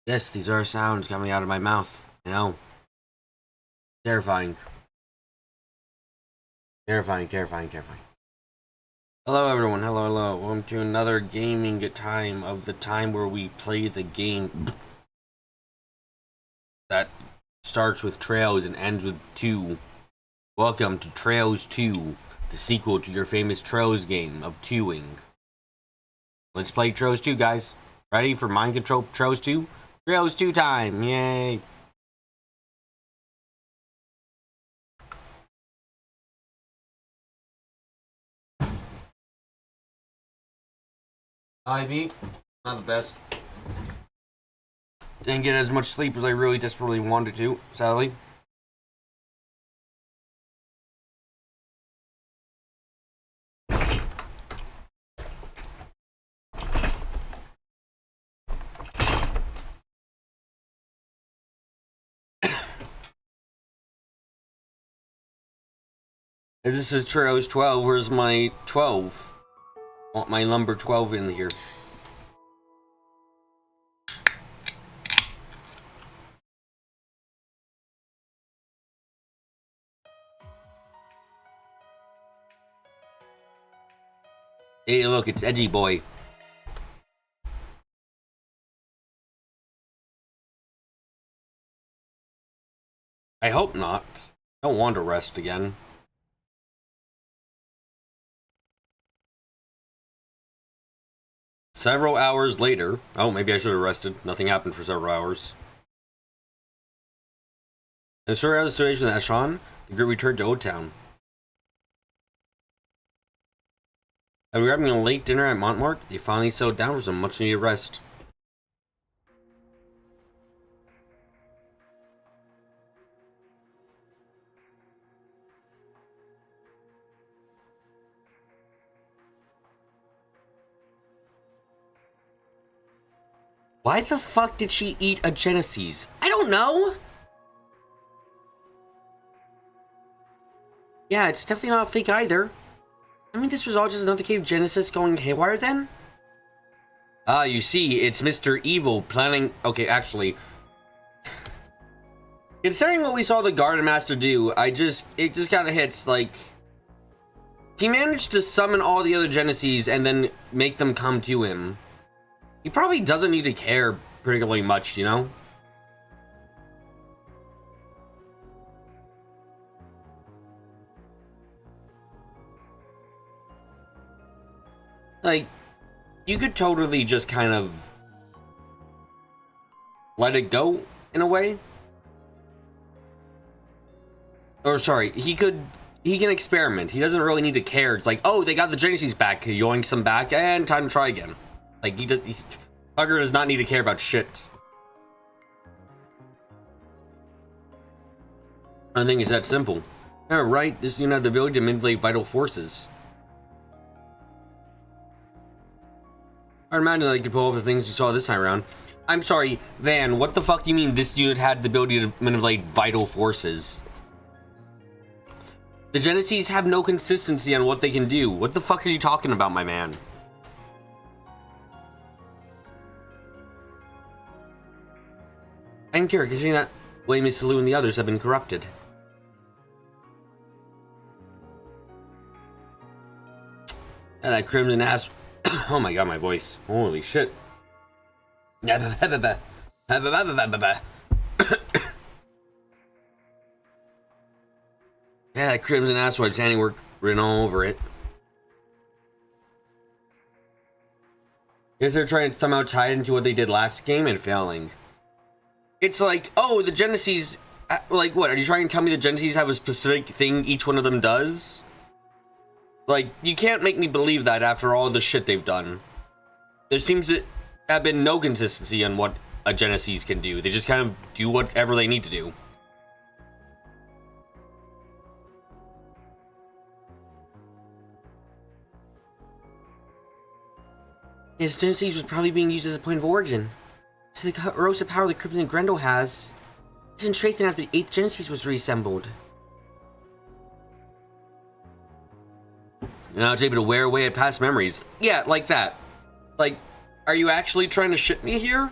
Yes, these are sounds coming out of my mouth. You know, terrifying. Terrifying, terrifying, terrifying. Hello everyone, hello. Welcome to another gaming time of the time where we play the game that starts with Trails and ends with 2. Welcome to Trails 2, the sequel to your famous Trails game of 2ing. Let's play Trails 2, guys. Ready for Mind Control Trails 2? Trails 2 time, yay! IV, not the best. Didn't get as much sleep as I really desperately wanted to, sadly. If this is Trails 12, where's my 12? I want my number 12 in here. Hey, look, it's Edgy Boy. I hope not. I don't want to rest again. Several hours later. Oh, maybe I should have rested. Nothing happened for several hours. And sorry out of the situation with Ashan, the group returned to Old Town. After grabbing a late dinner at Montmartre, they finally settled down for some much needed rest. Why the fuck did she eat a Genesis? I don't know! Yeah, it's definitely not fake either. I mean, this was all just another case of Genesis going haywire then? Ah, you see, it's Mr. Evil planning... Okay, actually... Considering what we saw the Garden Master do, it just kind of hits, like... He managed to summon all the other Genesis and then make them come to him. He probably doesn't need to care particularly much, you know? Like, you could totally just kind of let it go in a way. Or sorry, he can experiment. He doesn't really need to care. It's like, oh, they got the Genesis back. He yoinks them back, and time to try again. Like, Tugger does not need to care about shit. I think it's that simple. Yeah, right, this unit had the ability to manipulate vital forces. I imagine that I could pull off the things we saw this time around. I'm sorry, Van, what the fuck do you mean this unit had the ability to manipulate vital forces? The Genesis have no consistency on what they can do. What the fuck are you talking about, my man? I'm curious, considering that way Miss Lou and the others have been corrupted. And that crimson ass... Oh my god, my voice. Holy shit. Yeah, that crimson asteroid's handiwork written all over it. Guess they're trying to somehow tie it into what they did last game and failing. It's like, oh, the Genesis... Like, what? Are you trying to tell me the Genesis have a specific thing each one of them does? Like, you can't make me believe that after all the shit they've done. There seems to have been no consistency on what a Genesis can do. They just kind of do whatever they need to do. His Genesis was probably being used as a point of origin. So the corrosive power the Crimson Grendel has didn't strengthen after the 8th Genesis was reassembled. Now it's able to wear away at past memories. Yeah, like that. Like, are you actually trying to shit me here?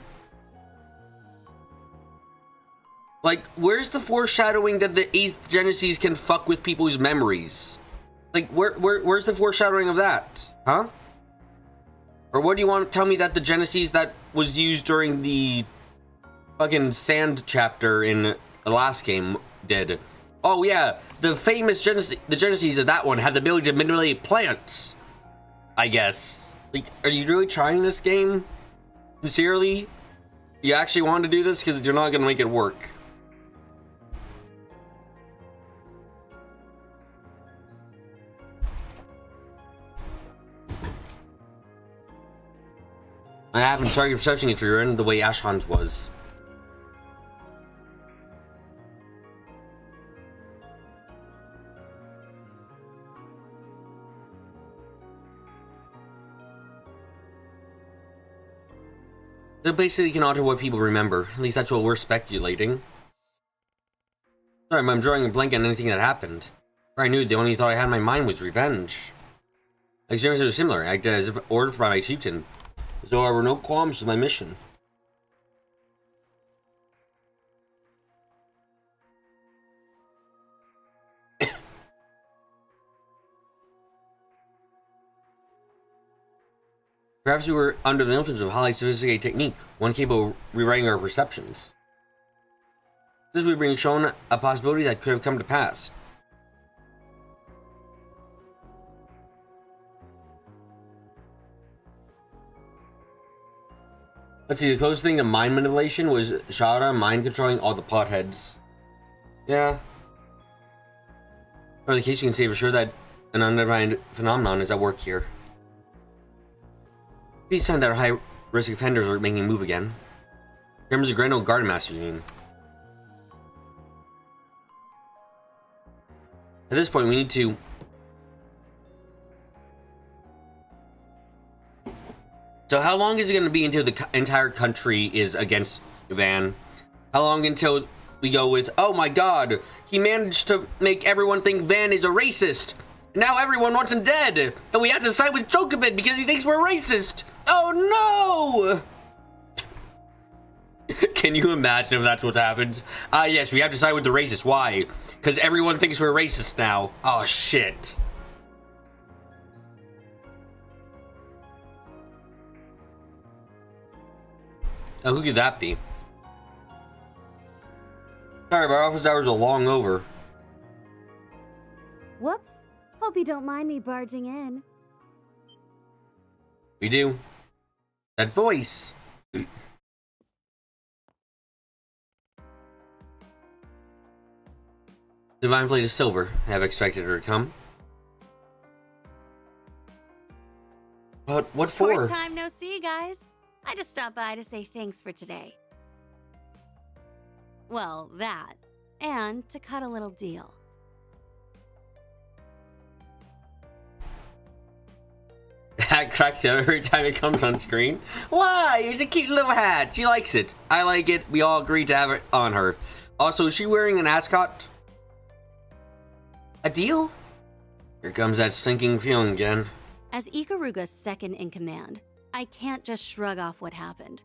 Like, where's the foreshadowing that the 8th Genesis can fuck with people's memories? Like, where's the foreshadowing of that? Huh? Or what do you want to tell me that the Genesis that was used during the fucking sand chapter in the last game did? Oh yeah, the famous Genesis, the Genesis of that one had the ability to manipulate plants. I guess. Like, are you really trying this game? Sincerely? You actually want to do this? Because you're not going to make it work. I haven't target perception if you're in the way Ashhan's was. They basically can alter what people remember. At least that's what we're speculating. Sorry, I'm drawing a blank on anything that happened. I knew the only thought I had in my mind was revenge. I experienced it was similar. I acted as if ordered by my chieftain. As though there were no qualms with my mission. Perhaps we were under the influence of highly sophisticated technique, one capable of rewriting our perceptions. This we've been shown a possibility that could have come to pass. Let's see, the closest thing to mind manipulation was Shada mind controlling all the potheads. Yeah. For the case, you can say for sure that an undefined phenomenon is at work here. Please sign that our high-risk offenders are making a move again. Members of the Grand Old Garden Master Union. At this point, we need to... So how long is it going to be until the entire country is against Van? How long until we go with, oh my god, he managed to make everyone think Van is a racist. Now everyone wants him dead. And we have to side with Chocobin because he thinks we're racist. Oh no! Can you imagine if that's what happens? Yes, we have to side with the racist. Why? Because everyone thinks we're racist now. Oh shit. Oh, who could that be? Sorry, our office hours are long over. Whoops. Hope you don't mind me barging in. We do. That voice. Divine Blade of Silver. I have expected her to come. But what for? Short time no see, guys. I just stopped by to say thanks for today. Well, that. And to cut a little deal. Hat cracks out every time it comes on screen. Why? It's a cute little hat. She likes it. I like it. We all agreed to have it on her. Also, is she wearing an ascot? A deal? Here comes that sinking feeling again. As Ikaruga's second in command, I can't just shrug off what happened.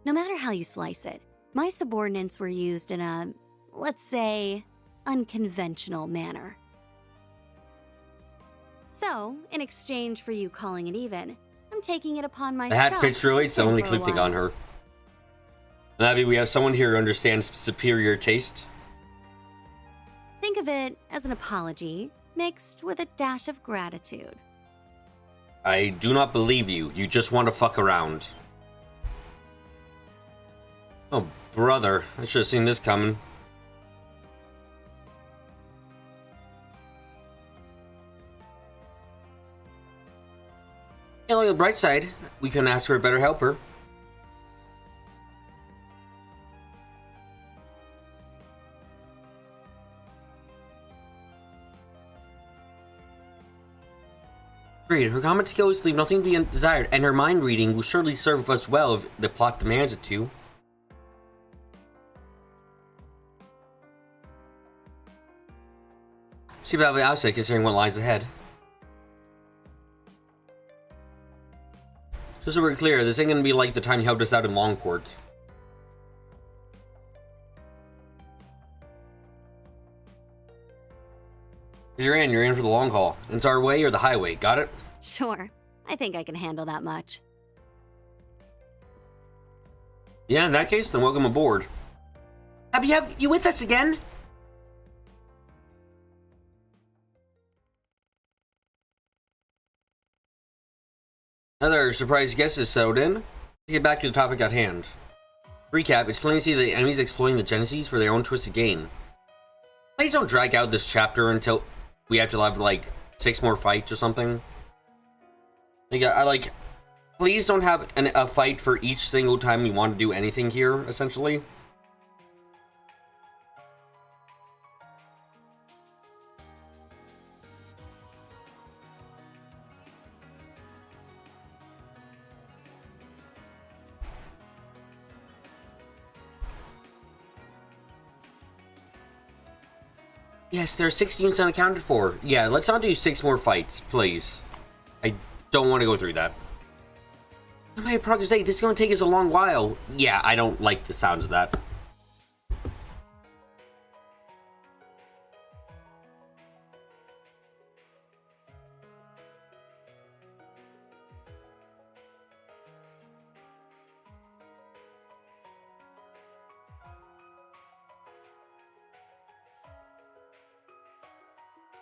No matter how you slice it, my subordinates were used in a, let's say, unconventional manner. So, in exchange for you calling it even, I'm taking it upon myself. The hat fits really, it's the only clipping on her. Maybe we have someone here who understands superior taste. Think of it as an apology, mixed with a dash of gratitude. I do not believe you. You just want to fuck around. Oh, brother. I should have seen this coming. Hey, look at the bright side. We couldn't ask for a better helper. Agreed. Her combat skills leave nothing to be desired, and her mind reading will surely serve us well if the plot demands it to. See about the outside, considering what lies ahead. Just so we're clear, this ain't gonna be like the time you helped us out in Longport. You're in for the long haul. It's our way or the highway, got it? Sure, I think I can handle that much. Yeah, in that case, then welcome aboard. Happy to have you with us again? Another surprise guest is settled in. Let's get back to the topic at hand. Recap, it's plain to see the enemies exploiting the Genesis for their own twisted gain. Please don't drag out this chapter until we have to have like 6 more fights or something. Please don't have a fight for each single time you want to do anything here, essentially. Yes, there are 6 units unaccounted for. Yeah, let's not do 6 more fights, please. I don't want to go through that. My progress 8, this is going to take us a long while. Yeah, I don't like the sounds of that.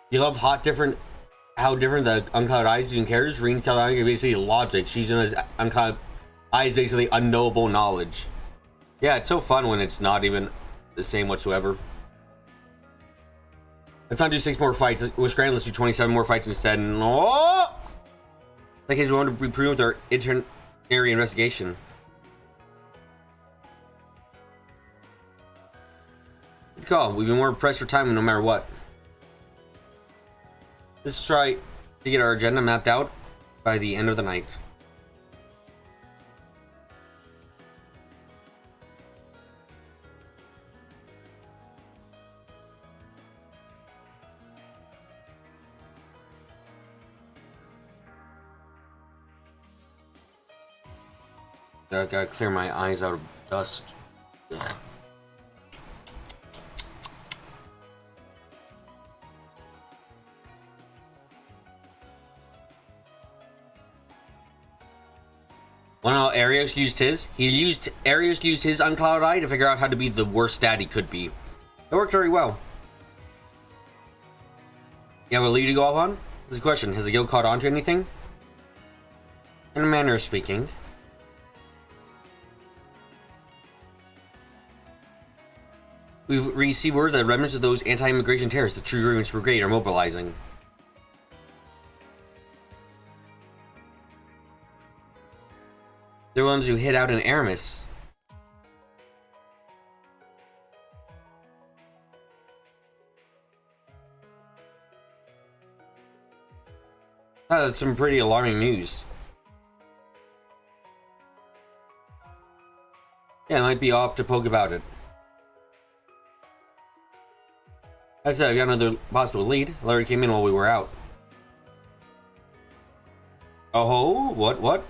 You love how different the unclouded eyes between characters. Reen's clouded eyes is basically logic. She's in his unclouded eyes basically unknowable knowledge. Yeah, it's so fun when it's not even the same whatsoever. Let's not do 6 more fights. We're scrambling. Let's do 27 more fights instead. And oh! That case, we want to be proven with our area investigation. Good call. We've been more pressed for time no matter what. Let's try to get our agenda mapped out by the end of the night. I gotta clear my eyes out of dust. Ugh. Well, no, Arius used his. Arius used his unclouded eye to figure out how to be the worst stat he could be. It worked very well. You have a lead to go off on? There's a question. Has the guild caught on to anything? In a manner of speaking. We've received word that remnants of those anti-immigration terrorists, the True Grievance Brigade, are mobilizing. They're the ones who hid out in Aramis. That's some pretty alarming news. Yeah, I might be off to poke about it. As I said, I got another possible lead. Larry came in while we were out. Oh, what?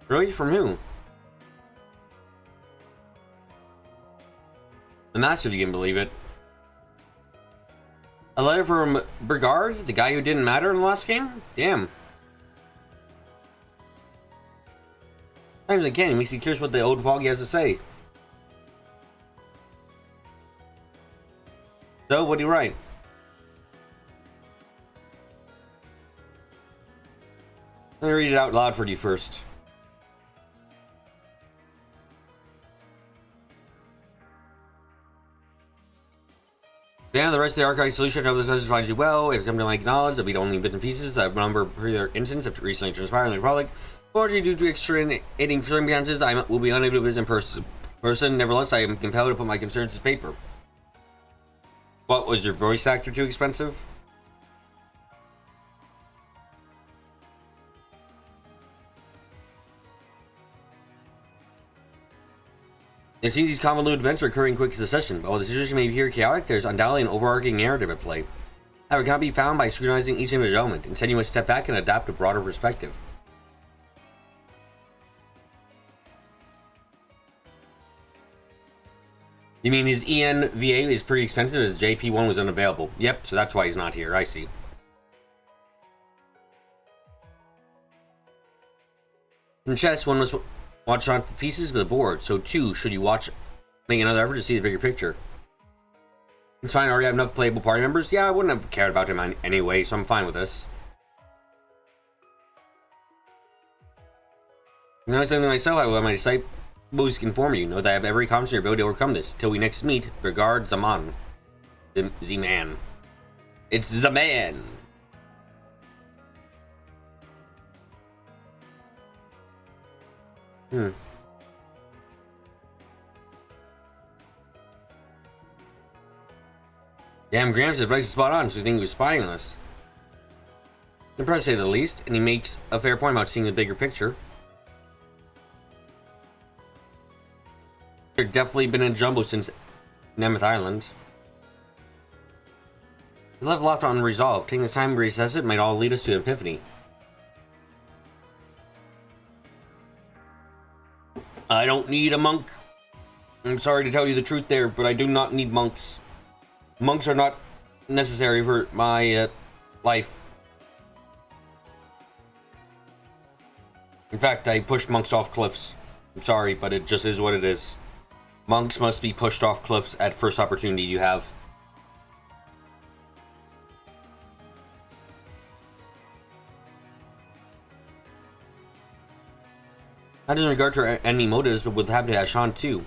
Really? From who? The master, if you can believe it. A letter from Brigard, the guy who didn't matter in the last game? Damn. Times again, he makes you curious what the old foggy has to say. So, what do you write? Let me read it out loud for you first. Damn, the rest of the archive solution, I hope this message finds you well. If something like knowledge, it'll be only bits and pieces. A number of particular incidents have recently transpired in the Republic. Fortunately, due to extenuating circumstances, I will be unable to visit in person. Nevertheless, I am compelled to put my concerns to paper. What, was your voice actor too expensive? It seems these convoluted events are occurring in quick succession, but while the situation may appear chaotic, there's undoubtedly an overarching narrative at play. However, it cannot be found by scrutinizing each individual element. Instead, you must step back and adopt a broader perspective. You mean his ENVA is pretty expensive? His JP1 was unavailable. Yep, so that's why he's not here. I see. In chess, one must watch on the pieces of the board. So too, should you make another effort to see the bigger picture. It's fine, I already have enough playable party members. Yeah, I wouldn't have cared about him anyway, so I'm fine with this. Now I'm something myself, I will have my disciples inform you. Know that I have every confidence in your ability to overcome this. Till we next meet, regard, Zaman. The man. It's the man. Damn, Gramps' advice is spot on, so we think he was spying on us. Impressed to say the least, and he makes a fair point about seeing the bigger picture. There's definitely been a jumbo since Nemeth Island. We left loft unresolved. Taking this time to reassess it might all lead us to an epiphany. I don't need a monk. I'm sorry to tell you the truth there, but I do not need monks. Monks are not necessary for my life. In fact, I pushed monks off cliffs. I'm sorry, but it just is what it is. Monks must be pushed off cliffs at first opportunity you have. Not in regard to our enemy motives, but with happened to Ashan too.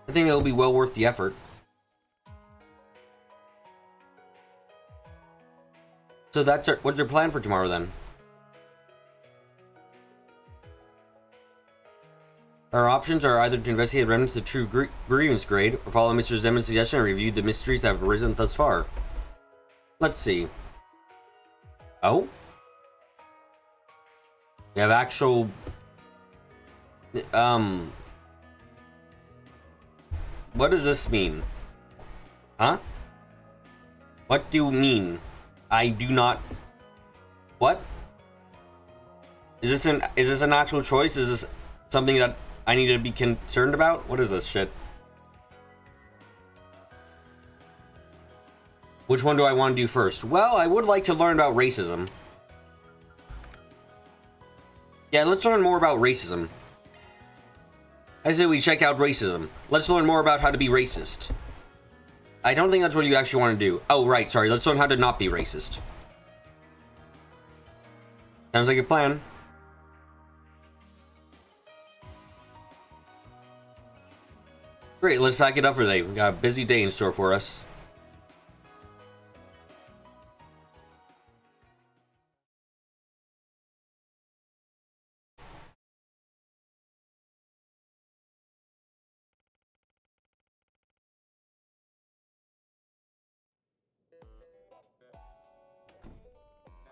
I think it'll be well worth the effort. So what's your plan for tomorrow then? Our options are either to investigate the remnants of the true grievance grade, or follow Mr. Zeman's suggestion and review the mysteries that have arisen thus far. Let's see. Oh? You have actual... What does this mean? Huh? What do you mean? I do not... What? Is this an actual choice? Is this something that I need to be concerned about? What is this shit? Which one do I want to do first? Well, I would like to learn about racism. Yeah, let's learn more about racism. I say we check out racism. Let's learn more about how to be racist. I don't think that's what you actually want to do. Oh, right, sorry. Let's learn how to not be racist. Sounds like a plan. Great, let's pack it up for today. We got a busy day in store for us.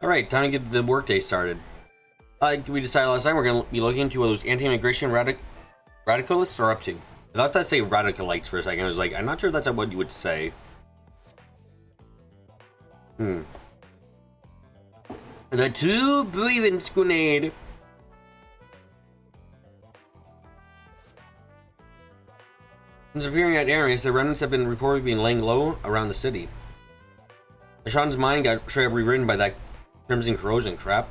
Alright, time to get the workday started. Like we decided last time, we're going to be looking into what those anti-immigration radicalists are up to. I thought that say radicalites for a second. I was like, I'm not sure that's what you would say. The two grievance grenade. Since appearing at areas, the remnants have been reportedly being laying low around the city. Ashan's mind got straight up rewritten by that crimson corrosion crap.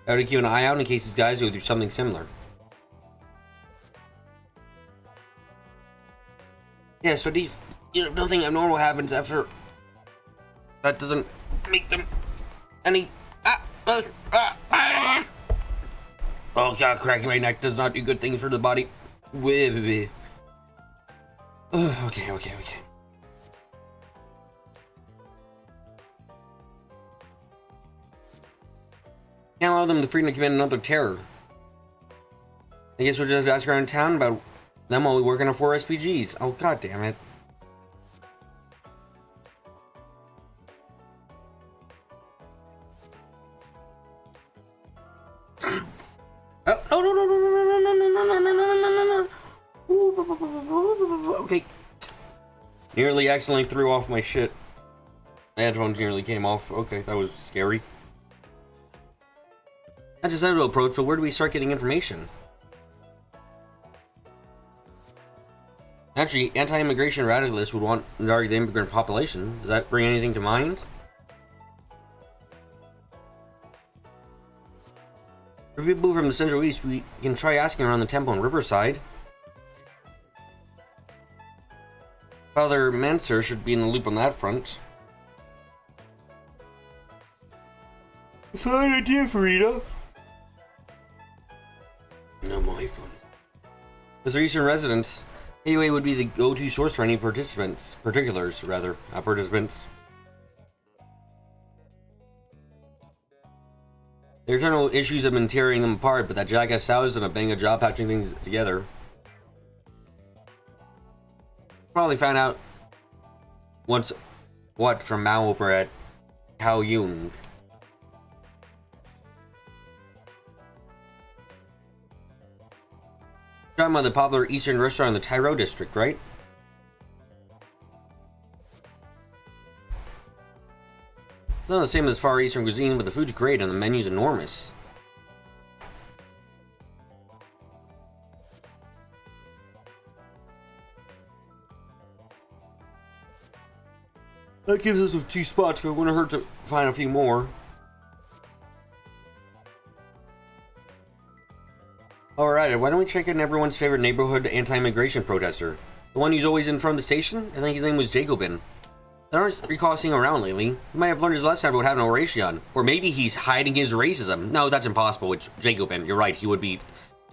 I would keep an eye out in case these guys go through something similar. Yes, but if nothing abnormal happens after, that doesn't make them any. Oh god, cracking my neck does not do good things for the body. Okay. Can't allow them the freedom to commit another terror. I guess we'll just ask around town about them while we work on our 4 SPGs. Oh god damn it. Oh, no. Okay. Nearly accidentally threw off my shit. My headphones nearly came off. Okay, that was scary. That's a sensible approach, but where do we start getting information? Actually, anti-immigration radicalists would want to target the immigrant population. Does that bring anything to mind? For people from the Central East, we can try asking around the temple and Riverside. Father Manser should be in the loop on that front. Fine idea, Farida. No, my phone. As our Eastern residents, AUA would be the go-to source for any participants. Participants. Their internal issues have been tearing them apart, but that jackass Sal's done a bang of job patching things together. Probably found out once what from Mao over at Kao Yung. Talking about the popular Eastern restaurant in the Tyro district, right? It's not the same as Far Eastern cuisine, but the food's great and the menu's enormous. That gives us 2 spots, but it wouldn't hurt to find a few more. Alright, why don't we check in everyone's favorite neighborhood anti-immigration protester? The one who's always in front of the station? I think his name was Jacobin. I don't recall seeing him around lately. He might have learned his lesson about having Oration. Or maybe he's hiding his racism. No, that's impossible with Jacobin. You're right, he would be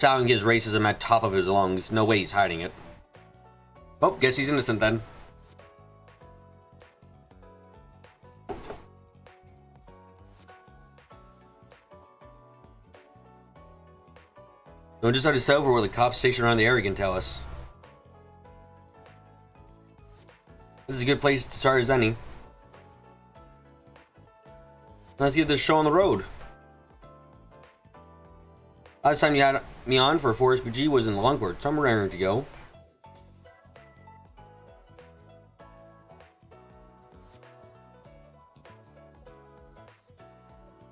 shouting his racism at top of his lungs. No way he's hiding it. Oh, guess he's innocent then. Don't just have to settle for where the cops stationed around the area can tell us. This is a good place to start as any. Let's get this show on the road. Last time you had me on for 4SPG was in the Longport, so I'm raring to go.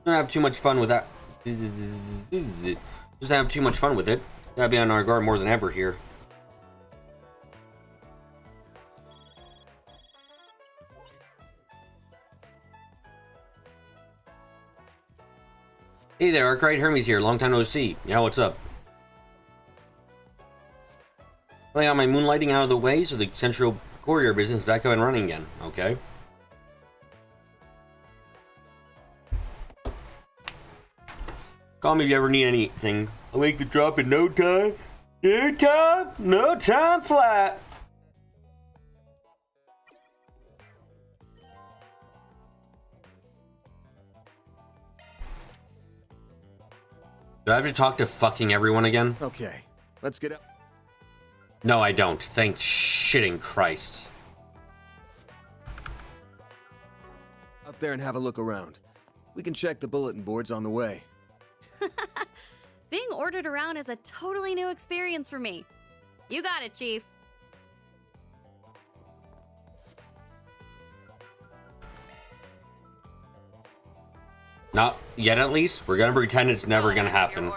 Don't have too much fun with that. Just have too much fun with it. Gotta be on our guard more than ever here. Hey there, Arkwright Hermes here. Long time no see. Yeah, what's up? I got my moonlighting out of the way, so the central courier business is back up and running again. Okay. Call me if you ever need anything. I'll make the drop in no time. No time flat. Do I have to talk to fucking everyone again? Okay, let's get up. No, I don't. Thank shitting Christ. Up there and have a look around. We can check the bulletin boards on the way. Being ordered around is a totally new experience for me. You got it, Chief. Not yet, at least. We're gonna pretend it's never gonna happen.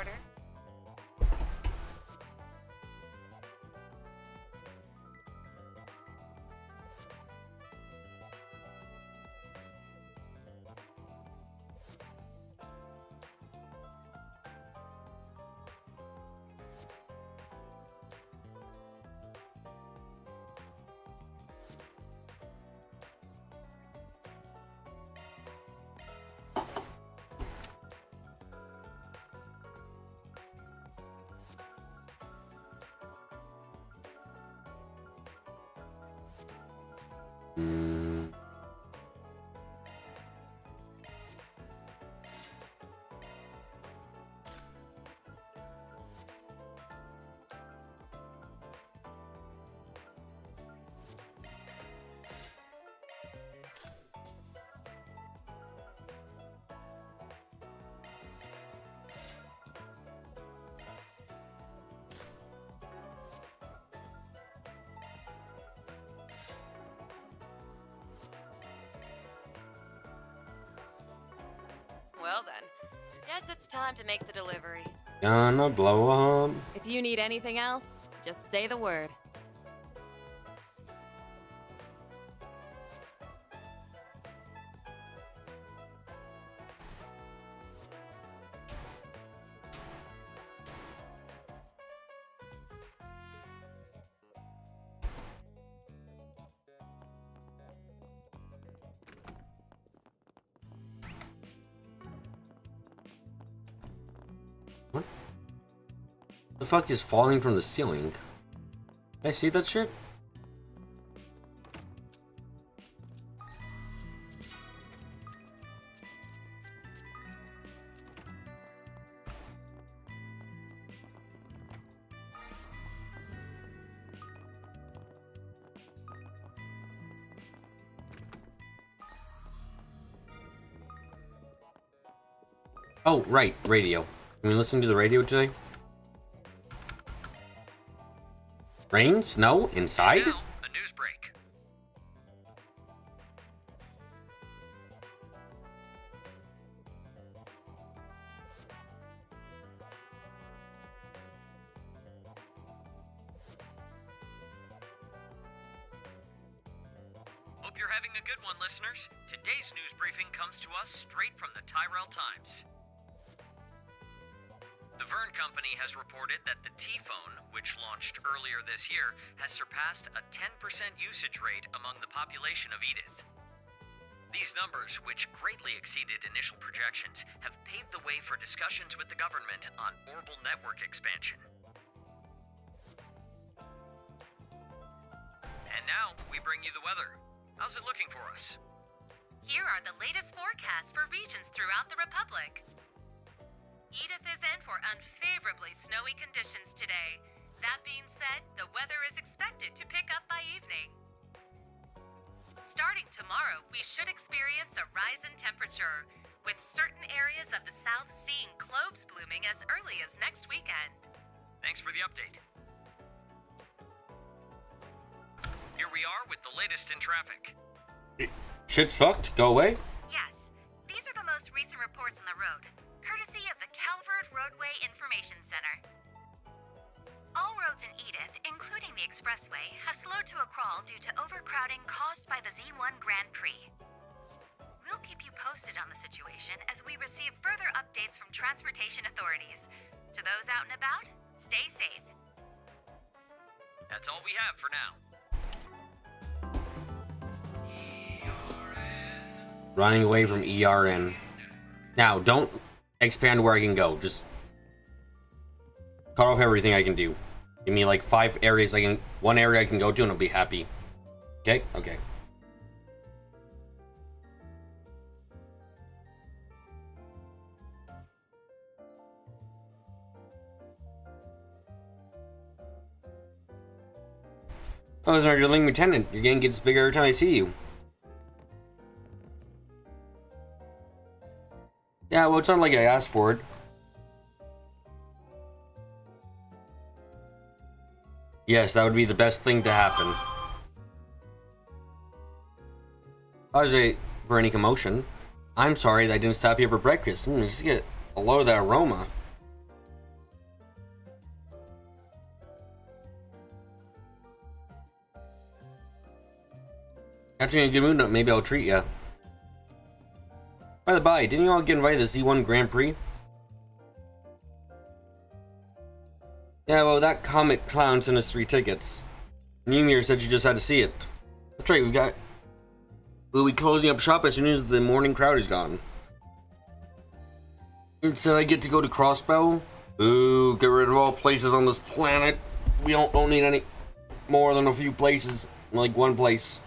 Well then, guess it's time to make the delivery. Gonna blow up. If you need anything else, just say the word. What the fuck is falling from the ceiling? Can I see that shit? Oh, right, radio. Can we listen to the radio today? Rain? Snow? Inside? Now, a news break. Hope you're having a good one, listeners. Today's news briefing comes to us straight from the Tyrell Times. The Vern Company has reported that the T-Phone, which launched earlier this year, has surpassed a 10% usage rate among the population of Edith. These numbers, which greatly exceeded initial projections, have paved the way for discussions with the government on orbital network expansion. And now, we bring you the weather. How's it looking for us? Here are the latest forecasts for regions throughout the Republic. Edith is in for unfavorably snowy conditions today. That being said, the weather is expected to pick up by evening. Starting tomorrow, we should experience a rise in temperature, with certain areas of the South seeing cloves blooming as early as next weekend. Thanks for the update. Here we are with the latest in traffic. Shit's fucked. Go away. Yes, these are the most recent reports on the road, courtesy of the Calvert Roadway Information Center. All roads in Edith, including the expressway, have slowed to a crawl due to overcrowding caused by the Z1 Grand Prix. We'll keep you posted on the situation as we receive further updates from transportation authorities. To those out and about, stay safe. That's all we have for now. Running away from ERN. Now, don't expand where I can go. Just cut off everything I can do. Give me like 5 areas one area I can go to and I'll be happy. Okay? Okay. Oh, it's our drilling lieutenant. Your gang gets bigger every time I see you. Yeah, well, it's not like I asked for it. Yes, that would be the best thing to happen. Apologize for any commotion. I'm sorry that I didn't stop here for breakfast. Just get a load of that aroma. Catch me in a good mood, maybe I'll treat ya. By the by, didn't you all get invited to the Z1 Grand Prix? Yeah, well, that comic clown sent us 3 tickets. Mimir said you just had to see it. That's right, we'll be closing up shop as soon as the morning crowd is gone. It said I get to go to Crossbow. Ooh, get rid of all places on this planet. We don't need any more than a few places. Like one place.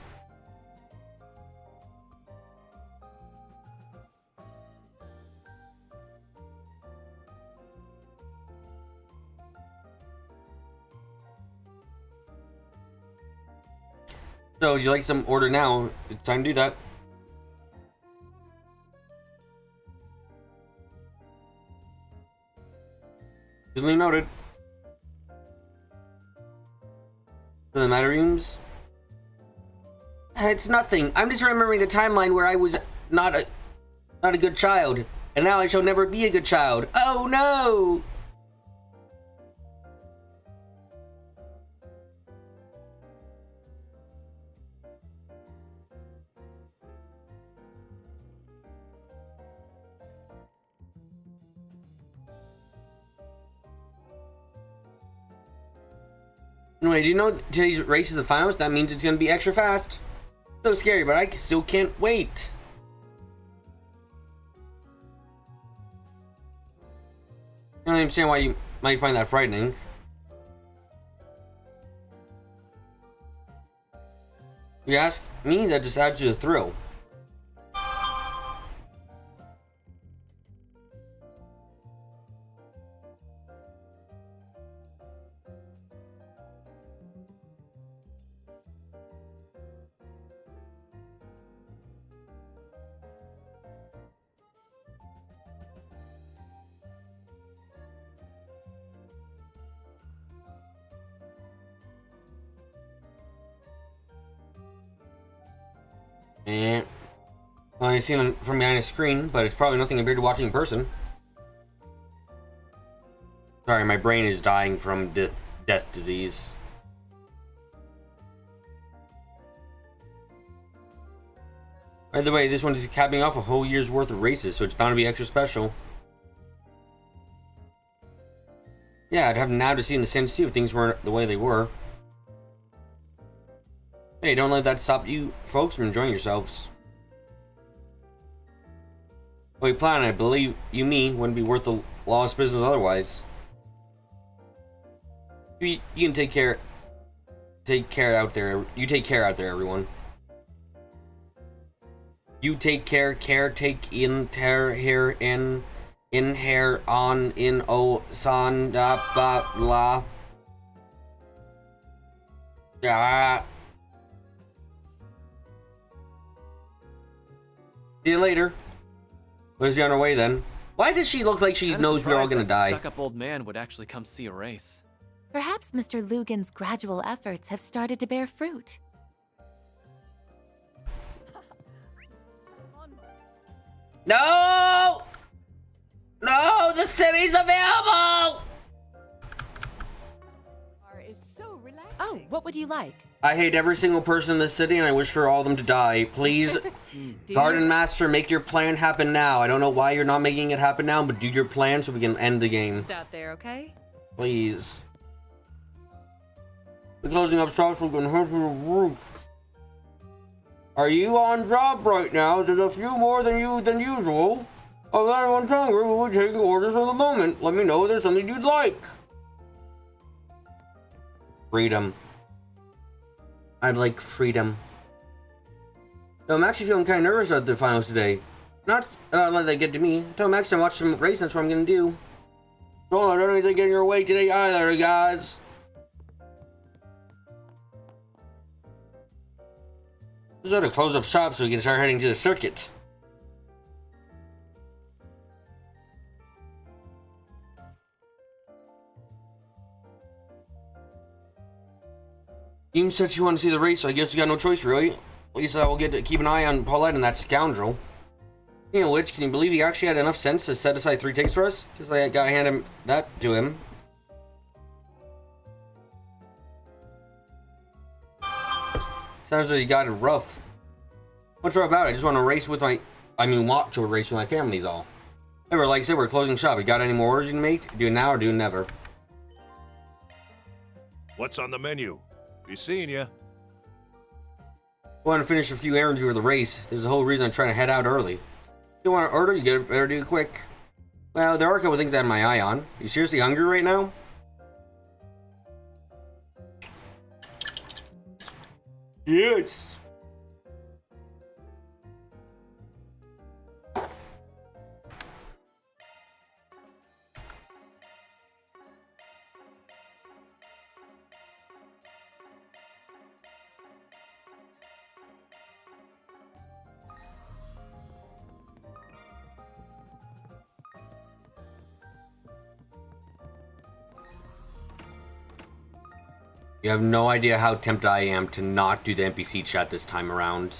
So, if you like some order now, it's time to do that. Duly noted. The matter rooms? It's nothing. I'm just remembering the timeline where I was not a good child. And now I shall never be a good child. Oh no! Anyway, do you know today's race is the finals? That means it's gonna be extra fast. So scary, but I still can't wait. I don't understand why you might find that frightening. If you ask me, that just adds to the thrill. And well, I've seen them from behind a screen, but it's probably nothing compared to watching in person. Sorry, my brain is dying from death disease. By the way, this one is capping off a whole year's worth of races, so it's bound to be extra special. Yeah, I'd have now to see in the sense too if things weren't the way they were. Hey, don't let that stop you folks from enjoying yourselves. What we plan, I believe you mean, wouldn't be worth the lost business otherwise. You can take care out there. You take care out there, everyone. You take care, take in, tear, here, in hair, on, in, oh, son, da, ba, la. Ah. See you later. Let's be on our way then. Why does she look like she knows we're all gonna die? Stuck-up old man would actually come see a race. Perhaps Mr. Lugan's gradual efforts have started to bear fruit. No! No, the city's available! Oh, what would you like? I hate every single person in this city and I wish for all of them to die. Please, Garden Master, make your plan happen now. I don't know why you're not making it happen now, but do your plan so we can end the game. Just out there, okay? Please. The closing up shops will can hurt your roof. Are you on job right now? There's a few more than usual. If anyone's hungry, we will take orders for the moment. Let me know if there's something you'd like. Freedom. I'd like freedom. No, I'm actually feeling kind of nervous about the finals today. Not let that get to me. Tell Max to watch some racing. That's what I'm gonna do. Don't let anything get in your way today either, guys. Let's go to close up shop so we can start heading to the circuit. You said you want to see the race, so I guess you got no choice, really. At least I will get to keep an eye on Paulette and that scoundrel. Speaking of which, can you believe he actually had enough sense to set aside 3 tickets for us? Just like I gotta hand him that to him. Sounds like he got it rough. What's wrong about it? I just want to race with watch or race with my family's all. Remember, like I said, we're closing shop. You got any more orders you can make? Do it now or do it never. What's on the menu? Be seeing you. I want to finish a few errands before the race. There's a whole reason I'm trying to head out early. If you want to order, you better do it quick. Well, there are a couple things I have my eye on. You seriously hungry right now? Yes. You have no idea how tempted I am to not do the NPC chat this time around.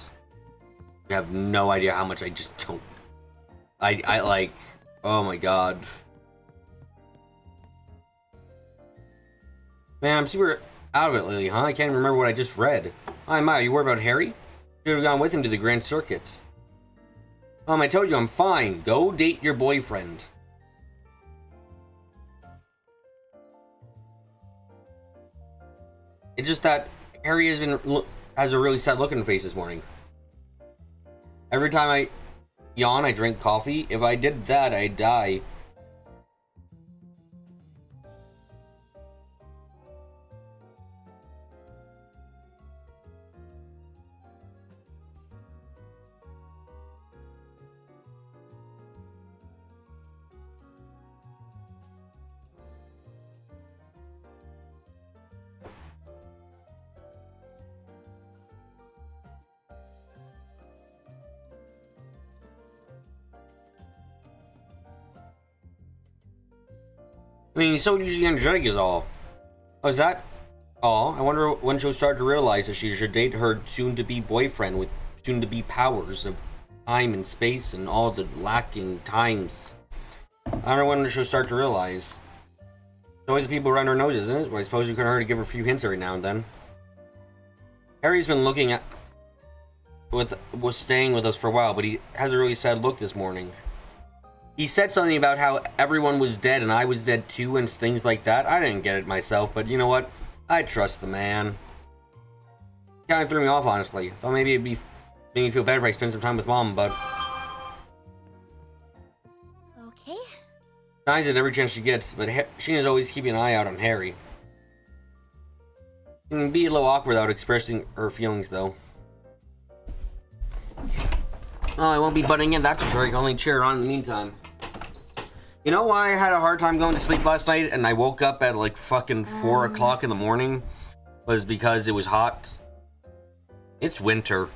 You have no idea how much I just don't. I like, oh my god. Man, I'm super out of it lately, huh? I can't remember what I just read. Hi, Ma, you worried about Harry? Should have gone with him to the Grand Circuit. I told you I'm fine. Go date your boyfriend. It's just that Harry has a really sad look on his face this morning. Every time I yawn, I drink coffee. If I did that, I'd die. I mean, he's so usually energetic is all. Oh, is that all? I wonder when she'll start to realize that she should date her soon-to-be boyfriend with soon-to-be powers of time and space and all the lacking times. I don't know when she'll start to realize. It's always the people around her nose, isn't it? Well, I suppose you could hurt her to give her a few hints every now and then. Harry's been looking at... was staying with us for a while, but he has a really sad look this morning. He said something about how everyone was dead and I was dead too and things like that. I didn't get it myself, but you know what? I trust the man. Kind of threw me off, honestly. Thought maybe it'd be make me feel better if I spend some time with Mom, but... Okay. Denies it every chance she gets, but Sheena's always keeping an eye out on Harry. It can be a little awkward without expressing her feelings, though. Oh, I won't be butting in, that's for sure. I can only cheer her on in the meantime. You know why I had a hard time going to sleep last night and I woke up at like fucking 4 o'clock in the morning? Was because it was hot. It's winter.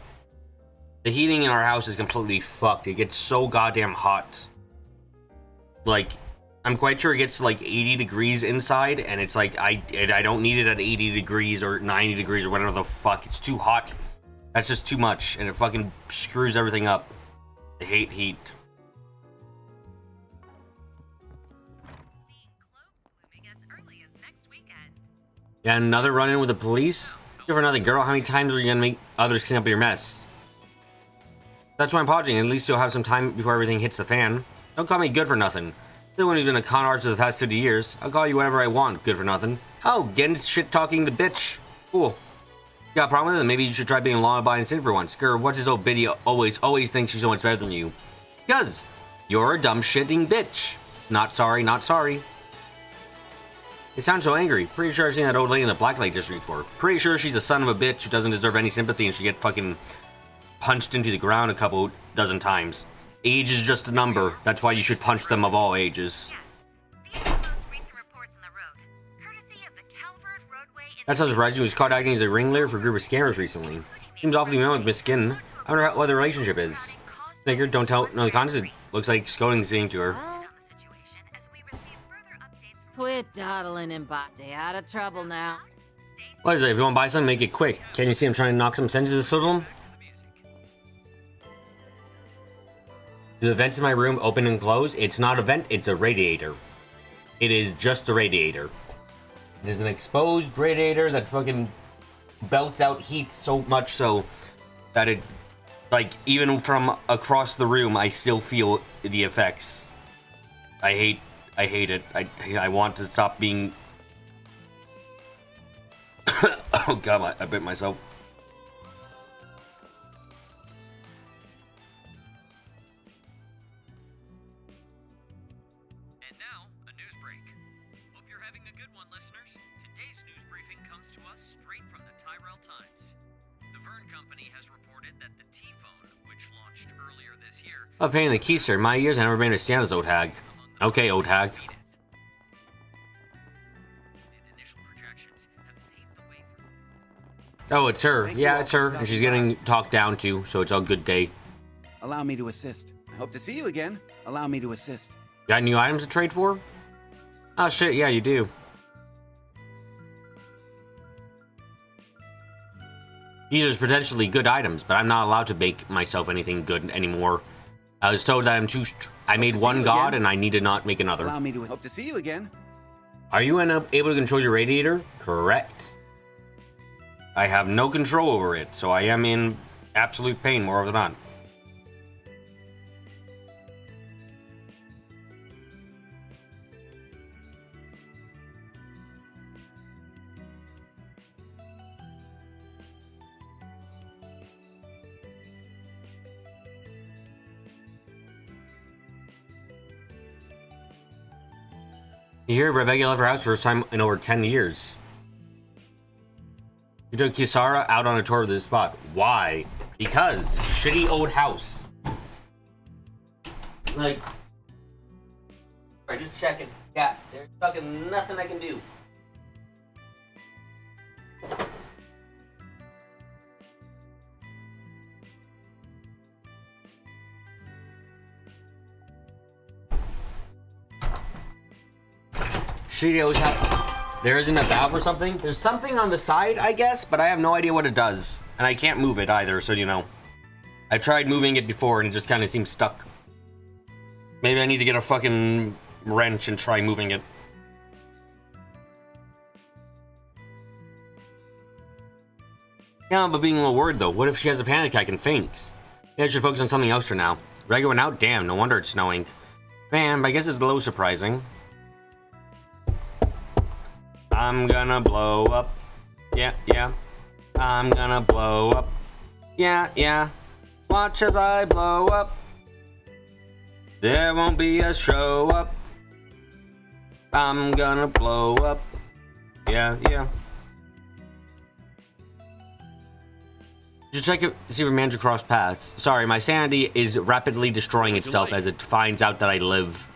The heating in our house is completely fucked. It gets so goddamn hot. Like, I'm quite sure it gets to like 80 degrees inside and it's like, I don't need it at 80 degrees or 90 degrees or whatever the fuck. It's too hot. That's just too much and it fucking screws everything up. I hate heat. Yeah, another run-in with the police? Good for nothing, girl. How many times are you gonna make others clean up your mess? That's why I'm pausing. At least you'll have some time before everything hits the fan. Don't call me good for nothing. You're the one who's been a con artist for the past 50 years. I'll call you whatever I want, good for nothing. Oh, getting shit-talking the bitch. Cool. You got a problem with it? Maybe you should try being law-abiding citizen for once. Girl, what's this old biddy always thinks she's so much better than you? Because you're a dumb shitting bitch. Not sorry, not sorry. It sounds so angry. Pretty sure I've seen that old lady in the Blacklight District before. Pretty sure she's a son of a bitch who doesn't deserve any sympathy and should get fucking punched into the ground a couple dozen times. Age is just a number. That's why you should punch them of all ages. That's how surprising. He was caught acting as a ringleader for a group of scammers recently. Seems awfully known with Miss Skin. I wonder what the relationship is. Snicker, don't tell no the context. Looks like Scoting's saying to her. Quit dawdling and stay out of trouble now. What is it? If you want to buy something, make it quick. Can't you see I'm trying to knock some sense into this little? Do the vents in my room open and close? It's not a vent, it's a radiator. It is just a radiator. It is an exposed radiator that fucking belts out heat so much so that it, like, even from across the room, I still feel the effects. I hate it. I want to stop being... Oh god, I bit myself. And now, a news break. Hope you're having a good one, listeners. Today's news briefing comes to us straight from the Tyrell Times. The Vern Company has reported that the T-phone, which launched earlier this year... I'm paying the keys, sir. In my years, I never been to understand this old hag. Okay, old hag. Oh, it's her. Yeah, it's her. And she's getting talked down to, so it's all good day. Allow me to assist. I hope to see you again. Allow me to assist. Got new items to trade for? Oh shit, yeah, you do. These are potentially good items, but I'm not allowed to make myself anything good anymore. I was told that I'm too. I made one god and I need to not make another. Allow me to hope to see you again. Are you able to control your radiator? Correct. I have no control over it, so I am in absolute pain more often than not. You hear Rebecca left her house first time in over 10 years. You took Kisara out on a tour of this spot. Why? Because shitty old house. Like, alright, just checking. Yeah, there's fucking nothing I can do. Shitty old house. There isn't a valve or something? There's something on the side, I guess, but I have no idea what it does. And I can't move it either, so you know. I've tried moving it before and it just kind of seems stuck. Maybe I need to get a fucking wrench and try moving it. Yeah, but being a little worried though. What if she has a panic attack and faints? Yeah, I should focus on something else for now. Regular went out? Damn, no wonder it's snowing. Man, I guess it's a little surprising. I'm gonna blow up. Yeah, yeah. I'm gonna blow up. Yeah, yeah. Watch as I blow up. There won't be a show up. I'm gonna blow up. Yeah, yeah. Just check it, see if we manage to cross paths. Sorry, my sanity is rapidly destroying itself as it finds out that I live.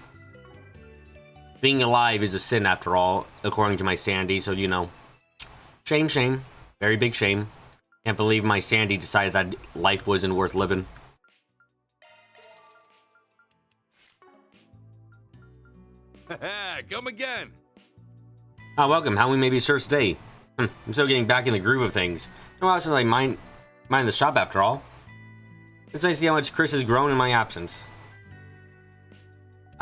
Being alive is a sin after all, according to my sanity, so you know. Shame, shame. Very big shame. Can't believe my sanity decided that life wasn't worth living. Come again. Ah, welcome. How we may be served today? I'm still getting back in the groove of things. No while since I mind the shop after all. It's nice to see how much Chris has grown in my absence.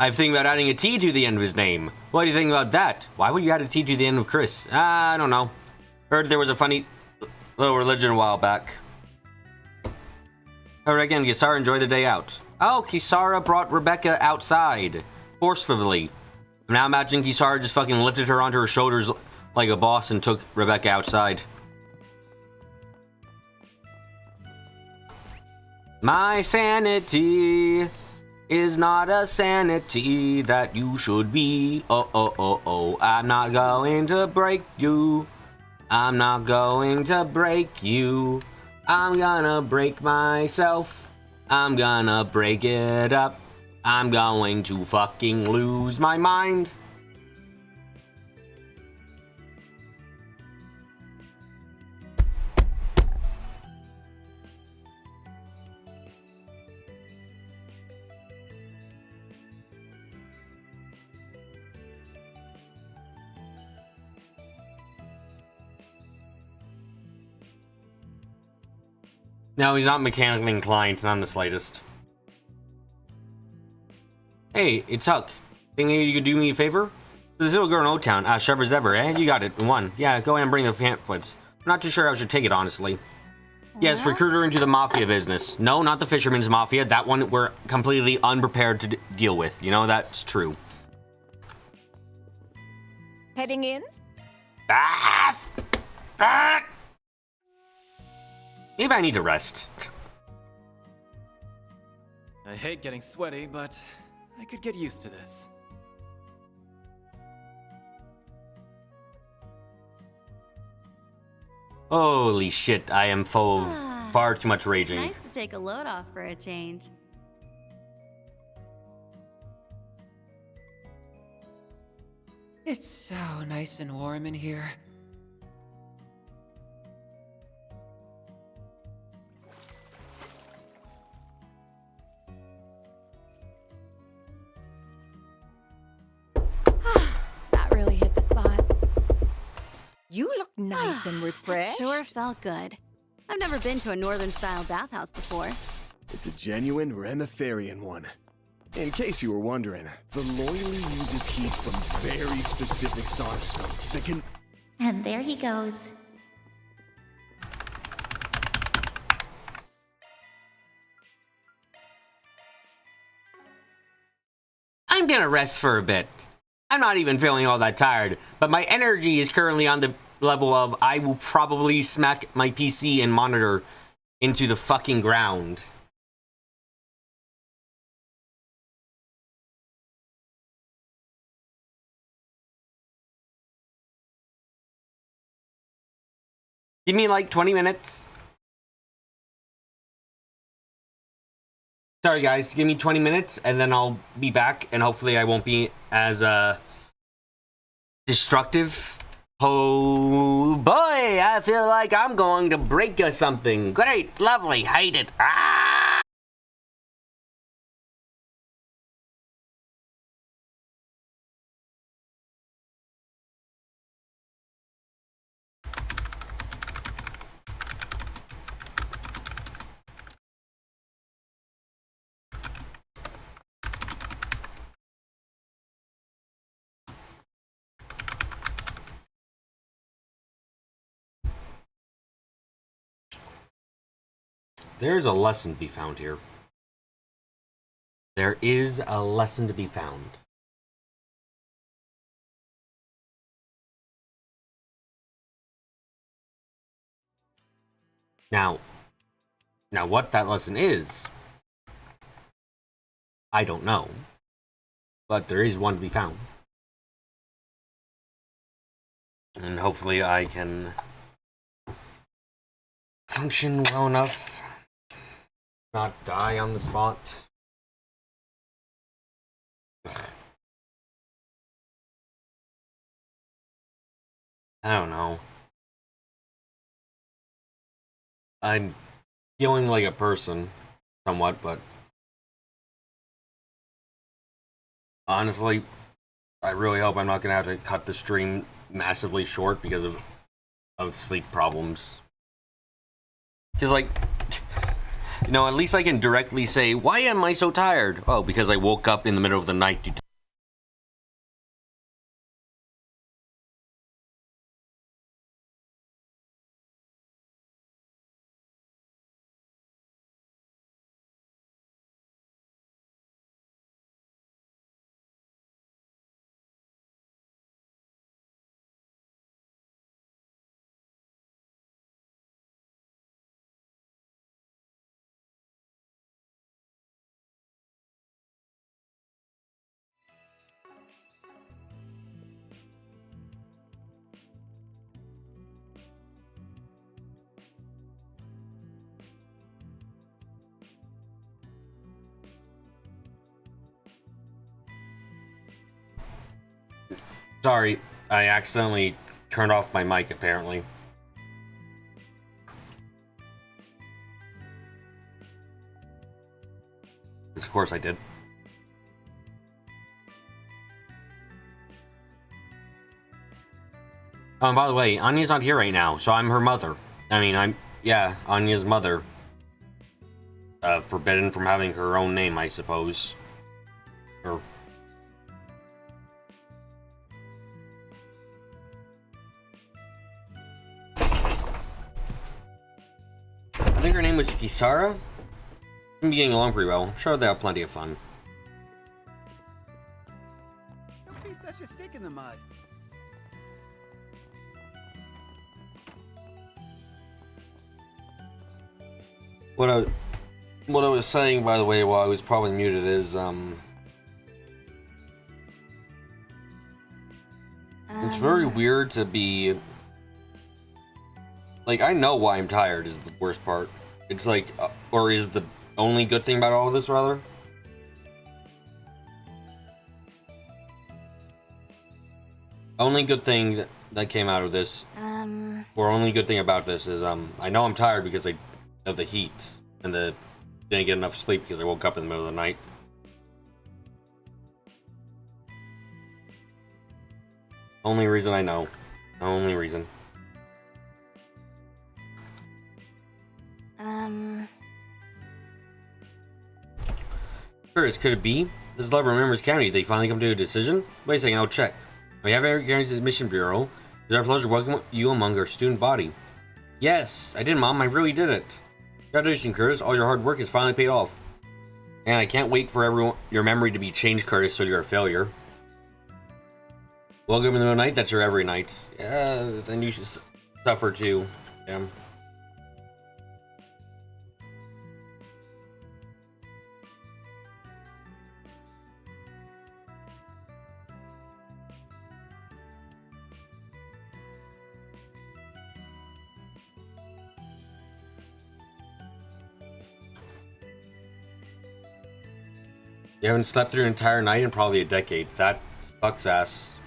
I'm thinking about adding a T to the end of his name. What do you think about that? Why would you add a T to the end of Chris? I don't know. Heard there was a funny little religion a while back. I reckon Kisara enjoyed the day out. Oh, Kisara brought Rebecca outside. Forcefully. I'm now imagining Kisara just fucking lifted her onto her shoulders like a boss and took Rebecca outside. My sanity is not a sanity that you should be. Oh, oh, oh, oh. I'm not going to break you. I'm not going to break you. I'm gonna break myself. I'm gonna break it up. I'm going to fucking lose my mind. No, he's not mechanically inclined, not in the slightest. Hey, it's Huck. Think maybe you could do me a favor? This little girl in Old Town, sharp as ever, eh? You got it. One. Yeah, go ahead and bring the pamphlets. I'm not too sure how I should take it, honestly. Yes, recruit her into the mafia business. No, not the fisherman's mafia. That one we're completely unprepared to deal with. You know, that's true. Heading in? Bath! Bath! Maybe I need to rest. I hate getting sweaty, but I could get used to this. Holy shit, I am full of far too much raging. It's nice to take a load off for a change. It's so nice and warm in here. That really hit the spot. You look nice and refreshed. Sure felt good. I've never been to a northern-style bathhouse before. It's a genuine Remetherian one. In case you were wondering, the loyally uses heat from very specific sonostones that can... And there he goes. I'm gonna rest for a bit. I'm not even feeling all that tired, but my energy is currently on the level of I will probably smack my PC and monitor into the fucking ground. Give me like 20 minutes. Sorry guys, give me 20 minutes and then I'll be back and hopefully I won't be as destructive. Oh boy, I feel like I'm going to break something. Great, lovely, hate it. Ah! There's a lesson to be found here. There is a lesson to be found. Now what that lesson is, I don't know. But there is one to be found. And hopefully I can function well enough, not die on the spot. I don't know. I'm feeling like a person, somewhat, but honestly, I really hope I'm not gonna have to cut the stream massively short because of sleep problems. Because, like, you know, at least I can directly say, why am I so tired? Oh, because I woke up in the middle of the night due to... Sorry, I accidentally turned off my mic, apparently. Of course I did. Oh, and by the way, Anya's not here right now, so I'm her mother. I mean, yeah, Anya's mother. Forbidden from having her own name, I suppose. Or... I think her name was Kisara. I'm getting along pretty well. I'm sure they'll have plenty of fun. Don't be such a stick in the mud. What I was saying, by the way, while I was probably muted is, it's very weird to be... Like, I know why I'm tired is the worst part. It's like, or is the only good thing about all of this, rather? Only good thing that came out of this, or only good thing about this is, I know I'm tired because of the heat, and didn't get enough sleep because I woke up in the middle of the night. Only reason I know. Only reason. Curtis, could it be? This is Lover Members County. Did they finally come to a decision? Wait a second, I'll check. We have Eric Garen's Admission Bureau. It's our pleasure to welcome you among our student body. Yes, I did, Mom. I really did it. Congratulations, Curtis. All your hard work has finally paid off. And I can't wait for your memory to be changed, Curtis, so you're a failure. Welcome to the night. That's your every night. Yeah, then you should suffer too. Yeah. You haven't slept through an entire night in probably a decade. That sucks ass.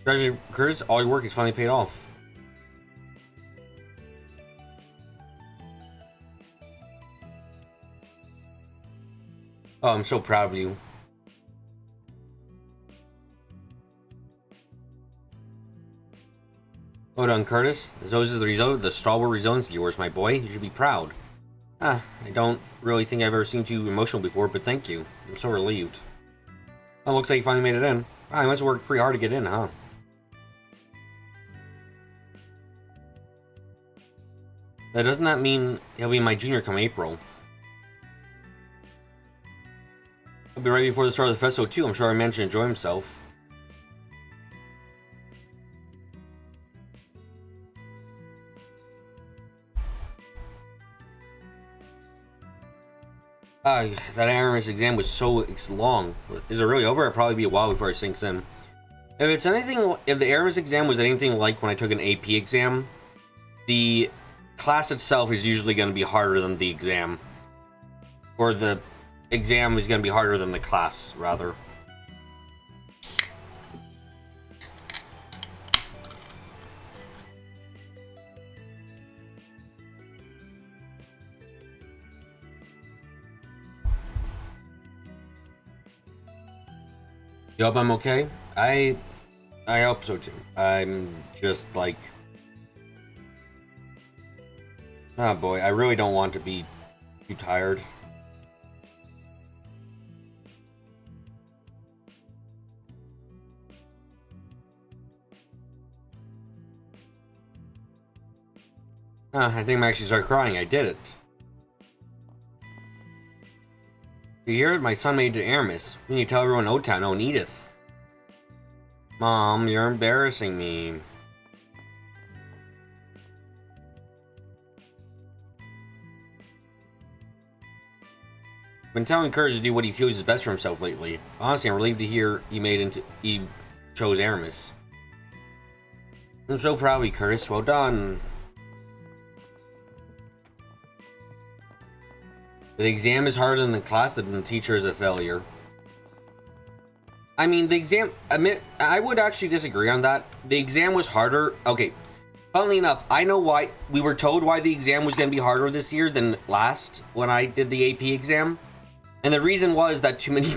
Congratulations, Curtis. All your work is finally paid off. Oh, I'm so proud of you. Hold on, Curtis. Those are the stalwart results of yours, my boy. You should be proud. I don't really think I've ever seen you emotional before, but thank you. I'm so relieved. Oh, looks like you finally made it in. I must have worked pretty hard to get in, huh? Doesn't that mean he'll be my junior come April? He'll be right before the start of the festival, too. I'm sure I managed to enjoy himself. That Aramis exam was so long. Is it really over? It'll probably be a while before it sinks in. If the Aramis exam was anything like when I took an AP exam, the class itself is usually going to be harder than the exam. Or the exam is going to be harder than the class, rather. You hope I'm okay? I hope so too. I'm just like... Oh boy, I really don't want to be too tired. I think I'm actually start crying. I did it. You hear it? My son made it to Aramis. You need to tell everyone in O-Town, oh, and Edith. Mom, you're embarrassing me. I've been telling Curtis to do what he feels is best for himself lately. Honestly, I'm relieved to hear he chose Aramis. I'm so proud of you, Curtis. Well done. The exam is harder than the class, then the teacher is a failure. I mean, the exam... I would actually disagree on that. The exam was harder... Okay, funnily enough, I know why... We were told why the exam was going to be harder this year than last, when I did the AP exam. And the reason was that too many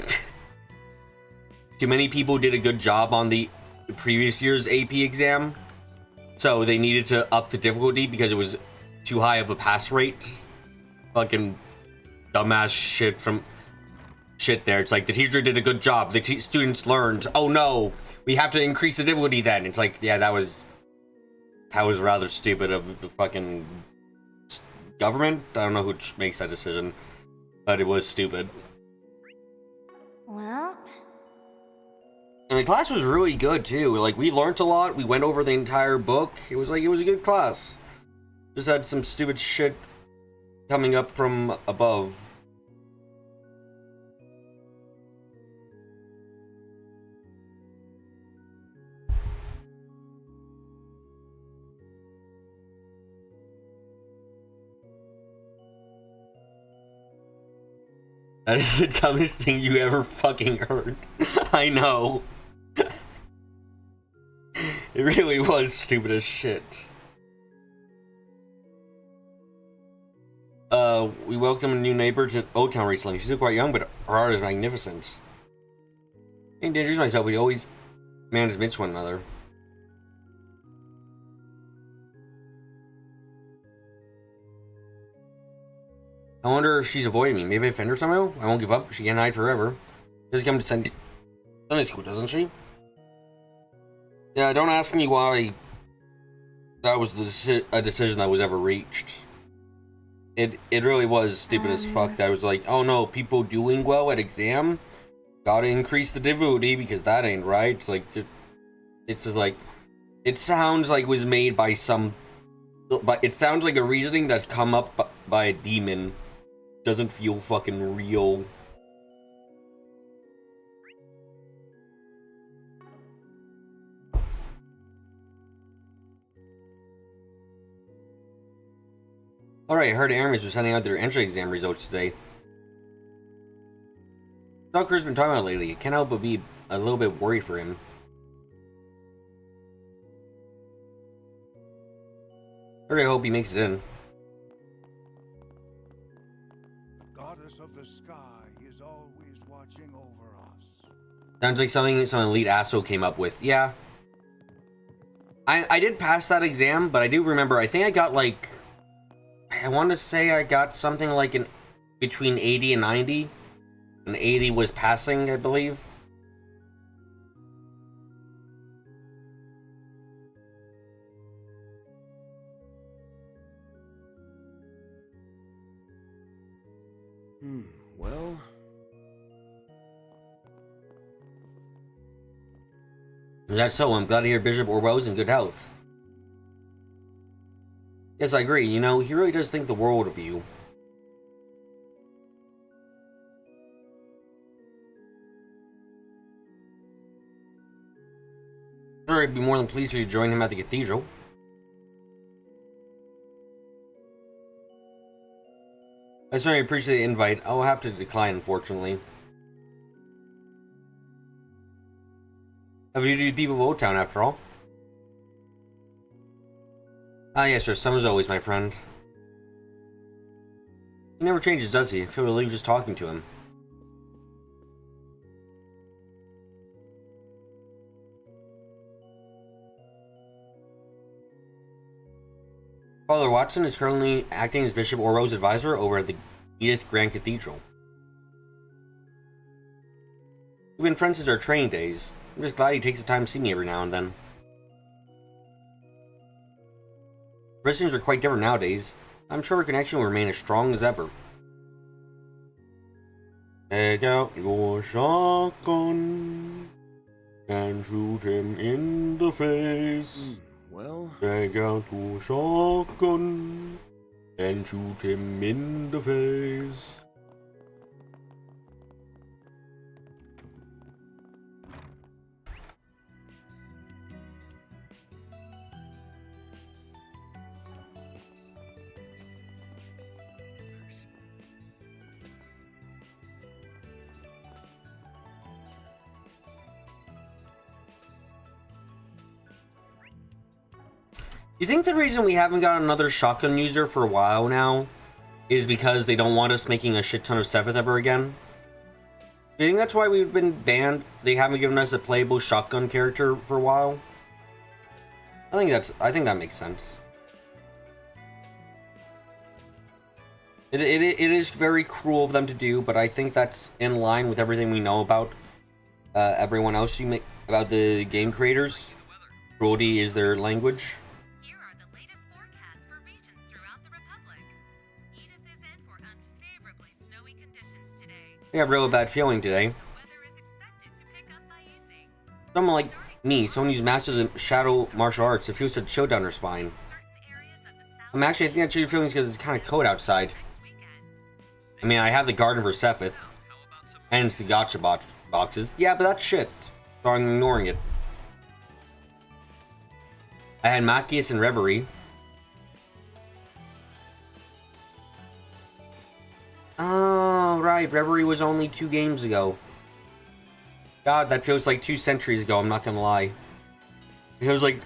people did a good job on the previous year's AP exam. So they needed to up the difficulty because it was too high of a pass rate. Fucking... dumbass shit there. It's like the teacher did a good job. The students learned. Oh no, we have to increase the difficulty then. It's like, yeah, that was rather stupid of the fucking government. I don't know who makes that decision, but it was stupid. Well, and the class was really good too. Like, we learned a lot. We went over the entire book. It was a good class. Just had some stupid shit coming up from above. That is the dumbest thing you ever fucking heard. I know. It really was stupid as shit. We welcomed a new neighbor to O-Town recently. She's still quite young, but her art is magnificent. I didn't introduce myself, we always manage to miss one another. I wonder if she's avoiding me. Maybe I offend her somehow? I won't give up. She can't hide forever. Just come to Sunday school, doesn't she? Yeah, don't ask me why that was a decision that was ever reached. It really was stupid as fuck. That was like, oh no, people doing well at exam gotta increase the difficulty because that ain't right. It's like, it's just like, it sounds like it was made by some, but it sounds like a reasoning that's come up by a demon. Doesn't feel fucking real. Alright, I heard Aramis was sending out their entry exam results today. Stalker's been talking about lately. I can't help but be a little bit worried for him. I really hope he makes it in. Goddess of the sky is always watching over us. Sounds like something some elite asshole came up with. Yeah. I did pass that exam, but I do remember, I think I got like, I want to say I got something like between 80 and 90. And 80 was passing, I believe. Well... Is that so? I'm glad to hear Bishop Orwell's in good health. Yes, I agree. You know, he really does think the world of you. Sure, I'd be more than pleased for you to join him at the cathedral. I certainly appreciate the invite. I'll have to decline, unfortunately. Have you to people of Old Town, after all? Ah, yes, sir. Summer's always my friend. He never changes, does he? I feel relieved just talking to him. Father Watson is currently acting as Bishop Orwell's advisor over at the Edith Grand Cathedral. We've been friends since our training days. I'm just glad he takes the time to see me every now and then. Christians are quite different nowadays. I'm sure our connection will remain as strong as ever. Take out your shotgun and shoot him in the face. Well... Take out your shotgun and shoot him in the face. You think the reason we haven't got another shotgun user for a while now is because they don't want us making a shit ton of Sephiroth ever again? Do you think that's why we've been banned? They haven't given us a playable shotgun character for a while? I think that makes sense. It is very cruel of them to do, but I think that's in line with everything we know about everyone else about the game creators. Cruelty is their language. I have a real bad feeling today. Someone like me, someone who's mastered the shadow martial arts, it feels such a chill down her spine. I think that's your feelings because it's kind of cold outside. I mean, I have the garden for Sephiroth, and the gacha boxes. Yeah, but that's shit, so I'm ignoring it. I had Machias and Reverie. Oh, right. Reverie was only 2 games ago. God, that feels like 2 centuries ago, I'm not gonna lie. It feels like,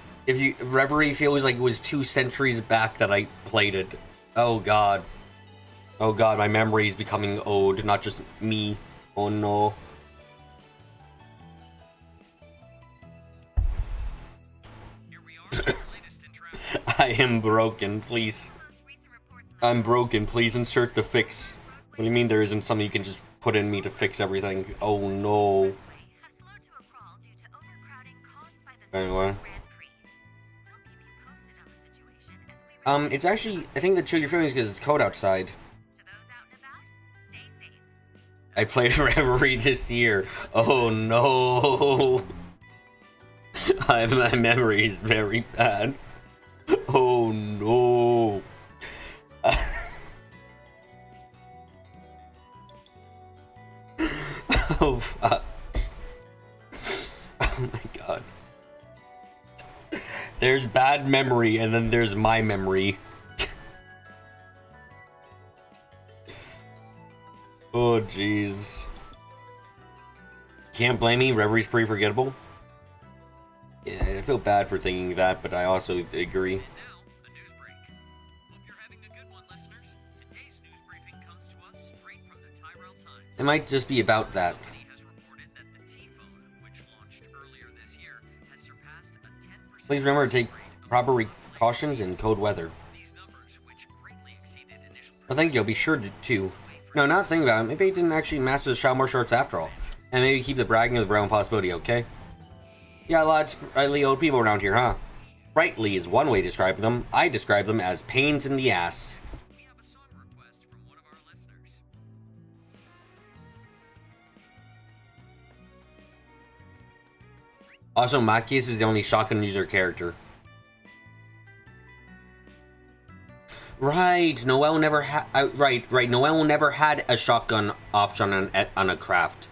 Reverie feels like it was 2 centuries back that I played it. Oh god. Oh god, my memory is becoming old, not just me. Oh no. I am broken, please. Most recent reports in I'm broken. Please insert the fix. What do you mean there isn't something you can just put in me to fix everything? Oh no. Anyway. It's actually, I think the chill you're feeling is because it's cold outside. I played Reverie this year. Oh no. My memory is very bad. Oh no. Oh fuck. Oh my god. There's bad memory and then there's my memory. Oh jeez. Can't blame me, Reverie's pretty forgettable. Yeah, I feel bad for thinking that, but I also agree. And now, a news break. Hope you're having a good one, listeners. Today's news briefing comes to us straight from the Tyrell Times. It might just be about that. Has reported that the T-phone, which launched earlier this year, has surpassed a 10% Please remember to take proper precautions in cold weather. These numbers, which greatly exceeded initial Well, thank you. I'll be sure to. No, not thinking about it. Maybe he didn't actually master the Shadow martial arts after all. And maybe keep the bragging of the brown possibility, okay? Yeah, lots of sprightly old people around here, huh? Sprightly is one way to describe them. I describe them as pains in the ass. We have a song request from one of our listeners. Also, Machias is the only shotgun user character. Right, Noelle never had. Right. Noelle never had a shotgun option on a craft.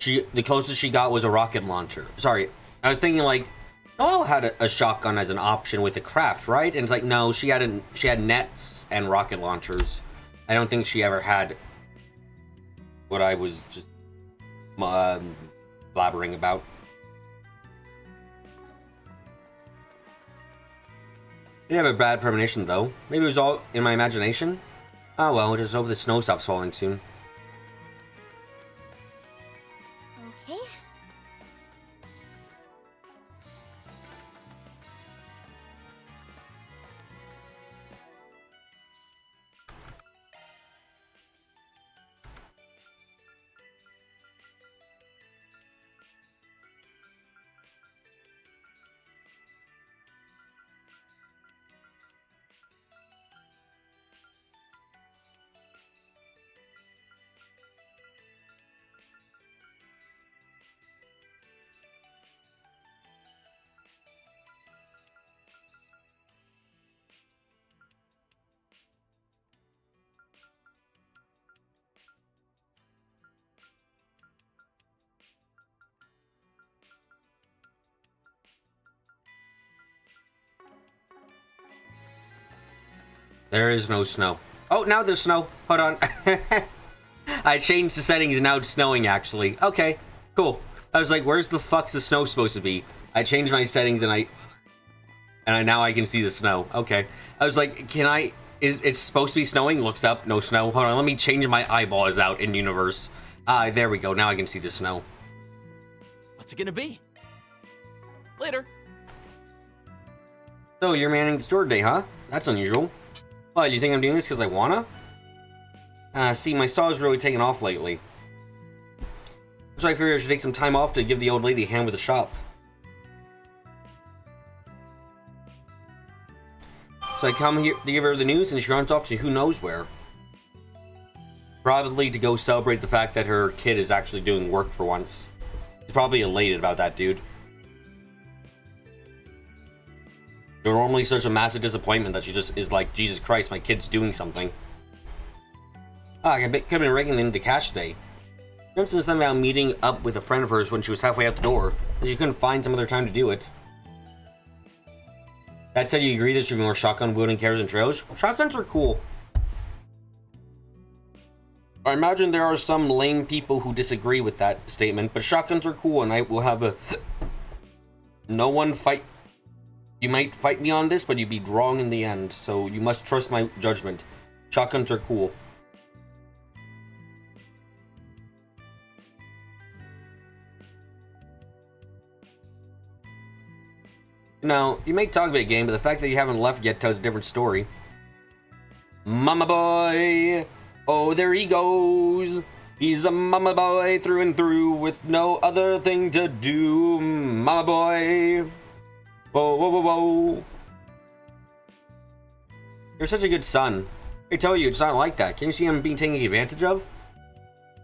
The closest she got was a rocket launcher. Sorry, I was thinking like Noelle had a shotgun as an option with a craft, right? And it's like no, she had nets and rocket launchers. I don't think she ever had what I was just blabbering about. I didn't have a bad premonition though. Maybe it was all in my imagination. Oh well, just hope the snow stops falling soon. Okay. There is no snow. Oh, now there's snow. Hold on. I changed the settings and now it's snowing actually. Okay, cool. I was like, where's the fuck's the snow supposed to be? I changed my settings and now I can see the snow. Okay. I was like, it's supposed to be snowing? Looks up, no snow. Hold on, let me change my eyeballs out in universe. There we go. Now I can see the snow. What's it gonna be? Later. So you're manning the store today, huh? That's unusual. Oh, you think I'm doing this because I wanna? See, my stall's really taken off lately. So I figured I should take some time off to give the old lady a hand with the shop. So I come here to give her the news and she runs off to who knows where. Probably to go celebrate the fact that her kid is actually doing work for once. She's probably elated about that, dude. They're normally such a massive disappointment that she just is like, Jesus Christ, my kid's doing something. I could have been raking in the cash today. She mentioned something about meeting up with a friend of hers when she was halfway out the door, and she couldn't find some other time to do it. That said, you agree there should be more shotgun wielding characters and trailers? Shotguns are cool. I imagine there are some lame people who disagree with that statement, but shotguns are cool, and I will have a... No one fight... You might fight me on this, but you'd be wrong in the end, so you must trust my judgment. Shotguns are cool. Now, you may talk about a game, but the fact that you haven't left yet tells a different story. Mama boy. Oh, there he goes. He's a mama boy through and through with no other thing to do. Mama boy. Whoa, whoa, whoa, whoa. You're such a good son. I tell you, it's not like that. Can you see him being taken advantage of?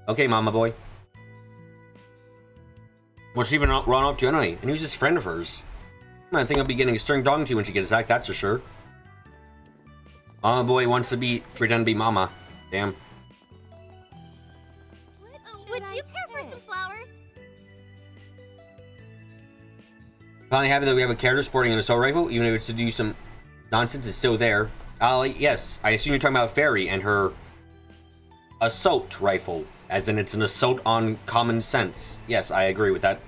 Okay, mama boy. What's she even run off to anyway? And who's this friend of hers? I think I'll be getting a string dong to when she gets attacked, that's for sure. Mama boy wants to pretend to be mama. Damn. Would you care for some flowers? Finally happy that we have a character sporting an assault rifle, even if it's to do some nonsense, it's still there. Yes, I assume you're talking about Fairy and her assault rifle, as in it's an assault on common sense. Yes, I agree with that.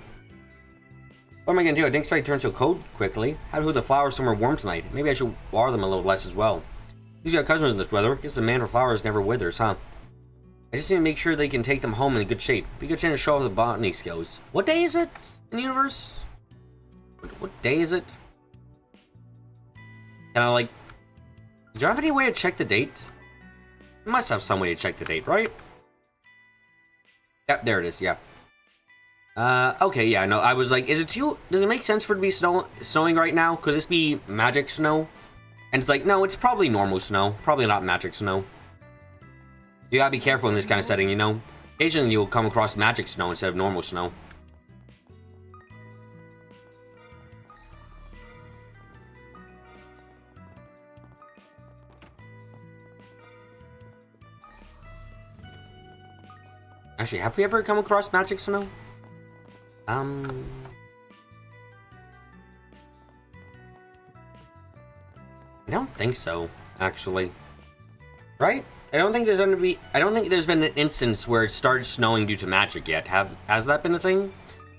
What am I gonna do? I didn't expect it to turn so cold quickly. How to put the flowers somewhere warm tonight? Maybe I should water them a little less as well. These got cousins in this weather. Guess the man for flowers never withers, huh? I just need to make sure they can take them home in good shape. Be a good chance to show off the botany skills. What day is it in the universe? What day is it? Can I, like... Do you have any way to check the date? You must have some way to check the date, right? Yep, there it is, yeah. Okay, yeah, no, I was like, is it too... Does it make sense for it to be snowing right now? Could this be magic snow? And it's like, no, it's probably normal snow. Probably not magic snow. You gotta be careful in this kind of setting, you know? Occasionally you'll come across magic snow instead of normal snow. Actually, have we ever come across magic snow? I don't think so, actually. Right? I don't think there's been an instance where it started snowing due to magic yet. Has that been a thing?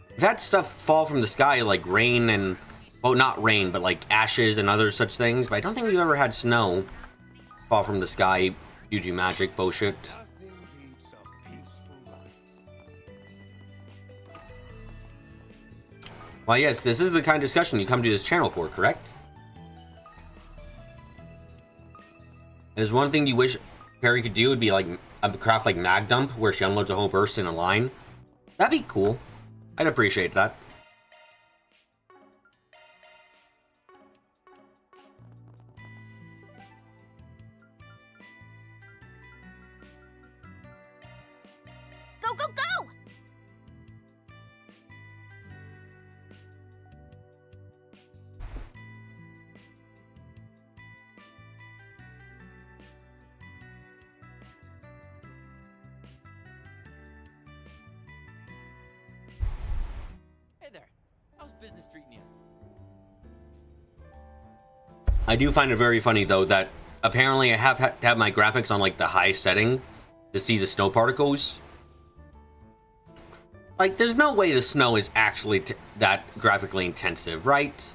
We've had stuff fall from the sky like rain and, well, not rain, but like ashes and other such things, but I don't think we've ever had snow fall from the sky due to magic bullshit. Well, yes, this is the kind of discussion you come to this channel for, correct? There's one thing you wish Perry could do would be like a craft like Mag Dump, where she unloads a whole burst in a line. That'd be cool. I'd appreciate that. Go, go, go! Business treating you? I do find it very funny though that apparently I have to have my graphics on like the high setting to see the snow particles. Like, there's no way the snow is actually that graphically intensive, right?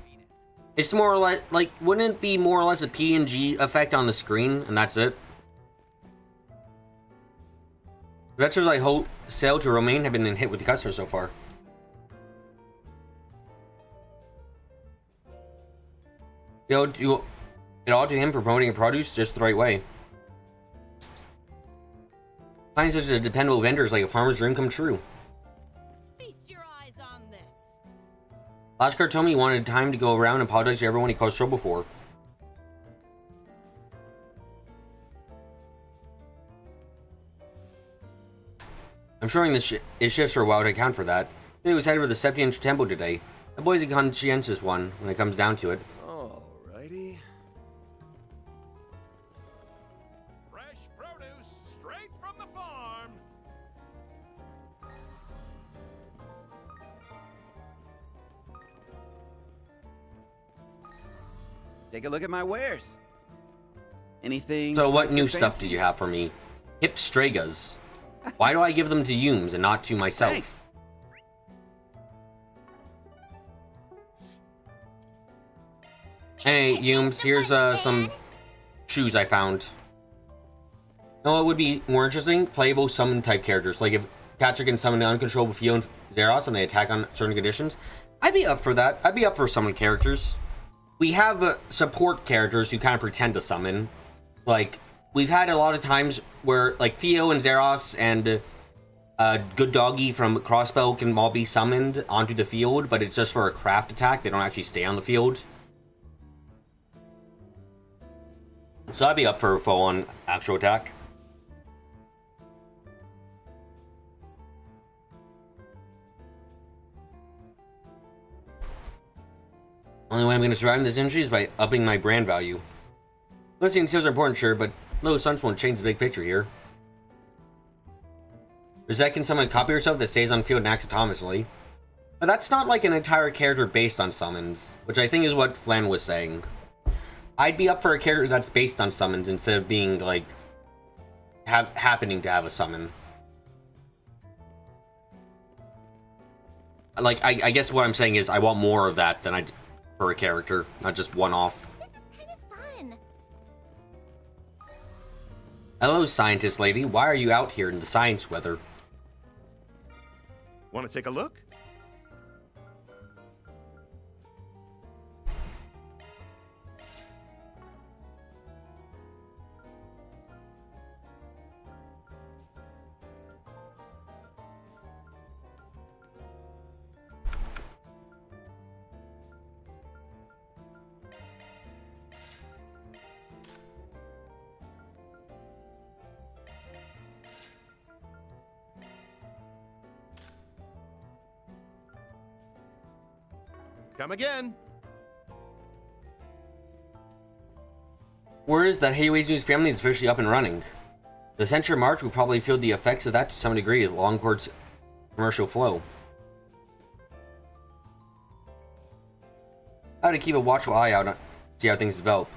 It's more or less like, wouldn't it be more or less a PNG effect on the screen and that's it? Ventures I hope sell to Romaine have been hit with the customer so far. You'll do it all to him for promoting your produce just the right way. Finding such a dependable vendor is like a farmer's dream come true. Feast your eyes on this. Last card told me he wanted time to go around and apologize to everyone he caused trouble for. I'm sure it shifts for a while to account for that. He was headed for the Septian Temple today. The boy's a conscientious one when it comes down to it. Alrighty. Fresh produce straight from the farm. Take a look at my wares. Anything? So what new fancy? stuff do you have for me? Hip Stragas. Why do I give them to Yums and not to myself? Thanks. Hey, Yums, here's some shoes I found. No, it would be more interesting? Playable summon type characters. Like if Patrick can summon an uncontrollable Theo and Zeros and they attack on certain conditions. I'd be up for that. I'd be up for summon characters. We have support characters who kind of pretend to summon. Like we've had a lot of times where like Theo and Zeros and Good Doggy from Crossbow can all be summoned onto the field, but it's just for a craft attack. They don't actually stay on the field. So I'd be up for a full-on actual attack. Only way I'm going to survive in this industry is by upping my brand value. Listing and sales are important, sure, but low stunts won't change the big picture here. Rosette can summon a copy of herself that stays on field and acts autonomously. But that's not like an entire character based on summons, which I think is what Flan was saying. I'd be up for a character that's based on summons instead of being like happening to have a summon. Like I guess what I'm saying is I want more of that than I for a character, not just one off. This is kind of fun. Hello, scientist lady. Why are you out here in the science weather? Want to take a look? Come again. Word is that Hayway's news family is officially up and running. The Censure March will probably feel the effects of that to some degree as Longport's commercial flow. I have to keep a watchful eye out on see how things develop.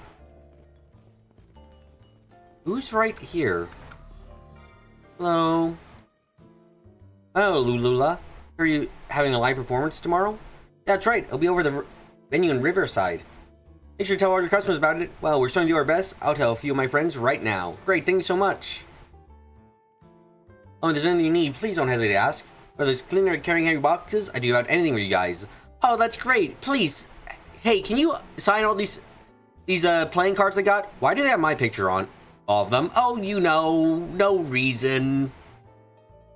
Who's right here? Hello. Oh, Lulula. Are you having a live performance tomorrow? That's right. It'll be over the venue in Riverside. Make sure to tell all your customers about it. Well, we're starting to do our best. I'll tell a few of my friends right now. Great. Thank you so much. Oh, if there's anything you need, please don't hesitate to ask. Whether it's cleaning or carrying heavy boxes, I do about anything for you guys. Oh, that's great. Please. Hey, can you sign all these playing cards I got? Why do they have my picture on all of them? Oh, you know, no reason.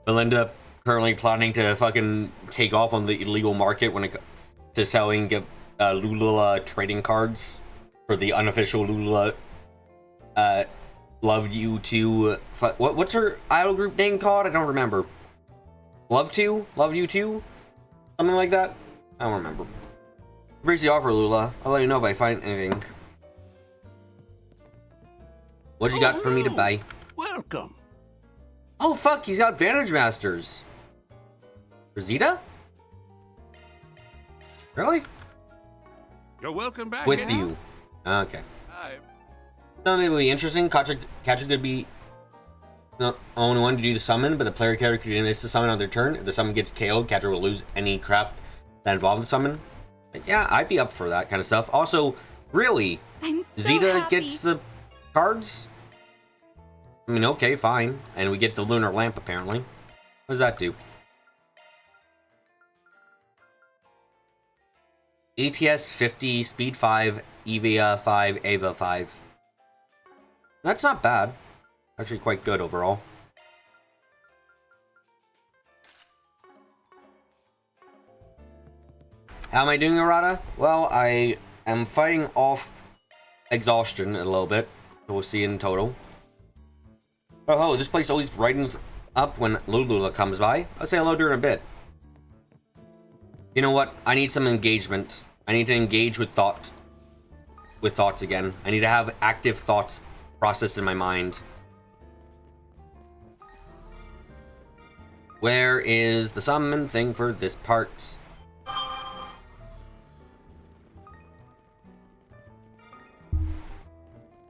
Belinda currently planning to fucking take off on the illegal market when it to selling Lulula trading cards for the unofficial Lulula Love You To what's her idol group name called? I don't remember. Love You To? Something like that? I don't remember. Breaks the offer, Lula. I'll let you know if I find anything. What you got for me to buy? Welcome. Oh fuck, he's got Vantage Masters. Rosita? Really? You're welcome back. With you. Okay. Hi. Something will be interesting. Catcher could be the only one to do the summon, but the player character could miss the summon on their turn. If the summon gets KO'd, Catcher will lose any craft that involves the summon. But yeah, I'd be up for that kind of stuff. Also, really, I'm so Zeta happy. gets the cards? I mean, okay, fine. And we get the Lunar Lamp, apparently. What does that do? ATS 50, Speed 5, EVA 5, AVA 5. That's not bad. Actually quite good overall. How am I doing, Arata? Well, I am fighting off exhaustion a little bit. So we'll see in total. Oh, this place always brightens up when Lulula comes by. I'll say hello to her in a bit. You know what? I need some engagement. I need to engage with thoughts again. I need to have active thoughts processed in my mind. Where is the summon thing for this part?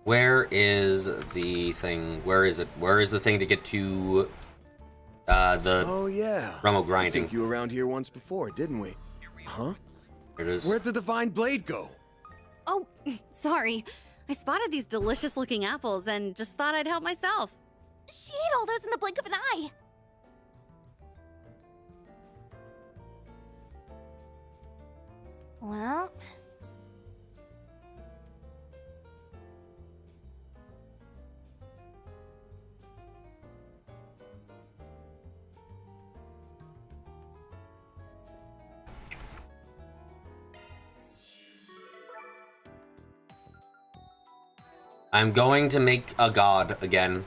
Where is the thing? Where is it? Where is the thing to get to the Oh yeah. realm of grinding? We took you around here once before, didn't we? Huh? There it is. Where'd the divine blade go? Oh, sorry. I spotted these delicious looking apples and just thought I'd help myself. She ate all those in the blink of an eye. Well, I'm going to make a god again.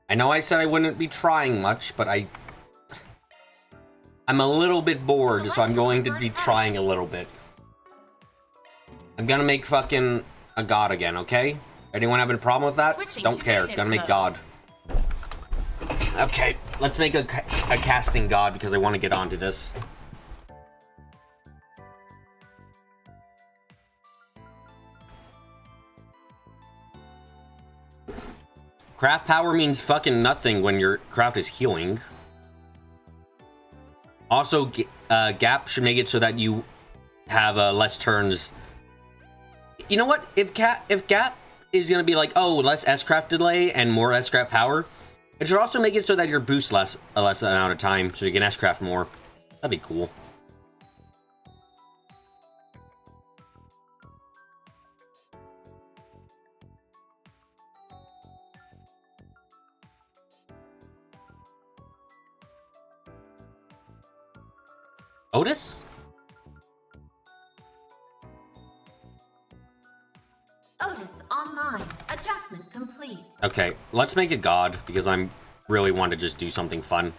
I know I said I wouldn't be trying much, but I'm a little bit bored, so I'm going to be trying a little bit. I'm gonna make fucking a god again, okay? Anyone having a problem with that? Don't care. Gonna make god. Okay, let's make a casting god because I want to get onto this. Craft power means fucking nothing when your craft is healing. Also, gap should make it so that you have less turns. You know what? If gap is gonna be like, oh, less S-craft delay and more S-craft power, it should also make it so that your boost less amount of time, so you can S-craft more. That'd be cool. Otis? Otis online. Adjustment complete. Okay, let's make a god because I'm really want to just do something fun.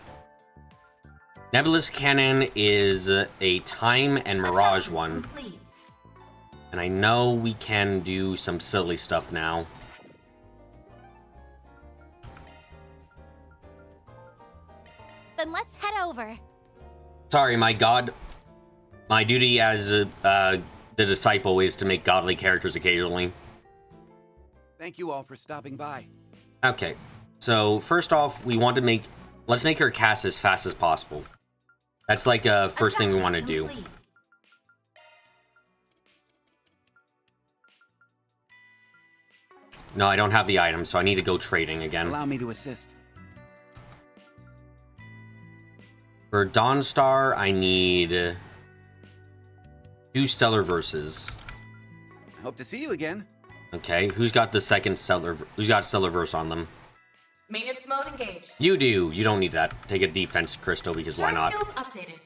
Nebulous Cannon is a time and mirage one. Complete. And I know we can do some silly stuff now. Then let's head over. Sorry, my duty as the disciple is to make godly characters occasionally. Thank you all for stopping by. Okay, so first off, let's make her cast as fast as possible. That's like first thing we want to do. No, I don't have the item, so I need to go trading again. Allow me to assist. For Dawnstar, I need 2 Stellar Verses. I hope to see you again. Okay, who's got the second Stellar? Who's got Stellar Verse on them? Maintenance mode engaged. You do. You don't need that. Take a defense crystal because why not? Skills updated.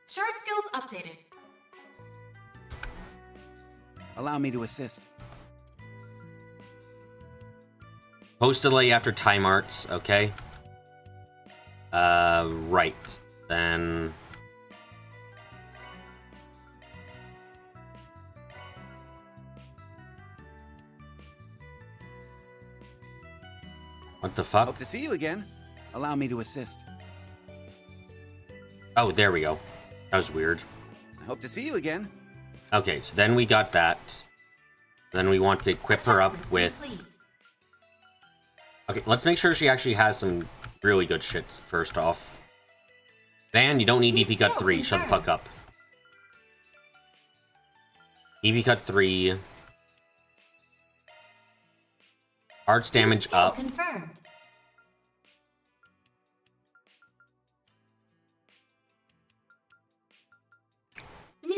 Shard skills updated. Allow me to assist. Post delay after time arts. Okay. Right. Then. What the fuck? Hope to see you again. Allow me to assist. Oh, there we go. That was weird. I hope to see you again. Okay, so then we got that. Then we want to equip her up with... Okay, let's make sure she actually has some really good shit first off. Van, you don't need DP Cut 3. Shut the fuck up. DP Cut 3. Arts damage up. Confirmed.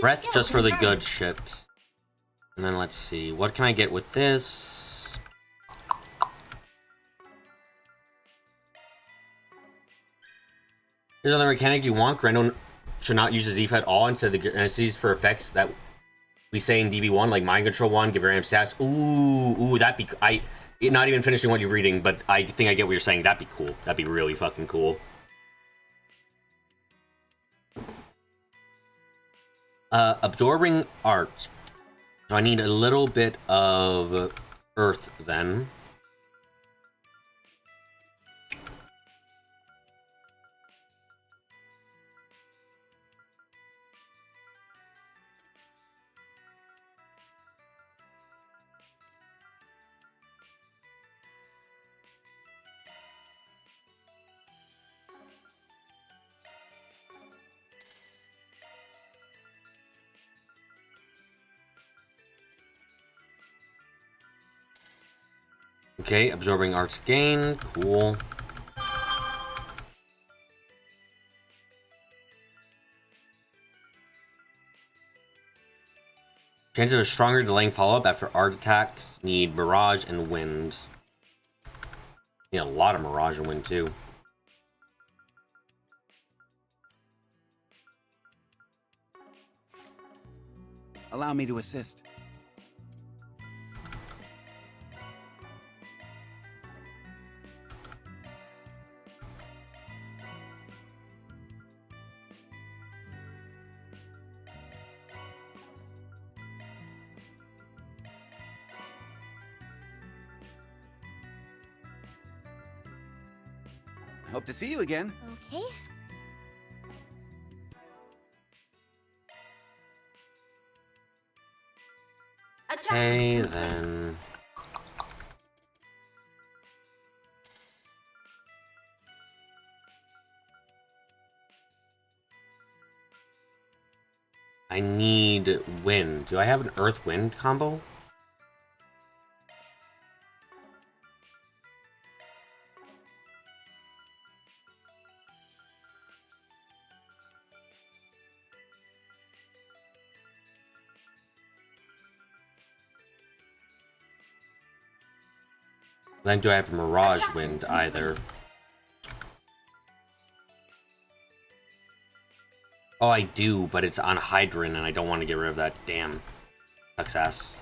Breath just for the good shit. And then let's see. What can I get with this? Here's another mechanic you want. Grendel should not use the Z at all instead of the entities for effects that we say in DB1, like Mind Control 1, give her amp stats. Ooh, that'd be... Not even finishing what you're reading, but I think I get what you're saying. That'd be cool. That'd be really fucking cool. Absorbing art. So I need a little bit of earth then. Okay, absorbing arts gain, cool. Chances of stronger delaying follow-up after art attacks need Mirage and Wind. Need a lot of Mirage and Wind too. Allow me to assist. Hope to see you again. Okay. Okay, then. I need wind. Do I have an earth-wind combo? Then do I have Mirage Wind either? Oh, I do, but it's on Hydran, and I don't want to get rid of that. Damn. Success.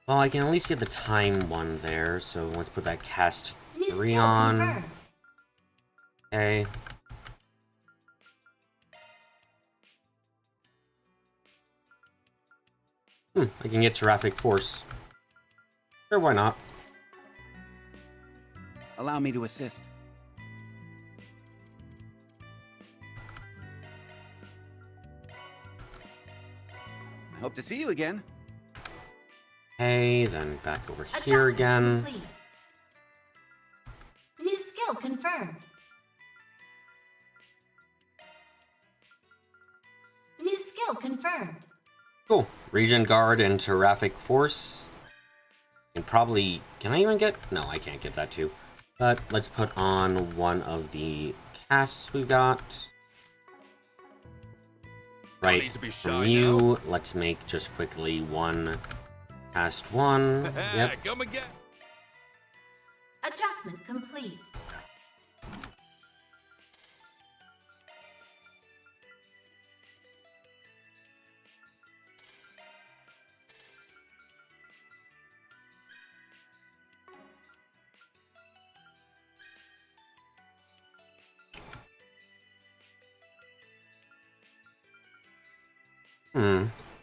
Well, I can at least get the time one there, so let's put that cast 3 on. Okay. I can get Seraphic Force. Sure, why not? Allow me to assist. I hope to see you again. Hey, then back over here again. Complete. New skill confirmed. New skill confirmed. Cool. Regen Guard and Seraphic Force. And probably... Can I even get... No, I can't get that too. But let's put on one of the casts we've got. Right, from you, let's make just quickly one cast 1. Yep. Come again. Adjustment complete.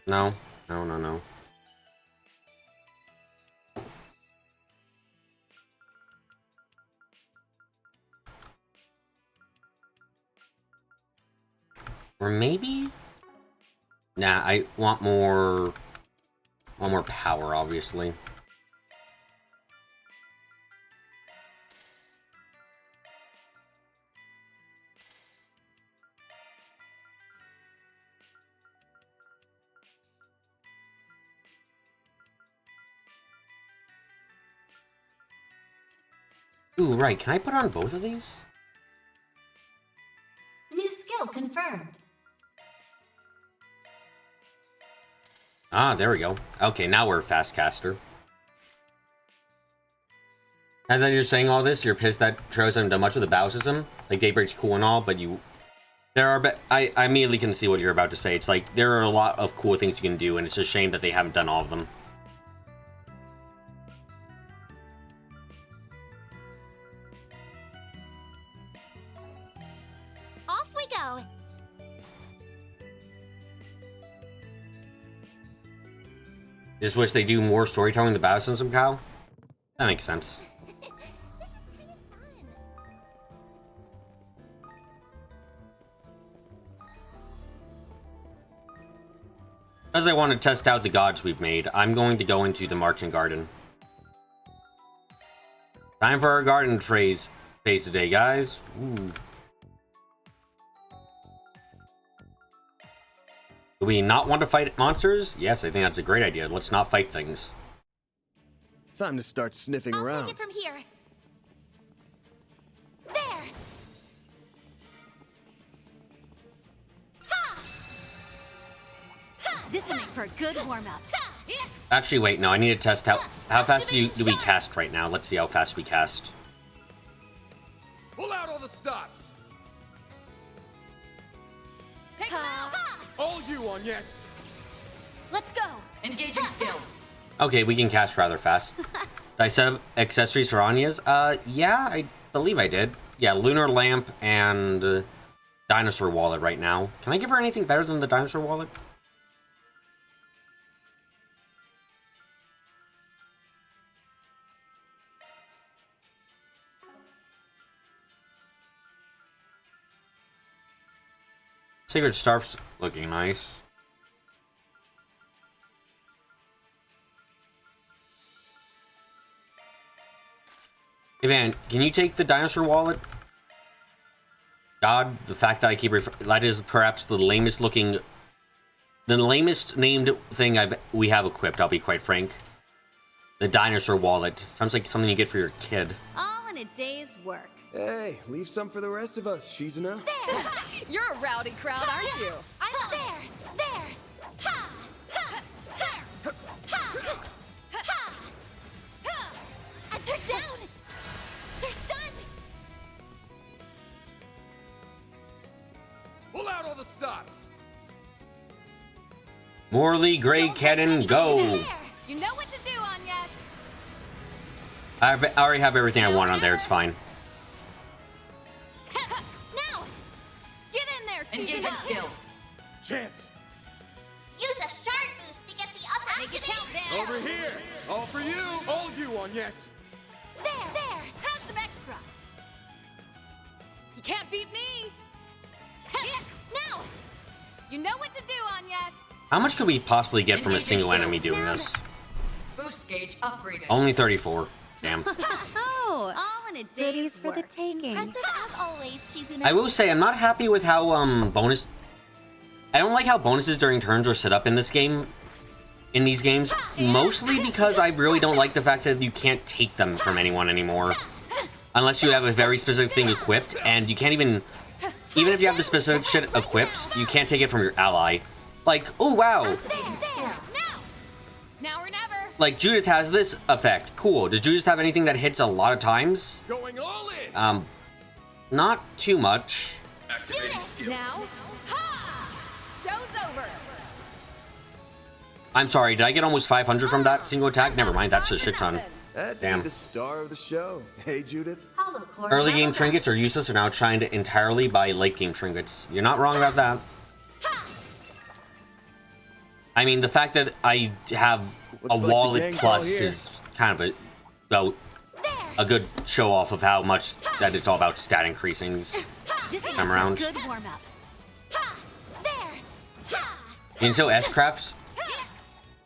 No. No. Or maybe? Nah, I want more power, obviously. Ooh, right. Can I put on both of these? New skill confirmed. Ah, there we go. Okay, now we're a fast caster. And then you're saying all this, you're pissed that Tros haven't done much with the battle system? Like, Daybreak's cool and all, but I immediately can see what you're about to say. It's like, there are a lot of cool things you can do, and it's a shame that they haven't done all of them. Off we go. Just wish they do more storytelling in the battle system, Kyle? That makes sense. As I want to test out the gods we've made, I'm going to go into the Marching Garden. Time for our garden phase today, guys. Ooh. Do we not want to fight monsters? Yes, I think that's a great idea. Let's not fight things. Time to start sniffing around. Take it from here. There. This will make for a good warm-up. Actually, wait, no, I need to test how fast do we cast right now. Let's see how fast we cast. Pull out all the stops. Take them out. All you on yes. Let's go. Engaging skill. Okay, we can cast rather fast. Did I set up accessories for Anya's? Yeah, I believe I did. Yeah, Lunar Lamp and Dinosaur Wallet right now. Can I give her anything better than the Dinosaur Wallet? Sacred Scarf's looking nice. Hey Van, can you take the Dinosaur Wallet? God, the fact that I keep that is perhaps the lamest named thing we have equipped, I'll be quite frank. The Dinosaur Wallet. Sounds like something you get for your kid. All in a day's work. Hey, leave some for the rest of us, Shizuna. There! You're a rowdy crowd, aren't you? I'm there! There! Ha! Ha! There! Ha! Ha! Ha! And they're down! They're stunned! Pull out all the stops. Morley Grey Cannon, go! You know what to do, Anya. I already have everything I want on there, it's fine. Now! Get in there, Engaging skill. Chance. Use a shard boost to get the upper. Make it count, Dan. Over here. All for you. All you on yes. There! There! Have some extra. You can't beat me. Now! You know what to do, Anya. How much could we possibly get from a single enemy doing this? Boost gauge upgraded. Only 34. Damn. Oh, all in a day's Goodies for the work. taking. Impressive as always, Shizuna. I will say, I'm not happy with how, I don't like how bonuses during turns are set up in this game. In these games. Mostly because I really don't like the fact that you can't take them from anyone anymore. Unless you have a very specific thing equipped, and you can't even if you have the specific shit equipped, you can't take it from your ally. Like, oh wow. There! Now or never. Like, Judith has this effect. Cool. Does Judith have anything that hits a lot of times? Going all in. Not too much. Activating skill. Now. Ha! Show's over. I'm sorry, did I get almost 500 from that single attack? Never mind, that's a shit ton. That'd Damn. be the star of the show. Hey, Judith. Hollow core Early game leveled up. trinkets are useless and now trying to entirely buy late game trinkets. You're not wrong about that. I mean, the fact that I have Looks a like the wallet gang's plus all here. is kind of a good show off of how much that it's all about stat increasings. This is Time around. a good warm up. And so S-crafts,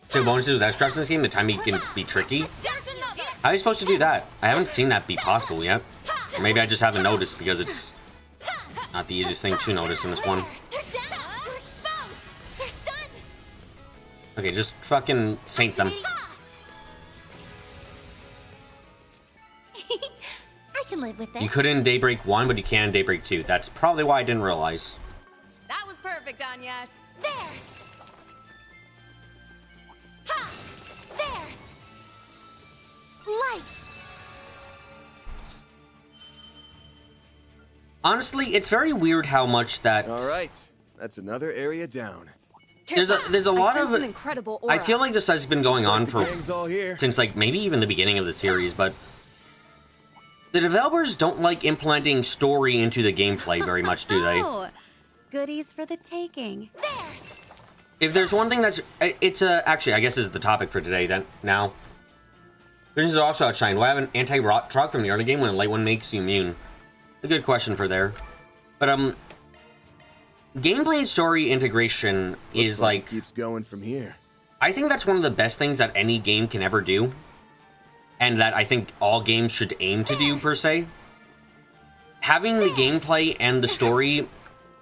so bonuses with S-crafts in this game, the timing can be tricky. There's another. How are you supposed to do that? I haven't seen that be possible yet. Or maybe I just haven't noticed because it's not the easiest thing to notice in this one. They're down! We're exposed! They're stunned! Okay, just fucking saint them. I can live with this. You couldn't in Daybreak 1, but you can in Daybreak 2. That's probably why I didn't realize. That was perfect, Anya. There! Ha! There! Light! Honestly, it's very weird how much that... All right. That's another area down. There's a lot I of... sense an incredible aura. I feel like this has been going on The for... gang's all here. since, like, maybe even the beginning of the series, but... The developers don't like implementing story into the gameplay very much, do they? Oh, goodies for the taking. There! If there's one thing that's... It's, actually, I guess this is the topic for today, then, now. This is also outshine. Why have an anti-rot truck from the early game when a light one makes you immune? A good question for there. But, gameplay and story integration is, like... It keeps going from here. I think that's one of the best things that any game can ever do. And that I think all games should aim to do, per se. Having the gameplay and the story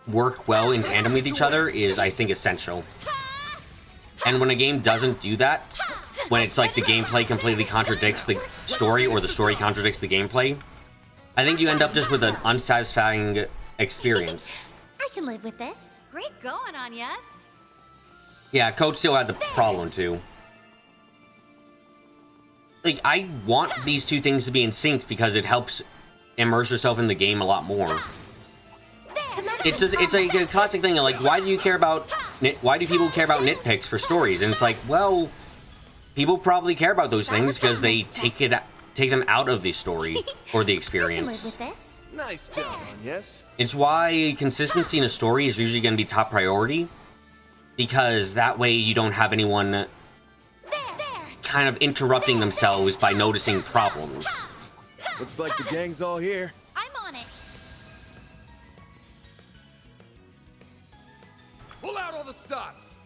work well in tandem with each other is, I think, essential. And when a game doesn't do that, when it's like the gameplay completely contradicts the story or the story contradicts the gameplay, I think you end up just with an unsatisfying experience. I can live with this. Great going, Anyas. Yeah, Code still had the problem, too. Like, I want these two things to be in sync because it helps immerse yourself in the game a lot more. It's just, it's like a classic thing of, like, why do you care about why do people care about nitpicks for stories? And it's like, well, people probably care about those things because they take them out of the story or the experience. Nice job, yes. It's why consistency in a story is usually going to be top priority, because that way you don't have anyone kind of interrupting themselves by noticing problems. Looks like the gang's all here. I'm on it. Pull out all the stops.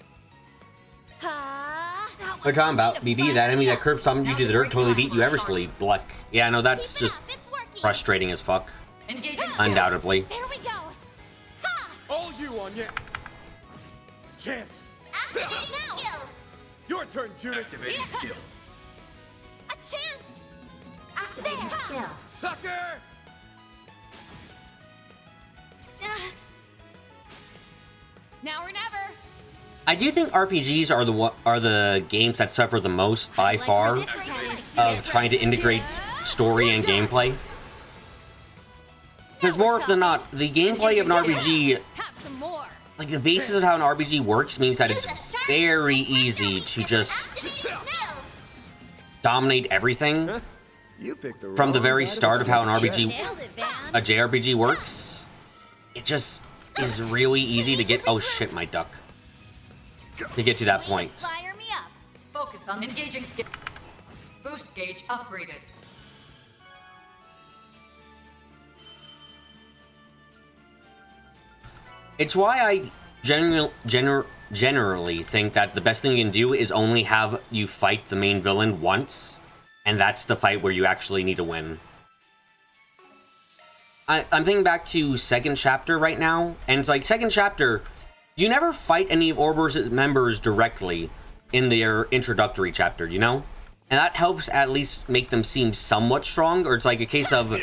What are you talking about, BB? That enemy that curb stomped you to the dirt totally beat you eversly. Bleck. Yeah, no, that's just frustrating as fuck. Undoubtedly. There we go. All you on yet. Chance. Activating skill. Your turn, Judith. Activating skill. A chance. Activating skill. Sucker! Now or never. I do think RPGs are the games that suffer the most by far of trying to integrate story and gameplay. Because more often than not, the gameplay of an RPG, like the basis of how an RPG works, means that it's very easy to just dominate everything from the very start of how an RPG, a JRPG works. It just is really easy to get. Oh shit, my duck. To get to that point. Fire me up. Focus on engaging skill. Boost gauge upgraded. It's why I generally think that the best thing you can do is only have you fight the main villain once, and that's the fight where you actually need to win. I'm thinking back to second chapter right now, and it's like second chapter, you never fight any of Ourobor's members directly in their introductory chapter, you know? And that helps at least make them seem somewhat strong, or it's like a case of,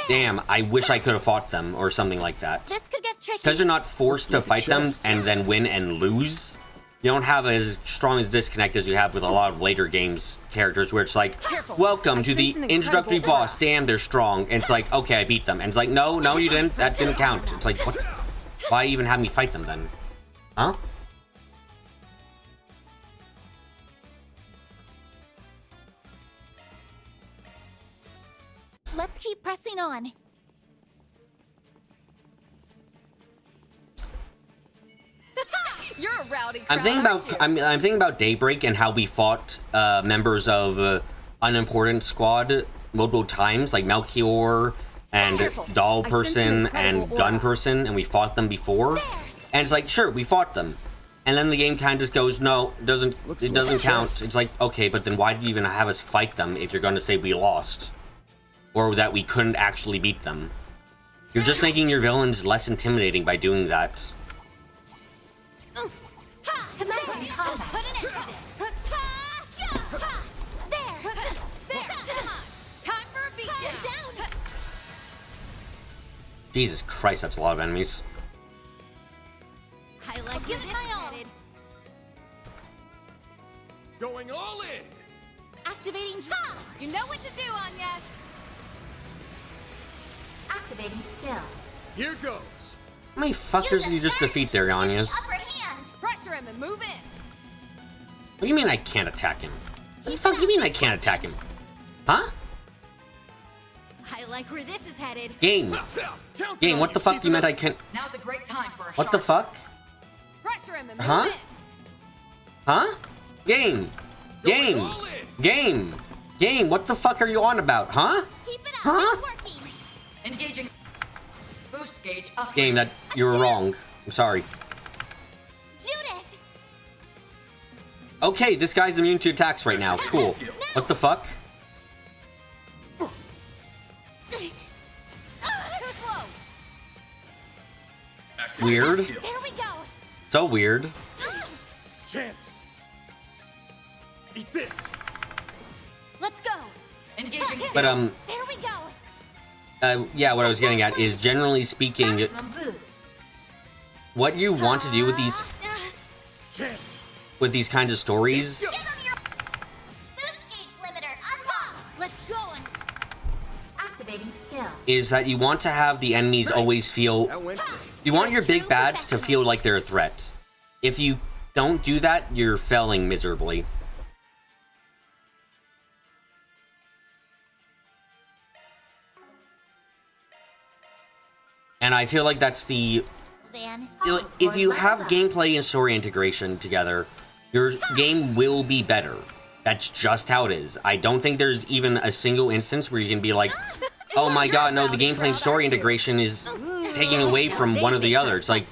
damn, I wish I could have fought them, or something like that. This could get tricky. Because you're not forced to fight them and then win and lose, you don't have as strong as disconnect as you have with a lot of later games characters where it's like, welcome to the introductory boss, damn, they're strong. And it's like, okay, I beat them. And it's like, no, you didn't, that didn't count. It's like, what? Why even have me fight them then? Huh? Let's keep pressing on. You're a rowdy crowd, I'm thinking about Daybreak and how we fought members of unimportant squad multiple times, like Melchior and Doll Person and Gun Person, and we fought them before. And it's like, sure, we fought them. And then the game kind of just goes, no, it doesn't count. It's like, okay, but then why did you even have us fight them if you're going to say we lost? Or that we couldn't actually beat them? You're just making your villains less intimidating by doing that. Commencing combat. Time for a beat down. Jesus Christ, that's a lot of enemies. I like where this is headed. Going all in. Activating Ha! You know what to do, Anya. Activating skill. Here goes. How many fuckers did you just defeat there, Anyas? upper hand. Pressure him and move in. What do you mean I can't attack him? What the fuck do you mean I can't attack him? Huh? I like where this is headed. Game. Game, what the fuck do you meant I can't... Now's a great time for a What the fuck? Pressure him and move Huh? in. Huh? Game. Game. Game. Game, what the fuck are you on about, huh? Keep it up. Huh? It's working. Engaging. Boost gauge upgraded. Game, that you were wrong. I'm sorry. Judith. Okay, this guy's immune to attacks right now. Cool. What the fuck? Too slow. Weird. There we go. So weird. Chance. Eat this. Let's go. Engaging. But, There we go. yeah, what I was getting at is, generally speaking, Maximum boost. what you want to do with these kinds of stories Give them your boost gauge limiter unlocked. Let's go. Activating skill. is that you want to have the enemies always feel... You want your big bads to feel like they're a threat. If you don't do that, you're failing miserably. And I feel like that's the... If you have gameplay and story integration together, your game will be better. That's just how it is. I don't think there's even a single instance where you can be like, oh my god, no, the gameplay and story integration is taking away from one or the other. It's like,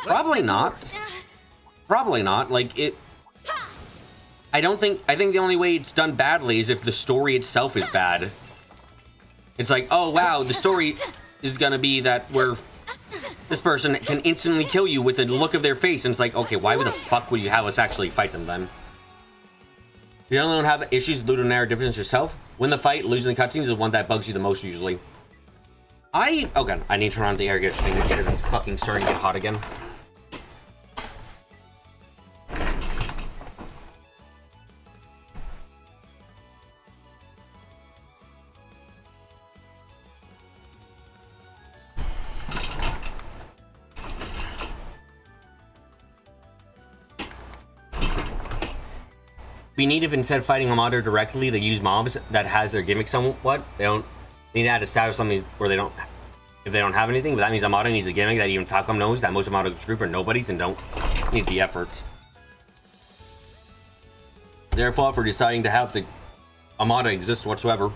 probably not. Probably not. Like, it... I think the only way it's done badly is if the story itself is bad. It's like, oh wow, the story is gonna be that where this person can instantly kill you with a look of their face, and it's like, okay, why the fuck would you have us actually fight them then? You don't have issues with Ludonaire difference yourself? Win the fight, losing the cutscenes is the one that bugs you the most usually. Okay, I need to turn on the air conditioning because it's fucking starting to get hot again. Be neat if instead of fighting a modder directly, they use mobs that has their gimmick somewhat. They need to add a status on these where they don't, if they don't have anything, but that means a modder needs a gimmick that even Falcom knows that most of Amado's group are nobodies and don't need the effort. Their fault for deciding to have the Amada exist whatsoever.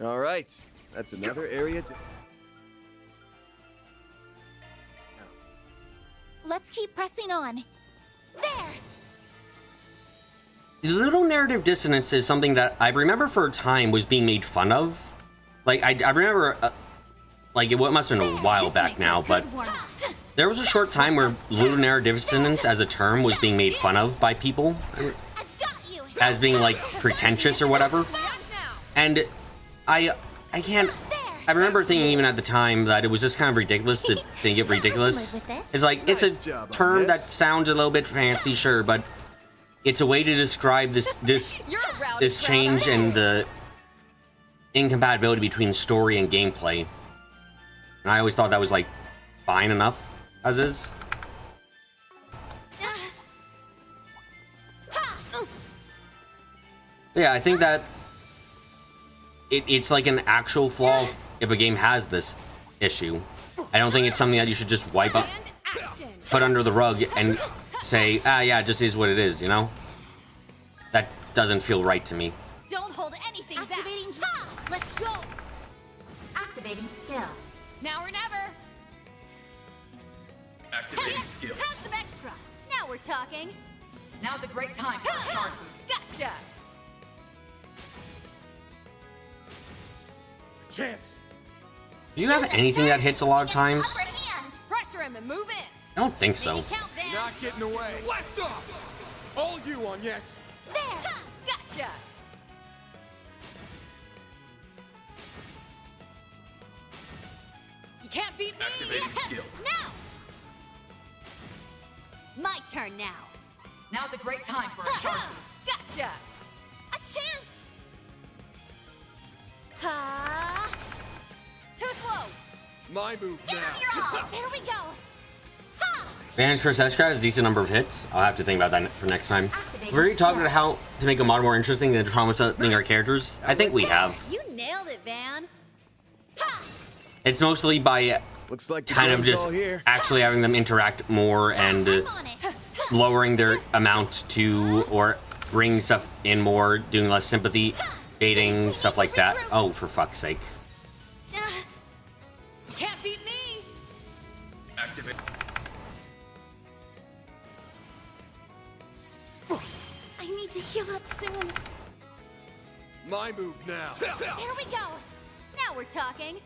All right, that's another area to... Let's keep pressing on. There! Little narrative dissonance is something that I remember for a time was being made fun of. Like, I remember, like, it must have been a while back now, but there was a short time where little narrative dissonance as a term was being made fun of by people as being, like, pretentious or whatever. And I remember thinking even at the time that it was just kind of ridiculous to think it ridiculous. It's like, it's a term that sounds a little bit fancy, sure, but it's a way to describe this change in the incompatibility between story and gameplay. And I always thought that was, like, fine enough as is. Yeah, I think that it's like an actual flaw if a game has this issue. I don't think it's something that you should just wipe up, put under the rug, and say, ah, yeah, it just is what it is, you know? That doesn't feel right to me. Don't hold anything Activating back. Let's go. Activating skill. Now or never. Activating skill. Have some extra. Now we're talking. Now's a great time for a shard boost. Gotcha. Chance. Do you have anything that hits a lot of times? Pressure him and move in. I don't think so. Not getting away. Blast off! All you on, yes. There. Gotcha. You can't beat me. Activating skill. Now. My turn now. Now's a great time for a shard boost. Gotcha. A chance. Ha! Too slow. My move now. There we go. Ha! Advantage for Seskar has a decent number of hits. I'll have to think about that for next time. We've already talked about how to make a mod more interesting than traumatizing our characters. I think we have. You nailed it, Van. It's mostly by Looks like kind of just actually having them interact more and lowering their amount to, or bring stuff in more, doing less sympathy, baiting, stuff like that. Oh, for fuck's sake. Can't beat me. Activate. I need to heal up soon. My move now. There we go. Now we're talking.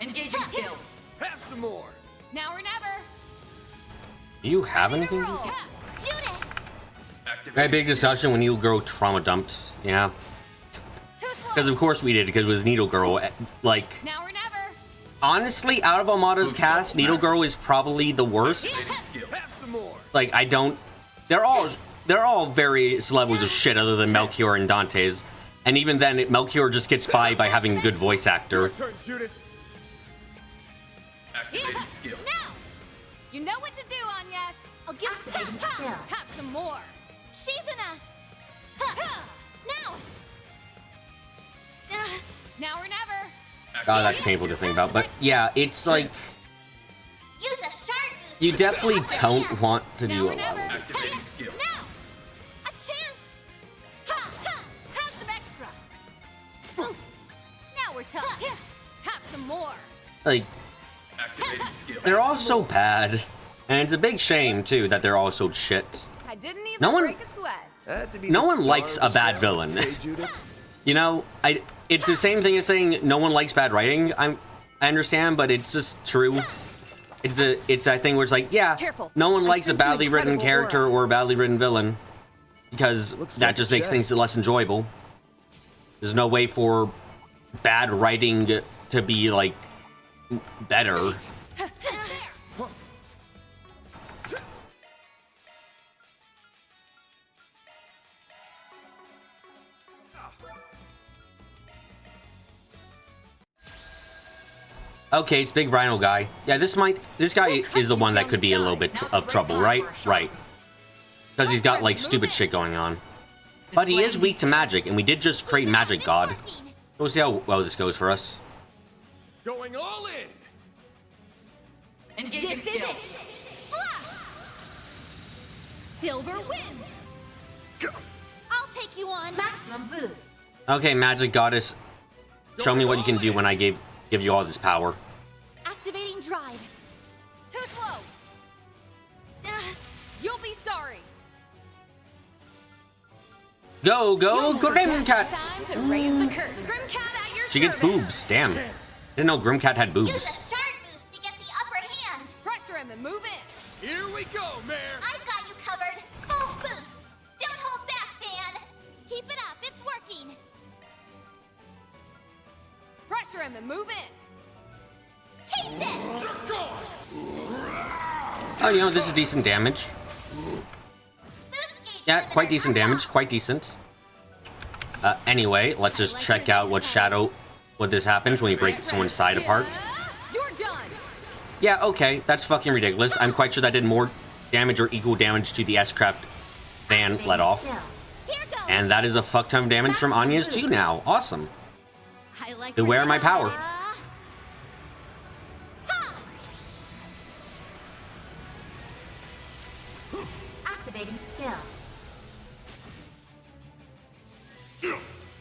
Engaging skill. Have some more. Now or never. Do you have anything? Shoot it. Very big discussion when you grow trauma dumped. Yeah. Because of course we did, because it was Needle Girl. Like, Now or never. honestly, out of Amada's cast, Needle Girl is probably the worst. Have some more. Like, I don't... They're all various levels of shit other than Melchior and Dante's. And even then, Melchior just gets by having a good voice actor. Turn, Judith. Activating skill. Now! You know what to do, Agnes! I'll give activating skill. Have some more! Shizuna! Now! Now or never! Oh, that's painful to think about. But yeah, it's like Use a sharp boost. you definitely don't want to do a lot. Activating skill. Now! A chance! Have some extra! Now we're talking! Have some more! Like, Activating skill. they're all so bad, and it's a big shame too that they're all so shit. I didn't even No one- break a sweat. No one likes a bad villain. You know, it's the same thing as saying no one likes bad writing. I understand, but it's just true. It's that thing where it's like, yeah, Careful. no one likes a sense an badly written incredible character aura. or a badly written villain because Looks that like just a makes things chest. less enjoyable. There's no way for bad writing to be like better. Okay, it's Big Rhino guy. Yeah, this guy is the one that could be a little bit of trouble, right? Right. Because he's got like stupid shit going on. But he is weak to magic, and we did just create Magic God. We'll see how well this goes for us. Going all in. Engaging This is skill. it! Slash! Silver wins! I'll take you on. Maximum boost. Okay, Magic Goddess, show me what you can do when I give you all this power. Activating drive. Too slow! You'll be sorry! Go, go, Grimcat! Time to raise the curtain. Grimcat at your She gets service. boobs, damn. Didn't know Grimcat had Use a boobs. sharp boost to get the upper hand. Pressure him and move in. Here we go, Mare. I've got you covered. Full boost. Don't hold back, Dan. Keep it up. It's working. Pressure him and move in. Take this. Oh, you know, this is decent damage. Boost gauge Yeah, limiter quite decent damage, unlocked. quite decent. Anyway, let's just check out what this happens when you break someone's side apart. You're done. Yeah, okay, that's fucking ridiculous. I'm quite sure that did more damage or equal damage to the S-Craft van let off. Here goes. And that is a fuck ton of damage from Anya's too now. Awesome. I like Beware my power. Ha! Activating skill.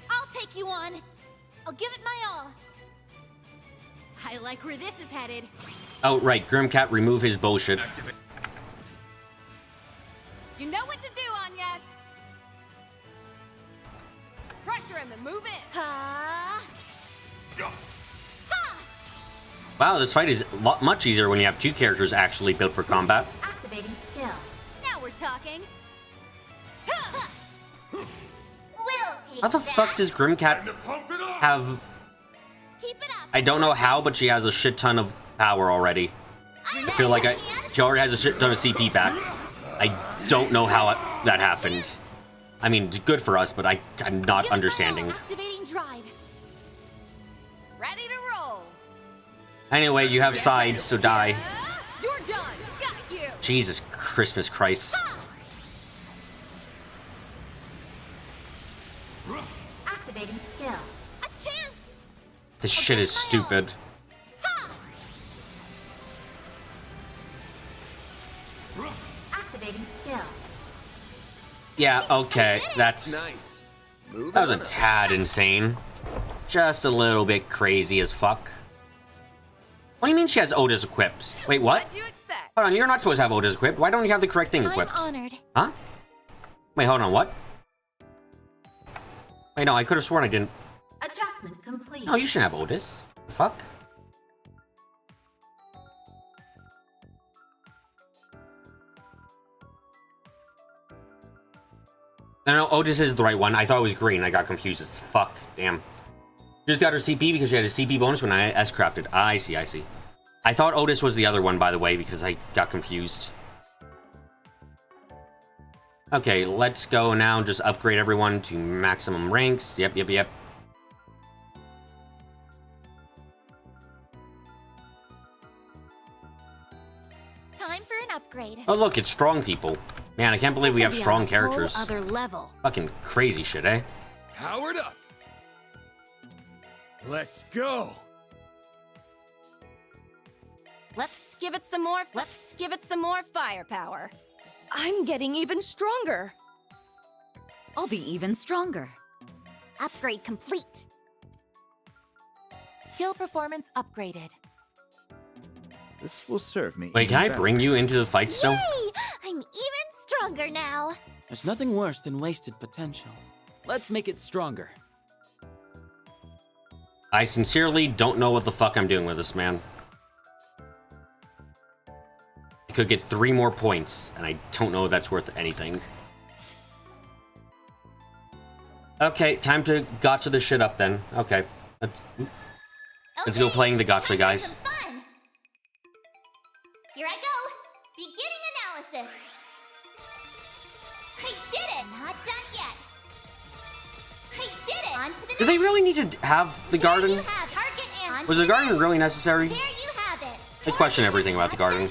I'll take you on. I'll give it my all. I like where this is headed. Oh, right, Grimcat, remove his bullshit. You know what to do, Agnes. Pressure him and move in. Ha! Wow, this fight is much easier when you have two characters actually built for combat. Activating skill. Now we're talking. We'll take How the that. fuck does Grimcat have... Keep it up. I don't know how, but she has a shit ton of power already. I feel like she already has a shit ton of CP back. I don't know how that happened. I mean, it's good for us, but I'm not Give it my all. understanding. Activating drive. Ready to roll. Anyway, you have sides, so die. You're done. Got you. Jesus Christmas Christ. Activating skill. A chance. This shit is stupid. Activating skill. Yeah, okay, that's... Nice. Move That was a on. tad insane. Just a little bit crazy as fuck. What do you mean she has Otis equipped? Wait, what? What do you expect? Hold on, you're not supposed to have Otis equipped. Why don't you have the correct thing equipped? I'm honored. Huh? Wait, hold on, what? Wait, no, I could have sworn I didn't. Adjustment complete. No, you shouldn't have Otis. The fuck? No, Otis is the right one. I thought it was green. I got confused as fuck. Damn. Just got her CP because she had a CP bonus when I S-crafted. I see, I see. I thought Otis was the other one, by the way, because I got confused. Okay, let's go now. Just upgrade everyone to maximum ranks. Yep, yep, yep. upgrade. Oh look, it's strong people. Man, I can't believe we have strong characters. Other level. Fucking crazy shit, eh? Powered up. Let's go. Let's give it some more. Let's give it some more firepower. I'm getting even stronger. I'll be even stronger. Upgrade complete. Skill performance upgraded. This will serve me. Wait, can I bring you into the fight still? Yay! I'm even stronger now. There's nothing worse than wasted potential. Let's make it stronger. I sincerely don't know what the fuck I'm doing with this, man. I could get 3 more points, and I don't know if that's worth anything. Okay, time to gotcha this shit up then. Okay, let's go playing the gotcha, guys. Fun. Here I go. Beginning analysis. I did it. Not done yet. I did it. On to the Do they really need to have the garden? Was the garden really necessary? There you have it. I question everything about the garden.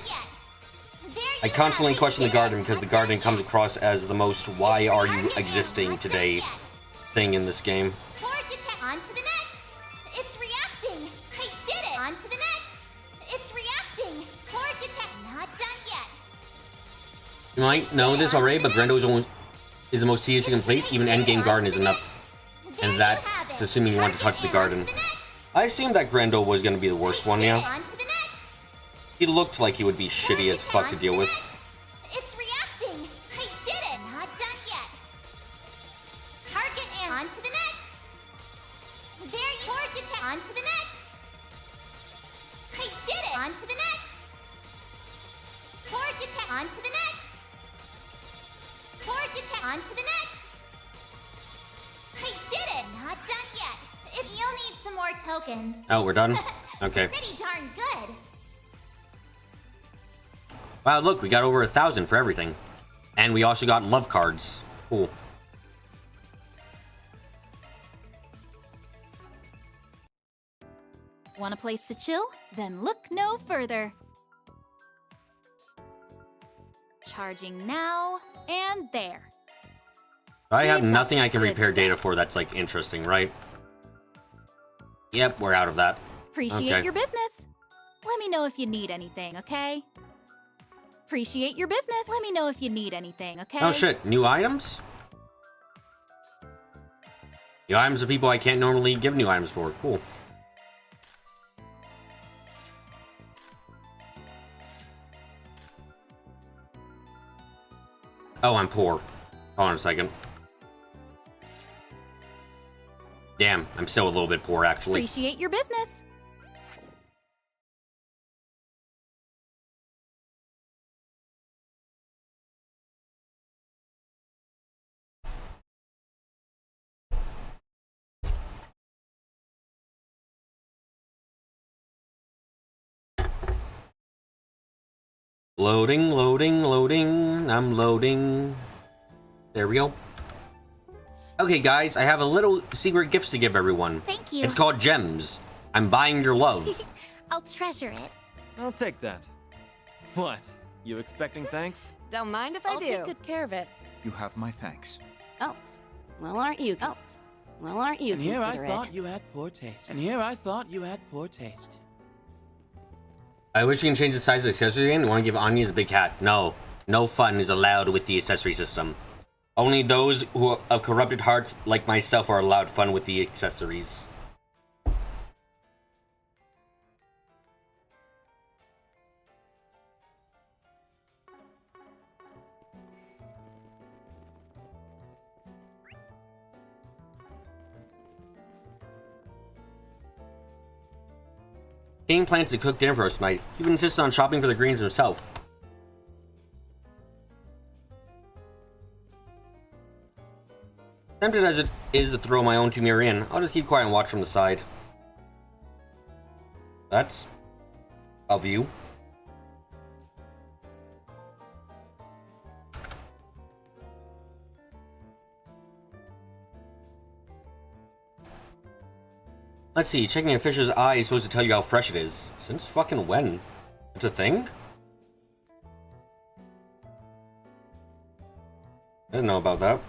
I constantly question the garden because the garden comes across as the most why are you existing today thing in this game. On to the next. It's reacting. I did it. On to the next. It's reacting. Core detect. Not done yet. You might know this already, but Grendo is the most tedious to complete. Even endgame garden is enough. And that's assuming you want to touch the garden. I assumed that Grendo was going to be the worst one, yeah. He looked like he would be shitty as fuck to deal with. It's reacting. I did it. Not done yet. Target and on to the next. There you core detect. On to the next. I did it. On to the next. Core detect. On to the next. Core detect. On to the next. I did it. Not done yet. You'll need some more tokens. Oh, we're done? Okay. Pretty darn good. Wow, look, we got over 1,000 for everything. And we also got love cards. Cool. Want a place to chill? Then look no further. Charging now, and there. I have We've nothing got I can good repair stuff. data for that's, like, interesting, right? Yep, we're out of that. Appreciate Okay. your business. Let me know if you need anything, okay? Appreciate your business. Let me know if you need anything, okay? Oh shit, new items? New items are people I can't normally give new items for. Cool. Oh, I'm poor. Hold on a second. Damn, I'm still a little bit poor, actually. Appreciate your business. Loading, loading, loading. I'm loading. There we go. Okay, guys, I have a little secret gift to give everyone. Thank you. It's called gems. I'm buying your love. I'll treasure it. I'll take that. What? You expecting thanks? Don't mind if I I'll do. take good care of it. You have my thanks. Oh, well, aren't you? Oh, well, aren't you? And here I considerate? thought you had poor taste. And here I thought you had poor taste. I wish you can change the size of the accessory again. You want to give Anya's a big hat. No. No fun is allowed with the accessory system. Only those who of corrupted hearts like myself are allowed fun with the accessories. King plans to cook dinner for us tonight. He even insisted on shopping for the greens himself. Tempted as it is to throw my own 2 mirror in, I'll just keep quiet and watch from the side. That's a view. Let's see, checking a fish's eye is supposed to tell you how fresh it is. Since fucking when? It's a thing? didn't know about that.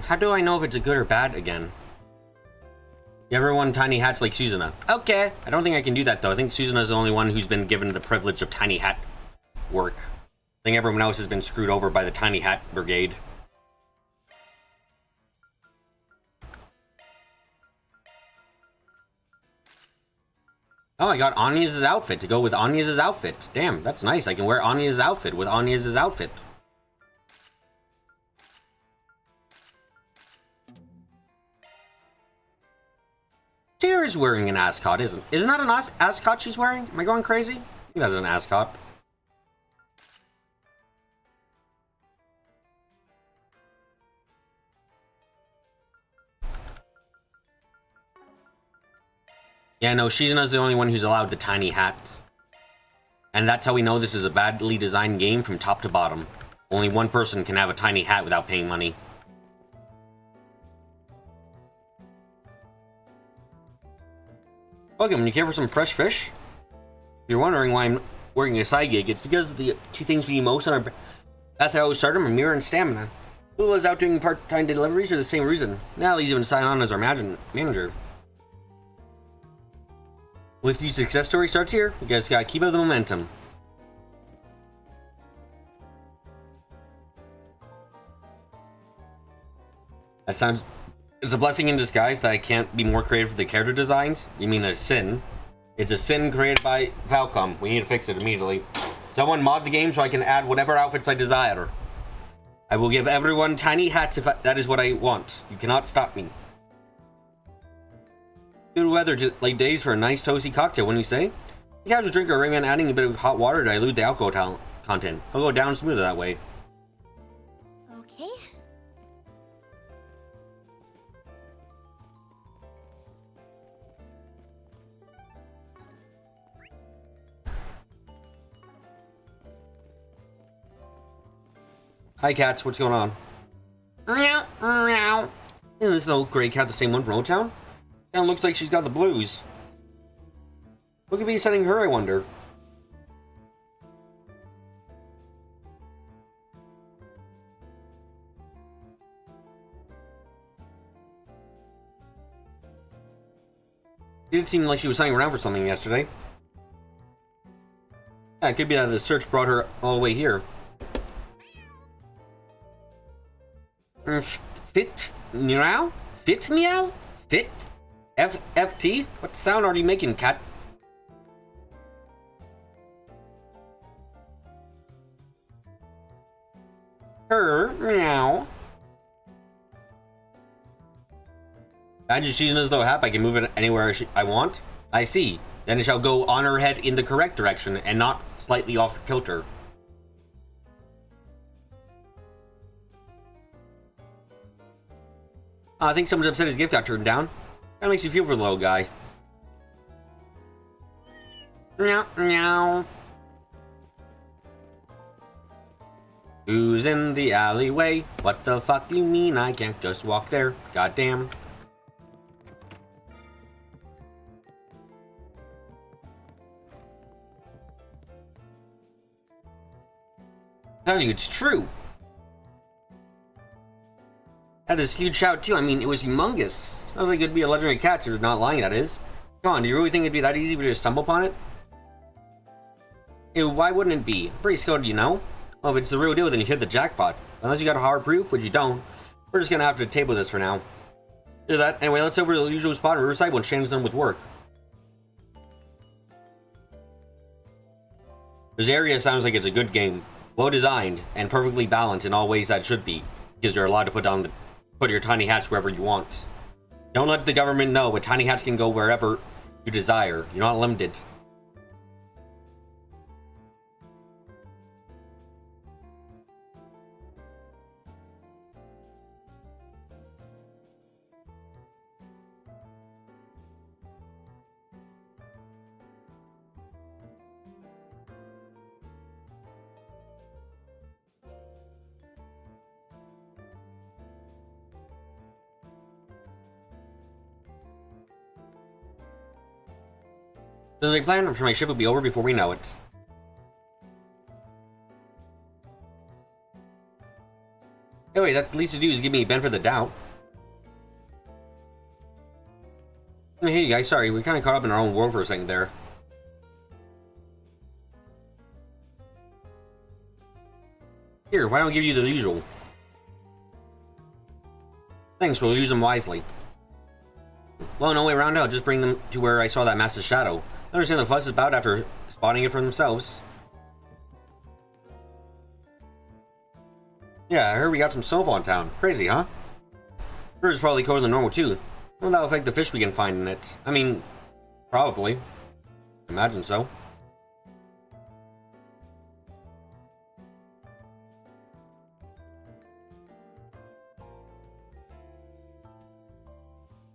How do I know if it's a good or bad again? You ever won tiny hats like Susanna? Okay. I don't think I can do that, though. I think Susanna's the only one who's been given the privilege of tiny hat work. I think everyone else has been screwed over by the tiny hat brigade. Oh, I got Anya's outfit to go with Anya's outfit. Damn, that's nice. I can wear Anya's outfit with Anya's outfit. Tira's wearing an ascot, isn't that an ascot she's wearing? Am I going crazy? I think that's an ascot. Yeah, no, Shizuna's the only one who's allowed the tiny hat. And that's how we know this is a badly designed game from top to bottom. Only one person can have a tiny hat without paying money. Welcome, you care for some fresh fish? If you're wondering why I'm working a side gig, it's because the two things we need most on our path to stardom are mirror and stamina. Lula's out doing part-time deliveries for the same reason. Natalie's even signed on as our manager. With your success story starts here, you guys gotta keep up the momentum. That sounds... It's a blessing in disguise that I can't be more creative for the character designs. You mean a sin? It's a sin created by Falcom. We need to fix it immediately. Someone mod the game so I can add whatever outfits I desire. I will give everyone tiny hats if that is what I want. You cannot stop me. Good weather, just like days for a nice toasty cocktail, wouldn't you say? The casual drinker recommend adding a bit of hot water to dilute the alcohol content. I'll go down smoother that way. Okay. Hi, cats. What's going on? Meow, meow. Isn't this little gray cat the same one from Old Town? Kind of looks like she's got the blues. What could be sending her, I wonder? It did seem like she was hanging around for something yesterday. Yeah, it could be that the search brought her all the way here. Fit meow? Fit meow? Fit? FT? What sound are you making, cat? Her meow. Imagine she's in as though hap, I can move it anywhere I want. I see. Then it shall go on her head in the correct direction and not slightly off kilter. I think someone's upset his gift got turned down. That makes you feel for the little guy. Meow, meow. Who's in the alleyway? What the fuck do you mean I can't just walk there? Goddamn. I'm telling you, it's true. Had this huge shout too. I mean, it was humongous. Sounds like it'd be a legendary cat, so you're not lying, that is. Come on, do you really think it'd be that easy for you to stumble upon it? Ew, why wouldn't it be? Pretty skilled, you know? Well, if it's the real deal, then you hit the jackpot. Unless you got a hard proof, which you don't. We're just gonna have to table this for now. Do that. Anyway, let's over to the usual spot in Riverside when Shannon's done with work. This area sounds like it's a good game. Well designed, and perfectly balanced in all ways that should be. Because you're allowed to put your tiny hats wherever you want. Don't let the government know, but tiny hats can go wherever you desire. You're not limited. As I planned, I'm sure my ship will be over before we know it. Anyway, that's the least to do is give me benefit of the doubt. Hey you guys, sorry, we kind of caught up in our own world for a second there. Here, why don't I give you the usual? Thanks, we'll use them wisely. Well, no way around it, I'll just bring them to where I saw that massive shadow. I understand the fuss is about after spotting it for themselves. Yeah, I heard we got some snowfall in town. Crazy, huh? River's probably colder than normal, too. Well, that'll affect the fish we can find in it. I mean, probably. Imagine so.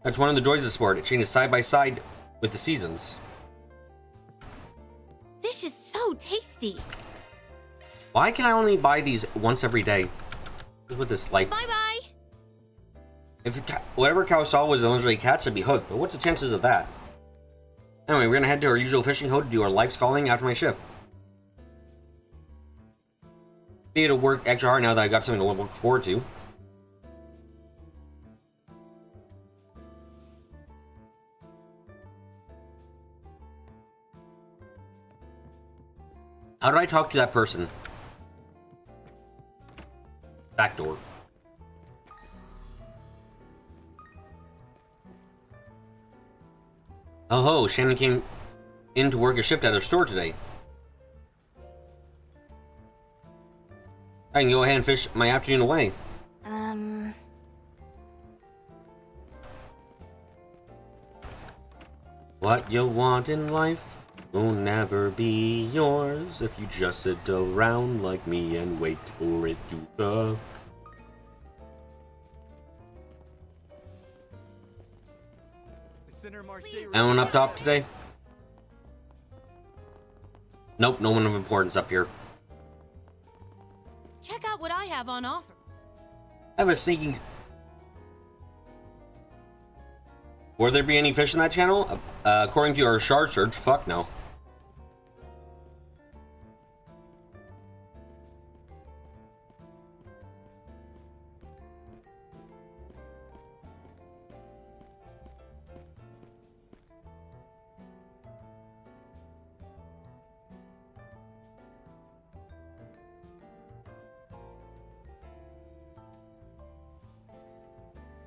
That's one of the joys of the sport. It changes side by side with the seasons. Fish is so tasty. Why can I only buy these once every day? What's with this life? Bye-bye. If whatever cow saw was eventually catch, I'd be hooked. But what's the chances of that? Anyway, we're gonna head to our usual fishing hole to do our life's calling after my shift. Need to work extra hard now that I got something to look forward to. How do I talk to that person? Back door. Oh ho, Shannon came in to work a shift at her store today. I can go ahead and fish my afternoon away. What you want in life will never be yours if you just sit around like me and wait for it to come. Anyone up top today? Nope, no one of importance up here. Check out what I have on offer. I have a sneaking... Will there be any fish in that channel? According to our shard search, fuck no.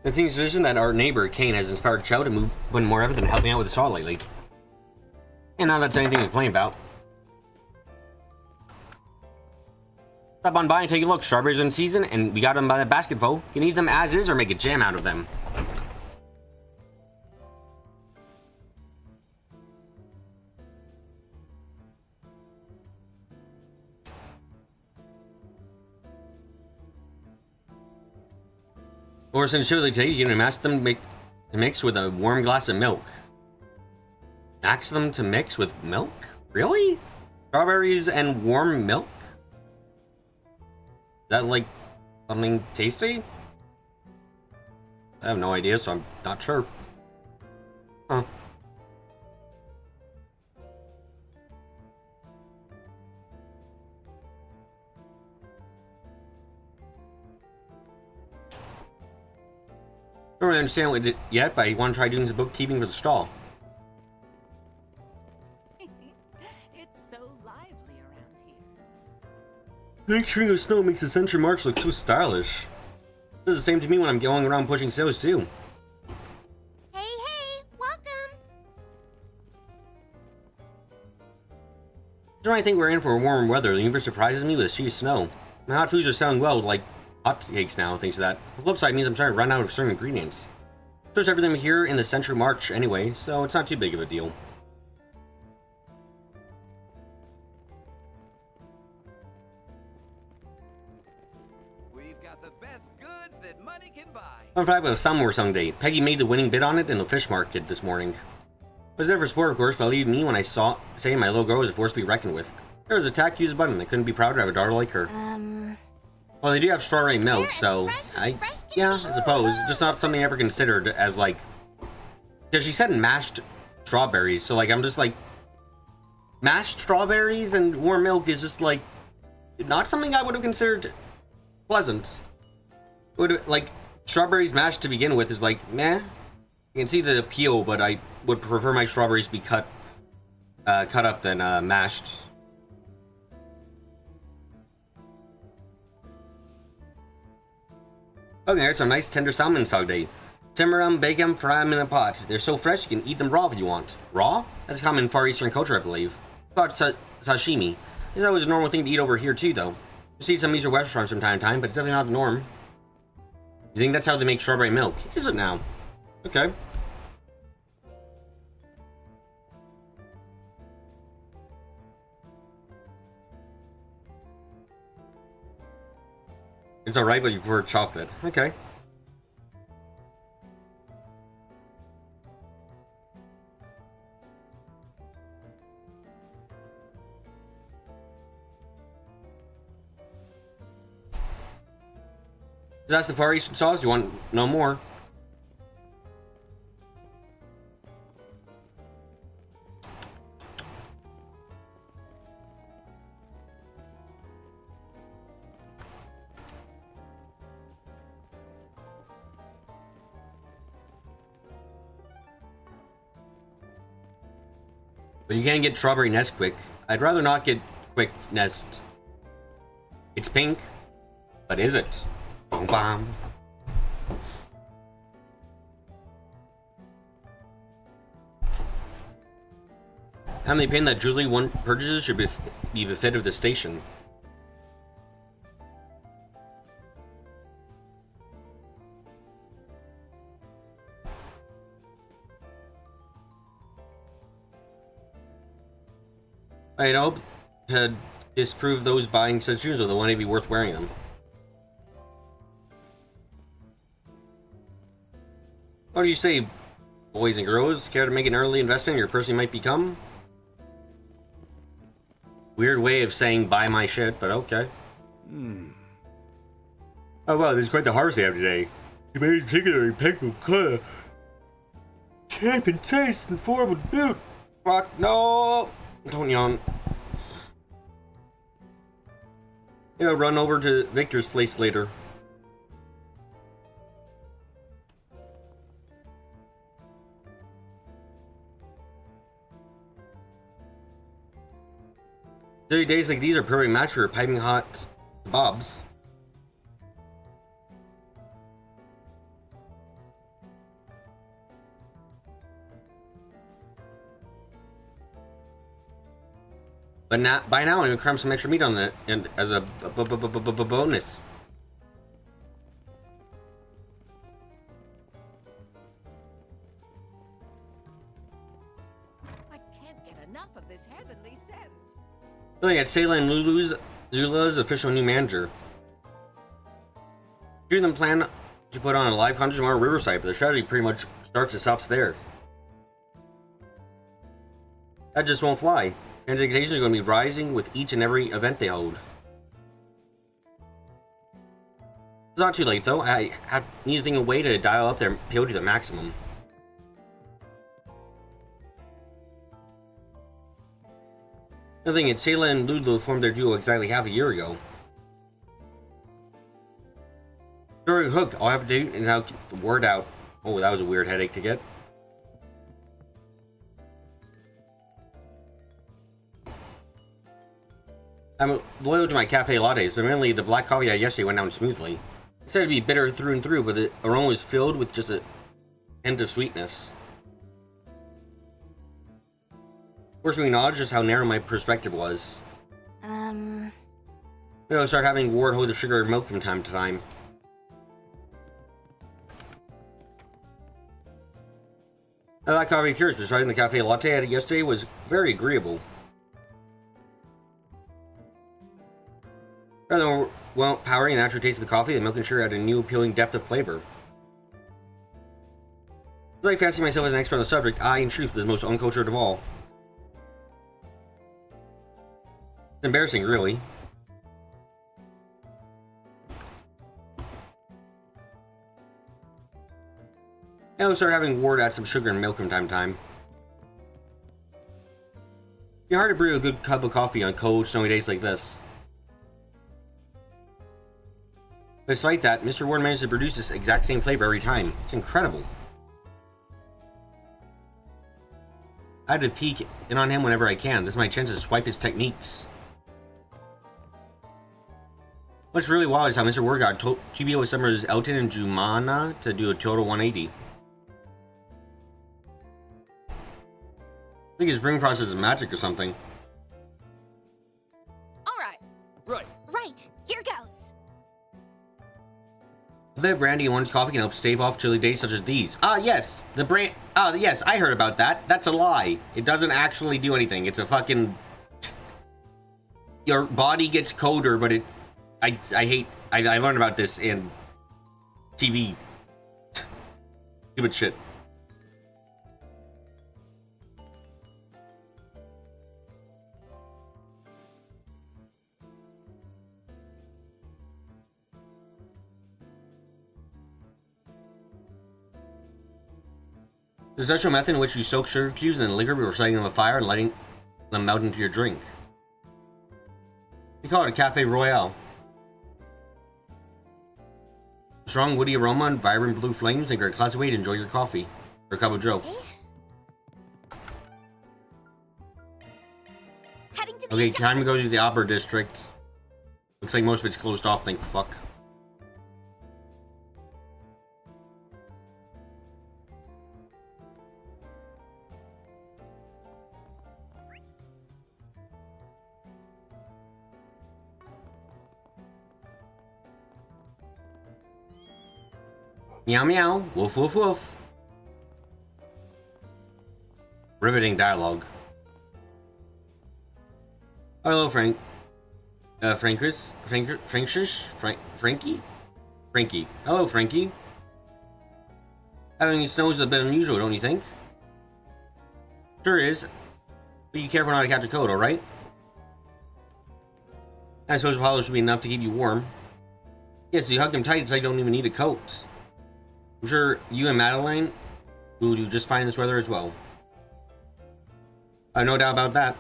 The thing's vision that our neighbor, Kane, has inspired Chow to move when more evident helping out with the saw lately. And now that's anything to complain about. Stop on by and take a look. Strawberries are in season, and we got them by the basketful. You can eat them as is or make a jam out of them. Or since surely today, you can ask them to mix with a warm glass of milk. Ask them to mix with milk? Really? Strawberries and warm milk? Is that like something tasty? I have no idea, so I'm not sure. Huh. I don't really understand what it yet, but I want to try doing some bookkeeping for the stall. It's so lively around here. The string of snow makes the Century March look so stylish. It does the same to me when I'm going around pushing sales too. Hey, welcome. I think we're in for warm weather. The universe surprises me with a sheet of snow. My hot foods are selling well, like hot cakes now, thanks to that. The flip side means I'm trying to run out of certain ingredients. There's everything here in the Century March anyway, so it's not too big of a deal. We've got the best goods that money can buy. Fun fact about Summer someday. Peggy made the winning bid on it in the fish market this morning. I was there for sport, of course, but believe me when I say my little girl is a force to be reckoned with. There was a tack use button. I couldn't be prouder to have a daughter like her. Well, they do have strawberry milk, so yeah, I suppose. Just not something I ever considered as like, because she said mashed strawberries, so like I'm just like, mashed strawberries and warm milk is just like not something I would have considered pleasant. Like strawberries mashed to begin with is like meh. You can see the appeal, but I would prefer my strawberries be cut up than mashed. Okay, here's some nice tender salmon sauté. Simmer them, bake them, fry them in a pot. They're so fresh you can eat them raw if you want. Raw? That's common in Far Eastern culture, I believe. I thought sashimi. This was a normal thing to eat over here too, though. You see some of these restaurants from time to time, but it's definitely not the norm. You think that's how they make strawberry milk? Is it now? Okay. It's alright, but you prefer chocolate. Okay. That's the Far Eastern sauce. You want no more? But you can't get strawberry nest quick. I'd rather not get quick nest. It's pink, but is it? Bam. How many pain that Julie one purchases should be befit of the station. I'd hope to disprove those buying such shoes or the one to be worth wearing them. What do you say, boys and girls? Care to make an early investment in your person you might become? Weird way of saying buy my shit, but okay. Oh wow, this is quite the harvest they have today. You made particularly pickled cut. Shape and taste and form and boot. Fuck no! Don't yawn. Yeah, run over to Victor's place later. Days like these are perfect match for piping hot kebabs. But not by now, I'm gonna cram some extra meat on it and as a bonus. I can't get enough of this heavenly scent. Looking at Sayla and Lula's official new manager. Hearing them plan to put on a live concert tomorrow at Riverside, but the strategy pretty much starts and stops there. That just won't fly. Fans' expectations are going to be rising with each and every event they hold. It's not too late though. I need to think of a way to dial up their appeal to the maximum. Another thing, Sayla and Lulu formed their duo exactly half a year ago. Story hooked. All I have to do is now get the word out. Oh, that was a weird headache to get. I'm loyal to my cafe lattes, but mainly the black coffee I had yesterday went down smoothly. It said to be bitter through and through, but the aroma was filled with just a hint of sweetness. Forced me to acknowledge just how narrow my perspective was. Maybe I'll start having Ward hold the sugar and milk from time to time. I like coffee curious, but starting the cafe latte I had yesterday was very agreeable. Rather well powering the natural taste of the coffee, the milk and sugar had a new appealing depth of flavor. As I fancy myself as an expert on the subject, I, in truth, was the most uncultured of all. It's embarrassing, really. And we'll start having Ward add some sugar and milk from time to time. It's hard to brew a good cup of coffee on cold, snowy days like this. Despite that, Mr. Ward managed to produce this exact same flavor every time. It's incredible. I had to peek in on him whenever I can. This is my chance to swipe his techniques. What's really wild is how Mr. Ward got TBO summers Elton and Jumana to do a total 180. I think his brain process is magic or something. Alright. Right, here goes. A bit of brandy and one's coffee can help stave off chilly days such as these. Ah, yes. Yes, I heard about that. That's a lie. It doesn't actually do anything. It's a fucking... Your body gets colder, but it... I learned about this in TV. Stupid shit. The special method in which you soak sugar cubes in liquor before setting them on fire and letting them melt into your drink. We call it a Cafe Royale. Strong woody aroma and vibrant blue flames make a classic way to enjoy your coffee or cup of joe. Okay, time to go to the Opera District. Looks like most of it's closed off, thank fuck. Meow meow, woof woof woof. Riveting dialogue. Hello, Frank. Frankie? Hello, Frankie. Having snow is a bit unusual, don't you think? Sure is. But you careful not to catch a cold, alright? I suppose Apollo should be enough to keep you warm. Yes, you hug him tight, so you don't even need a coat. I'm sure you and Madeline will do just fine in this weather as well. I have no doubt about that.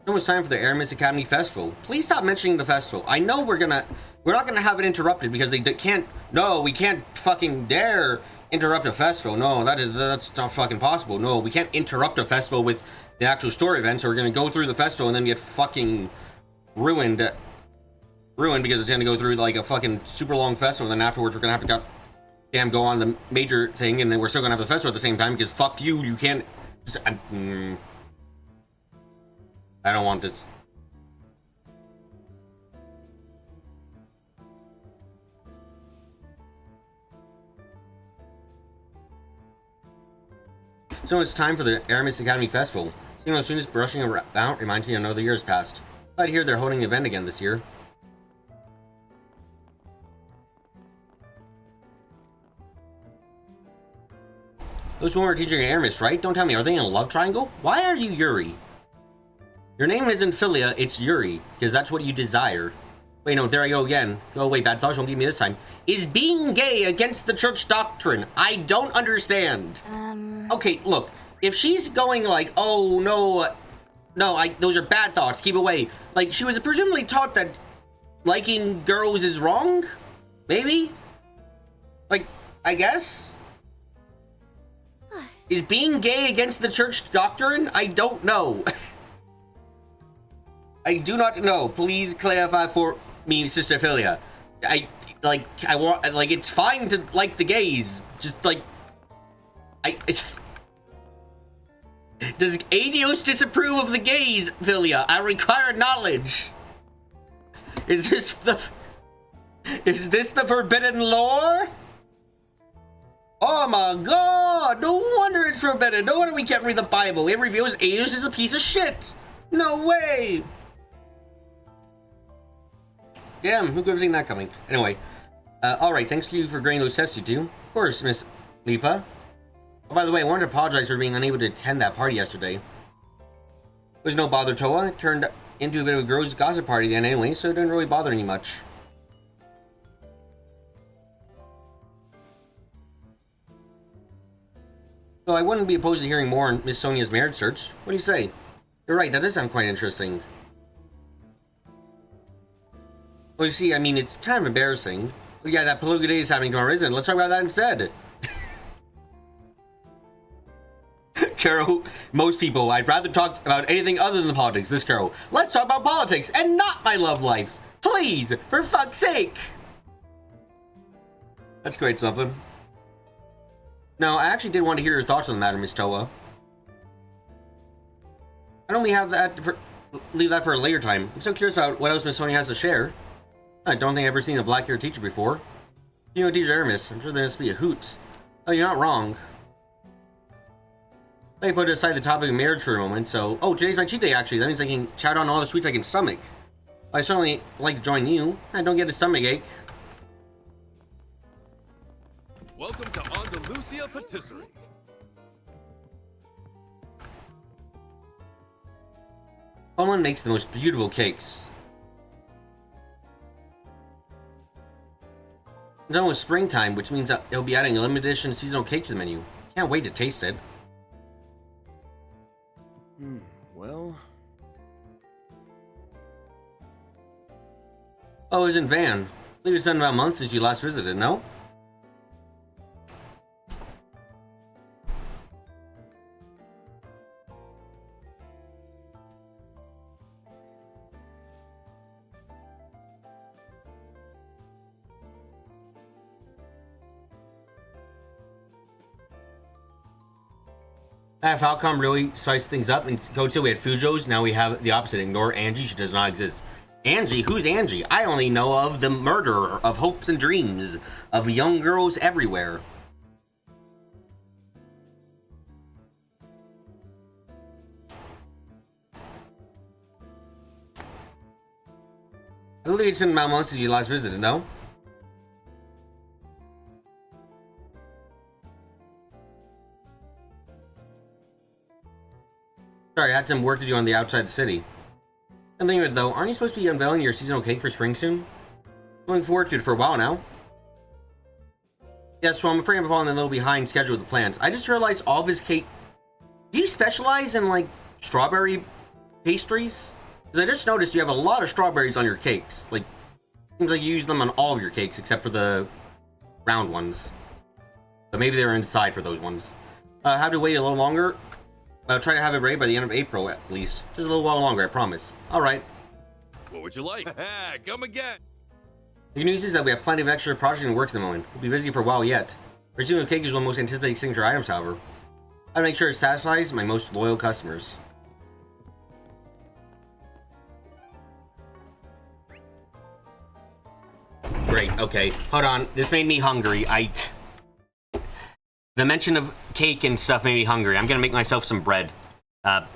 It's almost time for the Aramis Academy Festival. Please stop mentioning the festival. I know we're not gonna have it interrupted because they can't. No, we can't fucking dare interrupt a festival. No, that's not fucking possible. No, we can't interrupt a festival with the actual story event. So we're gonna go through the festival and then get fucking ruined because it's gonna go through like a fucking super long festival, and then afterwards we're gonna have to go on the major thing, and then we're still gonna have the festival at the same time because fuck you, you can't just, I don't want this. So it's time for the Aramis Academy Festival. Seeing how soon as brushing about reminds me another year has passed. Glad to hear they're holding the event again this year. Those who are teaching Aramis, right? Don't tell me, are they in a love triangle? Why are you Yuri? Your name isn't Philia, it's Yuri, because that's what you desire. Wait, no, there I go again. Oh, wait, bad thoughts won't get me this time. Is being gay against the church doctrine? I don't understand. Okay, look, if she's going like, oh, no, those are bad thoughts, keep away. Like, she was presumably taught that liking girls is wrong? Maybe? Like, I guess? Is being gay against the church doctrine? I don't know. I do not know. Please clarify for me, Sister Philia. It's fine to like the gays. Just like, does Adios disapprove of the gays, Philia? I require knowledge. Is this the forbidden lore? Oh my god, no wonder it's forbidden. No wonder we can't read the Bible. It reveals Adios is a piece of shit. No way. Damn, who could have seen that coming? Anyway, alright, thanks to you for grading those tests you do. Of course, Miss Lifa. Oh, by the way, I wanted to apologize for being unable to attend that party yesterday. It was no bother, Toa. It turned into a bit of a girls' gossip party then anyway, so it didn't really bother me much. So I wouldn't be opposed to hearing more on Miss Sonia's marriage search. What do you say? You're right, that does sound quite interesting. Well, you see, I mean, it's kind of embarrassing. Oh, yeah, that political day is happening tomorrow, isn't it? Let's talk about that instead. Carol, most people, I'd rather talk about anything other than politics. This Carol, let's talk about politics and not my love life. Please, for fuck's sake. That's great something. No, I actually did want to hear your thoughts on the matter, Miss Toa. Why don't we have that leave that for a later time? I'm so curious about what else Miss Sonia has to share. I don't think I've ever seen a black-haired teacher before. You know, Teacher Aramis, I'm sure there has to be a hoot. Oh, you're not wrong. Let me put aside the topic of marriage for a moment, so... Oh, today's my cheat day, actually. That means I can chow down all the sweets I can stomach. I certainly like to join you. I don't get a stomach ache. Welcome to Andalusia Patisserie. Poland makes the most beautiful cakes. It's almost springtime, which means that it'll be adding a limited edition seasonal cake to the menu. Can't wait to taste it. Well... Oh, isn't Van? I believe it's been about a month since you last visited, no? Falcom really spiced things up. In Koto, we had Fujo's. Now we have the opposite. Ignore Angie. She does not exist. Angie? Who's Angie? I only know of the murderer of hopes and dreams of young girls everywhere. I believe it's been about a month since you last visited, no? Sorry, I had some work to do on the outside the city. I'm thinking of it though, aren't you supposed to be unveiling your seasonal cake for spring soon? Looking forward to it for a while now. Yes, so I'm afraid I'm falling a little behind schedule with the plans. I just realized all of his cake... Do you specialize in, like, strawberry pastries? Because I just noticed you have a lot of strawberries on your cakes. Like, seems like you use them on all of your cakes except for the round ones. But maybe they're inside for those ones. Have to wait a little longer. I'll try to have it ready by the end of April, at least. Just a little while longer, I promise. Alright. What would you like? Come again. The good news is that we have plenty of extra projects in the works at the moment. We'll be busy for a while yet. Our seasonal cake is one of the most anticipated signature items, however. I make sure it satisfies my most loyal customers. Great, okay. Hold on. This made me hungry. The mention of cake and stuff made me hungry. I'm gonna make myself some bread. I'll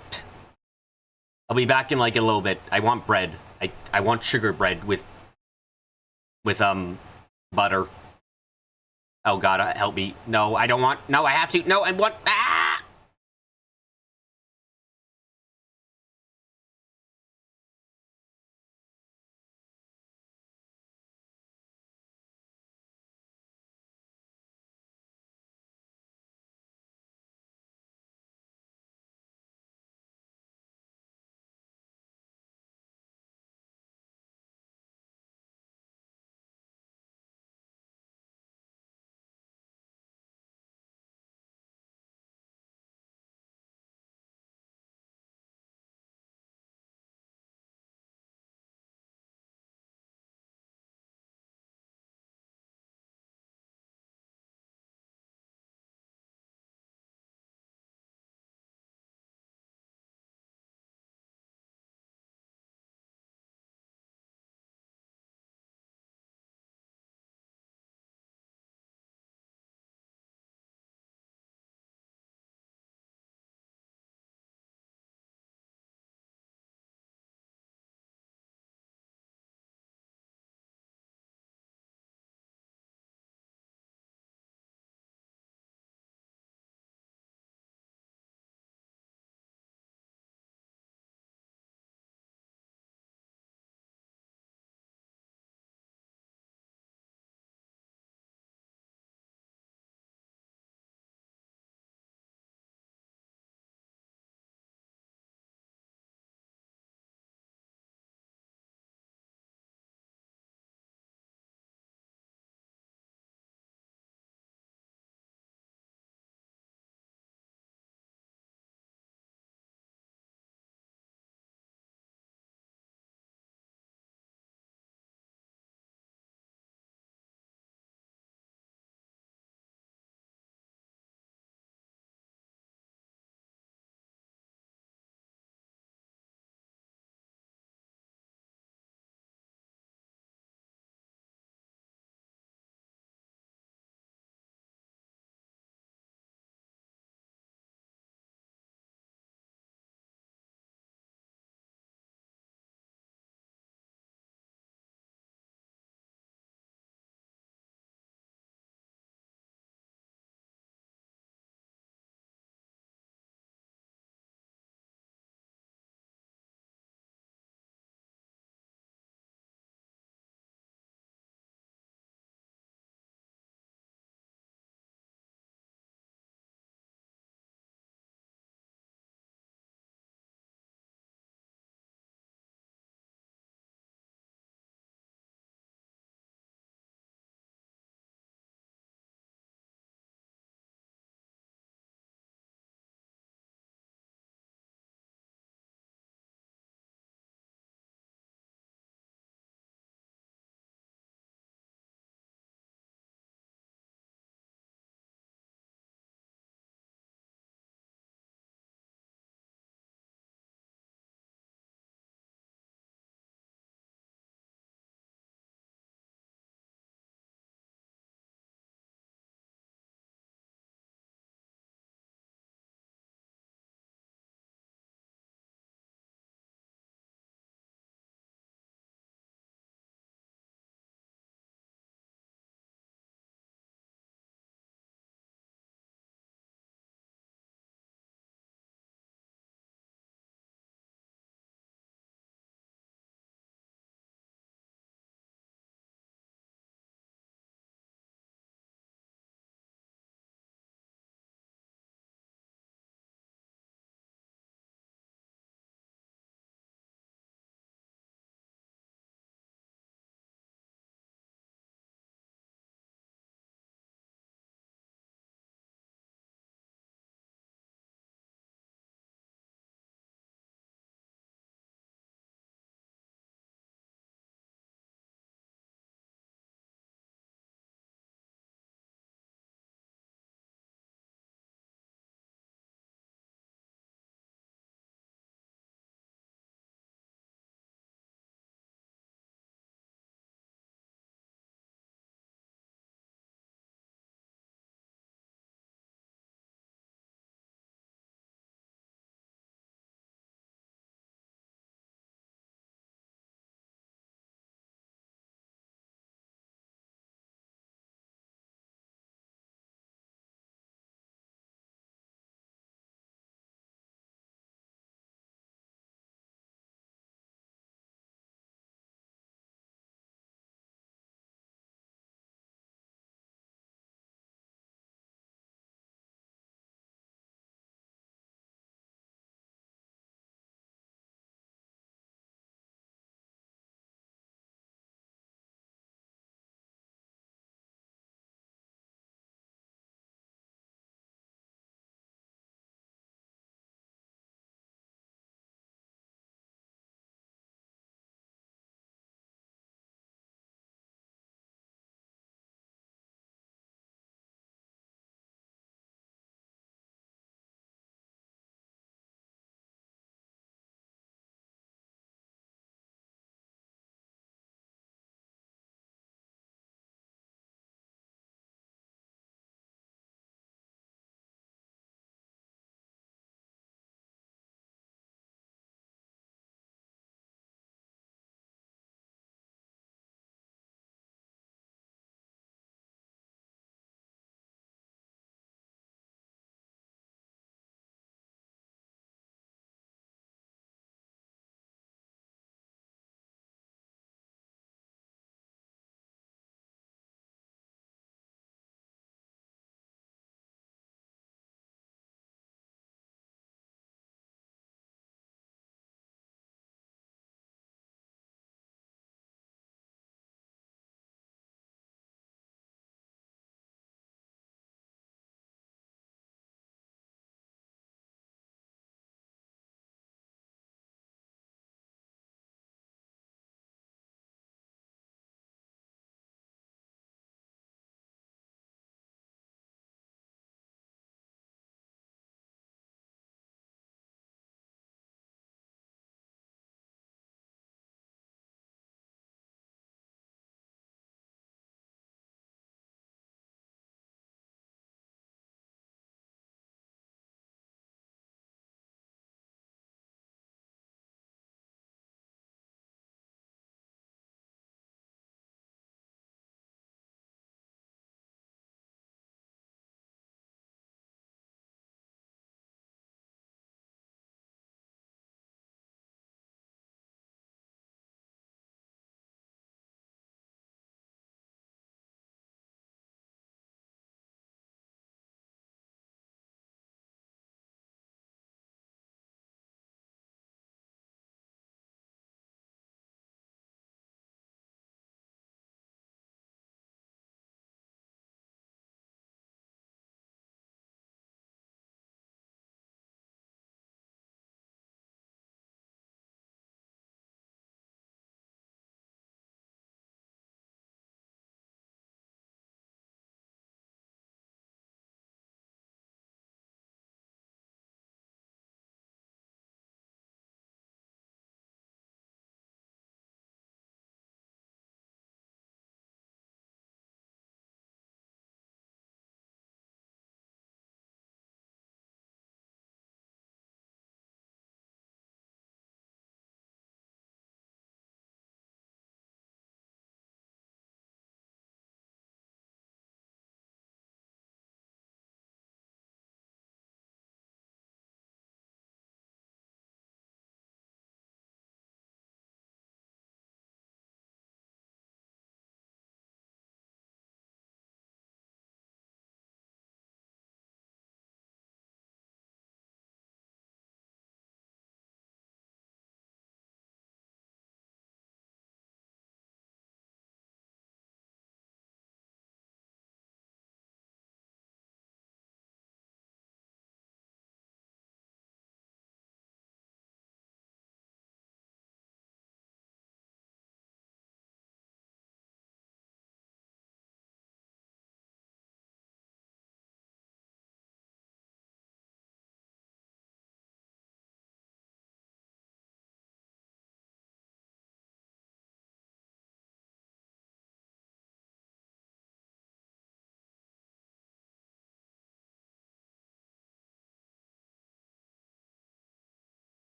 be back in like a little bit. I want bread. I want sugar bread with butter. Oh god, help me. No, I don't want. No, I have to. No, I want.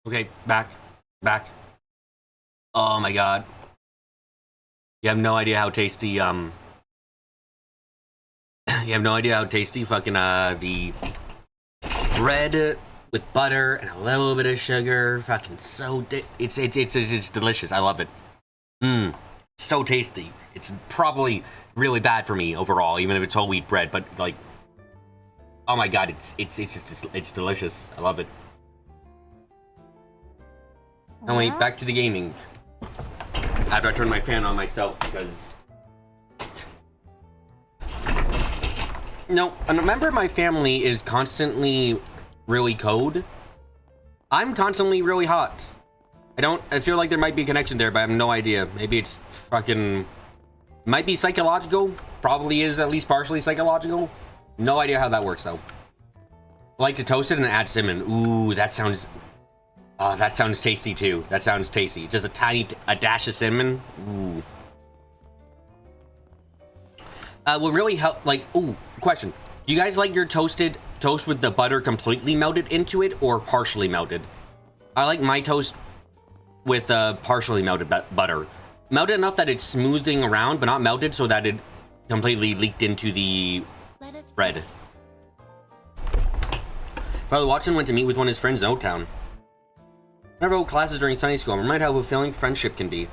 Okay, back. Oh my god. You have no idea how tasty, you have no idea how tasty fucking, the bread with butter and a little bit of sugar. Fucking so, it's delicious. I love it. So tasty. It's probably really bad for me overall, even if it's whole wheat bread, but like, oh my god, it's delicious. I love it. And wait, back to the gaming. After I turn my fan on myself, because... No, a member of my family is constantly really cold. I'm constantly really hot. I feel like there might be a connection there, but I have no idea. Maybe it's fucking... Might be psychological. Probably is at least partially psychological. No idea how that works, though. I like to toast it and add cinnamon. Ooh, that sounds... Oh, that sounds tasty too. That sounds tasty. Just a dash of cinnamon. Ooh. Will really help. Like, ooh, question. Do you guys like your toast with the butter completely melted into it or partially melted? I like my toast with partially melted butter. Melted enough that it's smoothing around, but not melted so that it completely leaked into the bread. Father Watson went to meet with one of his friends in O-Town. Whenever I hold classes during Sunday school, I'm reminded how fulfilling friendship can be.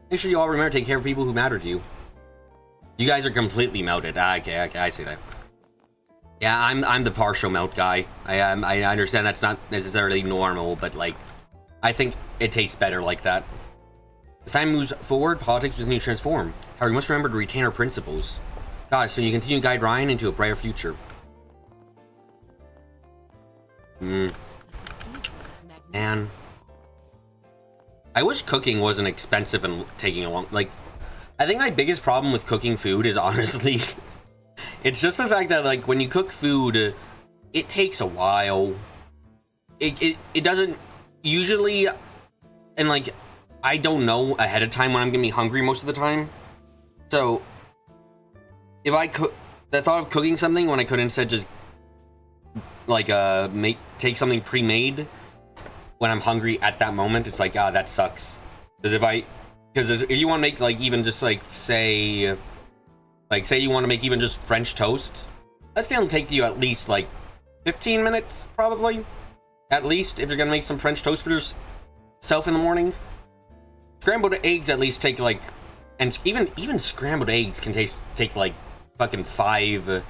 Make sure you all remember to take care of people who matter to you. You guys are completely melted. Okay, I see that. Yeah, I'm the partial melt guy. I understand that's not necessarily normal, but like, I think it tastes better like that. As time moves forward, politics will continue to transform. However, we must remember to retain our principles. God, so you continue to guide Ryan into a brighter future. Man. I wish cooking wasn't expensive and taking a long... Like, I think my biggest problem with cooking food is honestly... it's just the fact that, like, when you cook food, it takes a while. It doesn't... Usually... And, like, I don't know ahead of time when I'm gonna be hungry most of the time. So... If I cook... The thought of cooking something when I could instead just... Like, take something pre-made... When I'm hungry at that moment, it's like, that sucks. Because if you want to make, like, even just, like, say you want to make even just French toast, that's gonna take you at least, like, 15 minutes, probably. At least, if you're gonna make some French toast for yourself in the morning. Scrambled eggs at least take, like, and even scrambled eggs can take, like, fucking 5,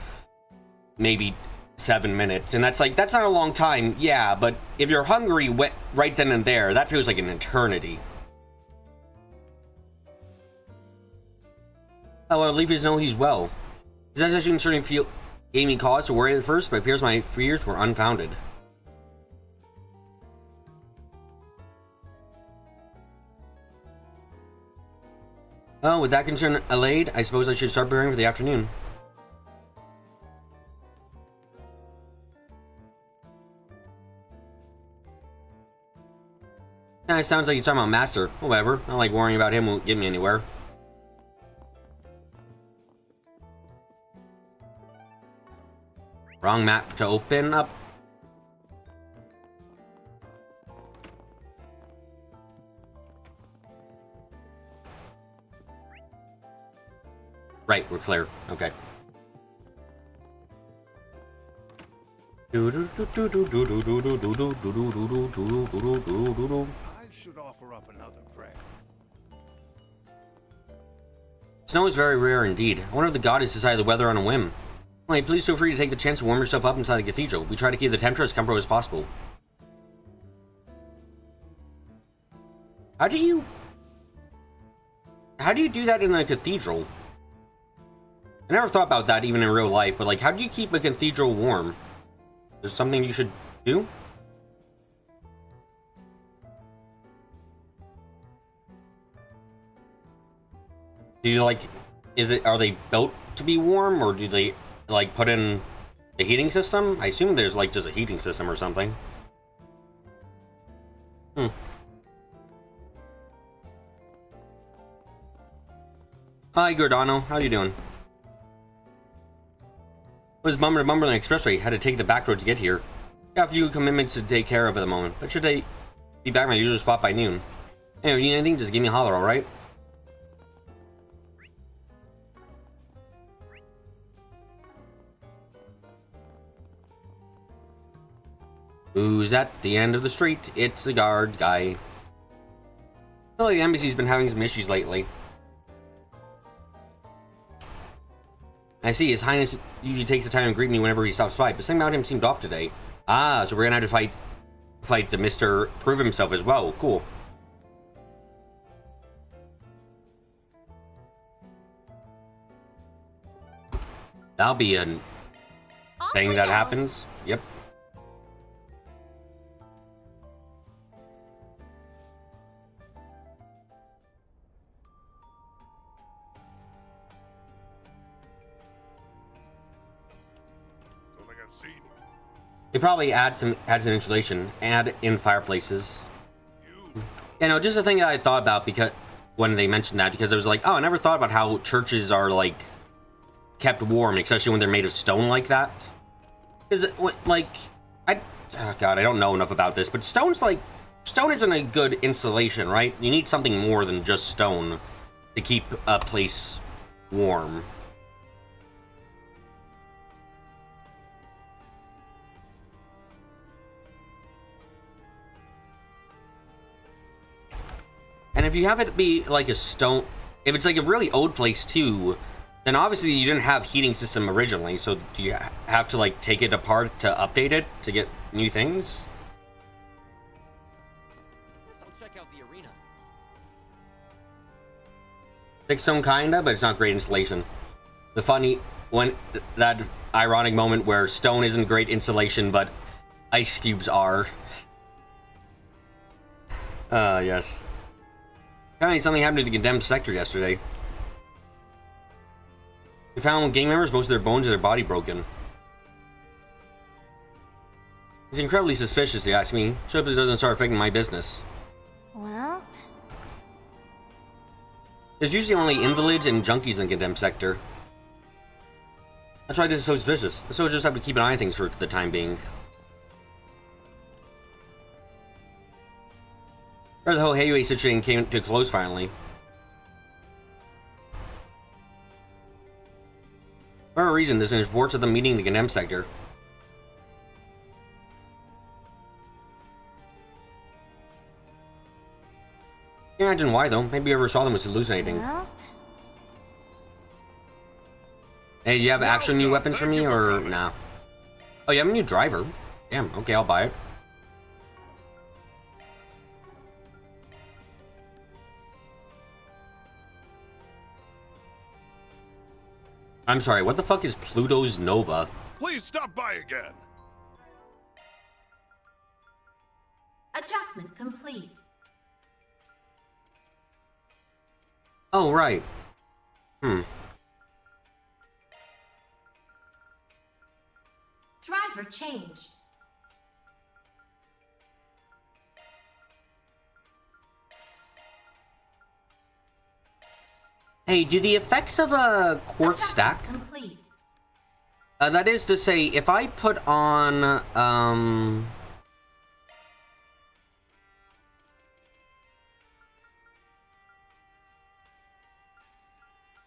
maybe 7 minutes, and that's not a long time, yeah, but if you're hungry right then and there, that feels like an eternity. I want to leave his know he's well. His hesitation certainly gave me cause to worry at first, but it appears my fears were unfounded. Oh, with that concern allayed, I suppose I should start preparing for the afternoon. It sounds like he's talking about Master. Whatever. Not like worrying about him won't get me anywhere. Wrong map to open up. Right, we're clear. Okay. Should offer up another prayer. Snow is very rare indeed. I wonder if the goddess decided the weather on a whim. Anyway, please feel free to take the chance to warm yourself up inside the cathedral. We try to keep the temperature as comfortable as possible. How do you do that in a cathedral? I never thought about that even in real life, but like, how do you keep a cathedral warm? Is there something you should do? Do you like, are they built to be warm, or do they like put in a heating system? I assume there's like just a heating system or something. Hi, Gordano. How you doing? Was bummer to bummer on the expressway. Had to take the back road to get here. Got a few commitments to take care of at the moment, but should Be back at my usual spot by noon. Hey, if you need anything, just give me a holler, alright? Who's at the end of the street? It's the guard guy. I feel like the embassy's been having some issues lately. I see, His Highness usually takes the time to greet me whenever he stops by, but something about him seemed off today. Ah, so we're gonna have to fight the Mr. Prove himself as well. Cool. That'll be a thing that happens. Yep. They probably add some insulation, add in fireplaces. You know, just a thing that I thought about because when they mentioned that, because I was like, oh, I never thought about how churches are like kept warm, especially when they're made of stone like that. Because like, oh god, I don't know enough about this, but stone isn't a good insulation, right? You need something more than just stone to keep a place warm. And if you have it be like a stone, if it's like a really old place too, then obviously you didn't have heating system originally, so do you have to like take it apart to update it to get new things? I'll check out the arena. Thick stone kinda, but it's not great insulation. The funny that ironic moment where stone isn't great insulation, but ice cubes are. Yes. Apparently something happened to the condemned sector yesterday. We found gang members, most of their bones and their body broken. It's incredibly suspicious, you ask me. So hope this doesn't start affecting my business. Well... There's usually only invalids and junkies in the condemned sector. That's why this is so suspicious. So we'll just have to keep an eye on things for the time being. Or the whole heavyweight situation came to a close finally. For a reason, there's been reports of them meeting the condemned sector. Can't imagine why though. Maybe whoever saw them was hallucinating. Well... Hey, do you have actual new weapons for me or nah? Oh, you have a new driver. Damn, okay, I'll buy it. I'm sorry, what the fuck is Pluto's Nova? Please stop by again. Adjustment complete. Oh, right. Driver changed. Hey, do the effects of a quartz stack? Complete. That is to say, if I put on,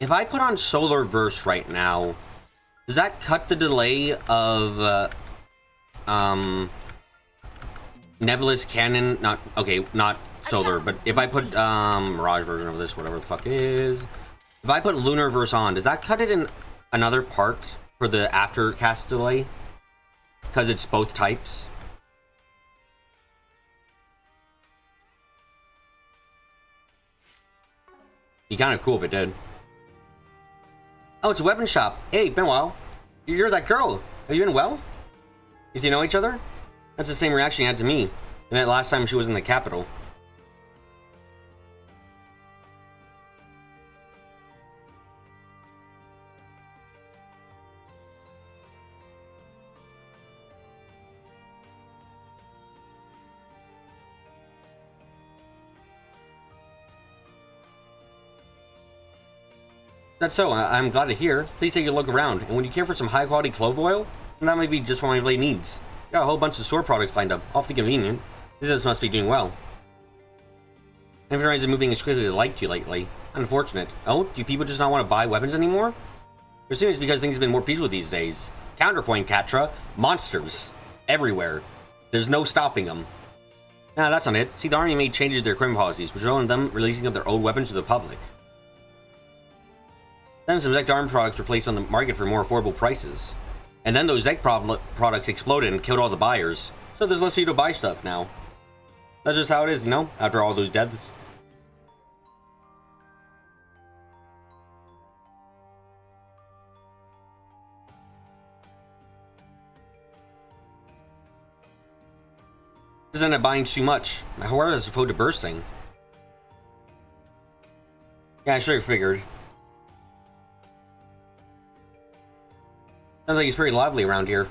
if I put on Solar Verse right now, does that cut the delay of, Nebulous Cannon? Not Solar, but if I put, Mirage version of this, whatever the fuck it is. If I put Lunar Verse on, does that cut it in another part for the aftercast delay? Because it's both types. Be kind of cool if it did. Oh, it's a weapon shop. Hey, been a while. You're that girl. Have you been well? Did you know each other? That's the same reaction you had to me. And that last time she was in the capital. That's so. I'm glad to hear. Please take a look around. And when you care for some high-quality clove oil, then that might be just what my blade needs. Got a whole bunch of sword products lined up. Awfully convenient. Business must be doing well. Inventories are moving as quickly as they like to lately. Unfortunate. Oh, do people just not want to buy weapons anymore? Presume it's because things have been more peaceful these days. Counterpoint, Katra. Monsters. Everywhere. There's no stopping them. Nah, that's not it. See, the army made changes to their criminal policies, which resulted in them releasing of their old weapons to the public. Then some Zek armed products were placed on the market for more affordable prices. And then those Zek products exploded and killed all the buyers. So there's less for you to buy stuff now. That's just how it is, you know, after all those deaths. Just ended up buying too much. My heart is prone to bursting. Yeah, I sure figured. Sounds like he's pretty lively around here.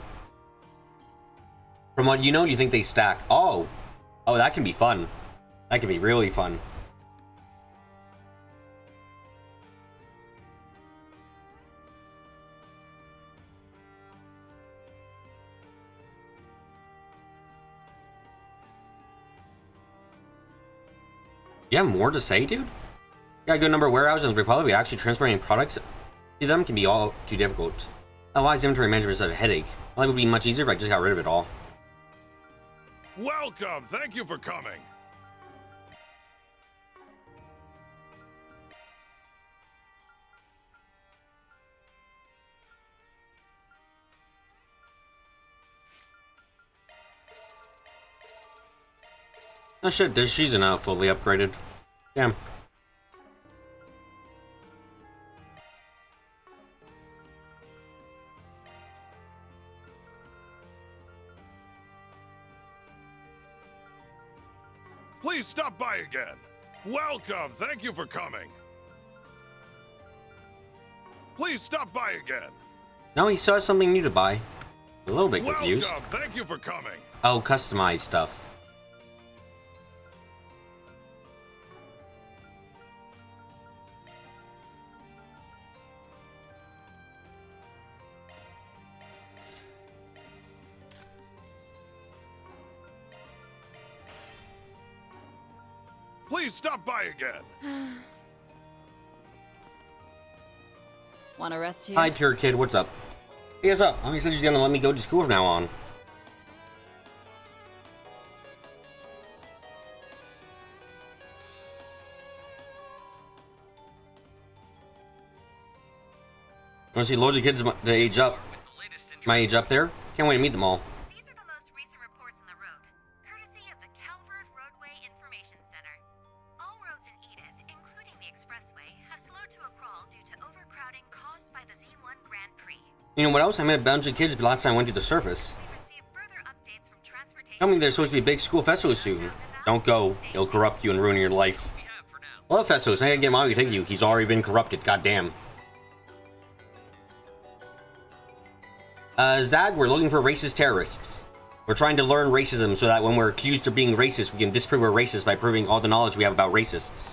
From what you know, do you think they stack? Oh. Oh, that can be fun. That can be really fun. You have more to say, dude? Got a good number of warehouses in the Republic, but actually transporting products to them can be all too difficult. Otherwise, inventory management is a headache. Life would be much easier if I just got rid of it all. Welcome! Thank you for coming! Oh shit, she's now fully upgraded. Damn. Please stop by again. Welcome. Thank you for coming. Please stop by again. No, he saw something new to buy. A little bit confused. Welcome. Thank you for coming. Oh, customized stuff. Please stop by again. Wanna rest here? Hi, Pure Kid. What's up? Hey, what's up? He said he's gonna let me go to school from now on. I want to see loads of kids to age up. My age up there. Can't wait to meet them all. These are the most recent reports on the road, courtesy of the Calvert Roadway Information Center. All roads in Edith, including the expressway, have slowed to a crawl due to overcrowding caused by the Z1 Grand Prix. You know what else? I met a bunch of kids last time I went to the surface. Tell me there's supposed to be a big school festival soon. Don't go. It'll corrupt you and ruin your life. I love festivals. I gotta get Mommy to take you. He's already been corrupted. Goddamn. Zag, we're looking for racist terrorists. We're trying to learn racism so that when we're accused of being racist, we can disprove we're racist by proving all the knowledge we have about racists.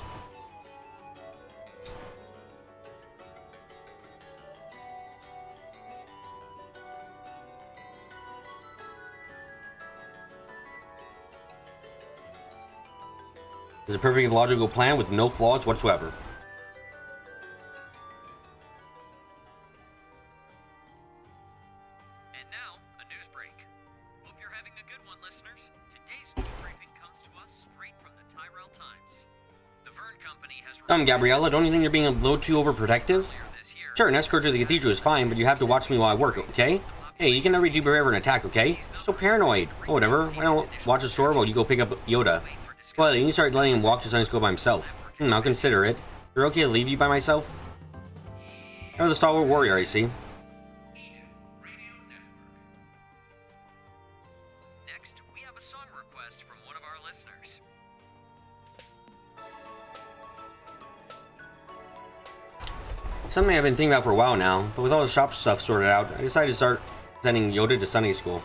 It's a perfectly logical plan with no flaws whatsoever. Gabriella, don't you think you're being a little too overprotective? Sure, an escort to the cathedral is fine, but you have to watch me while I work, okay? Hey, you can never do ever an attack, okay? So paranoid. Oh, whatever. Why don't watch the store while you go pick up Yoda? Well, you can start letting him walk to Sunday school by himself. I'll consider it. You're okay to leave you by myself? You're the stalwart warrior, I see. Next, we have a song request from one of our listeners. Something I've been thinking about for a while now, but with all the shop stuff sorted out, I decided to start sending Yoda to Sunday school.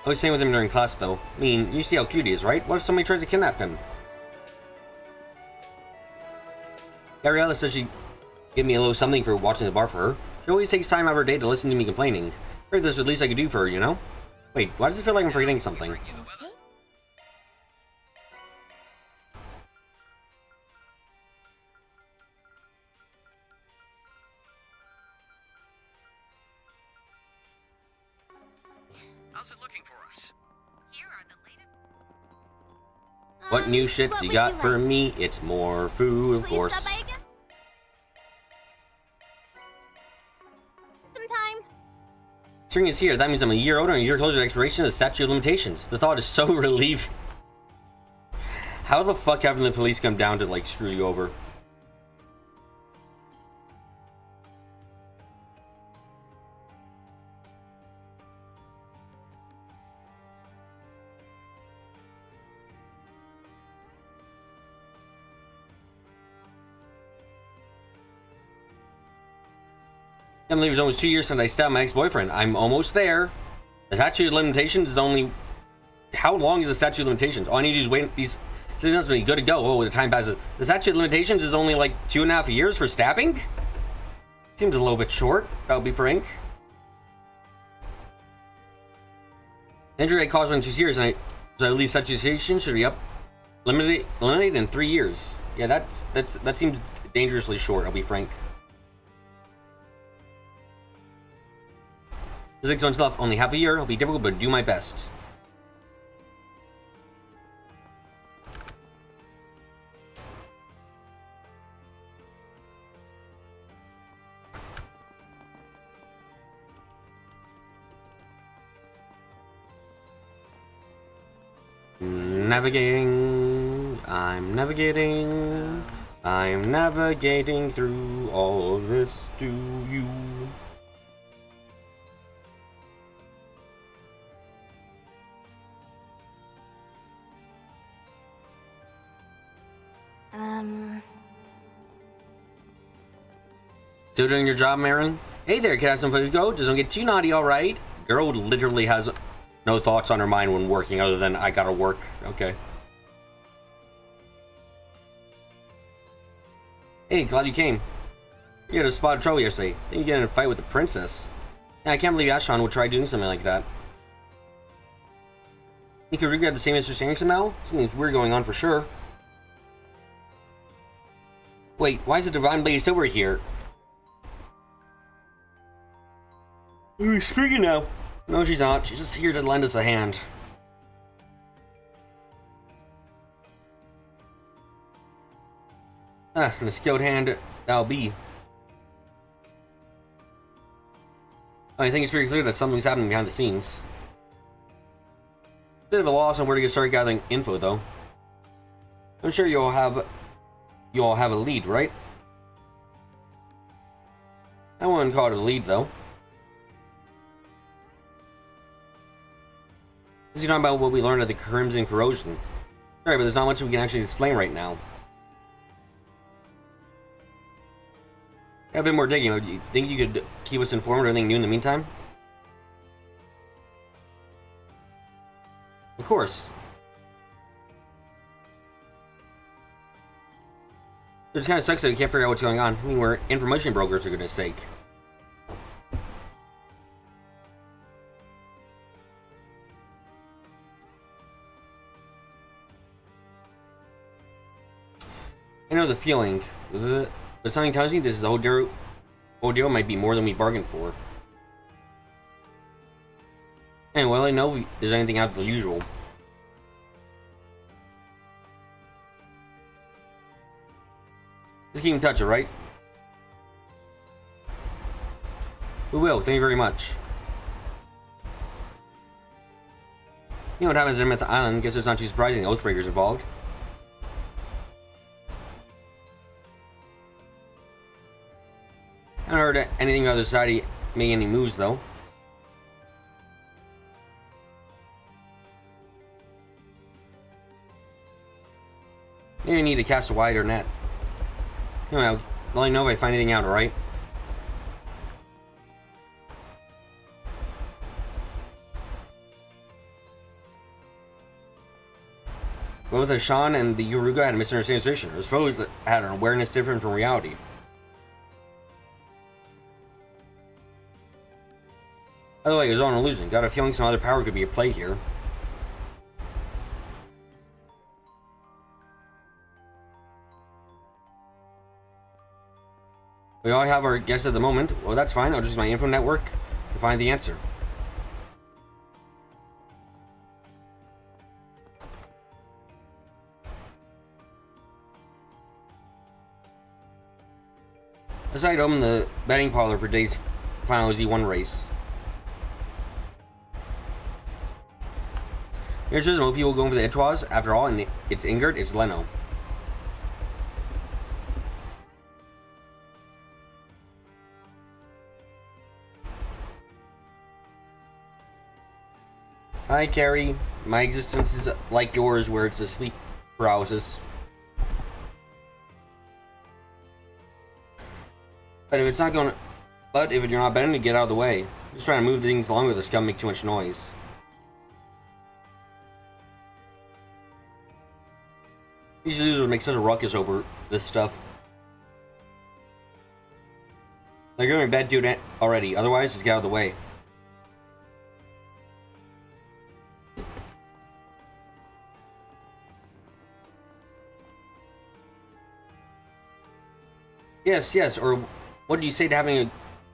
I was staying with him during class, though. I mean, you see how cute he is, right? What if somebody tries to kidnap him? Gabriella said she'd give me a little something for watching the bar for her. She always takes time out of her day to listen to me complaining. I figured this was the least I could do for her, you know? Wait, why does it feel like I'm forgetting something? How's it looking for us? Here are the latest. What new shit what you would got you for like? me? It's more food, of Please course. stop by again? Some time. Spring is here. That means I'm a year older and a year closer to expiration of the statute of limitations. The thought is so relieving. How the fuck having the police come down to, like, screw you over? I can't believe it's almost 2 years since I stabbed my ex-boyfriend. I'm almost there. The statute of limitations is only... How long is the statute of limitations? All I need to do is wait these... So that's me good to go. Oh, the time passes. The statute of limitations is only like 2.5 years for stabbing? Seems a little bit short, I'll be frank. Injury I caused within 2 years, and so at least statute of limitations should be eliminated in 3 years. Yeah, that seems dangerously short, I'll be frank. 6 months left, only half a year. It'll be difficult, but do my best. Navigating. I'm navigating. I'm navigating through all of this to you. Still doing your job, Marin? Hey there, can I have some food to go? Just don't get too naughty, alright? Girl literally has no thoughts on her mind when working other than, I gotta work. Okay. Hey, glad you came. You had a spot of trouble yesterday. Think you get in a fight with the princess. Yeah, I can't believe Ashon would try doing something like that. You could regret the same misunderstanding somehow? Something's weird going on for sure. Wait, why is the Divine Lady Silver here? Who's speaking now? No, she's not. She's just here to lend us a hand. Ah, and a skilled hand that'll be. I think it's pretty clear that something's happening behind the scenes. Bit of a loss on where to get started gathering info, though. I'm sure you all have a lead, right? I wouldn't call it a lead, though. This is not about what we learned at the Crimson Corrosion. Sorry, but there's not much we can actually explain right now. Got a bit more digging. Do you think you could keep us informed of anything new in the meantime? Of course. It just kind of sucks that we can't figure out what's going on. I mean, we're information brokers, for goodness sake. I know the feeling, but something tells me this whole deal might be more than we bargained for. And well, I know if there's anything out of the usual. Just keep in touch, alright? We will, thank you very much. You know what happens in Myth Island? Guess it's not too surprising the Oathbreaker's involved. I haven't heard anything about the society making any moves, though. Maybe I need to cast a wider net. Anyway, I'll let you know if I find anything out, alright? Both Ashan and the Yoruga had a misunderstanding. I suppose it had an awareness different from reality. By the way, it was all an illusion. Got a feeling some other power could be at play here. We all have our guess at the moment. Well, that's fine. I'll just use my info network to find the answer. Aside open the betting parlor for today's final Z1 race. Here's just more people going for the Edgeways. After all, and it's Ingrid, it's Leno. Hi, Carrie. My existence is like yours, where it's a sleep paralysis. But if you're not betting, to get out of the way. Just trying to move things along with the scum, make too much noise. These losers make such a ruckus over this stuff. They're going to bed, do it already. Otherwise, just get out of the way. Yes, or what do you say to having a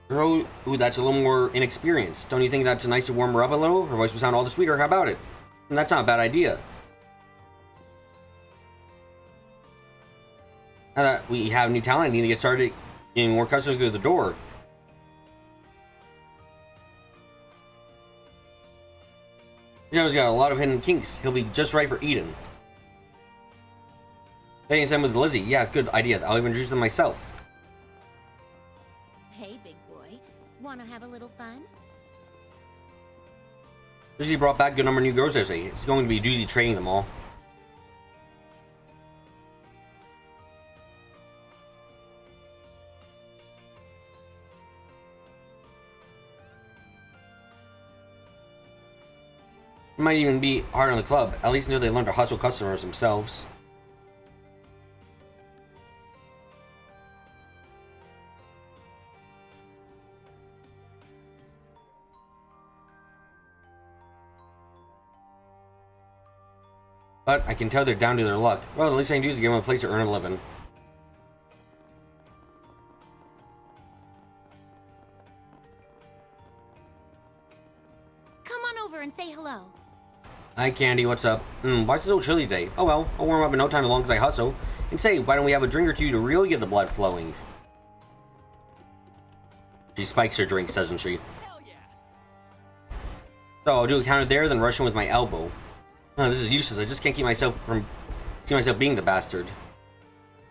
girl who that's a little more inexperienced? Don't you think that's nice to warm her up a little? Her voice would sound all the sweeter. How about it? And that's not a bad idea. Now that we have new talent, I need to get started getting more customers through the door. Joe's got a lot of hidden kinks. He'll be just right for Eden. Taking him with Lizzie. Yeah, good idea. I'll even introduce them myself. Hey, big boy. Wanna have a little fun? Lizzie brought back a good number of new girls there. It's going to be a doozy training them all. It might even be hard on the club, at least until they learn to hustle customers themselves. But I can tell they're down to their luck. Well, the least I can do is give them a place to earn a living. Come on over and say hello. Hi, Candy. What's up? Why is it so chilly today? Oh well, I'll warm up in no time as long as I hustle. And say, why don't we have a drink or two to really get the blood flowing? She spikes her drinks, doesn't she? Hell yeah. So I'll do a counter there, then rush in with my elbow. Oh, this is useless. I just can't keep myself from see myself being the bastard.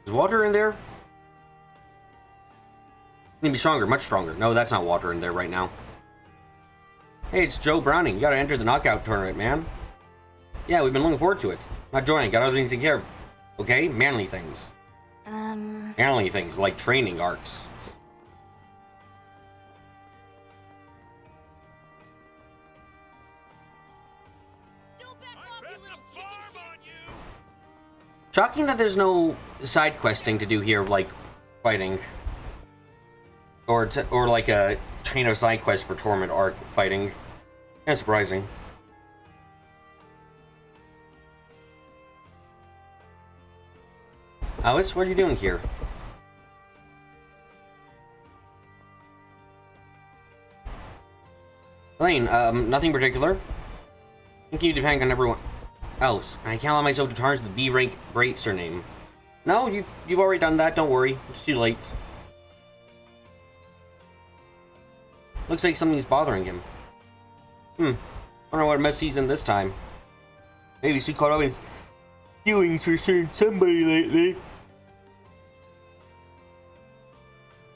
Is water in there? Need to be stronger, much stronger. No, that's not water in there right now. Hey, it's Joe Browning. You gotta enter the knockout tournament, man. Yeah, we've been looking forward to it. Not joining, got other things to take care of. Okay? Manly things. Manly things, like training arcs. Shocking that there's no side questing to do here of like fighting, or like a chain of side quests for tournament arc fighting. Kind of surprising. Alice, what are you doing here? Elaine, nothing particular. I think you depend on everyone else, and I can't allow myself to tarnish the B rank Bracer name. No, you've already done that. Don't worry, it's too late. Looks like something's bothering him. Wonder what mess he's in this time. Maybe he's too caught up in his feelings for somebody lately.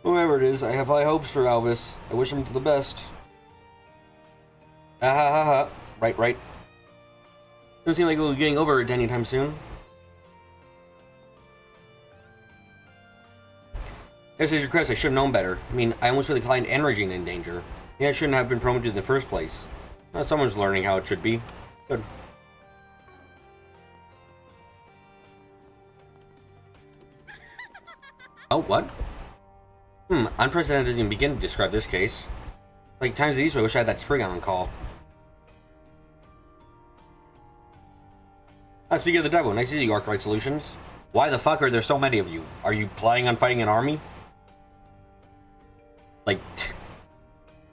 Whoever it is, I have high hopes for Elvis. I wish him for the best. Ah ha ha ha. Right. Doesn't seem like we'll be getting over it anytime soon. There's his request. I should have known better. I mean, I almost put the client and Regina in danger. Maybe I shouldn't have been promoted in the first place. Well, someone's learning how it should be. Good. Oh, what? Unprecedented doesn't even begin to describe this case. Like, times these, I wish I had that spring on call. Speaking of the devil, nice to see you, Arclight Solutions. Why the fuck are there so many of you? Are you planning on fighting an army? Like,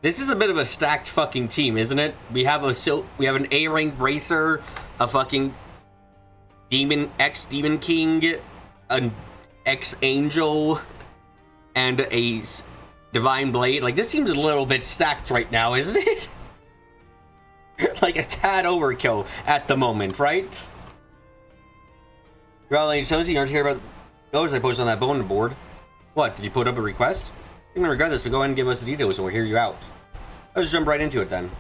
this is a bit of a stacked fucking team, isn't it? We have an A-rank bracer, a fucking ex-demon king, an ex-angel, and a divine blade. Like, this team's a little bit stacked right now, isn't it? Like a tad overkill at the moment, right? Raleigh Josie, you aren't here about those I posted on that bulletin board. What, did you put up a request? You're gonna regret this, but go ahead and give us the details and we'll hear you out. Let's jump right into it then.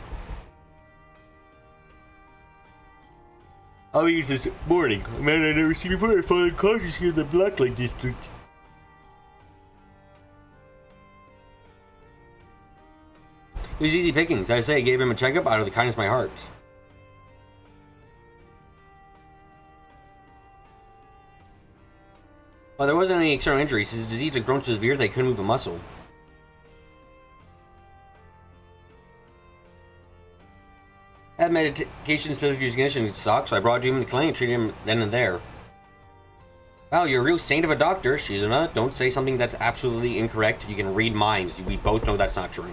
I'll use this morning. A man I never seen before. I found cautious here in the Blacklight district. It was easy pickings. I say I gave him a checkup out of the kindness of my heart. Well, there wasn't any external injuries. His disease had grown so severe that he couldn't move a muscle. I had medication specific use condition in stock, so I brought him to the clinic and treated him then and there. Wow, you're a real saint of a doctor, Shizuna. Don't say something that's absolutely incorrect. You can read minds. We both know that's not true.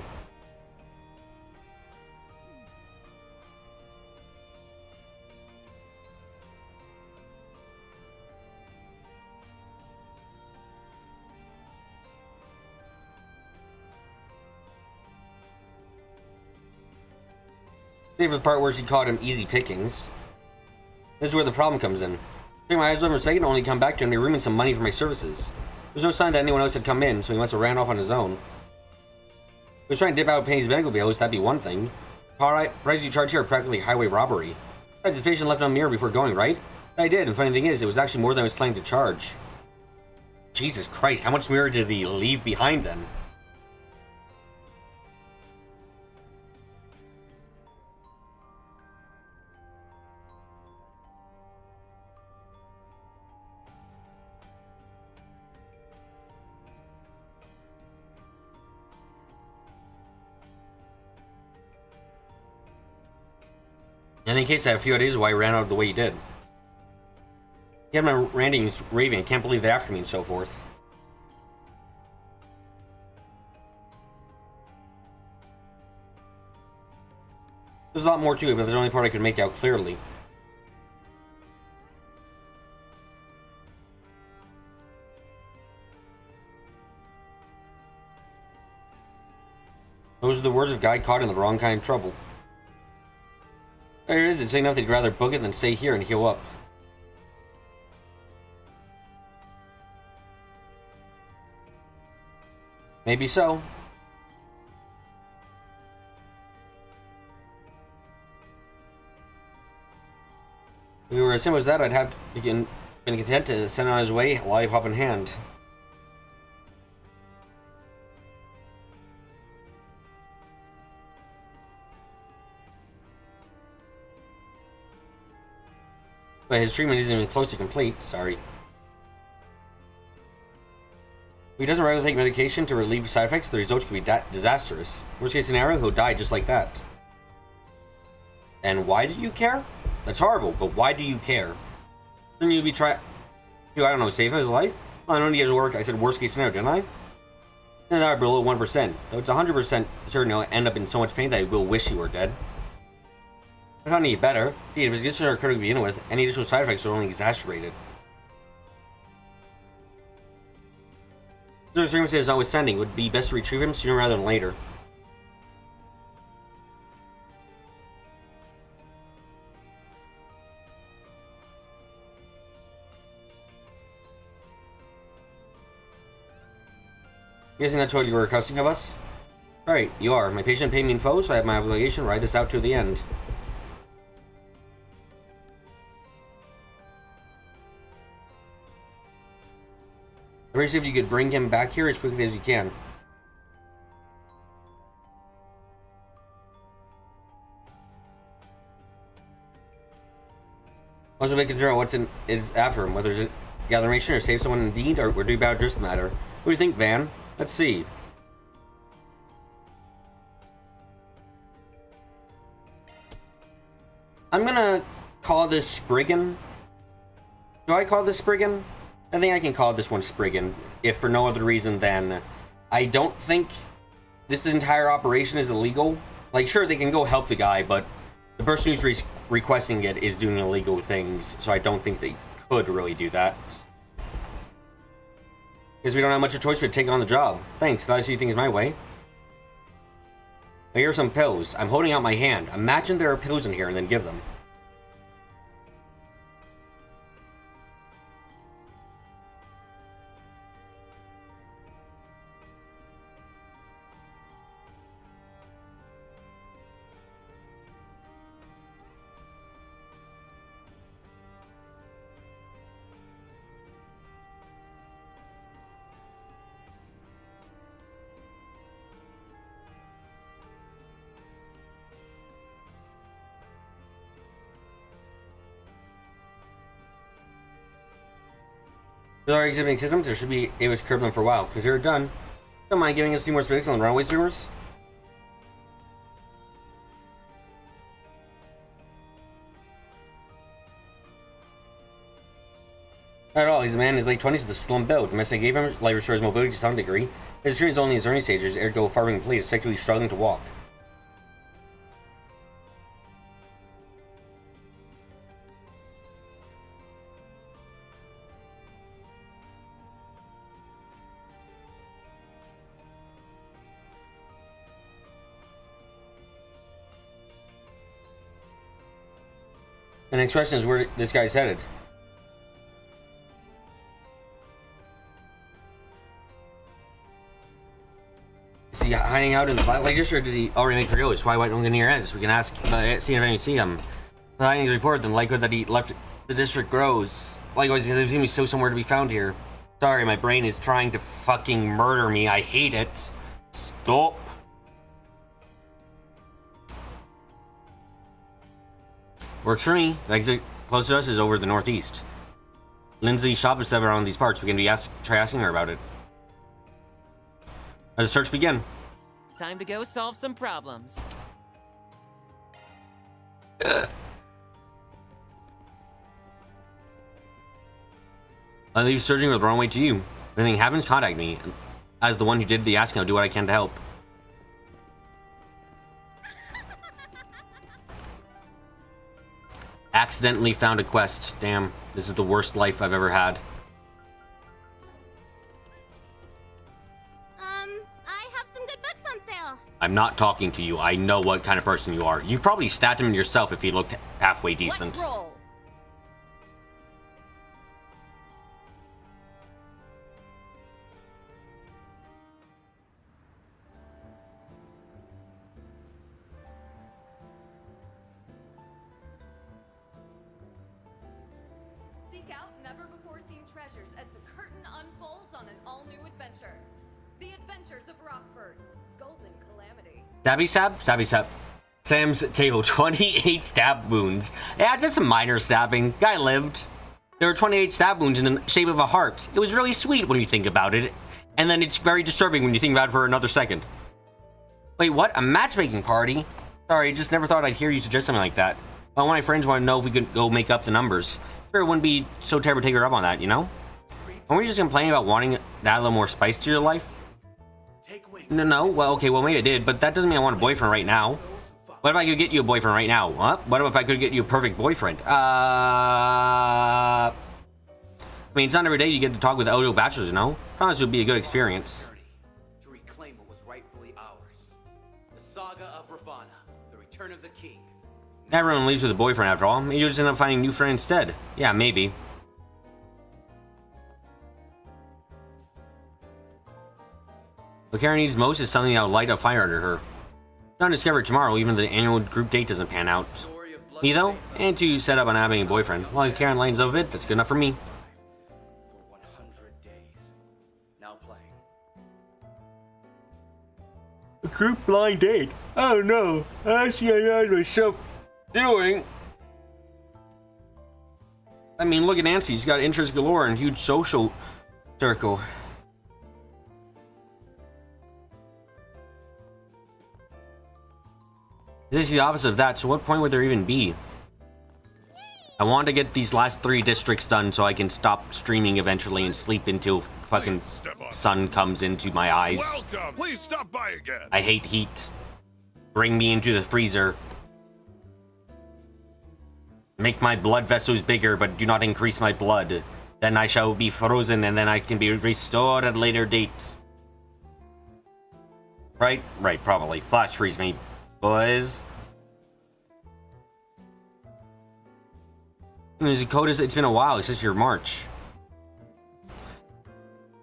Save for the part where she called him easy pickings. This is where the problem comes in. Take my eyes over a second, only come back to him to room some money for my services. There's no sign that anyone else had come in, so he must have ran off on his own. If he was trying to dip out paying his medical bills, that'd be one thing. Prices you charge here are practically highway robbery. I had this patient left on a mirror before going, right? I did, and the funny thing is, it was actually more than I was planning to charge. Jesus Christ, how much mirror did he leave behind then? In any case, I have a few ideas why he ran out the way he did. He had my rantings raving, I can't believe they're after me and so forth. There's a lot more to it, but there's only part I could make out clearly. Those are the words of a guy caught in the wrong kind of trouble. There it is, it's enough that he'd rather book it than stay here and heal up. Maybe so. If we were as simple as that, I'd have been content to send on his way, lollipop in hand. But his treatment isn't even close to complete, sorry. If he doesn't regularly take medication to relieve side effects, the results could be disastrous. Worst case scenario, he'll die just like that. And why do you care? That's horrible, but why do you care? Shouldn't you be I don't know, saving his life? Well, I don't need to work. I said worst case scenario, didn't I? And that would be below 1%. Though it's 100% certain he'll end up in so much pain that he will wish he were dead. If not any better, indeed, if his conditions are critical to begin with, any additional side effects are only exacerbated. If circumstances notwithstanding, it would be best to retrieve him sooner rather than later. Guessing that's what you were requesting of us? Right, you are. My patient paid me in full, so I have my obligation to ride this out to the end. I'd appreciate if you could bring him back here as quickly as you can. Also, make concern what's is after him, whether it's gather information or save someone indeed, or do about just the matter. What do you think, Van? Let's see. I'm gonna call this Spriggan. Do I call this Spriggan? I think I can call this one Spriggan, if for no other reason than I don't think this entire operation is illegal. Like, sure, they can go help the guy, but the person who's requesting it is doing illegal things, so I don't think they could really do that. Because we don't have much of a choice but to take on the job. Thanks, glad to see things my way. Here are some pills. I'm holding out my hand. Imagine there are pills in here and then give them. With our exhibiting systems, there should be able to curb them for a while. Consider it done. Don't mind giving us a few more specifics on the runaway rumors? Not at all. He's a man in his late 20s with a slim build. The message I gave him, life restores mobility to some degree. His experience is only in his early stages, ergo far from complete, effectively struggling to walk. The next question is where this guy's headed. Is he hiding out in the like this, or did he already make realities? Why don't get near us? We can ask, see if I can see him. The findings report, then likelihood that he left the district grows. Likewise, he seems to be still somewhere to be found here. Sorry, my brain is trying to fucking murder me. I hate it. Stop. Works for me. The exit close to us is over the northeast. Lindsay's shop is set around these parts. We can try asking her about it. Let the search begin. Time to go solve some problems. I leave searching with the wrong way to you. If anything happens, contact me. As the one who did the asking, I'll do what I can to help. Accidentally found a quest. Damn, this is the worst life I've ever had. I have some good books on sale. I'm not talking to you. I know what kind of person you are. You probably stabbed him yourself if he looked halfway decent. Let's roll. Seek out never-before-seen treasures as the curtain unfolds on an all-new adventure. The Adventures of Rockford. Golden Calamity. Stabby stab? Stabby stab. Sam's table. 28 stab wounds. Yeah, just a minor stabbing. Guy lived. There were 28 stab wounds in the shape of a heart. It was really sweet when you think about it. And then it's very disturbing when you think about it for another second. Wait, what? A matchmaking party? Sorry, just never thought I'd hear you suggest something like that. Well, one of my friends wanted to know if we could go make up the numbers. Sure, it wouldn't be so terrible to take her up on that, you know? Aren't we just complaining about wanting to add a little more spice to your life? No, well, okay, well, maybe I did, but that doesn't mean I want a boyfriend right now. What if I could get you a boyfriend right now? What if I could get you a perfect boyfriend? I mean, it's not every day you get to talk with eligible bachelors, you know? Promise it would be a good experience. To reclaim what was rightfully ours. The saga of Ravana, the return of the king. Everyone leaves with a boyfriend after all. Maybe you'll just end up finding a new friend instead. Yeah, maybe. What Karen needs most is something that will light a fire under her. Not discovered tomorrow, even the annual group date doesn't pan out. Me though, and to set up on having a boyfriend. As long as Karen lightens up a bit, that's good enough for me. For 100 days. Now playing. A group blind date? Oh no, I see I know myself doing. I mean, look at Nancy. She's got interest galore and huge social circle. This is the opposite of that, so what point would there even be? I want to get these last 3 districts done so I can stop streaming eventually and sleep until fucking sun comes into my eyes. Welcome. Please stop by again. I hate heat. Bring me into the freezer. Make my blood vessels bigger, but do not increase my blood. Then I shall be frozen, and then I can be restored at a later date. Right? Right, probably. Flash freeze me, boys. It's been a while since your March.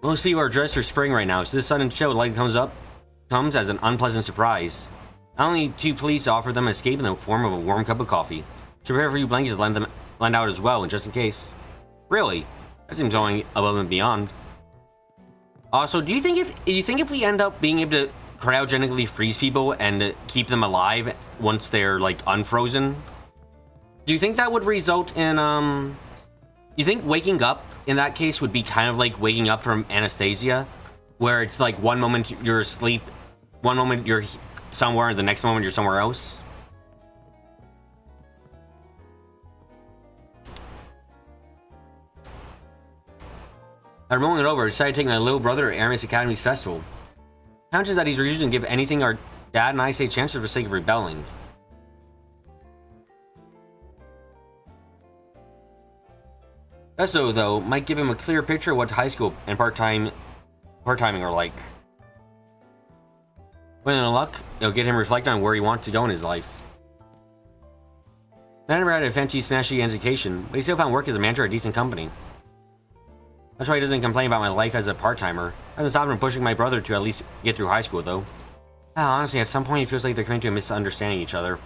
Most people are dressed for spring right now, so this sudden chill light comes as an unpleasant surprise. Not only do police offer them escape in the form of a warm cup of coffee, should prepare a few blankets to lend out as well, just in case. Really? That seems going above and beyond. Also, do you think if we end up being able to cryogenically freeze people and keep them alive once they're like unfrozen? Do you think that would result in you think waking up in that case would be kind of like waking up from anesthesia, where it's like one moment you're asleep, one moment you're somewhere, and the next moment you're somewhere else? After mulling it over, I decided to take my little brother to Aramis Academy's festival. Chances that he's refusing to give anything our dad and I say chances for the sake of rebelling. Festo, though, might give him a clear picture of what high school and part-timing are like. When in luck, it'll get him reflect on where he wants to go in his life. I never had a fancy, smashy education, but he still found work as a manager at a decent company. That's why he doesn't complain about my life as a part-timer. Hasn't stopped him pushing my brother to at least get through high school, though. Honestly, at some point, it feels like they're coming to a misunderstanding each other.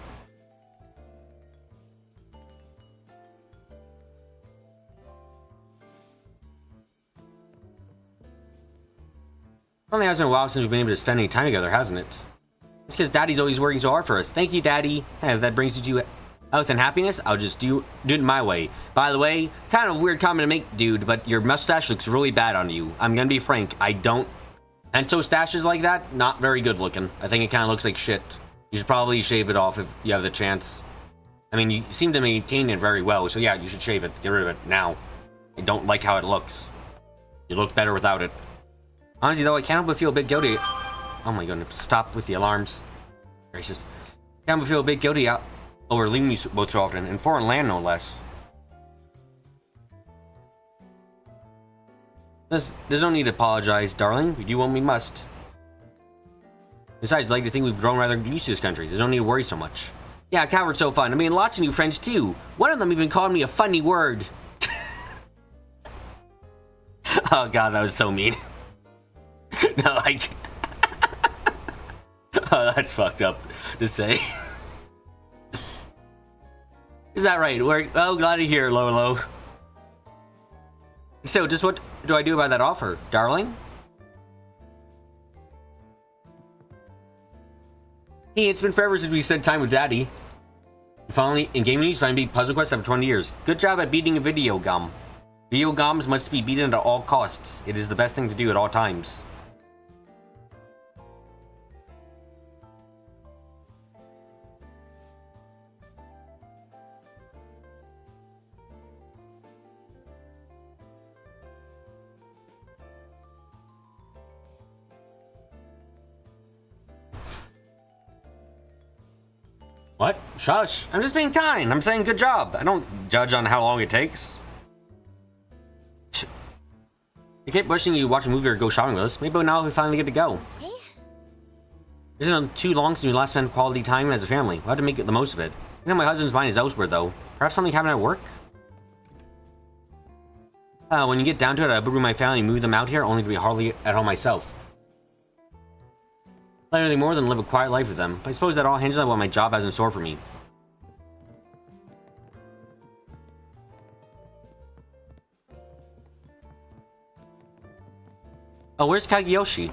Only hasn't been a while since we've been able to spend any time together, hasn't it? It's because Daddy's always working so hard for us. Thank you, Daddy. If that brings you to health and happiness, I'll just do it my way. By the way, kind of weird comment to make, dude, but your mustache looks really bad on you. I'm gonna be frank. I don't... Pencil stashes like that, not very good looking. I think it kind of looks like shit. You should probably shave it off if you have the chance. I mean, you seem to maintain it very well, so yeah, you should shave it. Get rid of it now. I don't like how it looks. You look better without it. Honestly, though, I can't help but feel a bit guilty. Oh my goodness, stop with the alarms. Gracious. Can't help but feel a bit guilty over leaving me both so often, in foreign land, no less. There's no need to apologize, darling. We do what we must. Besides, I'd like to think we've grown rather used to this country. There's no need to worry so much. Yeah, Calvert's so fun. I mean, lots of new friends, too. One of them even called me a funny word. Oh, God, that was so mean. No, oh, that's fucked up to say. Is that right? Oh, glad to hear, Lolo. So, just what do I do about that offer, darling? Hey, it's been forever since we spent time with Daddy. Finally, in gaming news, finally beat Puzzle Quest after 20 years. Good job at beating a video gum. Video games must be beaten at all costs. It is the best thing to do at all times. What? Shush. I'm just being kind. I'm saying good job. I don't judge on how long it takes. I kept wishing you'd watch a movie or go shopping with us. Maybe now we finally get to go. Hey? It isn't too long since we last spent quality time as a family. We'll have to make the most of it. I know my husband's mind is elsewhere, though. Perhaps something happened at work? When you get down to it, I'll bring my family and move them out here, only to be hardly at home myself. Not anything more than live a quiet life with them. But I suppose that all hinges on what my job has in store for me. Oh, where's Kageyoshi?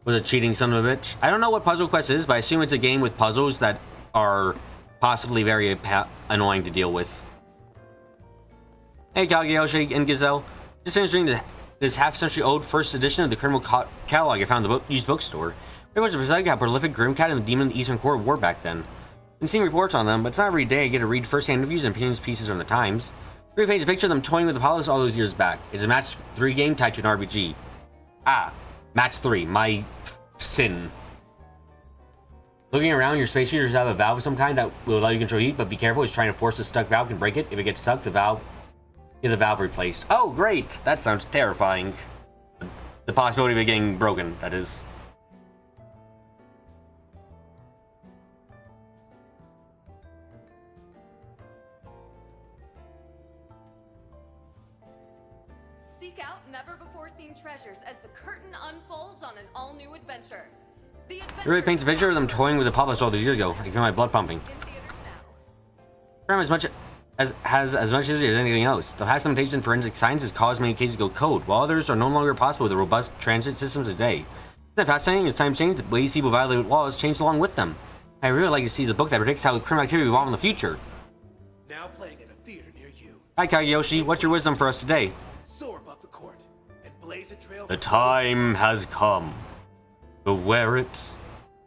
Was a cheating son of a bitch? I don't know what Puzzle Quest is, but I assume it's a game with puzzles that are possibly very annoying to deal with. Hey, Kageyoshi and Gazelle. Just interesting that this half-century-old first edition of the Criminal Catalog I found in the used bookstore. There was a Pacific had prolific Grimcat and the Demon in the Eastern Core War back then. Been seeing reports on them, but it's not every day I get to read first-hand interviews and opinions pieces from the Times. 3 page picture of them toying with Apollos all those years back. It's a match 3 game tied to an RPG. Ah, match 3, my sin. Looking around, your space shooters have a valve of some kind that will allow you to control heat, but be careful, it's trying to force the stuck valve can break it. If it gets stuck, get the valve replaced. Oh, great! That sounds terrifying. The possibility of it getting broken, that is. Seek out never-before-seen treasures as the curtain unfolds on an all-new adventure. It really paints a picture of them toying with the Apollos all these years ago. I can feel my blood pumping. As much has as much history as anything else. The past limitation in forensic science has caused many cases to go cold, while others are no longer possible with the robust transit systems today. Isn't that fascinating? As time changed, the ways people violate laws changed along with them. I really like to see a book that predicts how criminal activity will evolve in the future. Now playing at a theater near you. Hi Kageyoshi, what's your wisdom for us today? Soar above the court and blaze a trail. The time has come. Beware it,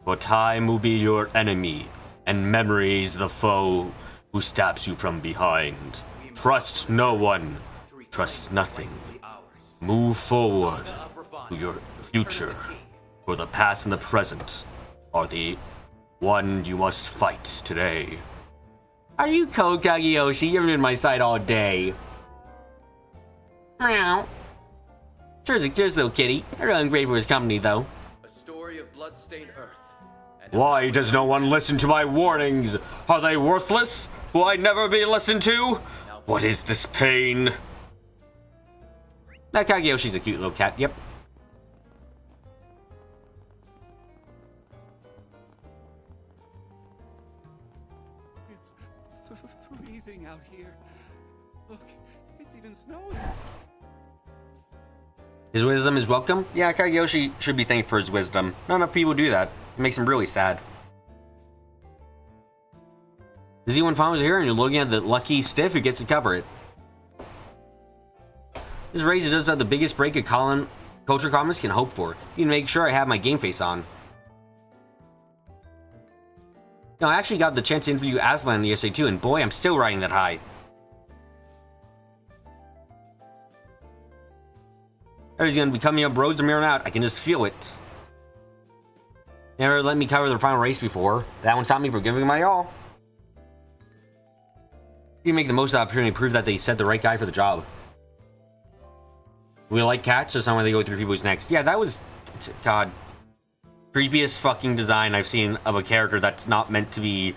for time will be your enemy, and memory's the foe who stabs you from behind. Trust no one. Trust nothing. Move forward to your future, for the past and the present are the one you must fight today. Are you cold, Kageyoshi? You've been on my side all day. Meow. Cheers, little kitty. I'm really grateful for his company, though. A story of blood-stained earth. Why does no one listen to my warnings? Are they worthless? Will I never be listened to? What is this pain? That Kageyoshi's a cute little cat, yep. It's freezing out here. Look, it's even snowing. His wisdom is welcome? Yeah, Kageyoshi should be thanked for his wisdom. Not enough people do that. It makes him really sad. Is anyone following here and you're looking at the lucky stiff who gets to cover it? This race is just about the biggest break a culture columnist can hope for. You can make sure I have my game face on. No, I actually got the chance to interview Aslan yesterday too, and boy, I'm still riding that high. Everybody's gonna be coming up roads from here on out. I can just feel it. Never let me cover the final race before. That one stopped me from giving my all. You make the most of the opportunity to prove that they set the right guy for the job. We like cats, so it's not when they go through people's necks. Yeah, that was, God, creepiest fucking design I've seen of a character that's not meant to be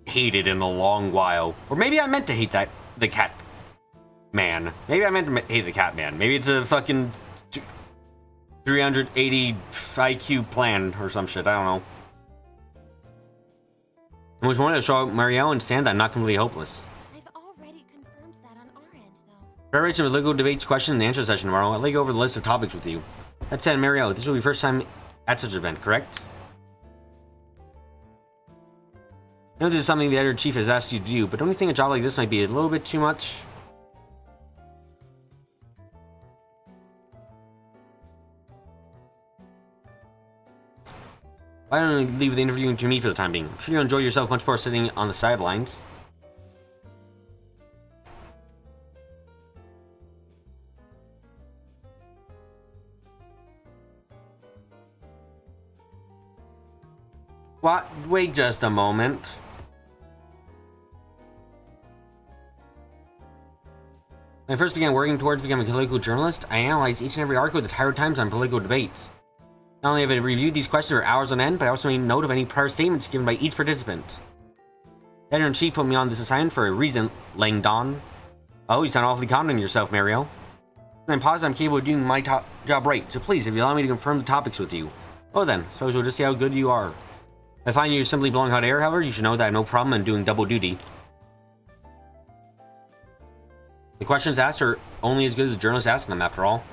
hated in a long while. Or maybe I meant to hate the cat man. Maybe I meant to hate the cat man. Maybe it's a fucking 380 IQ plan or some shit. I don't know. I was wanting to show Marielle and stand that I'm not completely hopeless. Preparation for legal debates, question and answer session tomorrow. I'll go over the list of topics with you. That said, Mario, this will be your first time at such an event, correct? I know this is something the editor-in-chief has asked you to do, but don't you think a job like this might be a little bit too much? Why don't you leave the interviewing to me for the time being? I'm sure you'll enjoy yourself much more sitting on the sidelines. What? Wait just a moment. When I first began working towards becoming a political journalist, I analyzed each and every article of the Tyrant Times on political debates. Not only have I reviewed these questions for hours on end, but I also made note of any prior statements given by each participant. The editor-in-chief put me on this assignment for a reason, Langdon. Oh, you sound awfully confident in yourself, Mario. I'm positive I'm capable of doing my job right, so please, if you allow me to confirm the topics with you. Oh then, suppose we'll just see how good you are. If I find you simply blowing hot air, however, you should know that I have no problem in doing double duty. The questions asked are only as good as the journalists asking them, after all.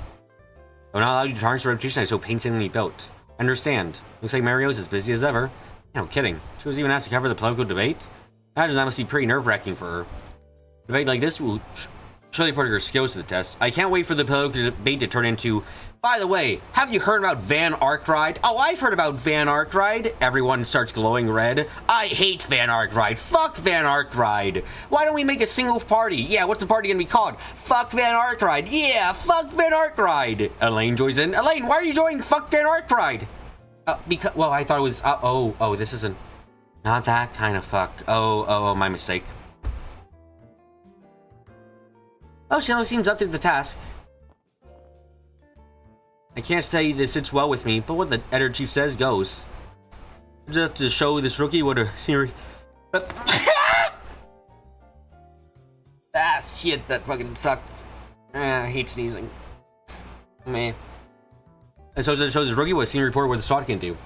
I will not allow you to tarnish the reputation I so painstakingly built. Understand. Looks like Mario's as busy as ever. No kidding. She was even asked to cover the political debate? Imagine that must be pretty nerve-wracking for her. A debate like this will Surely put her skills to the test. I can't wait for the political debate to turn into, by the way, have you heard about Van Arkride? Oh, I've heard about Van Arkride. Everyone starts glowing red. I hate Van Arkride. Fuck Van Arkride. Why don't we make a single party? Yeah, what's the party gonna be called? Fuck Van Arkride. Yeah, fuck Van Arkride. Elaine joins in. Elaine, why are you joining Fuck Van Arkride? Because, well, I thought it was, oh, this isn't, not that kind of fuck. Oh, my mistake. Oh, she only seems up to the task. I can't say this sits well with me, but what the editor-chief says goes. Just to show this rookie what a serious... Ah, shit, that fucking sucked. I hate sneezing. Man. And so it shows this rookie what a senior reporter with the SWAT can do.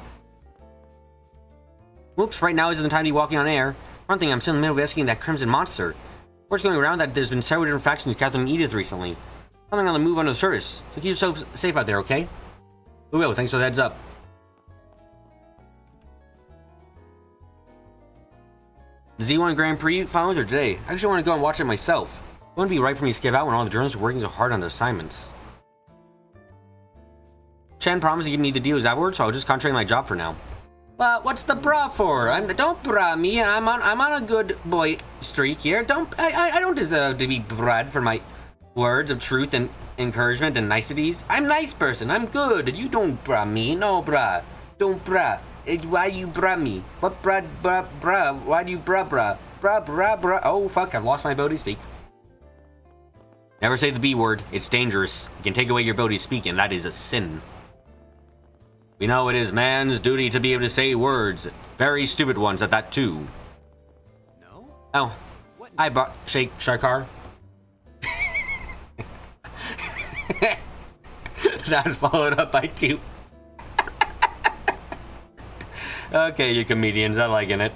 Whoops, right now isn't the time to be walking on air. One thing, I'm still in the middle of investigating that Crimson Monster. Word's going around that there's been several different factions gathering Edith recently. Something on the move under the surface, so keep yourself safe out there, okay? We will, thanks for the heads up. The Z1 Grand Prix finals are today. I actually want to go and watch it myself. It wouldn't be right for me to skip out when all the journalists are working so hard on their assignments. Chen promised to give me the deals afterwards, so I'll just concentrate on my job for now. But what's the bra for? Don't bra me. I'm on a good boy streak here. I don't deserve to be brad for my words of truth and encouragement and niceties. I'm a nice person. I'm good. You don't bra me. No bra. Don't bra. Why you bra me? What bra? Why do you bra? Bra. Oh fuck! I've lost my ability to speak. Never say the B word. It's dangerous. It can take away your ability to speak, and that is a sin. We know it is man's duty to be able to say words. Very stupid ones at that, too. No? Oh. I bought Shakar. That followed up by 2. Okay, you comedians. I'm liking it.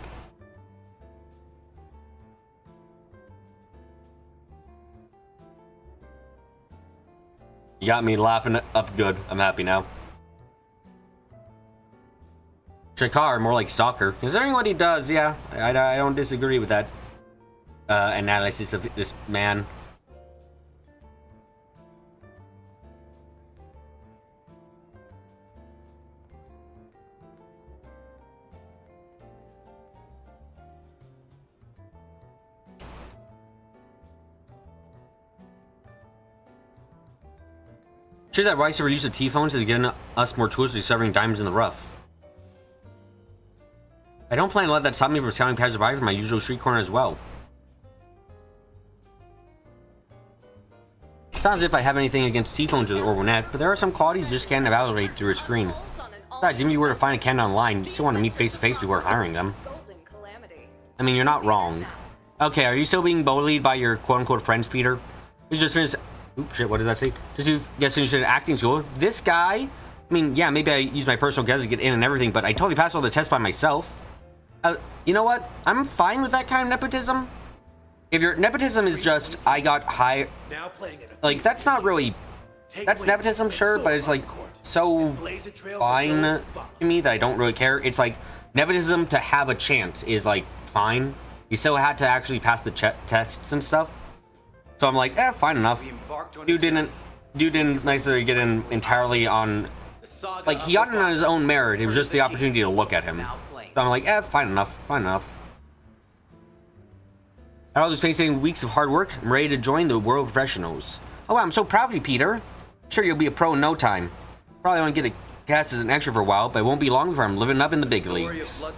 You got me laughing up good. I'm happy now. Shakar, more like stalker. Considering what he does, yeah, I don't disagree with that analysis of this man. Sure that Rice ever used the T-phones has given us more tools to discovering diamonds in the rough. I don't plan to let that stop me from scouting passersby from my usual street corner as well. Sounds as if I have anything against T-phones or the Orbital Net, but there are some qualities you just can't evaluate through a screen. Besides, even if you were to find a candidate online, you still want to meet face to face before hiring them. I mean, you're not wrong. Okay, are you still being bullied by your quote-unquote friends, Peter? You just finished... Oops, shit, what did that say? Just you guess finished acting school. This guy... I mean, yeah, maybe I use my personal guess to get in and everything, but I totally passed all the tests by myself. You know what? I'm fine with that kind of nepotism. If your nepotism is just, I got high... Like, that's not really... That's nepotism, sure, but it's like so fine to me that I don't really care. It's like, nepotism to have a chance is like, fine. You still had to actually pass the tests and stuff. So I'm like, fine enough. Dude didn't necessarily get in entirely on... Like, he got in on his own merit. It was just the opportunity to look at him. So I'm like, fine enough. After all those painstaking weeks of hard work, I'm ready to join the world of professionals. Oh, wow, I'm so proud of you, Peter. Sure, you'll be a pro in no time. Probably want to get a cast as an extra for a while, but it won't be long before I'm living up in the big leagues. I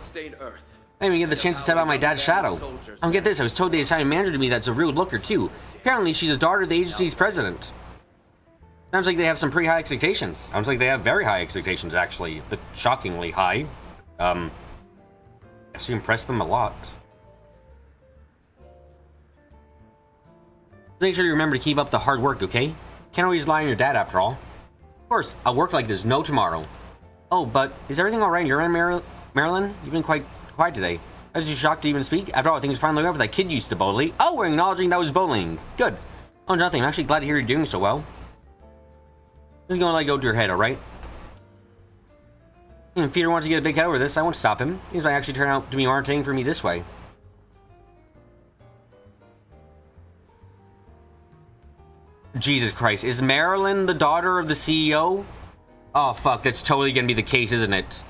didn't even get the chance to step out my dad's shadow. I don't get this, I was told they assigned a manager to me that's a real looker, too. Apparently, she's a daughter of the agency's president. Sounds like they have some pretty high expectations. Sounds like they have very high expectations, actually. But shockingly high. Guess you impressed them a lot. Make sure you remember to keep up the hard work, okay? Can't always rely on your dad, after all. Of course, I'll work like there's no tomorrow. Oh, but is everything alright in your end, Marilyn? You've been quite quiet today. I was just shocked to even speak. After all, things finally over that kid used to bully. Oh, we're acknowledging that was bullying. Good. Oh, nothing. I'm actually glad to hear you're doing so well. Just gonna let it go to your head, alright? If Peter wants to get a big head over this, I won't stop him. Things might actually turn out to be more entertaining for me this way. Jesus Christ. Is Marilyn the daughter of the CEO? Oh, fuck. That's totally gonna be the case, isn't it?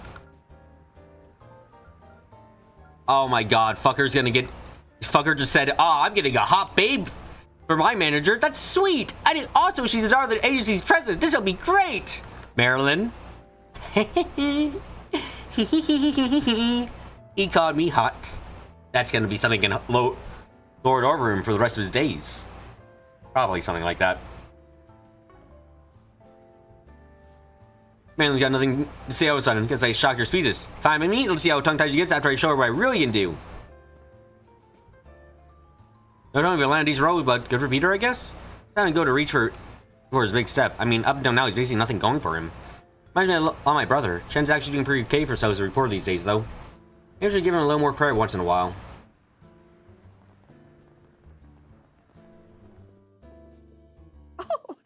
Oh my god. Fucker's gonna get... Fucker just said, I'm getting a hot babe for my manager. That's sweet. Also, she's the daughter of the agency's president. This'll be great. Marilyn. He called me hot. That's gonna be something in lord over him for the rest of his days. Probably something like that. Marilyn's got nothing to say all of a sudden because I shocked her speeches. Fine by me. Let's see how tongue-tied she gets after I show her what I really can do. I don't know if he'll land a decent role, but good for Peter, I guess. Time to go to reach for his big step. I mean, up until now, he's basically nothing going for him. Imagine I on my brother. Chen's actually doing pretty okay for himself as a reporter these days, though. Maybe I should give him a little more credit once in a while. Oh,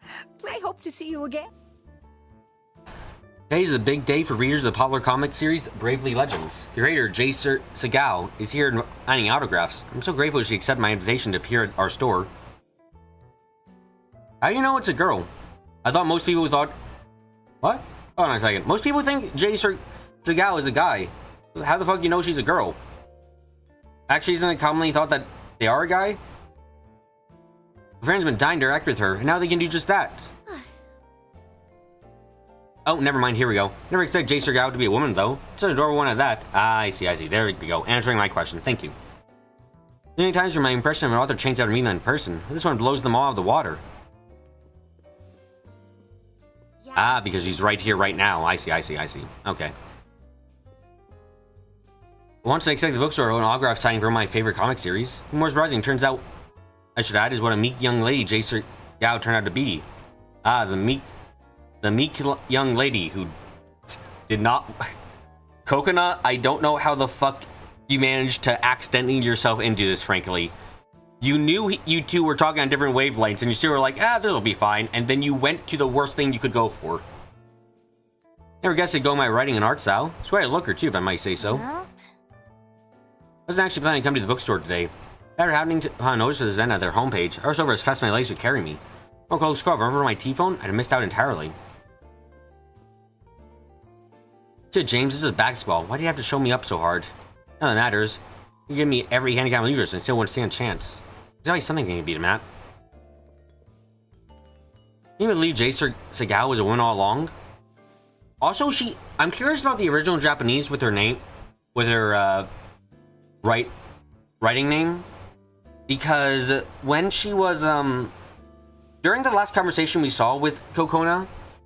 I hope to see you again. Today is a big day for readers of the popular comic series Bravely Legends. The creator, Jay Segal, is here signing autographs. I'm so grateful she accepted my invitation to appear at our store. How do you know it's a girl? I thought most people thought... What? Hold on a second. Most people think Jay Segal is a guy. How the fuck do you know she's a girl? Actually, isn't it commonly thought that they are a guy? My friend's been dying to interact with her, and now they can do just that. Oh, never mind. Here we go. Never expect Jay Segal to be a woman, though. It's an adorable one at that. Ah, I see. There we go. Answering my question. Thank you. Many times for my impression of an author changed out of me than in person. This one blows them all out of the water. Yeah. Ah, because she's right here, right now. I see. Okay. Once I accepted the bookstore, an autograph signing for my favorite comic series. More surprising, turns out, I should add, is what a meek young lady Jay Segal turned out to be. Ah, the meek young lady who did not... Coconut, I don't know how the fuck you managed to accidentally yourself into this, frankly. You knew you two were talking on different wavelengths, and you still were like, this'll be fine, and then you went to the worst thing you could go for. Never guessed it'd go my writing and art style. Swear I look her too, if I might say so. I wasn't actually planning to come to the bookstore today. After happening to notice this then at their homepage, I was over as fast as my legs would carry me. Oh, close call. Remember my T-phone? I'd have missed out entirely. Shit, James, this is basketball. Why do you have to show me up so hard? None that matters. You give me every handicap in the universe and still won't stand a chance. There's always something can beat him at. Can you believe Jay Segal was a woman all along? Also, I'm curious about the original Japanese with her name, with her writing name, because when she was during the last conversation we saw with Kokona,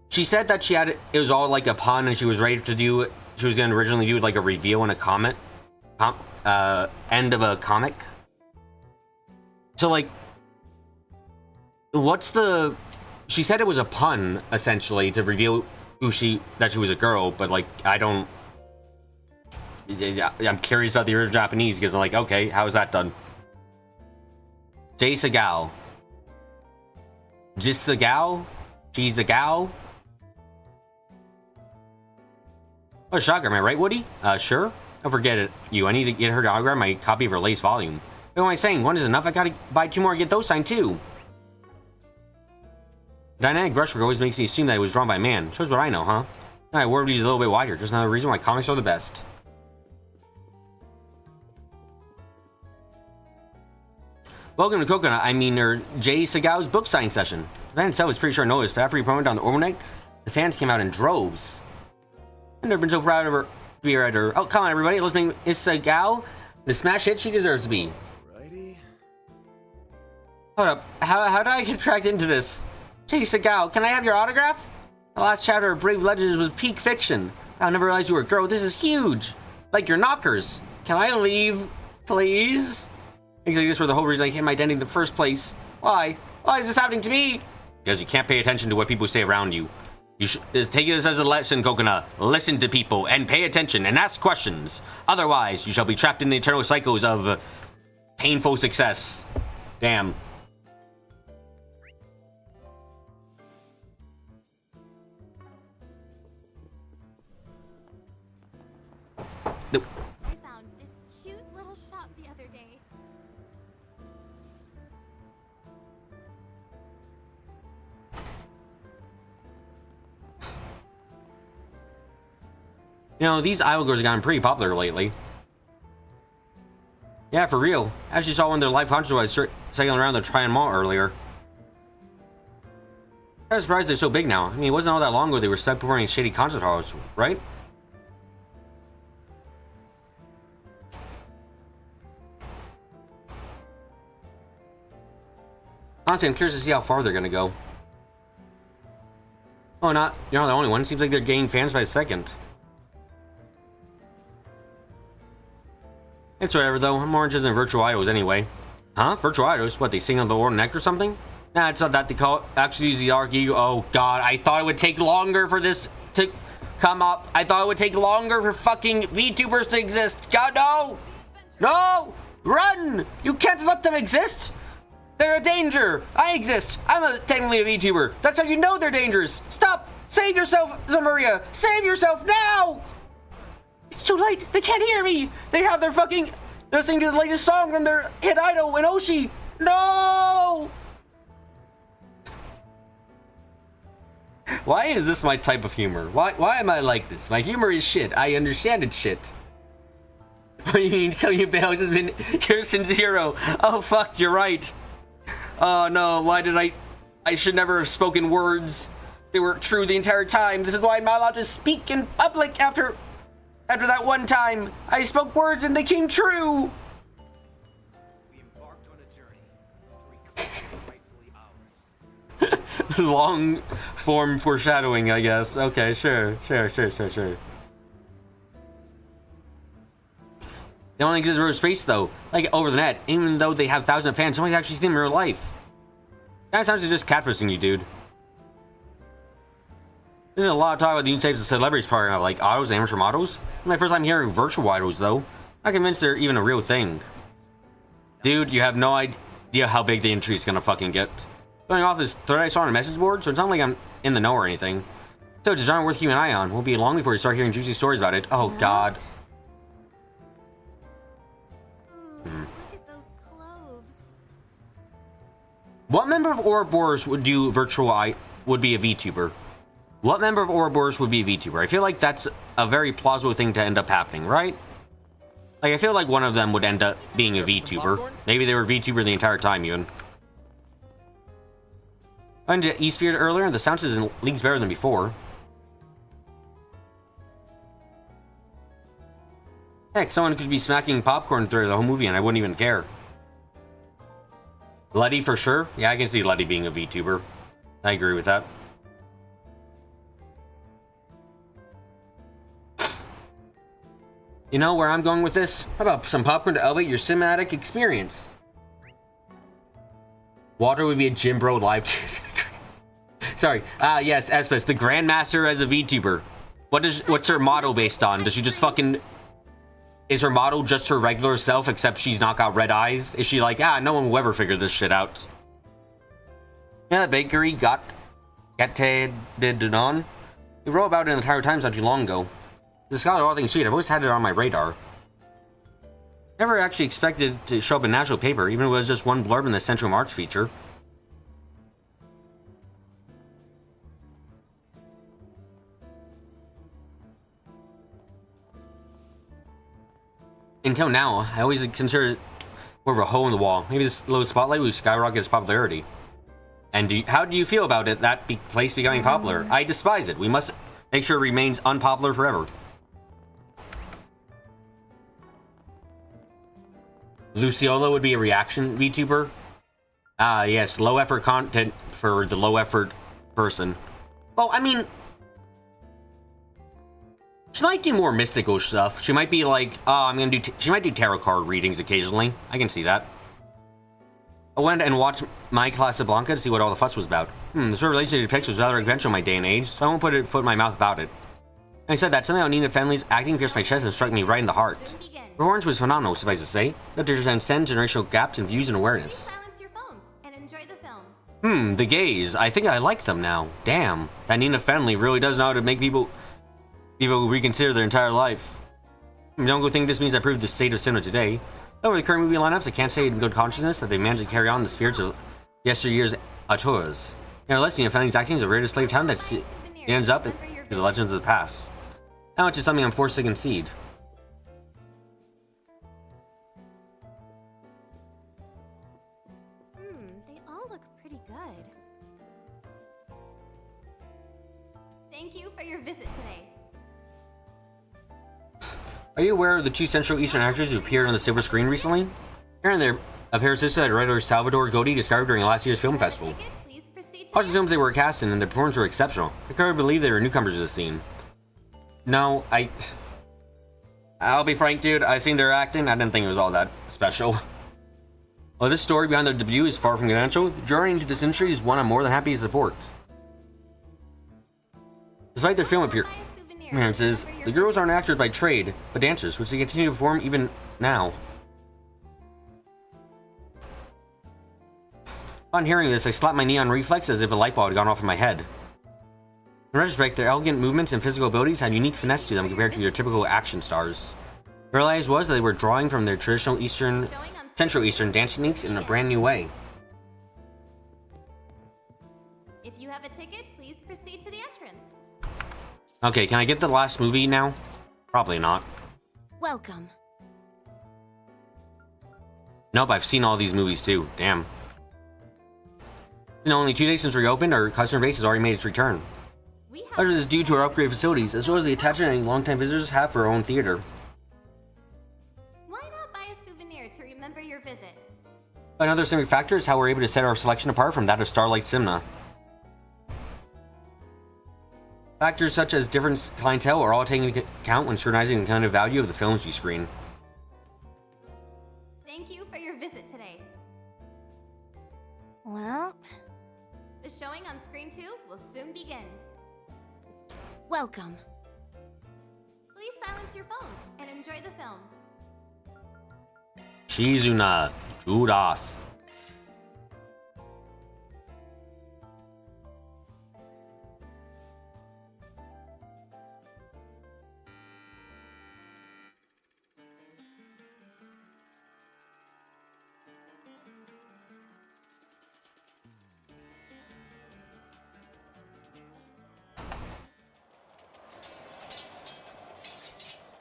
she said that it was all like a pun, and she was ready to do it. She was going to originally do like a reveal and a end of a comic. So like, she said it was a pun essentially to reveal that she was a girl, but like I'm curious about the original Japanese because I'm like, okay, how is that done? Jay Segal. Just a gal? She's a gal? Oh, shocker, am I right, Woody? Sure. Don't forget it. I need to get her to autograph my copy of her latest volume. What am I saying? One is enough? I gotta buy 2 more and get those signed, too. The dynamic brushwork always makes me assume that it was drawn by a man. Shows what I know, huh? My word is a little bit wider. Just another reason why comics are the best. Welcome to Coconut, Jay Segal's book signing session. The fan itself was pretty sure noticed, but after he promoted down the overnight, the fans came out in droves. I've never been so proud of her to be a writer. Oh, come on, everybody. Let's make Miss Segal the smash hit she deserves to be. Righty. Hold up. How did I get dragged into this? Jay Segal, can I have your autograph? The last chapter of Brave Legends was peak fiction. I never realized you were a girl. This is huge. Like your knockers. Can I leave, please? Things like this were the whole reason I hid my identity in the first place. Why? Why is this happening to me? Because you can't pay attention to what people say around you. You should take this as a lesson, Coconut. Listen to people and pay attention and ask questions. Otherwise, you shall be trapped in the eternal cycles of painful success. Damn. Nope. I found this cute little shop the other day. You know, these idol girls have gotten pretty popular lately. Yeah, for real. I actually saw one of their live concerts while I was cycling around the Tryon Mall earlier. I'm surprised they're so big now. I mean, it wasn't all that long ago they were stuck performing in shady concert halls, right? Honestly, I'm curious to see how far they're gonna go. Oh, not. You're not the only one. Seems like they're gaining fans by the second. It's whatever, though. I'm more interested in virtual idols anyway. Huh? Virtual idols? What, they sing on the Lord neck or something? Nah, it's not that. They call it. Actually use the Dark Eagle. Oh, God. I thought it would take longer for this to come up. I thought it would take longer for fucking VTubers to exist. God, no! No! Run! You can't let them exist! They're a danger! I exist! Technically a VTuber. That's how you know they're dangerous! Stop! Save yourself, Zamaria! Save yourself now! It's too late! They can't hear me! They have their fucking... They're listening to the latest song from their hit idol, Inoshi! No! Why is this my type of humor? Why am I like this? My humor is shit. I understand it's shit. What do you mean? So you Bales has been here since 0. Oh fuck, you're right. Oh no, why did I should never have spoken words. They were true the entire time. This is why I'm not allowed to speak in public after that one time. I spoke words and they came true. We embarked on a journey to reclaim rightfully ours. Long form foreshadowing, I guess. Okay, sure. They only exist in space though, like over the net. Even though they have thousands of fans, nobody's actually seen them in real life. That sounds like just catfishing you, dude. There's a lot of talk about the new types of celebrities probably have, like idols and amateur models. It's my first time hearing virtual idols though. I'm convinced they're even a real thing. Dude, you have no idea how big the industry is gonna fucking get. Going off this thread I saw on a message board, so it's not like I'm in the know or anything. So it's a genre worth keeping an eye on. Won't be long before you start hearing juicy stories about it. Oh god. Look at those cloves. What member of Ouroboros would do would be a VTuber? What member of Ouroboros would be a VTuber? I feel like that's a very plausible thing to end up happening, right? Like, I feel like one of them would end up being a VTuber. Maybe they were a VTuber the entire time, even. I went to Eastfield earlier, and the sound is in leagues better than before. Heck, someone could be smacking popcorn through the whole movie and I wouldn't even care. Letty for sure? Yeah, I can see Letty being a VTuber. I agree with that. You know where I'm going with this? How about some popcorn to elevate your cinematic experience? Water would be a Jim Bro live. Sorry. Yes, Espes, the Grandmaster as a VTuber. What's her motto based on? Does she just fucking... Is her model just her regular self, except she's not got red eyes? Is she like, no one will ever figure this shit out? Yeah, that bakery got de Danon. We wrote about it in the Entire Times not too long ago. The scholar of all things sweet, I've always had it on my radar. Never actually expected it to show up in national paper, even if it was just one blurb in the Central March feature. Until now, I always consider it more of a hole in the wall. Maybe this low spotlight will skyrocket its popularity. And how do you feel about it, that place becoming popular? I despise it. We must make sure it remains unpopular forever. Luciola would be a reaction VTuber. Yes, low effort content for the low effort person. Well, I mean, she might do more mystical stuff. She might be like, she might do tarot card readings occasionally. I can see that. I went and watched My Casablanca to see what all the fuss was about. The sort of relationship depicts was rather adventurous in my day and age, so I won't put a foot in my mouth about it. Having said that, something about Nina Fenley's acting pierced my chest and struck me right in the heart. Performance was phenomenal, suffice to say. That to transcend generational gaps in views and awareness. Silence your phones and enjoy the film. The gays. I think I like them now. Damn. That Nina Fenley really does know how to make people reconsider their entire life. Don't go think this means I proved the state of cinema today. Over the current movie lineups, I can't say in good consciousness that they managed to carry on the spirits of yesteryear's auteurs. Nevertheless, Nina Fenley's acting is a rare display of talent that ends up in the legends of the past. How much is something I'm forced to concede? They all look pretty good. Thank you for your visit today. Are you aware of the two Central Eastern actors who appeared on the silver screen recently? Apparently, they're a pair of sisters that writer Salvador Godi discovered during last year's film festival. Watch the films they were cast in, and their performances were exceptional. I couldn't believe they were newcomers to the scene. No, I'll be frank, dude. I seen their acting. I didn't think it was all that special. While this story behind their debut is far from conventional, the journey into this industry is one I'm more than happy to support. Despite their film appearances, the girls aren't actors by trade, but dancers, which they continue to perform even now. Upon hearing this, I slapped my knee on reflex as if a light bulb had gone off in my head. In retrospect, their elegant movements and physical abilities had unique finesse to them compared to their typical action stars. What I realized was that they were drawing from their traditional Central Eastern dance techniques in a brand new way. If you have a ticket, please proceed to the entrance. Okay, can I get the last movie now? Probably not. Welcome. Nope, I've seen all these movies too. Damn. In only 2 days since reopened, our customer base has already made its return. Much of this is due to our upgraded facilities, as well as the attachment any longtime visitors have for our own theater. Why not buy a souvenir to remember your visit? Another significant factor is how we're able to set our selection apart from that of Starlight Cinema. Factors such as different clientele are all taken into account when scrutinizing the kind of value of the films we screen. Thank you for your visit today. Well, The showing on screen 2 will soon begin. welcome. Please silence your phones and enjoy the film. Shizuna Judoth.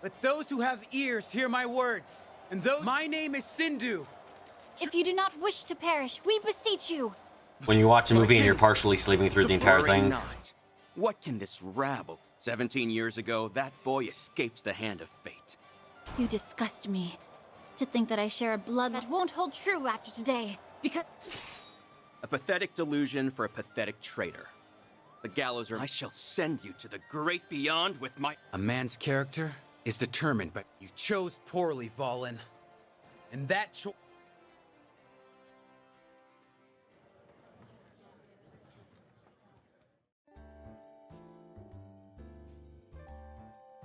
Let those who have ears hear my words. And those... My name is Sindhu. If you do not wish to perish, we beseech you. When you watch a movie and you're partially sleeping through the entire thing. Not. What can this rabble? 17 years ago, that boy escaped the hand of fate. You disgust me. To think that I share a blood that won't hold true after today, because... A pathetic delusion for a pathetic traitor. The gallows I shall send you to the great beyond with my... A man's character is determined, but you chose poorly, Valen. And that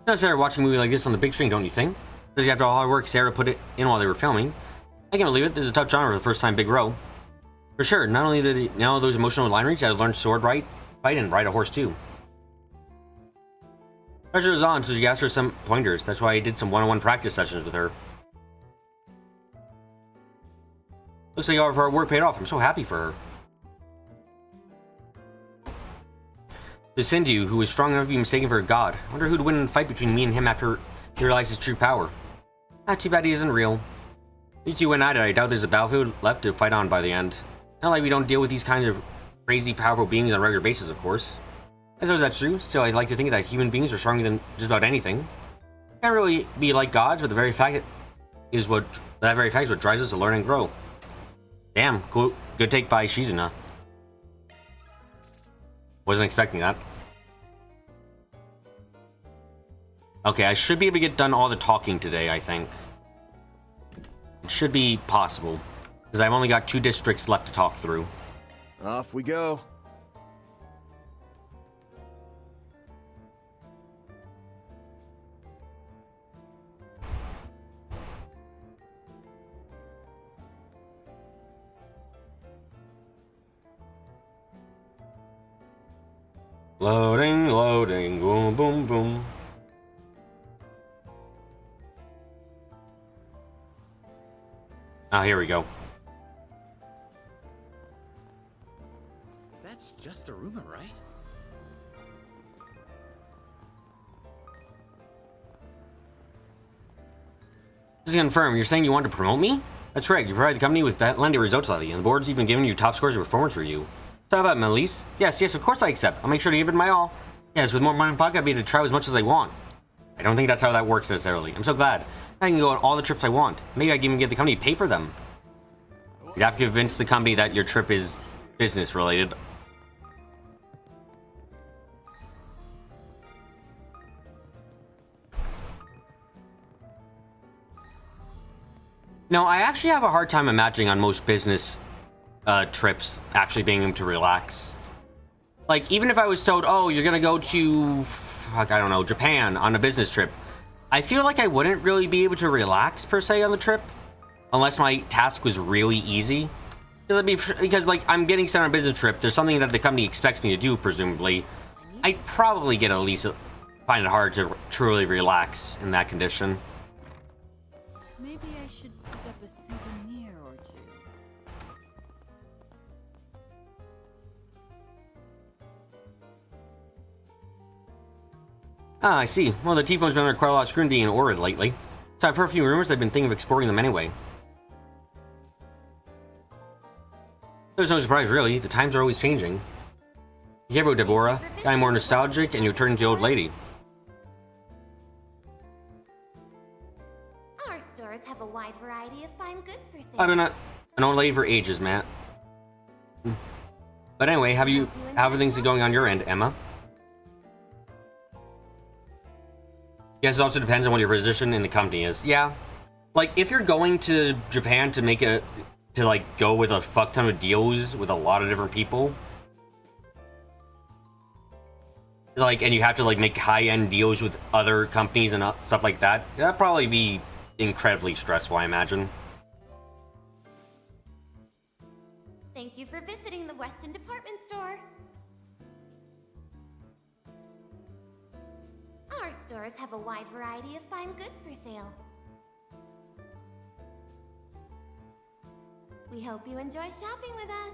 It's better watching a movie like this on the big screen, don't you think? Especially after all the hard work Sarah put it in while they were filming. I can't believe it, this is a tough genre for the first time Big Row. For sure, not only did he know those emotional line reads, I had to learn sword fight and ride a horse too. Pressure was on, so she asked for some pointers. That's why I did some one-on-one practice sessions with her. Looks like all of her hard work paid off. I'm so happy for her. To Sindhu, who was strong enough to be mistaken for a god. I wonder who'd win in the fight between me and him after he realized his true power. Not too bad he isn't real. These two went at it. I doubt there's a battlefield left to fight on by the end. Not like we don't deal with these kinds of crazy, powerful beings on a regular basis, of course. I suppose that's true. Still, I'd like to think that human beings are stronger than just about anything. Can't really be like gods, but the very fact is what drives us to learn and grow. Damn, cool. Good take by Shizuna. Wasn't expecting that. Okay, I should be able to get done all the talking today, I think. It should be possible. Because I've only got 2 districts left to talk through. Off we go. Loading, loading, boom, boom, boom. Ah, here we go. That's just a rumor, right? to confirm, you're saying you want to promote me? That's correct. You provide the company with splendid results lately, and the board's even given you top scores of performance review. So how about Melise? Yes, of course I accept. I'll make sure to give it my all. Yes, with more money in pocket, I'll be able to try as much as I want. I don't think that's how that works necessarily. I'm so glad. I can go on all the trips I want. Maybe I can even get the company to pay for them. You'd have to convince the company that your trip is business related. No, I actually have a hard time imagining on most business trips actually being able to relax. Like, even if I was told, oh, you're gonna go to, fuck, I don't know, Japan on a business trip, I feel like I wouldn't really be able to relax, per se, on the trip. Unless my task was really easy. Because, like, I'm getting sent on a business trip, there's something that the company expects me to do, presumably. I'd probably get at least find it hard to truly relax in that condition. Maybe I should pick up a souvenir or two. Ah, I see. Well, the T-phone's been under quite a lot of scrutiny in Orid lately. So I've heard a few rumors. I've been thinking of exporting them anyway. There's no surprise, really. The times are always changing. Be careful, Deborah. I'm more nostalgic, and you turn into the old lady. Our stores have a wide variety of fine goods for sale. I've been an old lady for ages, Matt. But anyway, how are things going on your end, Emma? Yes, it also depends on what your position in the company is. Yeah. Like, if you're going to Japan to make like, go with a fuck ton of deals with a lot of different people, like, and you have to, like, make high-end deals with other companies and stuff like that, that'd probably be incredibly stressful, I imagine. Thank you for visiting the Weston Department Store. Our stores have a wide variety of fine goods for sale. We hope you enjoy shopping with us.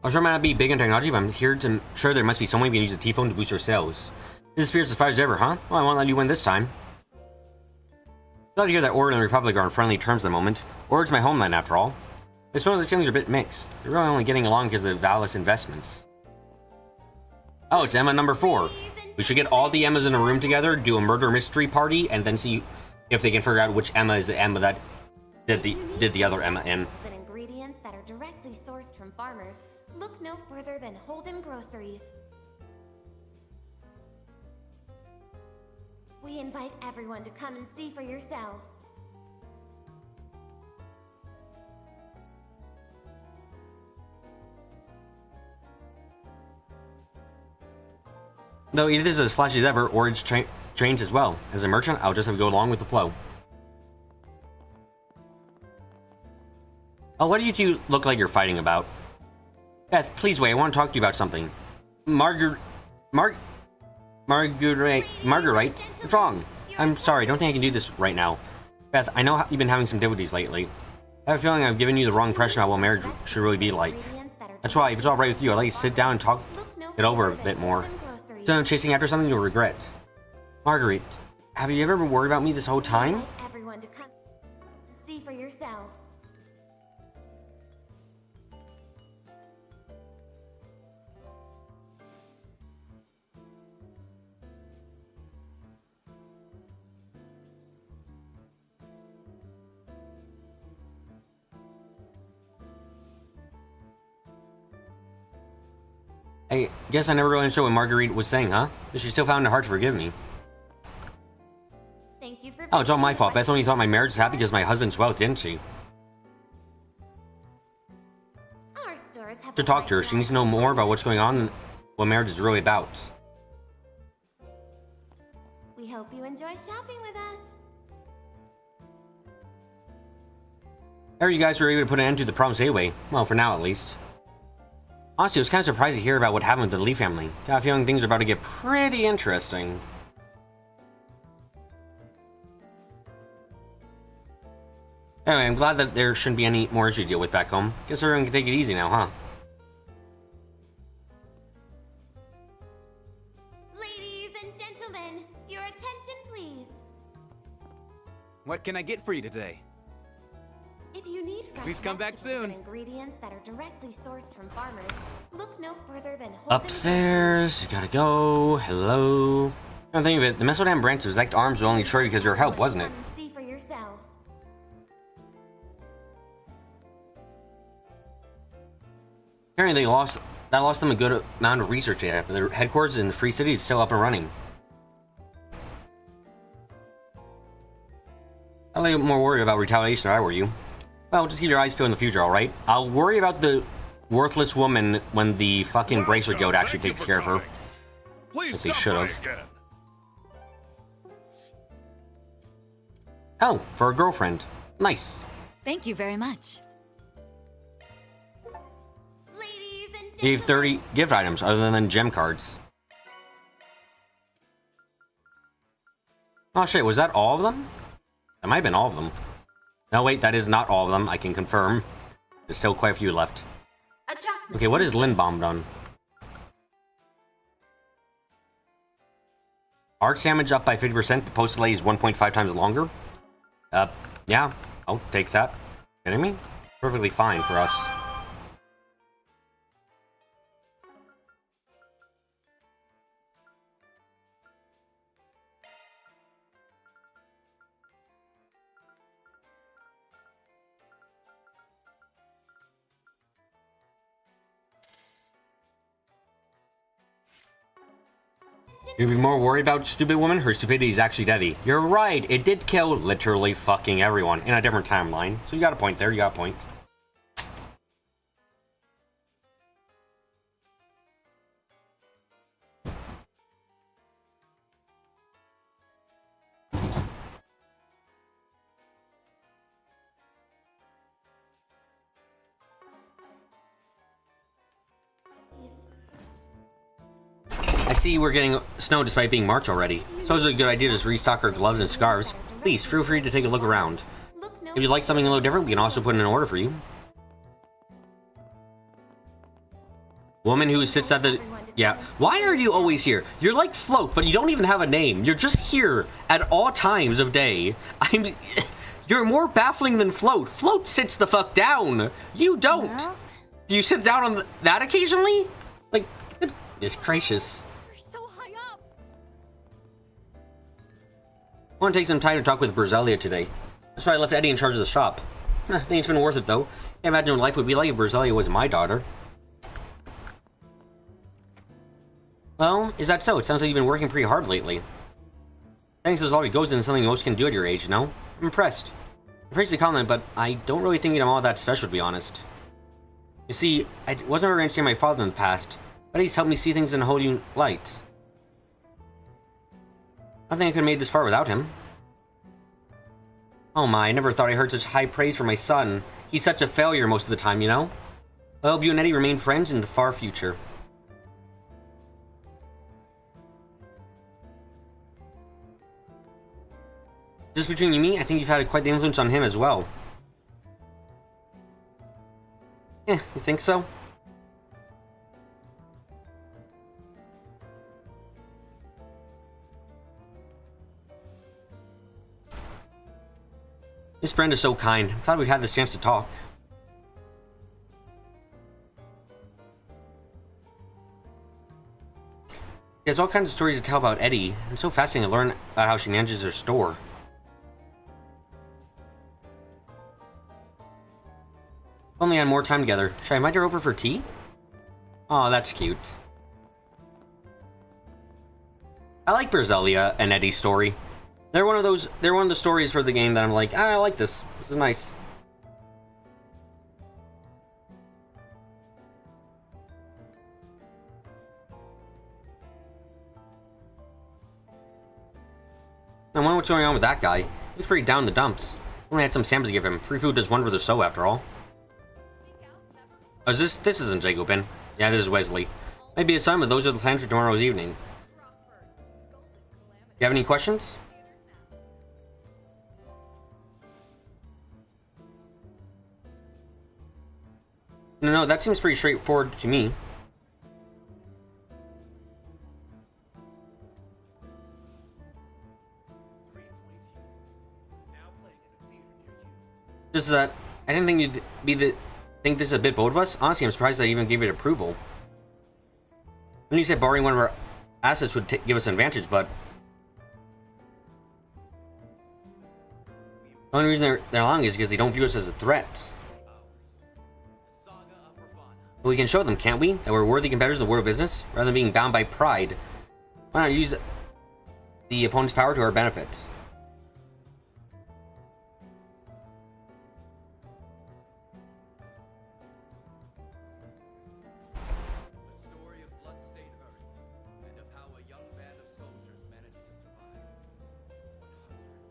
I'll sure might not be big in technology, but I'm here to sure there must be some way we can use the T-phone to boost our sales. This appears as far as ever, huh? Well, I won't let you win this time. Glad to hear that Orid and the Republic are on friendly terms at the moment. Orid's my homeland, after all. I suppose the feelings are a bit mixed. They're really only getting along because of Valis investments. Oh, it's Emma number 4. We should get all the Emmas in a room together, do a murder mystery party, and then see if they can figure out which Emma is the Emma that did the other Emma in. And ingredients that are directly sourced from farmers. Look no further than Holden Groceries. We invite everyone to come and see for yourselves. Though Edith is as flashy as ever, Orid's changed as well. As a merchant, I'll just have to go along with the flow. Oh, what do you two look like you're fighting about? Beth, please wait, I want to talk to you about something. Marguerite, what's wrong? I'm sorry, I don't think I can do this right now. Beth, I know you've been having some difficulties lately. I have a feeling I've given you the wrong impression about what marriage should really be like. That's why, if it's alright with you, I'd like you to sit down and talk it over a bit more. Instead of chasing after something you'll regret. Marguerite, have you ever been worried about me this whole time? Invite everyone to come and see for yourselves. I guess I never really understood what Marguerite was saying, huh? But she still found it hard to forgive me. Thank you for Oh, it's all my fault. Beth only thought my marriage was happy because of my husband's wealth, didn't she? Our stores have To talk to her, she needs to know more about what's going on and what marriage is really about. We hope you enjoy shopping with us. There you guys were able to put an end to the problems anyway. Well, for now at least. Honestly, I was kind of surprised to hear about what happened with the Lee family. Got a feeling things are about to get pretty interesting. Anyway, I'm glad that there shouldn't be any more issues to deal with back home. Guess everyone can take it easy now, huh? What can I get for you today? If you need fresh Please come back vegetables soon. and ingredients that are directly sourced from farmers, look no further than Upstairs, you gotta go. Hello. Don't think of it. The Mesodam branch's exact arms were only short because of your help, wasn't it? See for yourselves. Apparently, that lost them a good amount of research data, but their headquarters in the Free City is still up and running. I'd be more worried about retaliation if I were you. Well, just keep your eyes peeled in the future, alright? I'll worry about the worthless woman when the fucking bracelet goat actually takes care of her. Please Like they should have. again. Oh, for a girlfriend. Nice. Thank you very much. Gave 30 gift items other than gem cards. Oh shit, was that all of them? That might have been all of them. No, wait, that is not all of them, I can confirm. There's still quite a few left. Okay, what is Lindbaum done? Arch damage up by 50%, but post delay is 1.5 times longer? Yeah, I'll take that. Kidding me? Perfectly fine for us. You'd be more worried about stupid woman? Her stupidity is actually deadly. You're right, it did kill literally fucking everyone in a different timeline. So you got a point there, you got a point. I see we're getting snow despite being March already. So it's a good idea to just restock our gloves and scarves. Please, feel free to take a look around. If you'd like something a little different, we can also put in an order for you. Woman who sits at the... Yeah. Why are you always here? You're like Float, but you don't even have a name. You're just here at all times of day. You're more baffling than Float. Float sits the fuck down. You don't. No. Do you sit down on that occasionally? Like, goodness gracious. I want to take some time to talk with Berzelia today. That's why I left Eddie in charge of the shop. I think it's been worth it, though. Can't imagine what life would be like if Berzelia was my daughter. Well, is that so? It sounds like you've been working pretty hard lately. Thanks as all it goes into something most can do at your age, you know? I'm impressed. I appreciate the compliment, but I don't really think I'm all that special, to be honest. You see, I wasn't very interested in my father in the past, but he's helped me see things in a whole new light. I don't think I could have made this far without him. Oh my, I never thought I heard such high praise for my son. He's such a failure most of the time, you know? I hope you and Eddie remain friends in the far future. Just between you and me, I think you've had quite the influence on him as well. You think so? Miss Brenda's so kind. I thought we'd had this chance to talk. She has all kinds of stories to tell about Eddie. It's so fascinating to learn about how she manages her store. If only had more time together. Should I invite her over for tea? Oh, that's cute. I like Berzelia and Eddie's story. They're one of the stories for the game that I'm like, I like this. This is nice. I wonder what's going on with that guy. He's pretty down in the dumps. Only had some samples to give him. Free food does one for the soul, after all. Oh, is this isn't Jacobin. Yeah, this is Wesley. Maybe it's time, but those are the plans for tomorrow's evening. You have any questions? No, that seems pretty straightforward to me. Just that I didn't think you'd think this is a bit bold of us. Honestly, I'm surprised I even gave it approval. Then you said borrowing one of our assets would give us an advantage, but the only reason they're allowing is because they don't view us as a threat. But we can show them, can't we, that we're worthy competitors in the world of business, rather than being bound by pride. Why not use the opponent's power to our benefit?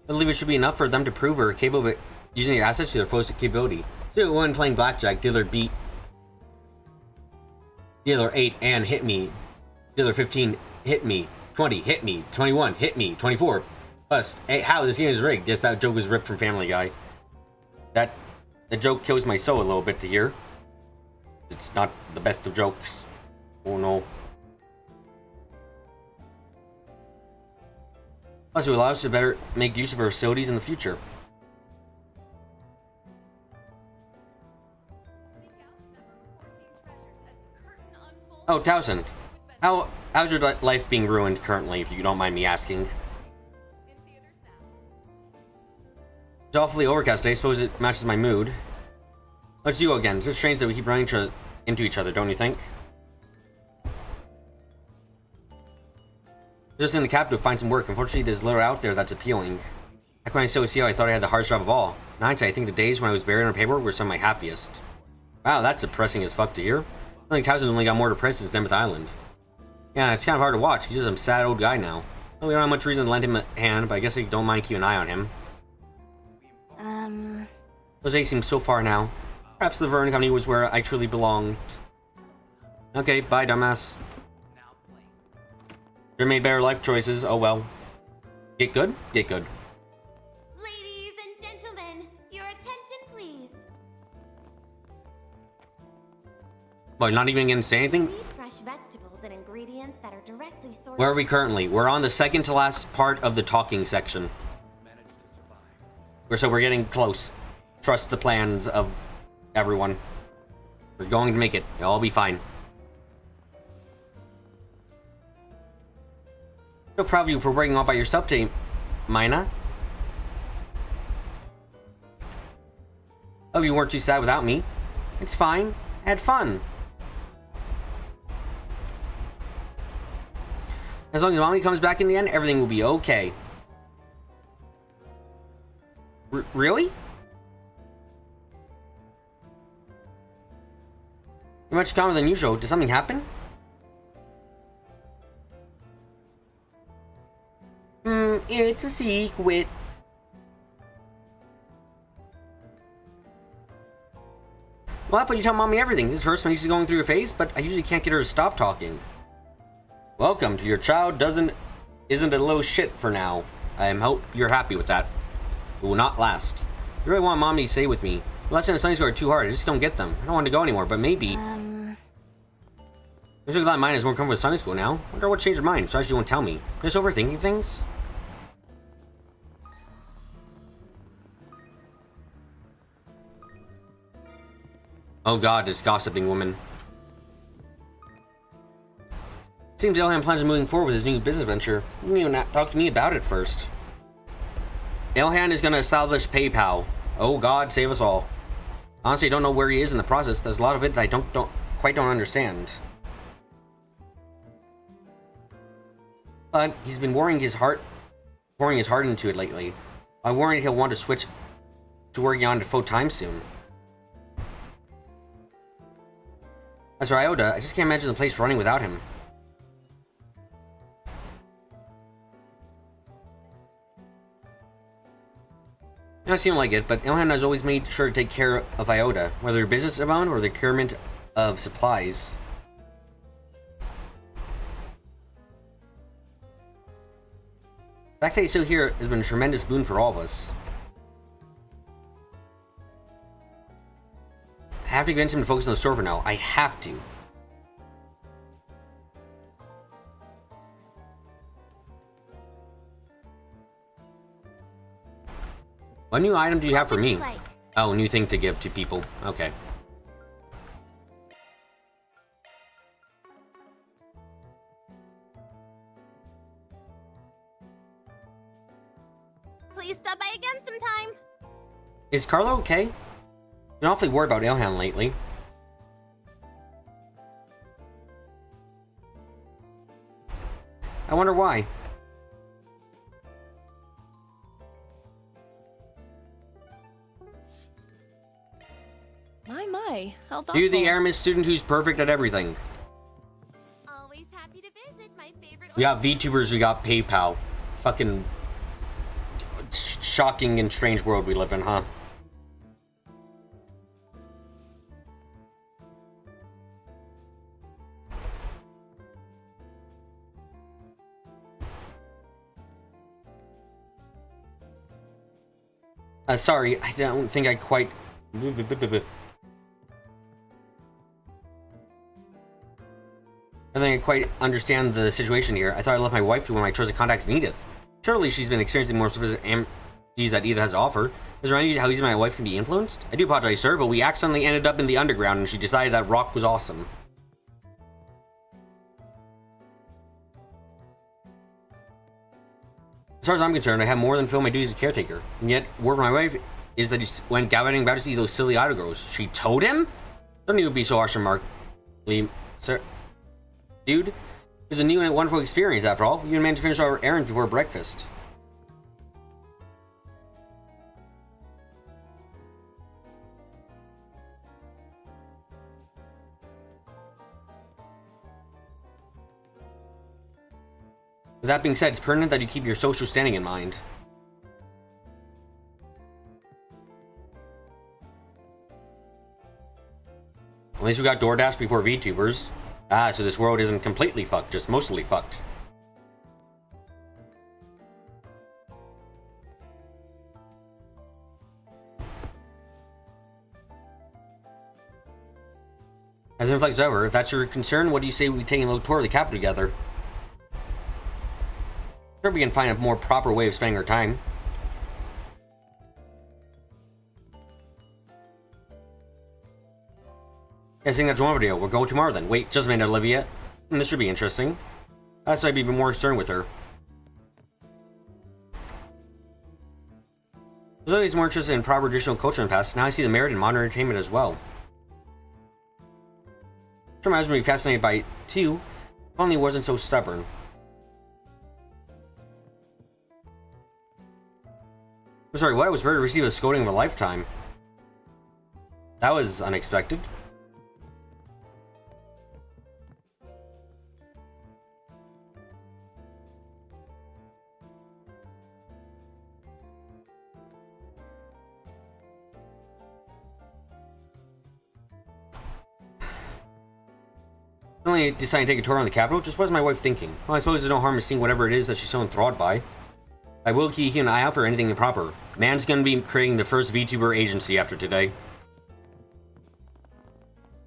I believe it should be enough for them to prove we're capable of using your assets to their fullest capability. So when playing blackjack, dealer beat dealer 8 and hit me. Dealer 15 hit me. 20 hit me. 21 hit me. 24 bust. Hey, how this game is rigged? Yes, that joke was ripped from Family Guy. The joke kills my soul a little bit to hear. It's not the best of jokes. Oh no. Plus, it will allow us to better make use of our facilities in the future. Oh, Towson. How's your life being ruined currently, if you don't mind me asking? It's awfully overcast today. I suppose it matches my mood. Let's do again. It's strange that we keep running into each other, don't you think? Just in the capital to find some work. Unfortunately, there's little out there that's appealing. Back when I still was CEO, I thought I had the hardest job of all. In hindsight, I think the days when I was buried on paperwork were some of my happiest. Wow, that's depressing as fuck to hear. I think Towson only got more depressed since Demeth Island. Yeah, it's kind of hard to watch. He's just a sad old guy now. Well, we don't have much reason to lend him a hand, but I guess I don't mind keeping an eye on him. Those days seem so far now. Perhaps the Vern Company was where I truly belonged. Okay, bye, dumbass. You made better life choices. Oh well. Get good? Get good. Ladies and gentlemen, your attention please. Well, not even gonna say anything? We eat fresh vegetables and ingredients that are directly sourced. Where are we currently? We're on the second to last part of the talking section. So we're getting close. Trust the plans of everyone. We're going to make it. It'll all be fine. So proud of you for working all by yourself today, Mina. Hope you weren't too sad without me. It's fine. I had fun. As long as Mommy comes back in the end, everything will be okay. Really? You're much calmer than usual. Did something happen? It's a secret. Well, but you tell Mommy everything. This is first when she's going through a phase, but I usually can't get her to stop talking. Welcome to your child isn't a little shit for now. I hope you're happy with that. It will not last. I really want Mommy to stay with me. The lessons in Sunday school are too hard. I just don't get them. I don't want to go anymore, but maybe. I'm so glad mine is more comfortable with Sunday school now. I wonder what changed her mind. Besides, she won't tell me. Just overthinking things? Oh god, this gossiping woman. Seems Elhan plans on moving forward with his new business venture. You didn't even talk to me about it first. Elhan is going to establish PayPal. Oh god, save us all. Honestly, I don't know where he is in the process. There's a lot of it that I don't quite understand. But he's been pouring his heart into it lately. I'm worried he'll want to switch to working on it full time soon. As for Iota, I just can't imagine the place running without him. It don't seem like it, but Ilhan has always made sure to take care of Iota, whether business around or the procurement of supplies. The fact that he's still here has been a tremendous boon for all of us. I have to convince him to focus on the store for now. I have to. What new item do you have for me? Oh, new thing to give to people. Okay. Please stop by again sometime. Is Carlo okay? Been awfully worried about Ilhan lately. I wonder why. My, how thoughtful. You're the Aramis student who's perfect at everything. Always happy to visit my favorite. We got VTubers, we got PayPal. Fucking shocking and strange world we live in, huh? Sorry, I don't think I quite... I don't think I quite understand the situation here. I thought I left my wife to one of my chosen contacts in Edith. Surely she's been experiencing more sophisticated that Edith has to offer. Is there any how easy my wife can be influenced? I do apologize, sir, but we accidentally ended up in the underground and she decided that rock was awesome. As far as I'm concerned, I have more than fulfilled my duties as caretaker. And yet, word from my wife is that he went gallivanting about to see those silly idol girls. She told him? Don't need to be so harsh and Mark. Sir. Dude, it was a new and wonderful experience after all. You managed to finish our errands before breakfast. With that being said, it's pertinent that you keep your social standing in mind. At least we got DoorDash before VTubers. Ah, so this world isn't completely fucked, just mostly fucked. As inflex over, if that's your concern, what do you say we take a little tour of the capital together? Sure, we can find a more proper way of spending our time. I think that's one video. We'll go tomorrow then. Wait, just a minute, Olivia. This should be interesting. That's why I'd be more concerned with her. I was always more interested in proper traditional culture in the past. Now I see the merit in modern entertainment as well. Sure, I was really fascinated by it too. If only it wasn't so stubborn. I'm sorry, what? I was ready to receive a scolding of a lifetime. That was unexpected. Suddenly deciding to take a tour on the capital. Just what was my wife thinking? Well, I suppose there's no harm in seeing whatever it is that she's so enthralled by. I will keep an eye out for anything improper. Man's gonna be creating the first VTuber agency after today.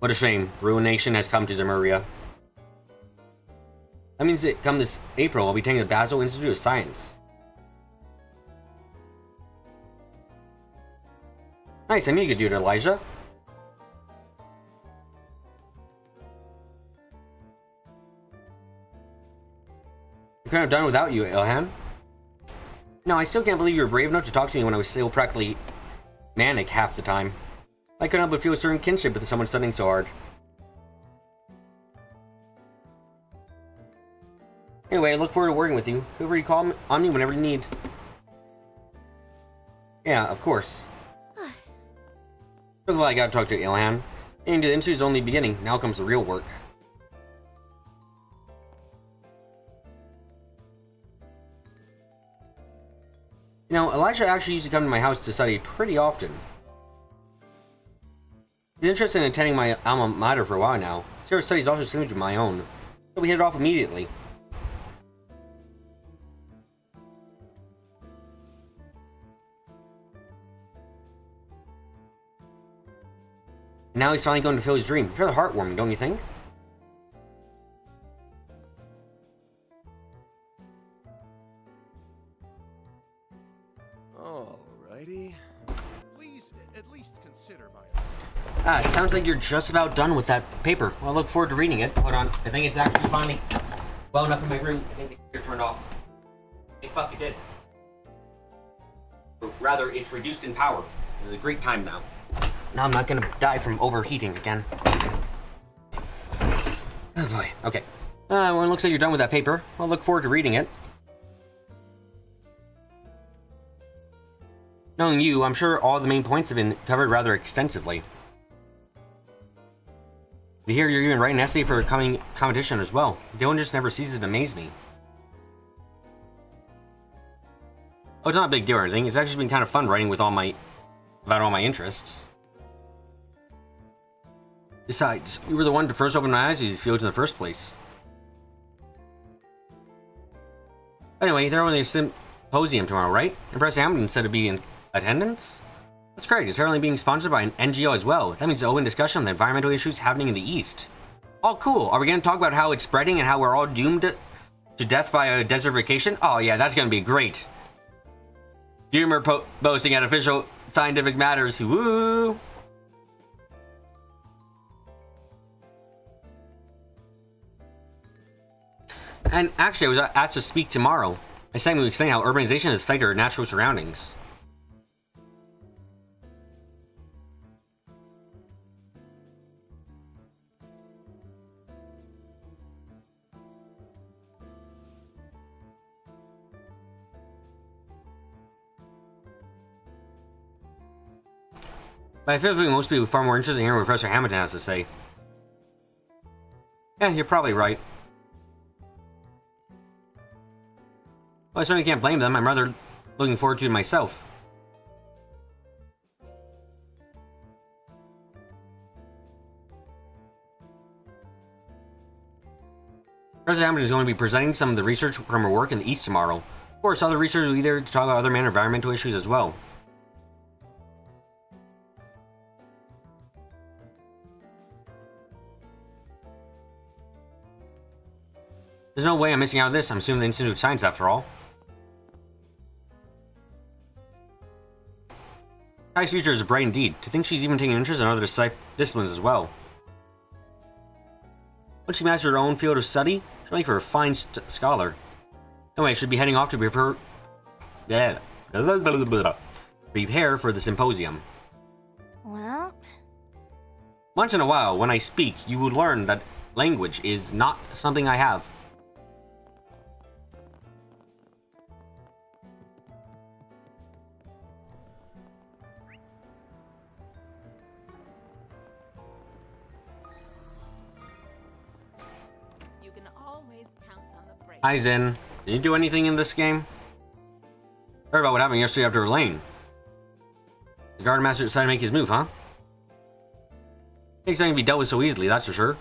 What a shame. Ruination has come to Zemuria. That means that come this April, I'll be taking the Basel Institute of Science. Nice, I knew you could do it, Elijah. I couldn't have done it without you, Ilhan. No, I still can't believe you were brave enough to talk to me when I was still practically manic half the time. I couldn't help but feel a certain kinship with someone studying so hard. Anyway, I look forward to working with you. Feel free to call on me whenever you need. Yeah, of course. So glad I got to talk to Ilhan. And the interview is only beginning. Now comes the real work. You know, Elijah actually used to come to my house to study pretty often. He's interested in attending my alma mater for a while now. Sarah studies also similar to my own, so we hit it off immediately. And now he's finally going to fulfill his dream. It's rather heartwarming, don't you think? Alrighty. Please, at least It sounds like you're just about done with that paper. Well, I look forward to reading it. Hold on. I think it's actually finally well enough in my room. I think the computer turned off. Hey, fuck, it did. Or rather, it's reduced in power. This is a great time now. Now I'm not gonna die from overheating again. Oh boy. Okay. Well, it looks like you're done with that paper. I'll look forward to reading it. Knowing you, I'm sure all the main points have been covered rather extensively. To hear you're even writing an essay for a coming competition as well. Dylan just never ceases to amaze me. Oh, it's not a big deal or anything. It's actually been kind of fun writing with about all my interests. Besides, you were the one to first open my eyes to these fields in the first place. Anyway, they're on the symposium tomorrow, right? Impress Hamilton said to be in attendance? That's great. It's apparently being sponsored by an NGO as well. That means an open discussion on the environmental issues happening in the East. Oh, cool. Are we going to talk about how it's spreading and how we're all doomed to death by a desertification? Oh, yeah, that's going to be great. Humor boasting at official scientific matters. Woo! And actually, I was asked to speak tomorrow. I sang to explain how urbanization has affected our natural surroundings. But I feel like most people are far more interested in hearing what Professor Hamilton has to say. Yeah, you're probably right. Well, I certainly can't blame them. I'm rather looking forward to it myself. Professor Hamilton is going to be presenting some of the research from her work in the East tomorrow. Of course, other researchers will be there to talk about other main environmental issues as well. There's no way I'm missing out on this. I'm assuming the Institute of Science after all. Kai's future is bright indeed. To think she's even taking interest in other disciplines as well. Once she masters her own field of study, she'll make her a fine scholar. Anyway, I should be heading off to prepare for the symposium. Well... Once in a while, when I speak, you will learn that language is not something I have. Hi Zen, did you do anything in this game? Heard about what happened yesterday after Elaine. The Garden Master decided to make his move, huh? It's not going to be dealt with so easily, that's for sure.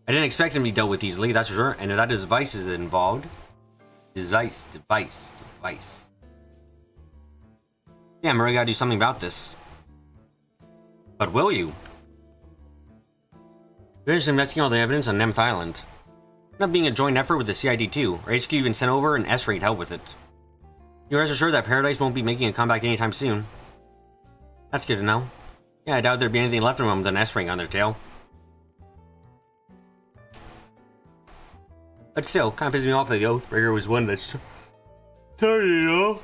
I didn't expect him to be dealt with easily, that's for sure. And if that device is involved... Device. Damn, I really gotta do something about this. But will you? Finish investigating all the evidence on Nemth Island. Not being a joint effort with the CID-2, or HQ even sent over an S-Ray to help with it. You rest assured that Paradise won't be making a comeback anytime soon. That's good to know. Yeah, I doubt there'd be anything left of them with an S-Ring on their tail. But still, kind of pisses me off that the Oathbreaker was one that's... Sorry, you know?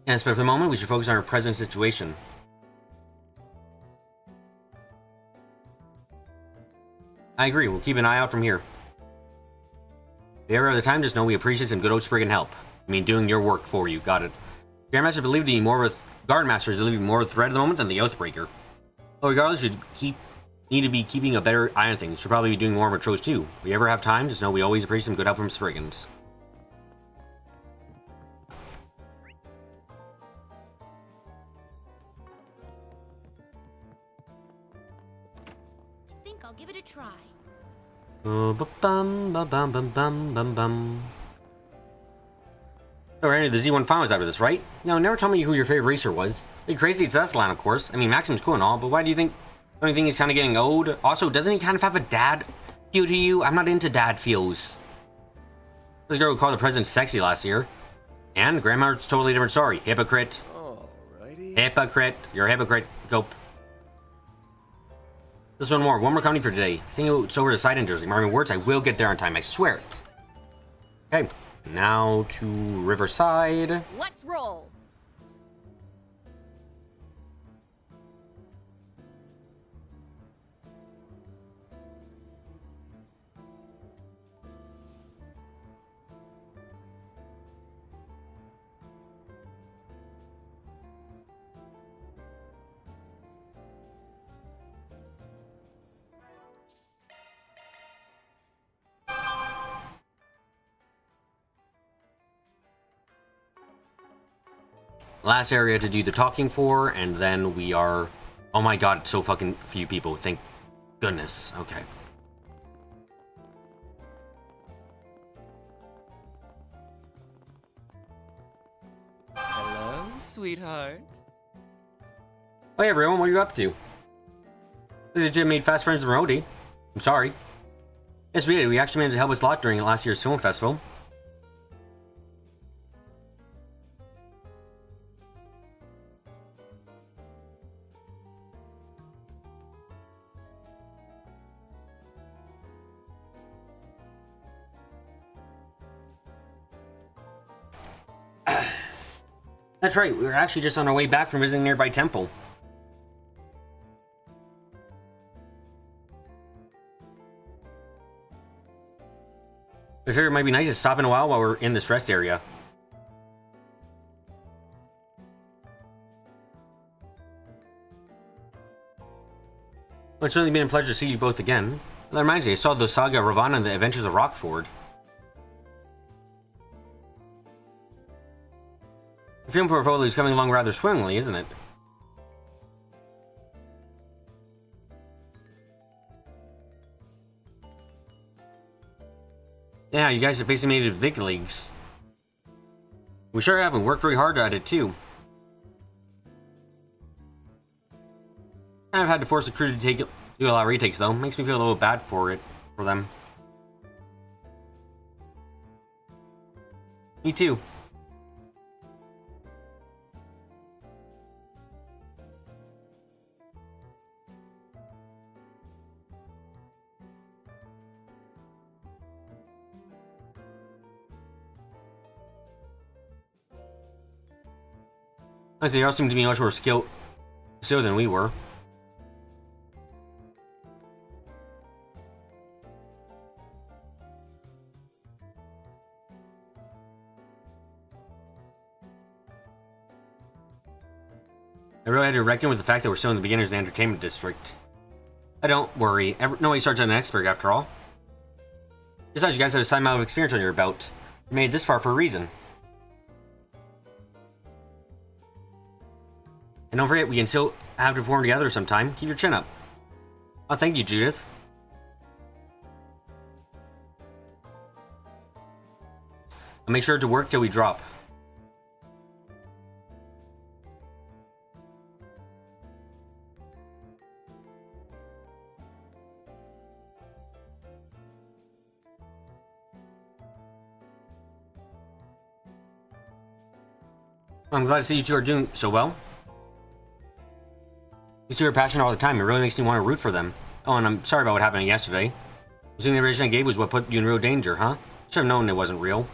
Yes, but for the moment, we should focus on our present situation. I agree, we'll keep an eye out from here. If you ever have the time, just know we appreciate some good old Spriggan help. I mean, doing your work for you, got it. Guardmaster believed to be more of a... Guardmaster is believed to be more of a threat at the moment than the Oathbreaker. Well, regardless, you need to be keeping a better eye on things. Should probably be doing more patrols too. If you ever have time, just know we always appreciate some good help from Spriggans. I'll give it a try. Oh, Randy, the Z1 finals after this, right? No, never tell me who your favorite racer was. Be crazy, it's Eslan, of course. I mean, Maxim's cool and all, but why do you think... Don't you think he's kind of getting old? Also, doesn't he kind of have a dad Cute to you? I'm not into dad feels. This girl who called the president sexy last year. And grandma's totally different story. Hypocrite. Alrighty. Hypocrite. You're a hypocrite. Go. This one more company for today. I think it's over to side in Jersey. Mark my words, I will get there on time. I swear it. Okay. Now to Riverside. Let's roll. Last area to do the talking for, and then we are... Oh my god, so fucking few people. Thank goodness. Okay. Hello, sweetheart. Hey everyone, what are you up to? The Jim made fast friends with Rhodey. I'm sorry. Yes, we did. We actually managed to help us a lot during last year's film festival. That's right, we were actually just on our way back from visiting a nearby temple. I figured it might be nice to stop in a while we're in this rest area. Well, it's certainly been a pleasure to see you both again. That reminds me, I saw the Saga of Ravana and the Adventures of Rockford. The film portfolio is coming along rather swimmingly, isn't it? Yeah, you guys have basically made it big leagues. We sure have, and worked really hard at it too. I've had to force the crew to do a lot of retakes though. Makes me feel a little bad for them. Me too. Honestly, y'all seem to be much more skilled than we were. I really had to reckon with the fact that we're still in the beginners and entertainment district. I don't worry. Nobody starts as an expert after all. Besides, you guys have a side amount of experience on your belt. You made it this far for a reason. And don't forget, we can still have to perform together sometime. Keep your chin up. Oh, thank you, Judith. I'll make sure to work till we drop. I'm glad to see you two are doing so well. These two are passionate all the time. It really makes me want to root for them. Oh, and I'm sorry about what happened yesterday. Assuming the information I gave was what put you in real danger, huh? Should have known it wasn't real.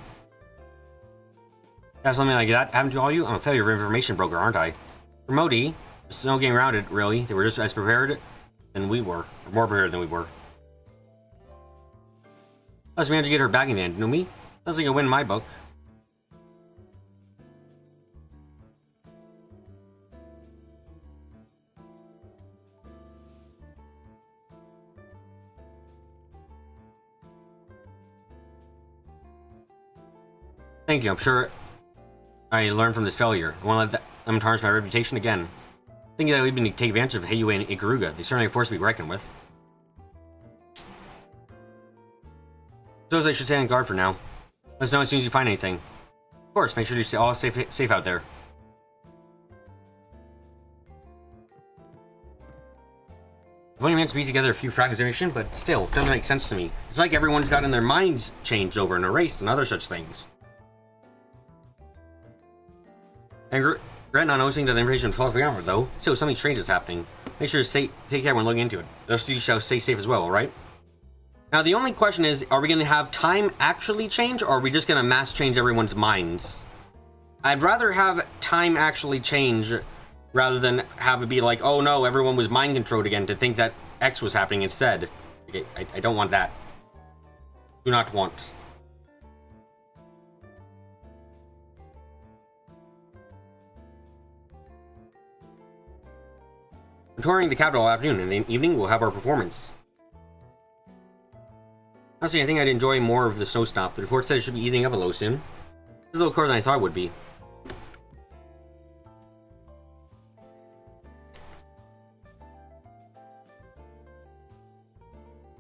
Have something like that happen to all you? I'm a failure of information broker, aren't I? For Modi, there's no getting around it, really. They were just as prepared than we were. Or more prepared than we were. Let's manage to get her back in the end. Numi? Sounds like a win in my book. Thank you. I'm sure I learned from this failure. I won't let them tarnish my reputation again. Thinking that we've been to take advantage of Heiyue and Ikaruga. They certainly are a force to be reckoned with. So I should stay on guard for now. Let us know as soon as you find anything. Of course, make sure you stay all safe out there. I've only managed to piece together a few fragments of information, but still, it doesn't make sense to me. It's like everyone's gotten their minds changed over and erased and other such things. And regret not noticing that the information falls beyond, though. Still, something strange is happening. Make sure to take care when looking into it. Those of you shall stay safe as well, alright? Now, the only question is, are we going to have time actually change, or are we just going to mass change everyone's minds? I'd rather have time actually change rather than have it be like, oh no, everyone was mind controlled again to think that X was happening instead. Okay, I don't want that. Do not want. We're touring the capital all afternoon, and in the evening we'll have our performance. Honestly, I think I'd enjoy more of the snow stop. The report said it should be easing up a little soon. This is a little colder than I thought it would be.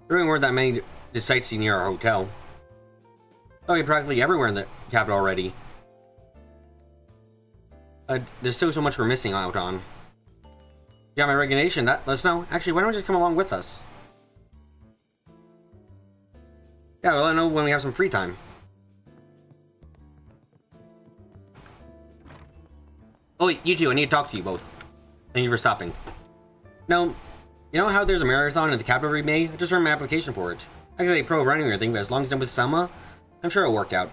There really weren't that many to sightsee near our hotel. Okay, practically everywhere in the capital already. There's still so much we're missing out on. Yeah, my resignation. That lets us know. Actually, why don't you just come along with us? Yeah, we'll let know when we have some free time. Oh wait, you two. I need to talk to you both. Thank you for stopping. No. You know how there's a marathon in the capital every May? I just ran my application for it. I can say pro running or anything, but as long as I'm with Selma, I'm sure it'll work out.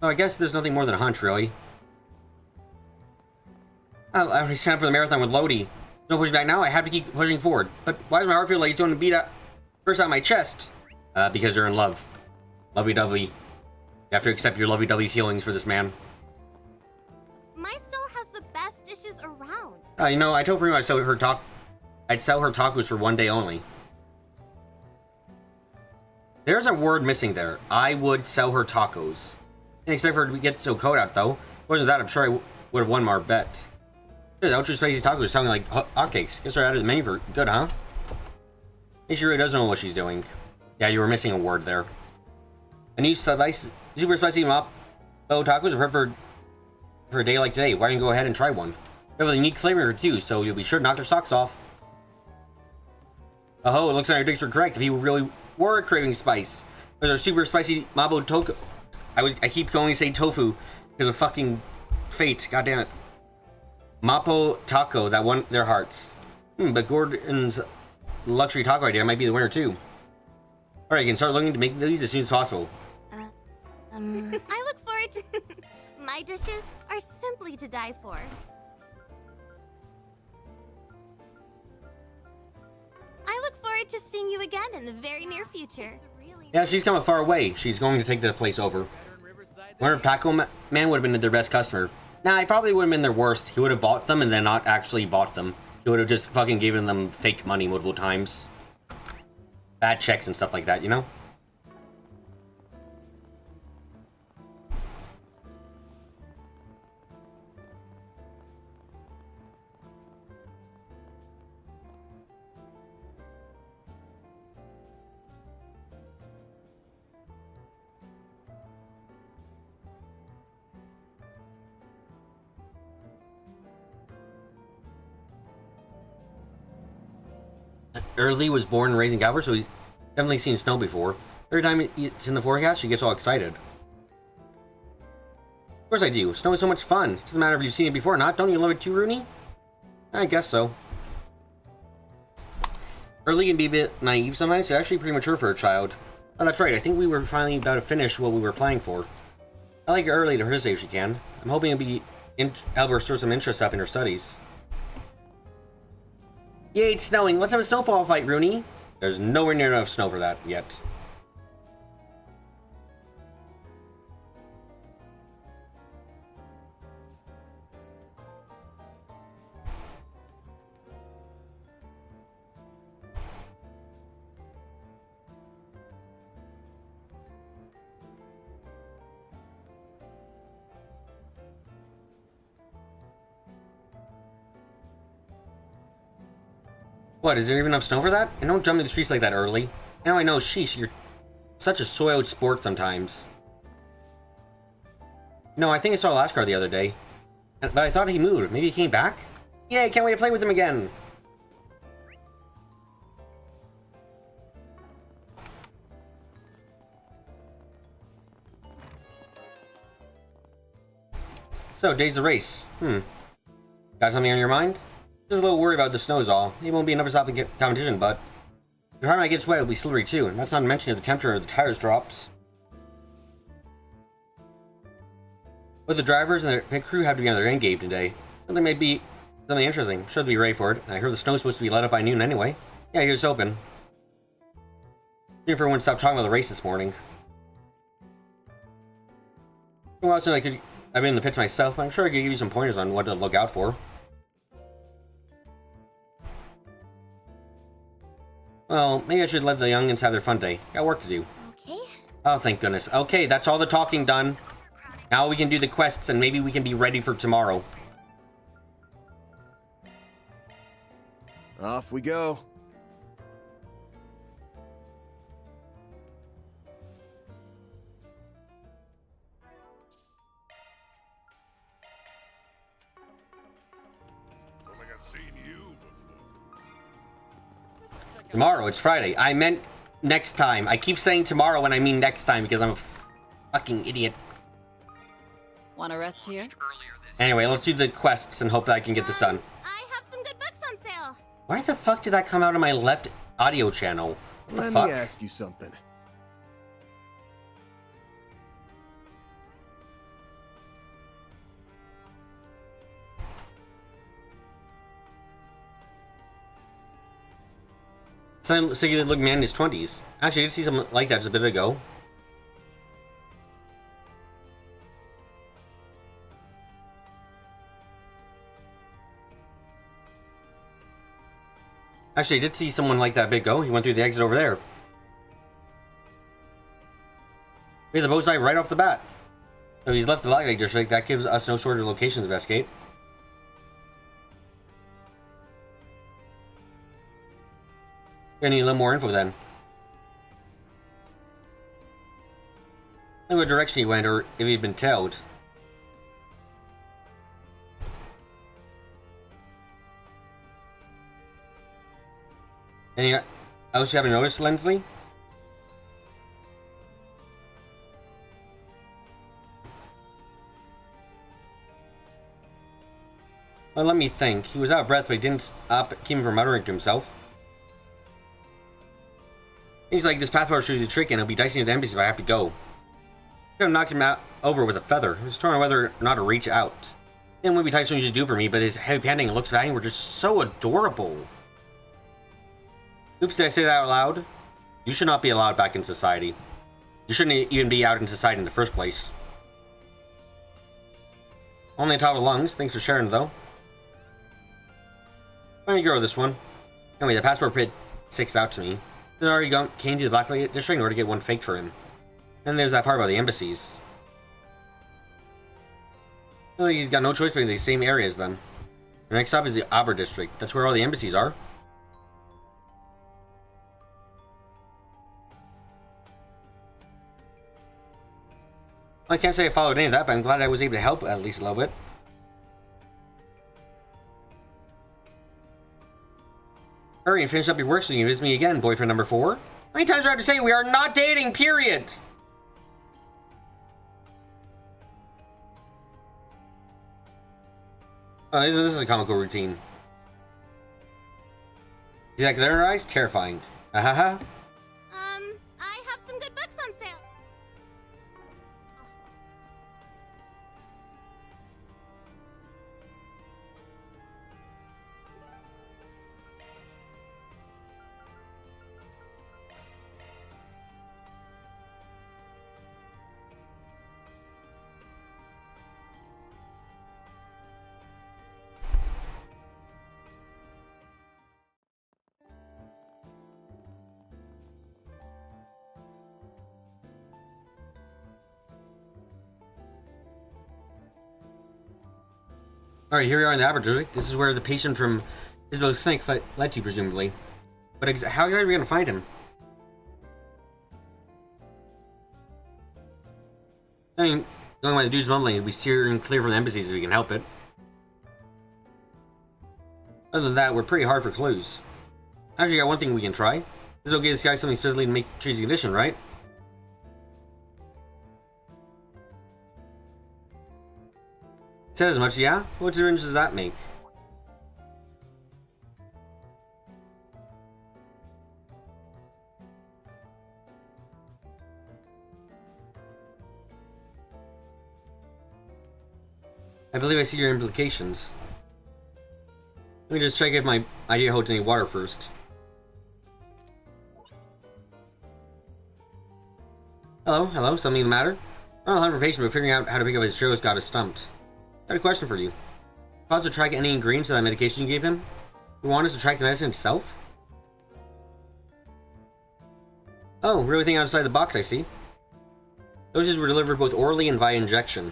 Oh, I guess there's nothing more than a hunch, really. I already signed up for the marathon with Lodi. No pushing back now, I have to keep pushing forward. But why does my heart feel like it's going to beat up first out my chest? Because you're in love. Lovey-dovey. You have to accept your lovey-dovey feelings for this man. My stall has the best dishes around. You know, I told Prima I'd sell her tacos for one day only. There's a word missing there. I would sell her tacos. Except for we get so code out though. Wasn't that, I'm sure I would have won our bet. The ultra spicy tacos sounding like hotcakes. Guess they're out of the menu for good, huh? She really doesn't know what she's doing. Yeah, you were missing a word there. A new super spicy mapo tacos are perfect for a day like today. Why don't you go ahead and try one? They have a unique flavor too, so you'll be sure to knock their socks off. Oh, it looks like our drinks were correct. If you really were craving spice, there's our super spicy mapo tofu. I keep going to say tofu because of fucking fate. God damn it. Mapo taco that won their hearts. But Gordon's luxury taco idea might be the winner too. Alright, you can start looking to make these as soon as possible. I look forward to... My dishes are simply to die for. I look forward to seeing you again in the very near future. Yeah, she's coming far away. She's going to take the place over. Wonder if Taco Man would have been their best customer. Nah, he probably would have been their worst. He would have bought them and then not actually bought them. He would have just fucking given them fake money multiple times. Bad checks and stuff like that, you know? Early was born and raised in Calvert, so he's definitely seen snow before. Every time it's in the forecast, she gets all excited. Of course I do. Snow is so much fun. It doesn't matter if you've seen it before or not. Don't you love it too, Rooney? I guess so. Early can be a bit naive sometimes. It's actually premature for a child. Oh, that's right. I think we were finally about to finish what we were planning for. I like Early to her stage if she can. I'm hoping it'll help her stir some interest up in her studies. Yay, it's snowing. Let's have a snowball fight, Rooney. There's nowhere near enough snow for that yet. What, is there even enough snow for that? And don't jump in the streets like that early. Now I know, sheesh, you're such a soiled sport sometimes. No, I think I saw Lashkar the other day. But I thought he moved. Maybe he came back? Yay, can't wait to play with him again. So, day's the race. Got something on your mind? Just a little worried about the snow is all. It won't be enough to stop the competition, but if I get wet, it'll be slippery too. And that's not mentioning if the temperature of the tires drops. But the drivers and the pit crew have to be on their end game today. Something may be something interesting. I'm sure they'll be ready for it. I heard the snow's supposed to be let up by noon anyway. Yeah, here's hoping. If everyone stopped talking about the race this morning. Well, so I've been in the pits myself, but I'm sure I could give you some pointers on what to look out for. Well, maybe I should let the youngins have their fun day. Got work to do. Okay. Oh, thank goodness. Okay, that's all the talking done. Now we can do the quests and maybe we can be ready for tomorrow. Off we go. Tomorrow, it's Friday. I meant next time. I keep saying tomorrow when I mean next time because I'm a fucking idiot. Want to rest here? Anyway, let's do the quests and hope that I can get this done. I have some good books on sale. Why the fuck did that come out of my left audio channel? What the Let fuck? me ask you something. So he looked man in his 20s. Actually, I did see something like that just a bit ago. Actually, I did see someone like that a bit ago. He went through the exit over there. We had the bullseye right off the bat. So he's left the Black Lake District. That gives us no shorter locations to investigate. Gonna need a little more info then. I don't know what direction he went or if he'd been tailed. Anything else you haven't noticed, Lensley? Well, let me think. He was out of breath, but he didn't stop keep him from muttering to himself. He's like, this pathway should do the trick and it'll be dicey to the embassy if I have to go. Could have knocked him out over with a feather. I was torn on whether or not to reach out. It wouldn't be tight something you should do for me, but his heavy panting and looks of agony were just so adorable. Oops, did I say that out loud? You should not be allowed back in society. You shouldn't even be out in society in the first place. Only on top of the lungs. Thanks for sharing, though. Let me go with this one. Anyway, the passport pit sticks out to me. He's already came to the Black Lake District in order to get one faked for him. Then there's that part about the embassies. Well, he's got no choice but in the same area as them. The next stop is the Aber District. That's where all the embassies are. I can't say I followed any of that, but I'm glad I was able to help at least a little bit. Hurry and finish up your work so you can visit me again, boyfriend number 4. How many times do I have to say we are not dating, period? Oh, this is a comical routine. See that glitter in her eyes? Terrifying. Ahaha. I have some good books on sale. Alright, here we are in the Aber District. This is where the patient from Isabel's clinic led to, presumably. But how exactly are we going to find him? I mean, going by the dude's mumbling, we steer and clear from the embassies if we can help it. Other than that, we're pretty hard for clues. Actually, got one thing we can try. This is okay, this guy something specifically to make trees a condition, right? Said as much, yeah? What difference does that make? I believe I see your implications. Let me just check if my idea holds any water first. Hello, something the matter? I'm not 100% patient, but figuring out how to pick up his trail has got us stumped. I had a question for you. Pause to track any ingredients of that medication you gave him? You want us to track the medicine itself? Oh, really think outside the box, I see. Doses were delivered both orally and via injection.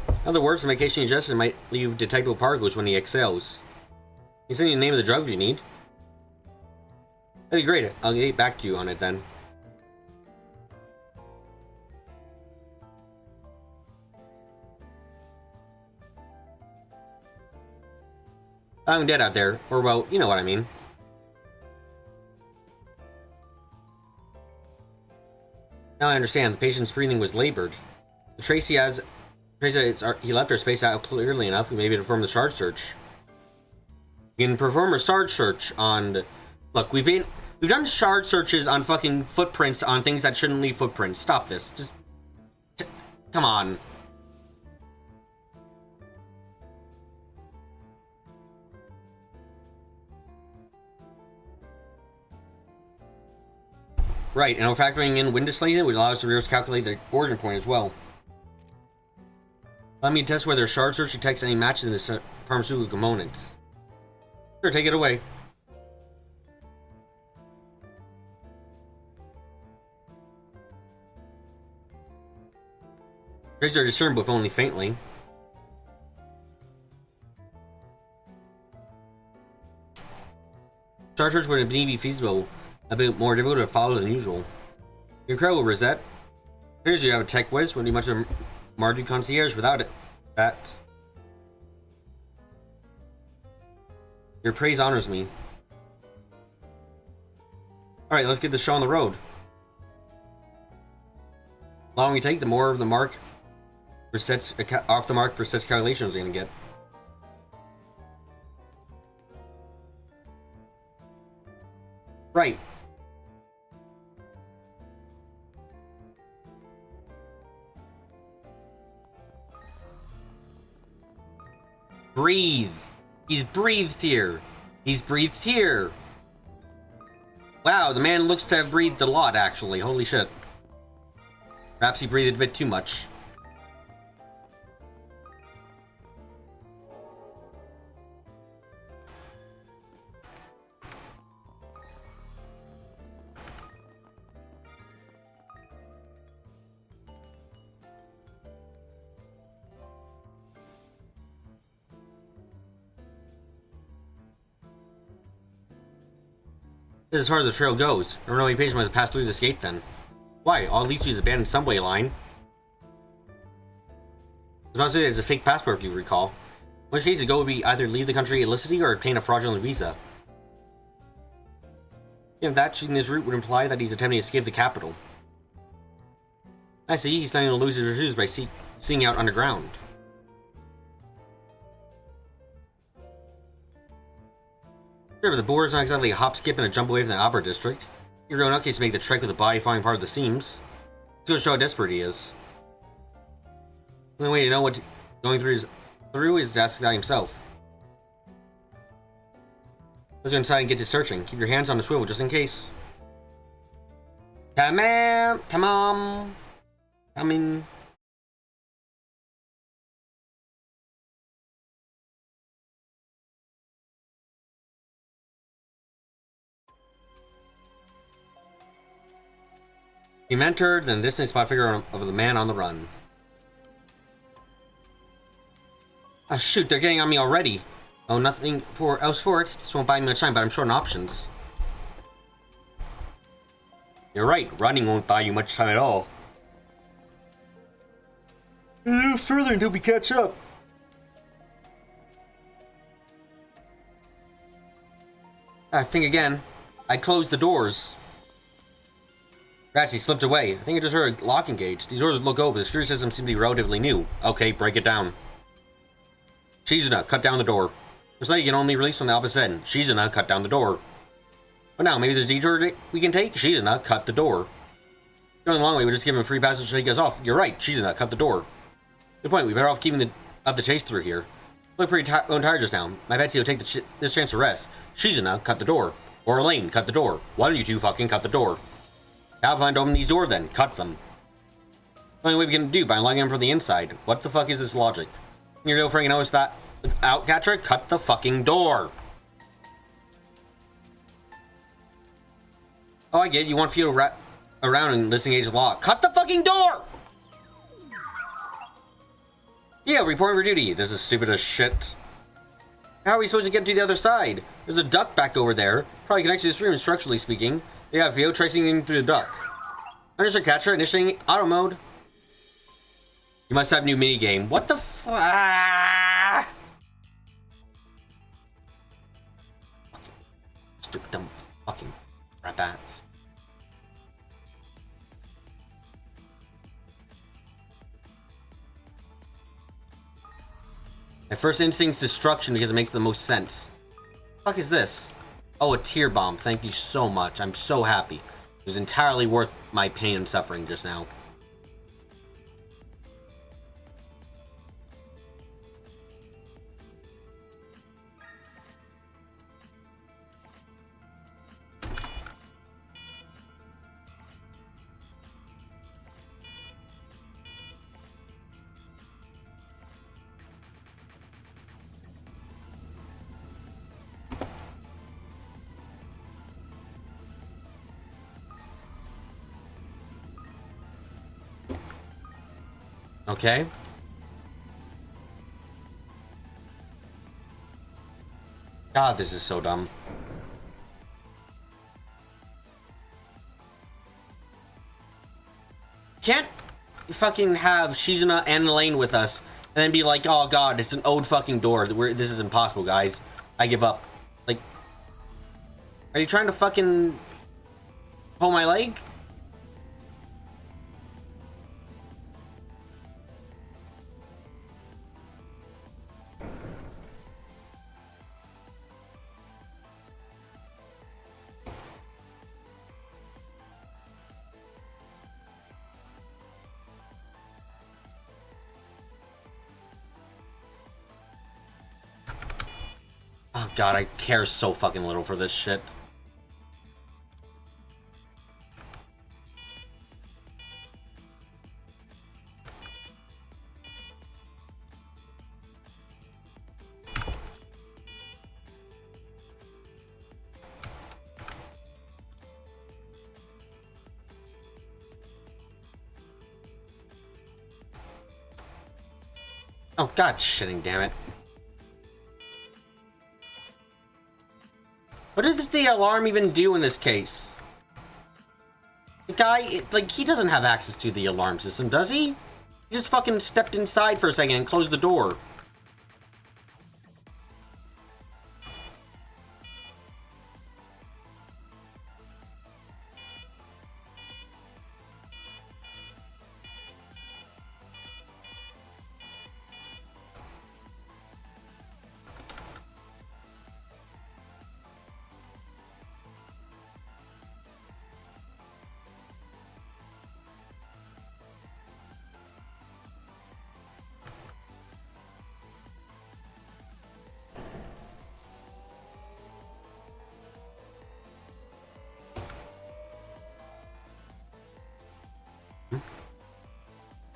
In other words, the medication he ingested might leave detectable particles when he exhales. Can you send me the name of the drug you need? That'd be great. I'll get back to you on it then. I'm dead out there. Or, well, you know what I mean. Now I understand. The patient's breathing was labored. The trace he left our space out clearly enough. We may be able to perform the charge search. You can perform a charge search on... Look, we've done shard searches on fucking footprints on things that shouldn't leave footprints. Stop this. Just... come on. Right, and we're factoring in wind displacement would allow us to calculate the origin point as well. Allow me to test whether a shard search detects any matches in the pharmaceutical components. Sure, take it away. Traces are discernible, if only faintly. Shard search would indeed be feasible, a bit more difficult to follow than usual. Incredible, Rosette. Appears you have a tech whiz. Wouldn't be much of a Mardu concierge without it. That. Your praise honors me. Alright, let's get the show on the road. The longer we take, the more of the mark off the mark Brisette's calculations we're gonna get. Right. Breathe. He's breathed here. He's breathed here. Wow, the man looks to have breathed a lot, actually. Holy shit. Perhaps he breathed a bit too much. As far as the trail goes, I don't know any patient must have passed through this gate then. Why? All it leads to is abandoned subway line. I was about to say there's a fake passport if you recall. In which case the goal would be either leave the country illicitly or obtain a fraudulent visa. Given that, choosing this route would imply that he's attempting to escape the capital. I see, he's planning to lose his shoes by seeing out underground. Sure, but the border's not exactly a hop, skip, and a jump away from the Opera District. You're going okay to make the trek with the body falling apart at the seams. It's going to show how desperate he is. The only way to know what going through is to ask the guy himself. Let's go inside and get to searching. Keep your hands on the swivel just in case. Come on! Come on! Come in. You entered, then the distant spot figure of the man on the run. Oh shoot, they're getting on me already. Oh, nothing else for it. This won't buy me much time, but I'm short on options. You're right, running won't buy you much time at all. A little further until we catch up. I think again. I closed the doors. Rats, he slipped away. I think I just heard a locking gauge. These doors look open. The security system seems to be relatively new. Okay, break it down. Shizuna, cut down the door. Looks like you can only release from the opposite end. Shizuna, cut down the door. But now, maybe there's a detour we can take? Shizuna, cut the door. Going the long way, we just give him a free passage to take us off. You're right, Shizuna, cut the door. Good point, we better off keeping the chase through here. Look pretty tired just now. My bet you'll take this chance to rest. Shizuna, cut the door. Or Elaine, cut the door. Why don't you two fucking cut the door? How plan to open these doors then? Cut them. The only way we can do by unlocking them from the inside. What the fuck is this logic? You're real freaking notice that? Without Catcher, cut the fucking door. Oh, I get it. You want to feel around and listening to Age's law. Cut the fucking door! Yeah, reporting for duty. This is stupid as shit. How are we supposed to get to the other side? There's a duct back over there. Probably connects to this room, structurally speaking. They got VO tracing in through the duct. Understood, Catcher. Initiating auto mode. You must have new minigame. What the fuck? Stupid dumb fucking rat-bats. My first instinct's destruction because it makes the most sense. What the fuck is this? Oh, a tear bomb. Thank you so much. I'm so happy. It was entirely worth my pain and suffering just now. Okay. God, this is so dumb. Can't fucking have Shizuna and Elaine with us and then be like, oh god, it's an old fucking door. This is impossible, guys. I give up. Like, are you trying to fucking pull my leg? Oh god, I care so fucking little for this shit. Oh god, shitting, damn it. What does the alarm even do in this case? The guy, like, he doesn't have access to the alarm system, does he? He just fucking stepped inside for a second and closed the door.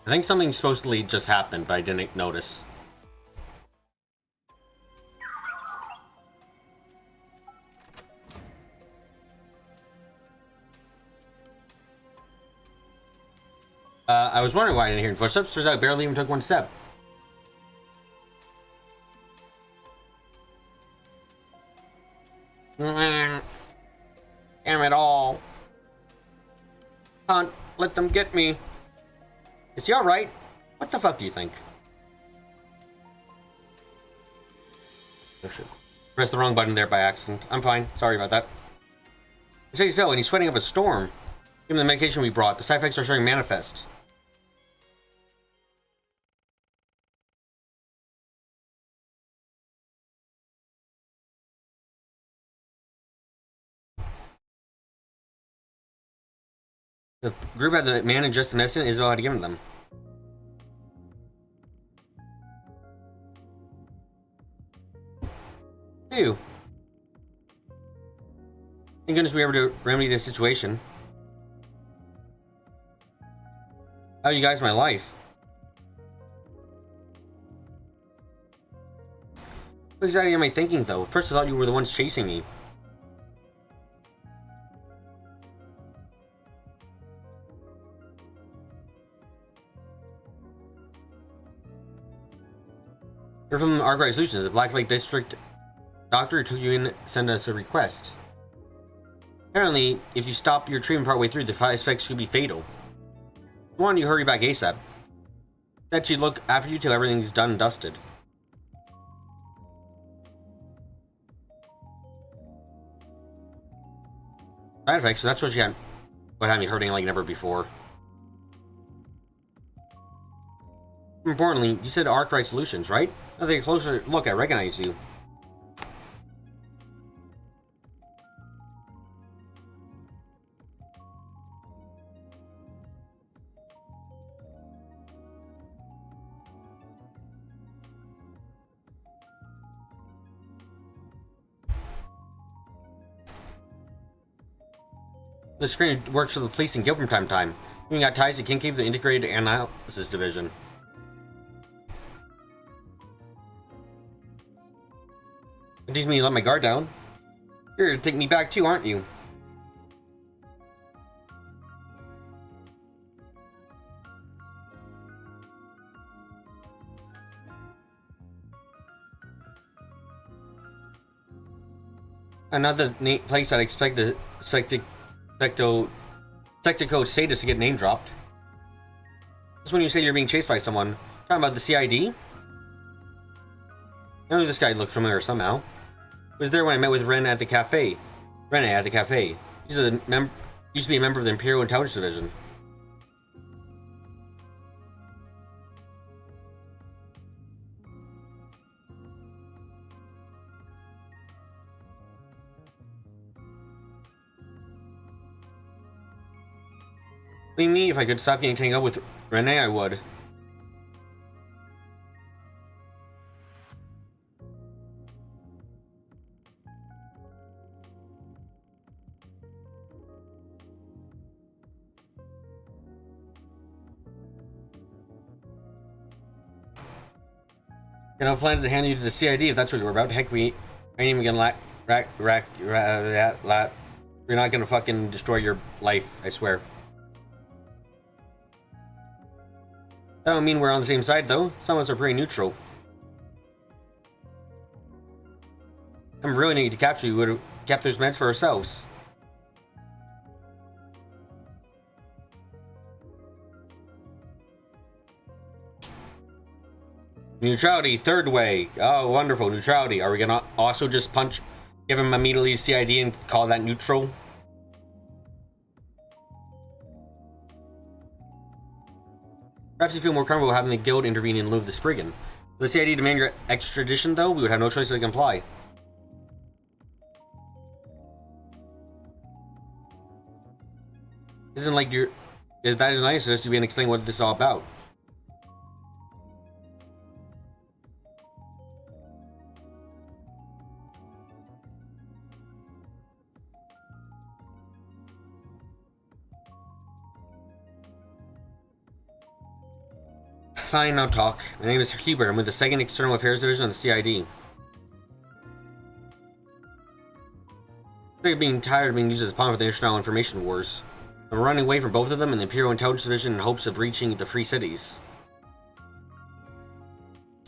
I think something supposedly just happened, but I didn't notice. I was wondering why I didn't hear footsteps. Turns out I barely even took one step. Damn it all. Can't let them get me. Is he alright? What the fuck do you think? Oh shit. Pressed the wrong button there by accident. I'm fine. Sorry about that. His face fell and he's sweating up a storm. Given the medication we brought, the side effects are starting to manifest. The group had the man in just medicine Isabel had given them. Ew. Thank goodness we were able to remedy this situation. How you guys my life? What exactly am I thinking though? First I thought you were the ones chasing me. You're from Arkwright Solutions, the Black Lake District doctor who took you in sent us a request. Apparently, if you stop your treatment partway through, the side effects could be fatal. Why don't you hurry back ASAP? Said she'd look after you till everything's done and dusted. Side effects, so that's what had me hurting like never before. Importantly, you said Arkwright Solutions, right? Now take a closer look, I recognize you. The screen works for the police and Guild from time to time. Even got ties to Kincaid, the Integrated Analysis Division. It teaches me to let my guard down. You're here to take me back too, aren't you? Another place I'd expect the Spectico status to get name dropped. Just when you say you're being chased by someone. Talking about the CID? I know this guy looked familiar somehow. He was there when I met with Rene at the cafe. He's used to be a member of the Imperial Intelligence Division. Believe me, if I could stop getting tangled up with Rene, I would. You know, plans to hand you to the CID if that's what you're about. Heck, we ain't even gonna we're not gonna fucking destroy your life, I swear. That don't mean we're on the same side, though. Some of us are pretty neutral. I'm really need to capture you. Would have kept those meds for ourselves. Neutrality, third way. Oh, wonderful. Neutrality. Are we gonna also just give him immediately CID and call that neutral? Perhaps you feel more comfortable having the guild intervene in lieu of the Spriggan. If the CID demand your extradition, though, we would have no choice but to comply. Isn't like that is nice just to be and explain what this is all about. Fine, now talk. My name is Hubert. I'm with the 2nd External Affairs Division on the CID. I'm being tired of being used as a pawn for the international information wars. I'm running away from both of them and the Imperial Intelligence Division in hopes of reaching the Free Cities.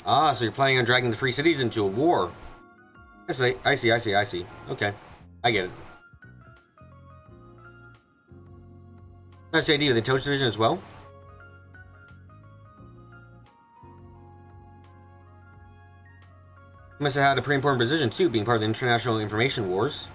Ah, so you're planning on dragging the Free Cities into a war. I see. Okay. I get it. Nice idea of the Intelligence Division as well. You must have had a pretty important position too, being part of the international information wars.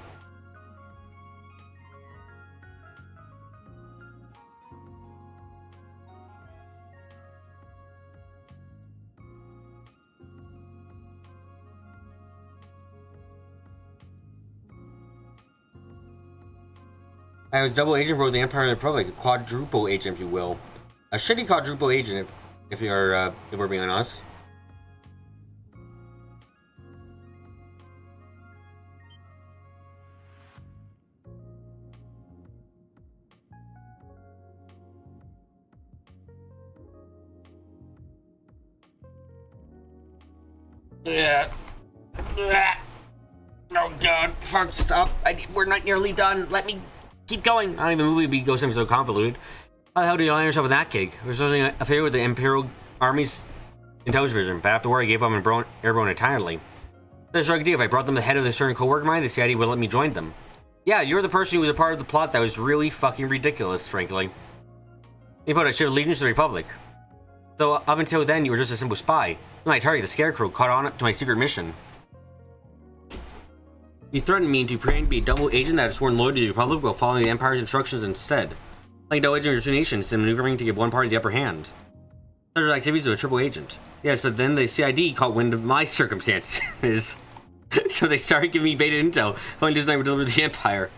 I was double agent for the Empire and the Republic, a quadruple agent, if you will. A shitty quadruple agent, if we're being honest. Yeah. Oh god, fuck, stop. We're not nearly done. Let me keep going. I don't even movie go something so convoluted. How the hell did you land yourself in that gig? We're supposed to be affiliated with the Imperial Army's intelligence division, but after the war I gave up on airborne entirely. There's no idea if I brought them the head of a certain co-worker of mine, the CID would let me join them. Yeah, you're the person who was a part of the plot that was really fucking ridiculous, frankly. You put a ship of allegiance to the Republic. So up until then, you were just a simple spy. My target, the Scarecrow, caught on to my secret mission. You threatened me to pretend to be a double agent that had sworn loyalty to the Republic while following the Empire's instructions instead. Like double agent of two nations and maneuvering to give one party the upper hand. Those are the activities of a triple agent. Yes, but then the CID caught wind of my circumstances. So they started giving me beta intel, only designed to deliver the Empire.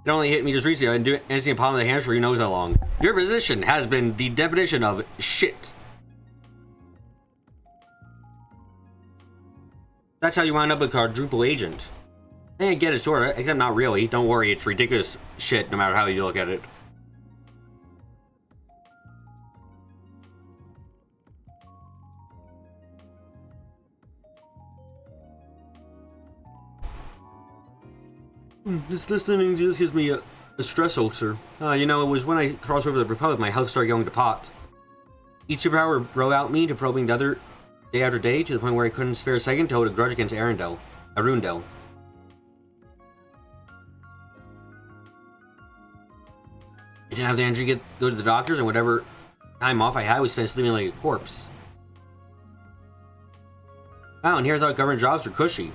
It only hit me just recently. I've been doing anything in palm of the hands for who knows how long. Your position has been the definition of shit. That's how you wind up a quadruple agent. I think I get it, sorta, except not really. Don't worry, it's ridiculous shit no matter how you look at it. This listening just gives me a stress ulcer. You know, it was when I crossed over the Republic, my health started going to pot. Each superpower brought out me to probing the other day after day, to the point where I couldn't spare a second to hold a grudge against Arundel. I didn't have the energy to go to the doctors, and whatever time off I had was spent sleeping like a corpse. Wow, and here I thought government jobs were cushy.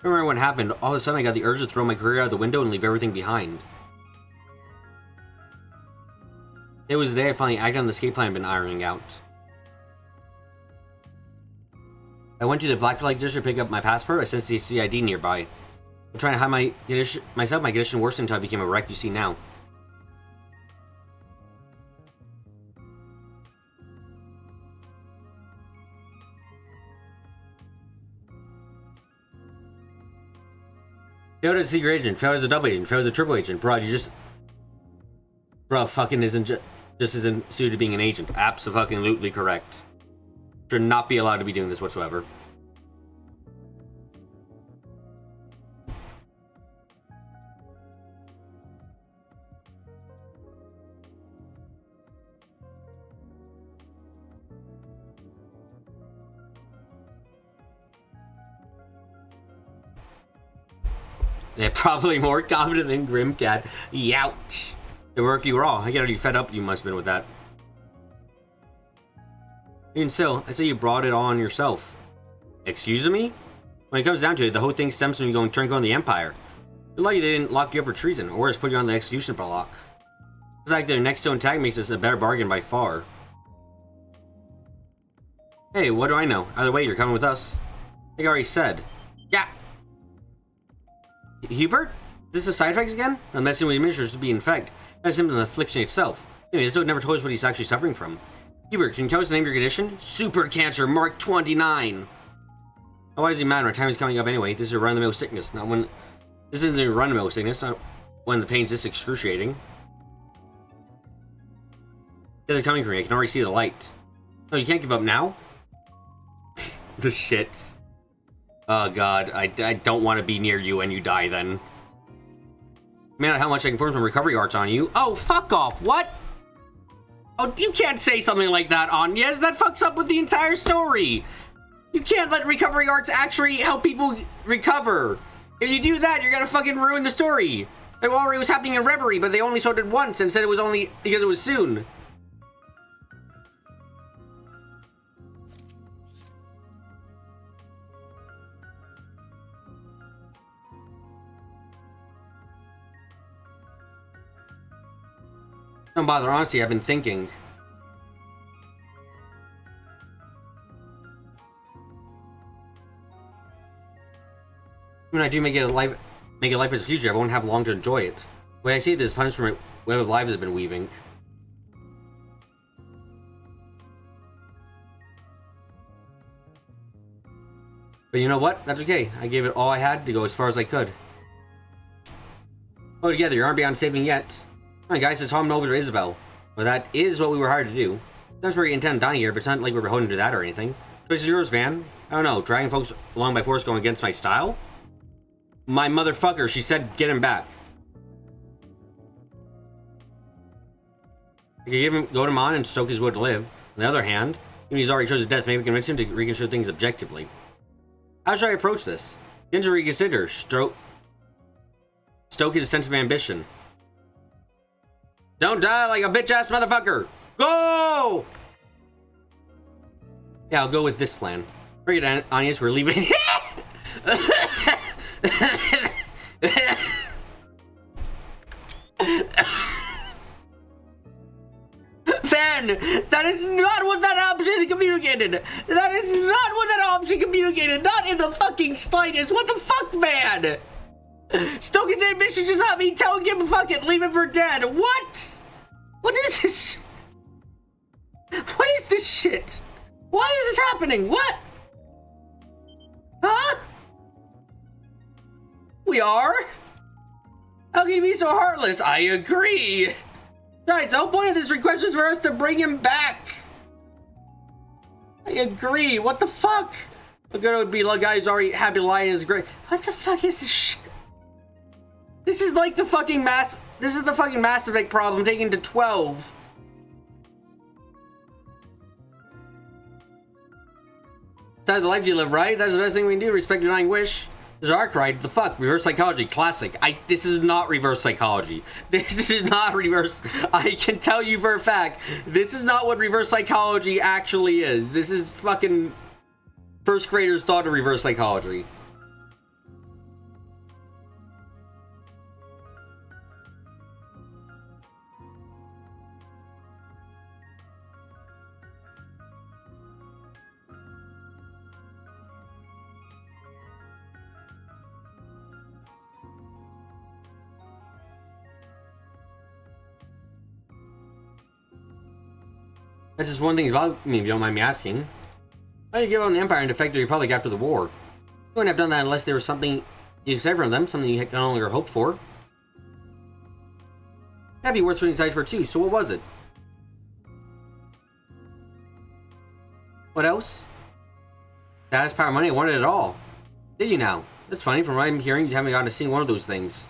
I remember what happened. All of a sudden, I got the urge to throw my career out the window and leave everything behind. It was the day I finally acted on the escape plan I've been ironing out. I went to the Blacklight District to pick up my passport. I sensed the CID nearby. I'm trying to hide my condition worsened until I became a wreck you see now. Failed as a secret agent, failed as a double agent, failed as a triple agent. Bro, you just... Bro, fucking isn't just isn't suited to being an agent. Abso-fucking-lutely correct. Should not be allowed to be doing this whatsoever. They're probably more confident than Grimcat. Youch. It worked you raw. I get already fed up you must have been with that. Even still, I say you brought it on yourself. Excuse me? When it comes down to it, the whole thing stems from you going turncoat on the Empire. You're lucky they didn't lock you up for treason, or just put you on the execution block. The fact that their next stone tag makes this a better bargain by far. Hey, what do I know? Either way, you're coming with us. Like I already said. Yeah. Hubert? This is side effects again? Unless it administers to be infected. That's symptom of the affliction itself. Anyway, this never told us what he's actually suffering from. Hubert, can you tell us the name of your condition? Super Cancer Mark 29. Oh, why does he matter? My time is coming up anyway. This is a run-of-the-mill sickness. Not when... This isn't a run-of-the-mill sickness. Not when the pain's this excruciating. It's coming for me. I can already see the light. No, you can't give up now? The shits. Oh god, I don't want to be near you when you die then. Man, how much I can perform some recovery arts on you. Oh, fuck off, what? Oh, you can't say something like that, Anyes. That fucks up with the entire story. You can't let recovery arts actually help people recover. If you do that, you're gonna fucking ruin the story. It already was happening in Reverie, but they only showed it once and said it was only because it was soon. Don't bother, honestly, I've been thinking. When I do make a life as a future, I won't have long to enjoy it. The way I see this punishment web of lives has been weaving. But you know what? That's okay. I gave it all I had to go as far as I could. Oh, together, you aren't beyond saving yet. Alright guys, it's home over to Isabel. Well, that is what we were hired to do. Sounds pretty intent on dying here, but it's not like we're beholden to that or anything. Choice is yours, Van. I don't know, dragging folks along by force going against my style? My motherfucker, she said get him back. I could goad him on and stoke his will to live. On the other hand, even he's already chosen death, maybe convince him to reconsider things objectively. How should I approach this? Begin to reconsider. Stoke his sense of ambition. Don't die like a bitch-ass motherfucker! Go! Yeah, I'll go with this plan. Bring it, Anius, we're leaving. Van, that is not what that option communicated. That is not what that option communicated. Not in the fucking slightest. What the fuck, man? Stoke his ambition just not me telling him fuck it, leave him for dead. What? What is this? What is this shit? Why is this happening? What? Huh? We are? How can you be so heartless? I agree. Besides, the whole point of this request was for us to bring him back. I agree. What the fuck? Look at it would be like a guy who's already happy to lie in his grave. What the fuck is this shit? This is like the fucking Mass Effect problem taken to 12. That's the life you live, right? That's the best thing we can do. Respect your dying wish. This is arc right. The fuck? Reverse psychology. Classic. This is not reverse psychology. This is not reverse. I can tell you for a fact, this is not what reverse psychology actually is. This is fucking first graders thought of reverse psychology. That's just one thing about me, if you don't mind me asking. Why did you give up on the Empire and defect to the Republic after the war? You wouldn't have done that unless there was something you expected from them, something you could no longer hope for. That'd be worth switching sides for too, so what was it? What else? Status, power, money, I wanted it all. Did you now? That's funny, from what I'm hearing, you haven't gotten to see one of those things.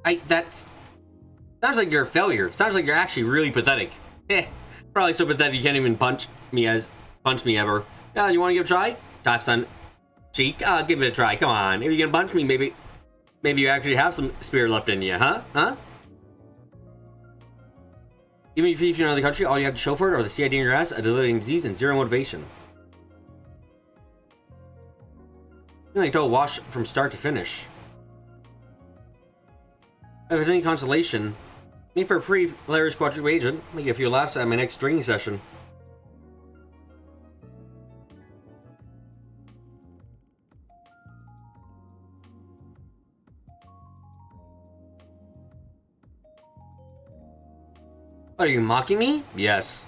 Sounds like you're a failure. Sounds like you're actually really pathetic. Probably so pathetic you can't even punch me ever. Yeah, you want to give it a try? Taps on cheek. Give it a try. Come on. If you're gonna punch me, maybe you actually have some spirit left in you, huh? Huh? Even if you're in another country, all you have to show for it are the CID in your ass, a debilitating disease, and zero motivation. You're like total wash from start to finish. If there's any consolation, me for a free hilarious quadruple agent. Make a few laughs at my next drinking session. Are you mocking me? Yes.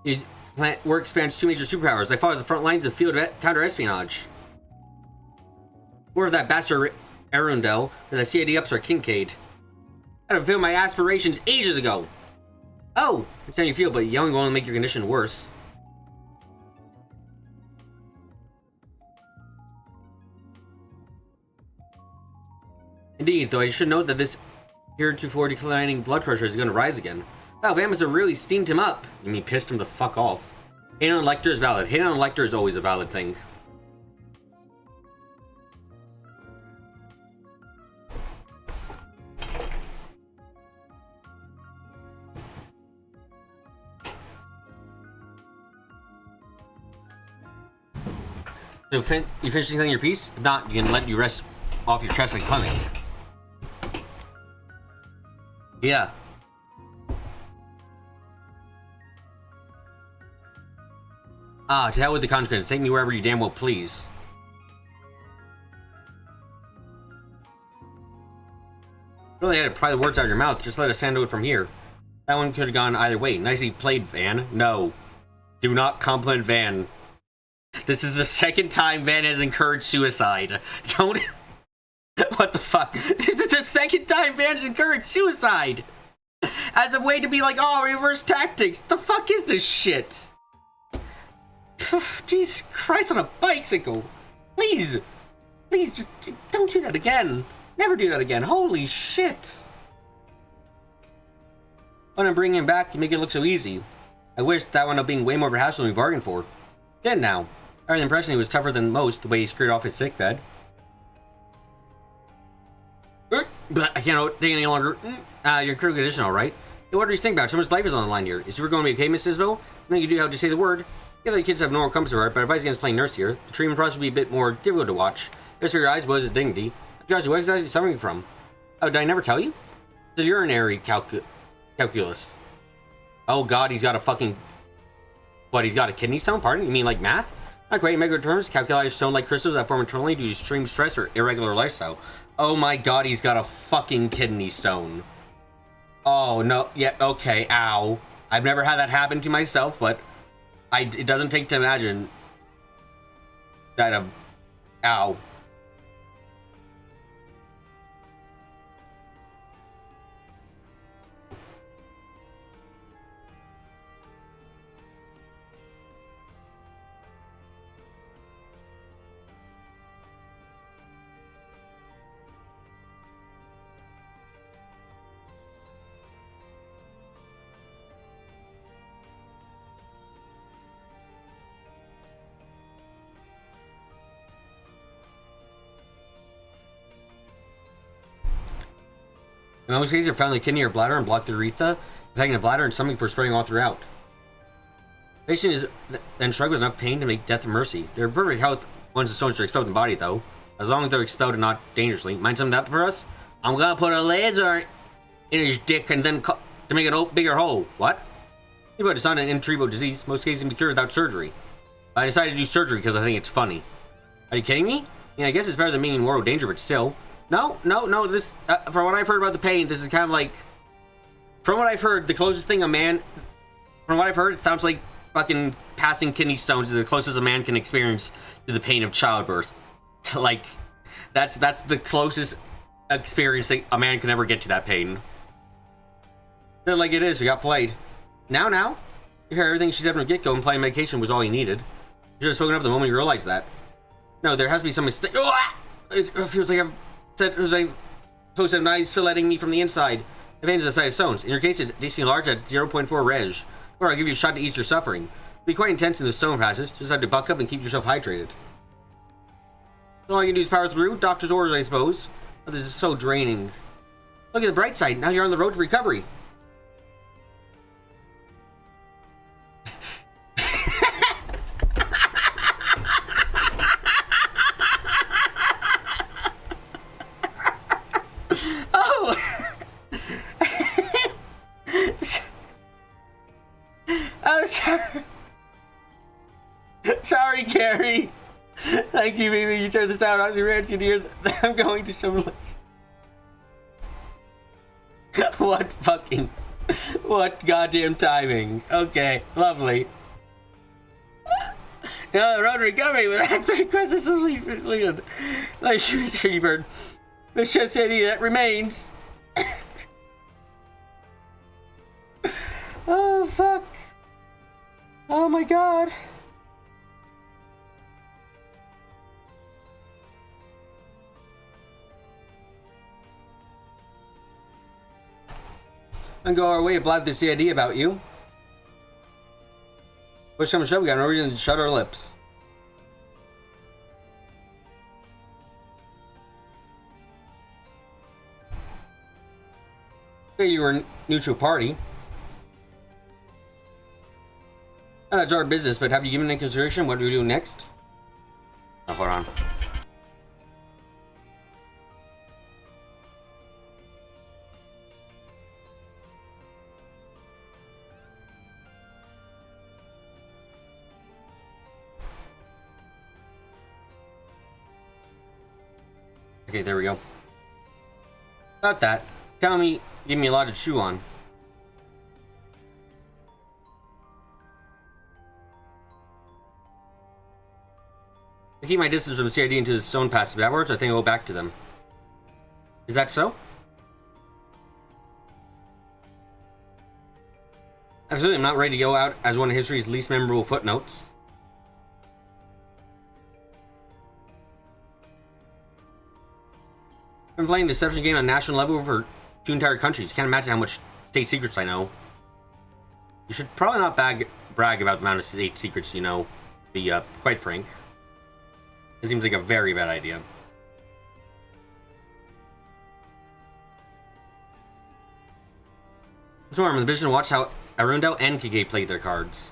Your work spans two major superpowers. I fought at the front lines of field counter-espionage. More of that bastard Arundel, or the CID ups are Kincaid. I had fulfilled my aspirations ages ago. Oh, I understand you feel, but you only want to make your condition worse. Indeed, though I should note that this heretofore declining blood pressure is going to rise again. Wow, Van must have really steamed him up. You mean pissed him the fuck off? Hating on Lecter is valid. Hating on Lecter is always a valid thing. So you finished cleaning your piece? If not, you can let you rest off your chest like Clement. Yeah. Ah, to hell with the consequences. Take me wherever you damn well please. Really had to pry the words out of your mouth. Just let us handle it from here. That one could have gone either way. Nicely played, Van. No. Do not compliment Van. This is the second time Van has encouraged suicide. Don't... What the fuck? This is the second time Van's encouraged suicide! As a way to be like, oh, reverse tactics. The fuck is this shit? Jesus Christ, on a bicycle. Please. Please, just don't do that again. Never do that again. Holy shit. When I'm bringing him back, you make it look so easy. I wish that wound up being way more of a hassle than we bargained for. Then now. I had the impression he was tougher than most, the way he screwed off his sickbed. But I can't take any longer. You're in critical condition, alright? Hey, what do you think about? Someone's life is on the line here. Is you going to be okay, Miss Isabel? Nothing you do have to say the word. The other kids have normal compass to heart, but advice against playing nurse here. The treatment process will be a bit more difficult to watch. Just for your eyes, was his dignity. Josh, what exactly is he suffering from? Oh, did I never tell you? It's a urinary calculus. Oh god, he's got a fucking... What, he's got a kidney stone? Pardon? You mean like math? Not quite in measured terms. Calculi is stone like crystals that form internally due to extreme stress or irregular lifestyle. Oh my god, he's got a fucking kidney stone. Oh, no. Yeah, okay. Ow. I've never had that happen to myself, but it doesn't take to imagine that ow. In most cases, are found in the kidney or bladder and block the urethra, affecting the bladder and stomach for spreading all throughout. The patient is then struck with enough pain to make death a mercy. They're in perfect health once the stones are expelled from the body, though. As long as they're expelled and not dangerously. Mind some of that for us? I'm gonna put a laser in his dick and then to make a bigger hole. What? But it's not an intreatable disease. Most cases can be cured without surgery. I decided to do surgery because I think it's funny. Are you kidding me? I guess it's better than being in mortal danger, but still. No, this, from what I've heard about the pain, this is kind of like, from what I've heard, the closest thing from what I've heard, it sounds like fucking passing kidney stones is the closest a man can experience to the pain of childbirth. Like, that's the closest experience a man can ever get to that pain. Just like it is, we got played. Now, you hear everything she said from the get-go, implying medication was all you needed. You should have spoken up the moment you realized that. No, there has to be some mistake. It feels like I'm... It was like supposed to have knives filleting me from the inside. Advantage of the size of stones. In your case, it's decently large at 0.4 reg. Or I'll give you a shot to ease your suffering. It'll be quite intense in the stone passes. Just have to buck up and keep yourself hydrated. All you can do is power through. Doctor's orders, I suppose. Oh, this is so draining. Look at the bright side. Now you're on the road to recovery. Sorry, Carrie. Thank you, baby. You turned this down. I was ready to hear that I'm going to show What goddamn timing. Okay, lovely. Now the road recovery with after requests of lead. Like Shitty Bird. The shit city that remains. Oh, fuck. Oh my god. And go our way to blab this idea about you. Push come to shove, we got no reason to shut our lips. Okay, you were a neutral party. That's our business, but have you given it consideration? What do we do next? Oh, hold on. Okay, there we go. About that. Tell me, give me a lot to chew on. I keep my distance from CID into the stone passive. Afterwards, I think I'll go back to them. Is that so? Absolutely, I'm not ready to go out as one of history's least memorable footnotes. I've been playing the Deception game on a national level for 2 entire countries. You can't imagine how much state secrets I know. You should probably not brag about the amount of state secrets you know, to be quite frank. It seems like a very bad idea. So I'm in the position to watch how Arundel and Kike played their cards.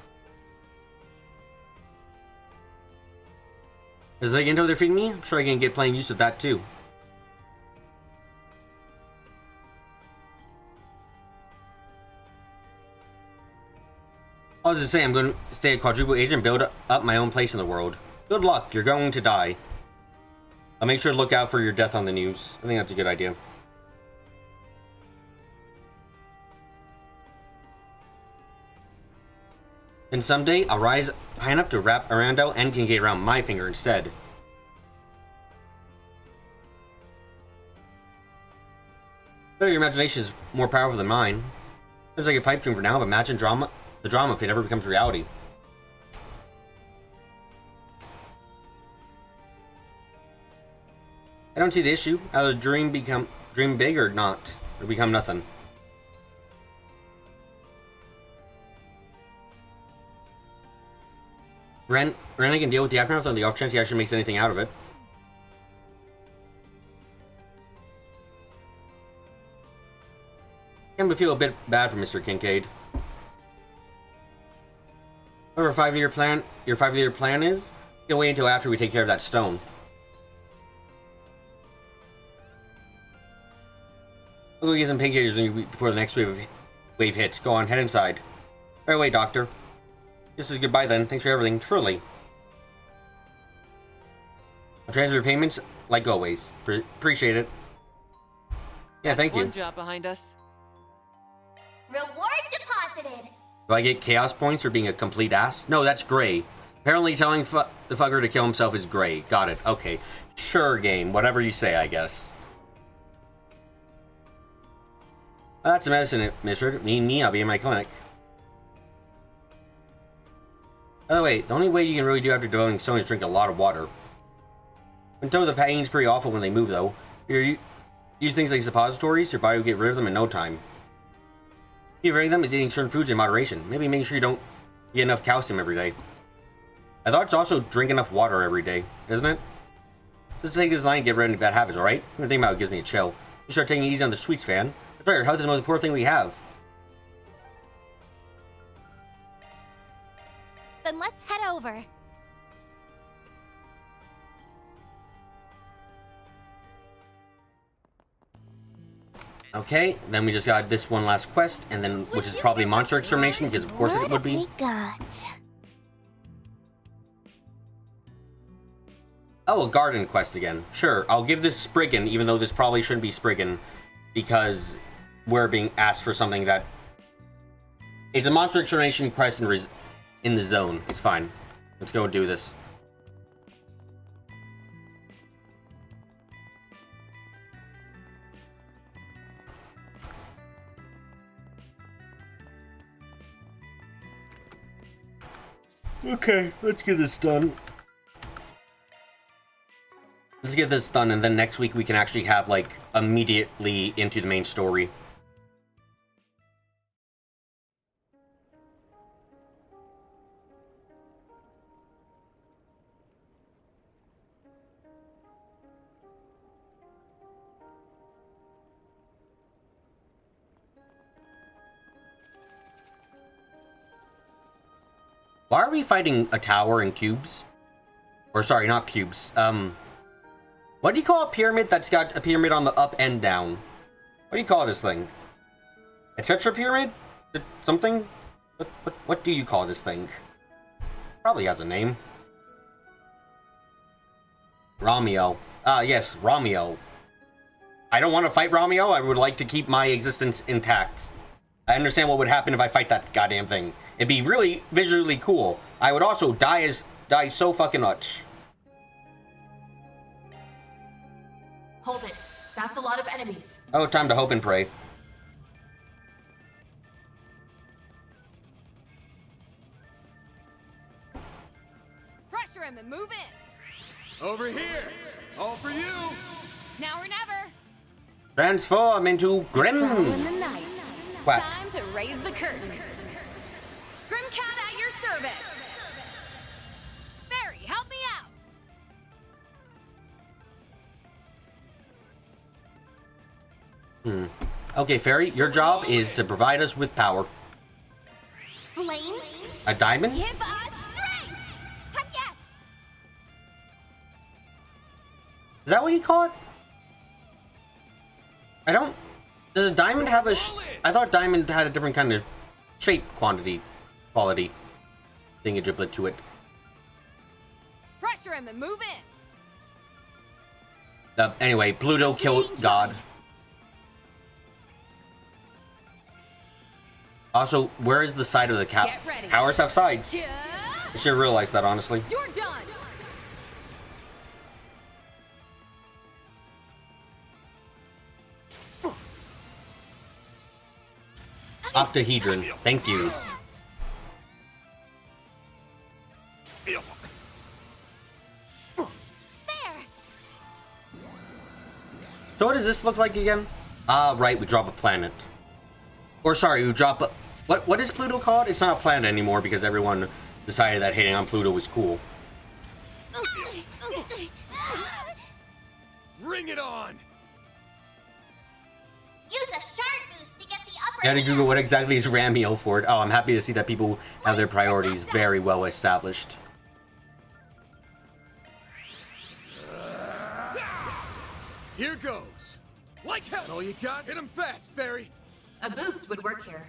Is that into they're feeding me? I'm sure I can get playing used to that too. I was just saying, I'm going to stay a quadruple agent and build up my own place in the world. Good luck, you're going to die. I'll make sure to look out for your death on the news. I think that's a good idea. And someday, I'll rise high enough to wrap Arundel and Kincaid around my finger instead. But your imagination is more powerful than mine. Seems like a pipe dream for now, but imagine the drama if it ever becomes reality. I don't see the issue. Either dream big or not, or become nothing. Ren can deal with the aftermath on the off chance he actually makes anything out of it. I can feel a bit bad for Mr. Kincaid. Whatever your 5-year plan is, you'll wait until after we take care of that stone. I'll go get some painkillers before the next wave hits. Go on, head inside. Right away, Doctor. This is goodbye then. Thanks for everything, truly. I'll transfer your payments like always. Appreciate it. Yeah, thank you. One job behind us. Reward deposited. Do I get chaos points for being a complete ass? No, that's Gray. Apparently telling the fucker to kill himself is Gray. Got it. Okay. Sure, game. Whatever you say, I guess. That's a medicine administered. Need me, I'll be in my clinic. By the way, the only way you can really do after devoting stone is drink a lot of water. I'm told the pain's pretty awful when they move, though. You use things like suppositories, your body will get rid of them in no time. Get rid of them is eating certain foods in moderation. Maybe making sure you don't get enough calcium every day. I thought it's also drink enough water every day, isn't it? Just take this line and get rid of any bad habits, alright? Even think about it gives me a chill. You start taking it easy on the sweets, fan. That's right, your health is the most important thing we have. Then let's head over. Okay, then we just got this one last quest, and then which is probably monster extermination, because of course it would be. What have we got? Oh, a garden quest again. Sure, I'll give this Spriggan, even though this probably shouldn't be Spriggan, because we're being asked for something that... It's a monster extermination quest in the zone. It's fine. Let's go and do this. Okay, let's get this done. Let's get this done, and then next week we can actually have, like, immediately into the main story. Why are we fighting a tower in cubes? Or sorry, not cubes. What do you call a pyramid that's got a pyramid on the up and down? What do you call this thing? A tetra pyramid? Something? What do you call this thing? Probably has a name. Romeo. Ah, yes, Romeo. I don't want to fight Romeo. I would like to keep my existence intact. I understand what would happen if I fight that goddamn thing. It'd be really visually cool. I would also die so fucking much. Hold it. That's a lot of enemies. Oh, time to hope and pray. Pressure him and move in. Over here! All for you! Now or never. Transform into Grim. In the night. What? Time to raise the curtain. Grim Cat at your service. Barry, help me out. Okay, Fairy, your job is to provide us with power. Flames? A diamond? Give us strength! Yes! Is that what he called? I don't... Does a diamond have a... I thought diamond had a different kind of shape quality thingy-driblet to it. Pressure him and move in. Anyway, Pluto killed God. Also, where is the side of the cap? Towers have sides. I should have realized that, honestly. You're done. Octahedron. Thank you. So what does this look like again? Ah, right, we drop a planet. Or sorry, we drop a... What is Pluto called? It's not a planet anymore because everyone decided that hitting on Pluto was cool. Bring it on! Use a sharp boost to get the upper I had to Google what exactly is Ramio for it. Oh, I'm happy to see that people have their priorities very well established. Here goes. Like hell! All you got? Hit him fast, Fairy! A boost would work here.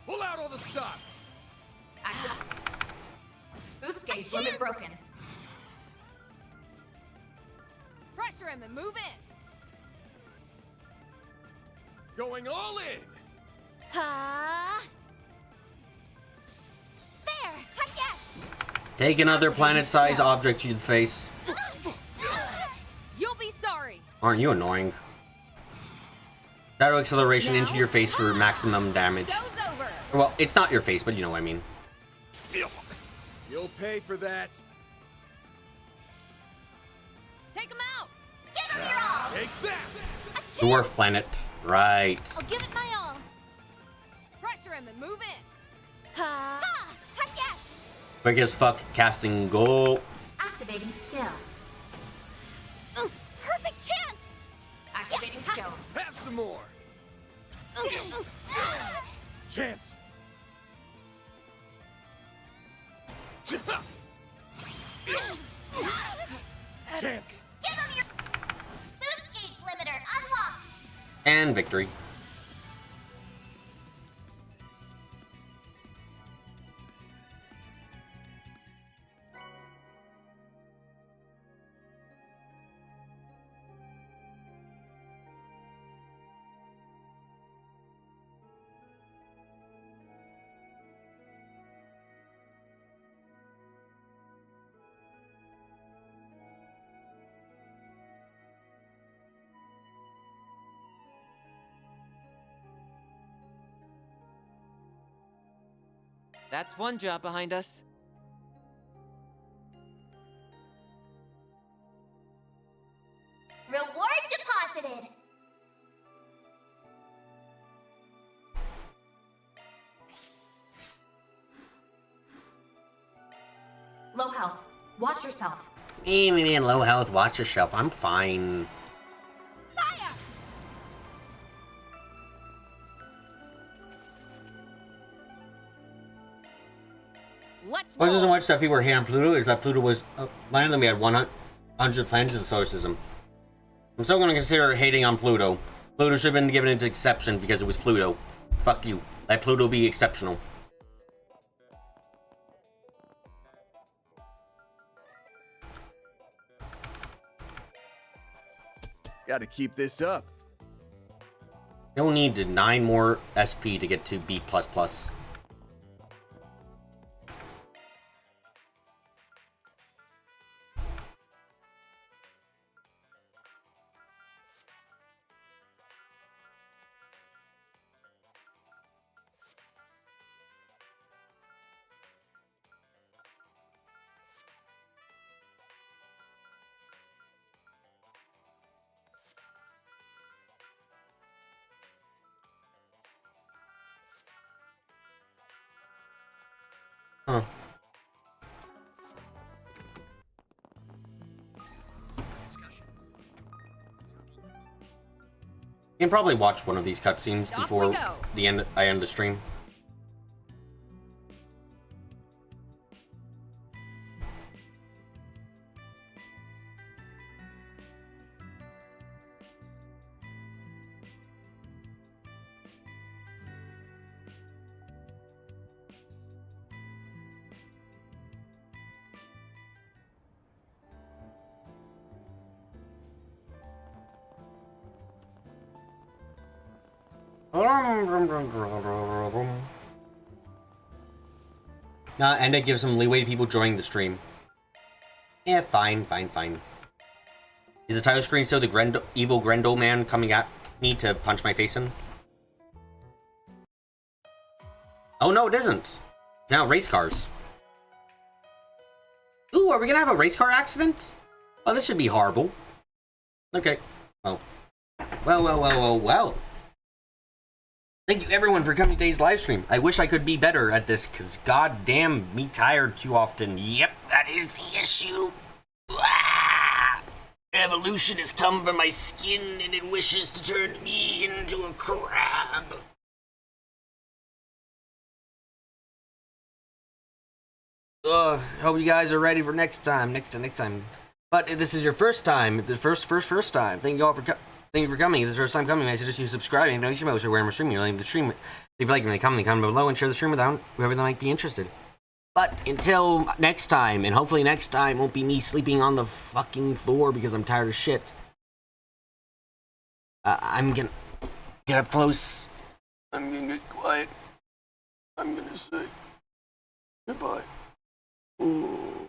Pull out all the stops! Active. Boost gauge limit broken. Pressure him and move in. Going all in! There! Yes! Take another planet-sized object to the face. You'll be sorry. Aren't you annoying? Shadow acceleration into your face for maximum damage. Show's over. Well, it's not your face, but you know what I mean. You'll pay for that. Take him out. Give him your all! Take that! Dwarf planet. Right. I'll give it my all. Pressure him and move in. Yes! Quick as fuck casting go. Activating skill. Perfect chance! Activating skill. Have some more! Chance! Chance! Give him your boost gauge limiter unlocked! And victory. That's one job behind us. Reward deposited. Low health. Watch yourself. Me and low health. Watch yourself. I'm fine. Fire! Let's It wasn't so roll. much that people were hating on Pluto, it's that Pluto was landed them. We had 100 planets in the solar system. I'm still going to consider hating on Pluto. Pluto should have been given an exception because it was Pluto. Fuck you. Let Pluto be exceptional. Gotta keep this up. You'll need 9 more SP to get to B++. Huh. You can probably watch one of these cutscenes before I end the stream. Nah, and it gives some leeway to people joining the stream. Yeah, fine. Is the title screen still the evil Grendel man coming at me to punch my face in? Oh no, it isn't. It's now race cars. Ooh, are we gonna have a race car accident? Oh, this should be horrible. Okay. Oh. Well. Thank you everyone for coming to today's live stream. I wish I could be better at this, because goddamn me tired too often. Yep, that is the issue. Ah! Evolution has come from my skin and it wishes to turn me into a crab. Hope you guys are ready for next time. But if this is your first time, if this first time, thank you all for coming. If this is your first time coming, I suggest you subscribing. Don't you know where I'm streaming? You like the stream. If you like it, comment below and share the stream with whoever that might be interested. But until next time, and hopefully next time won't be me sleeping on the fucking floor because I'm tired of shit. I'm gonna get up close. I'm gonna get quiet. I'm gonna say goodbye. Ooh.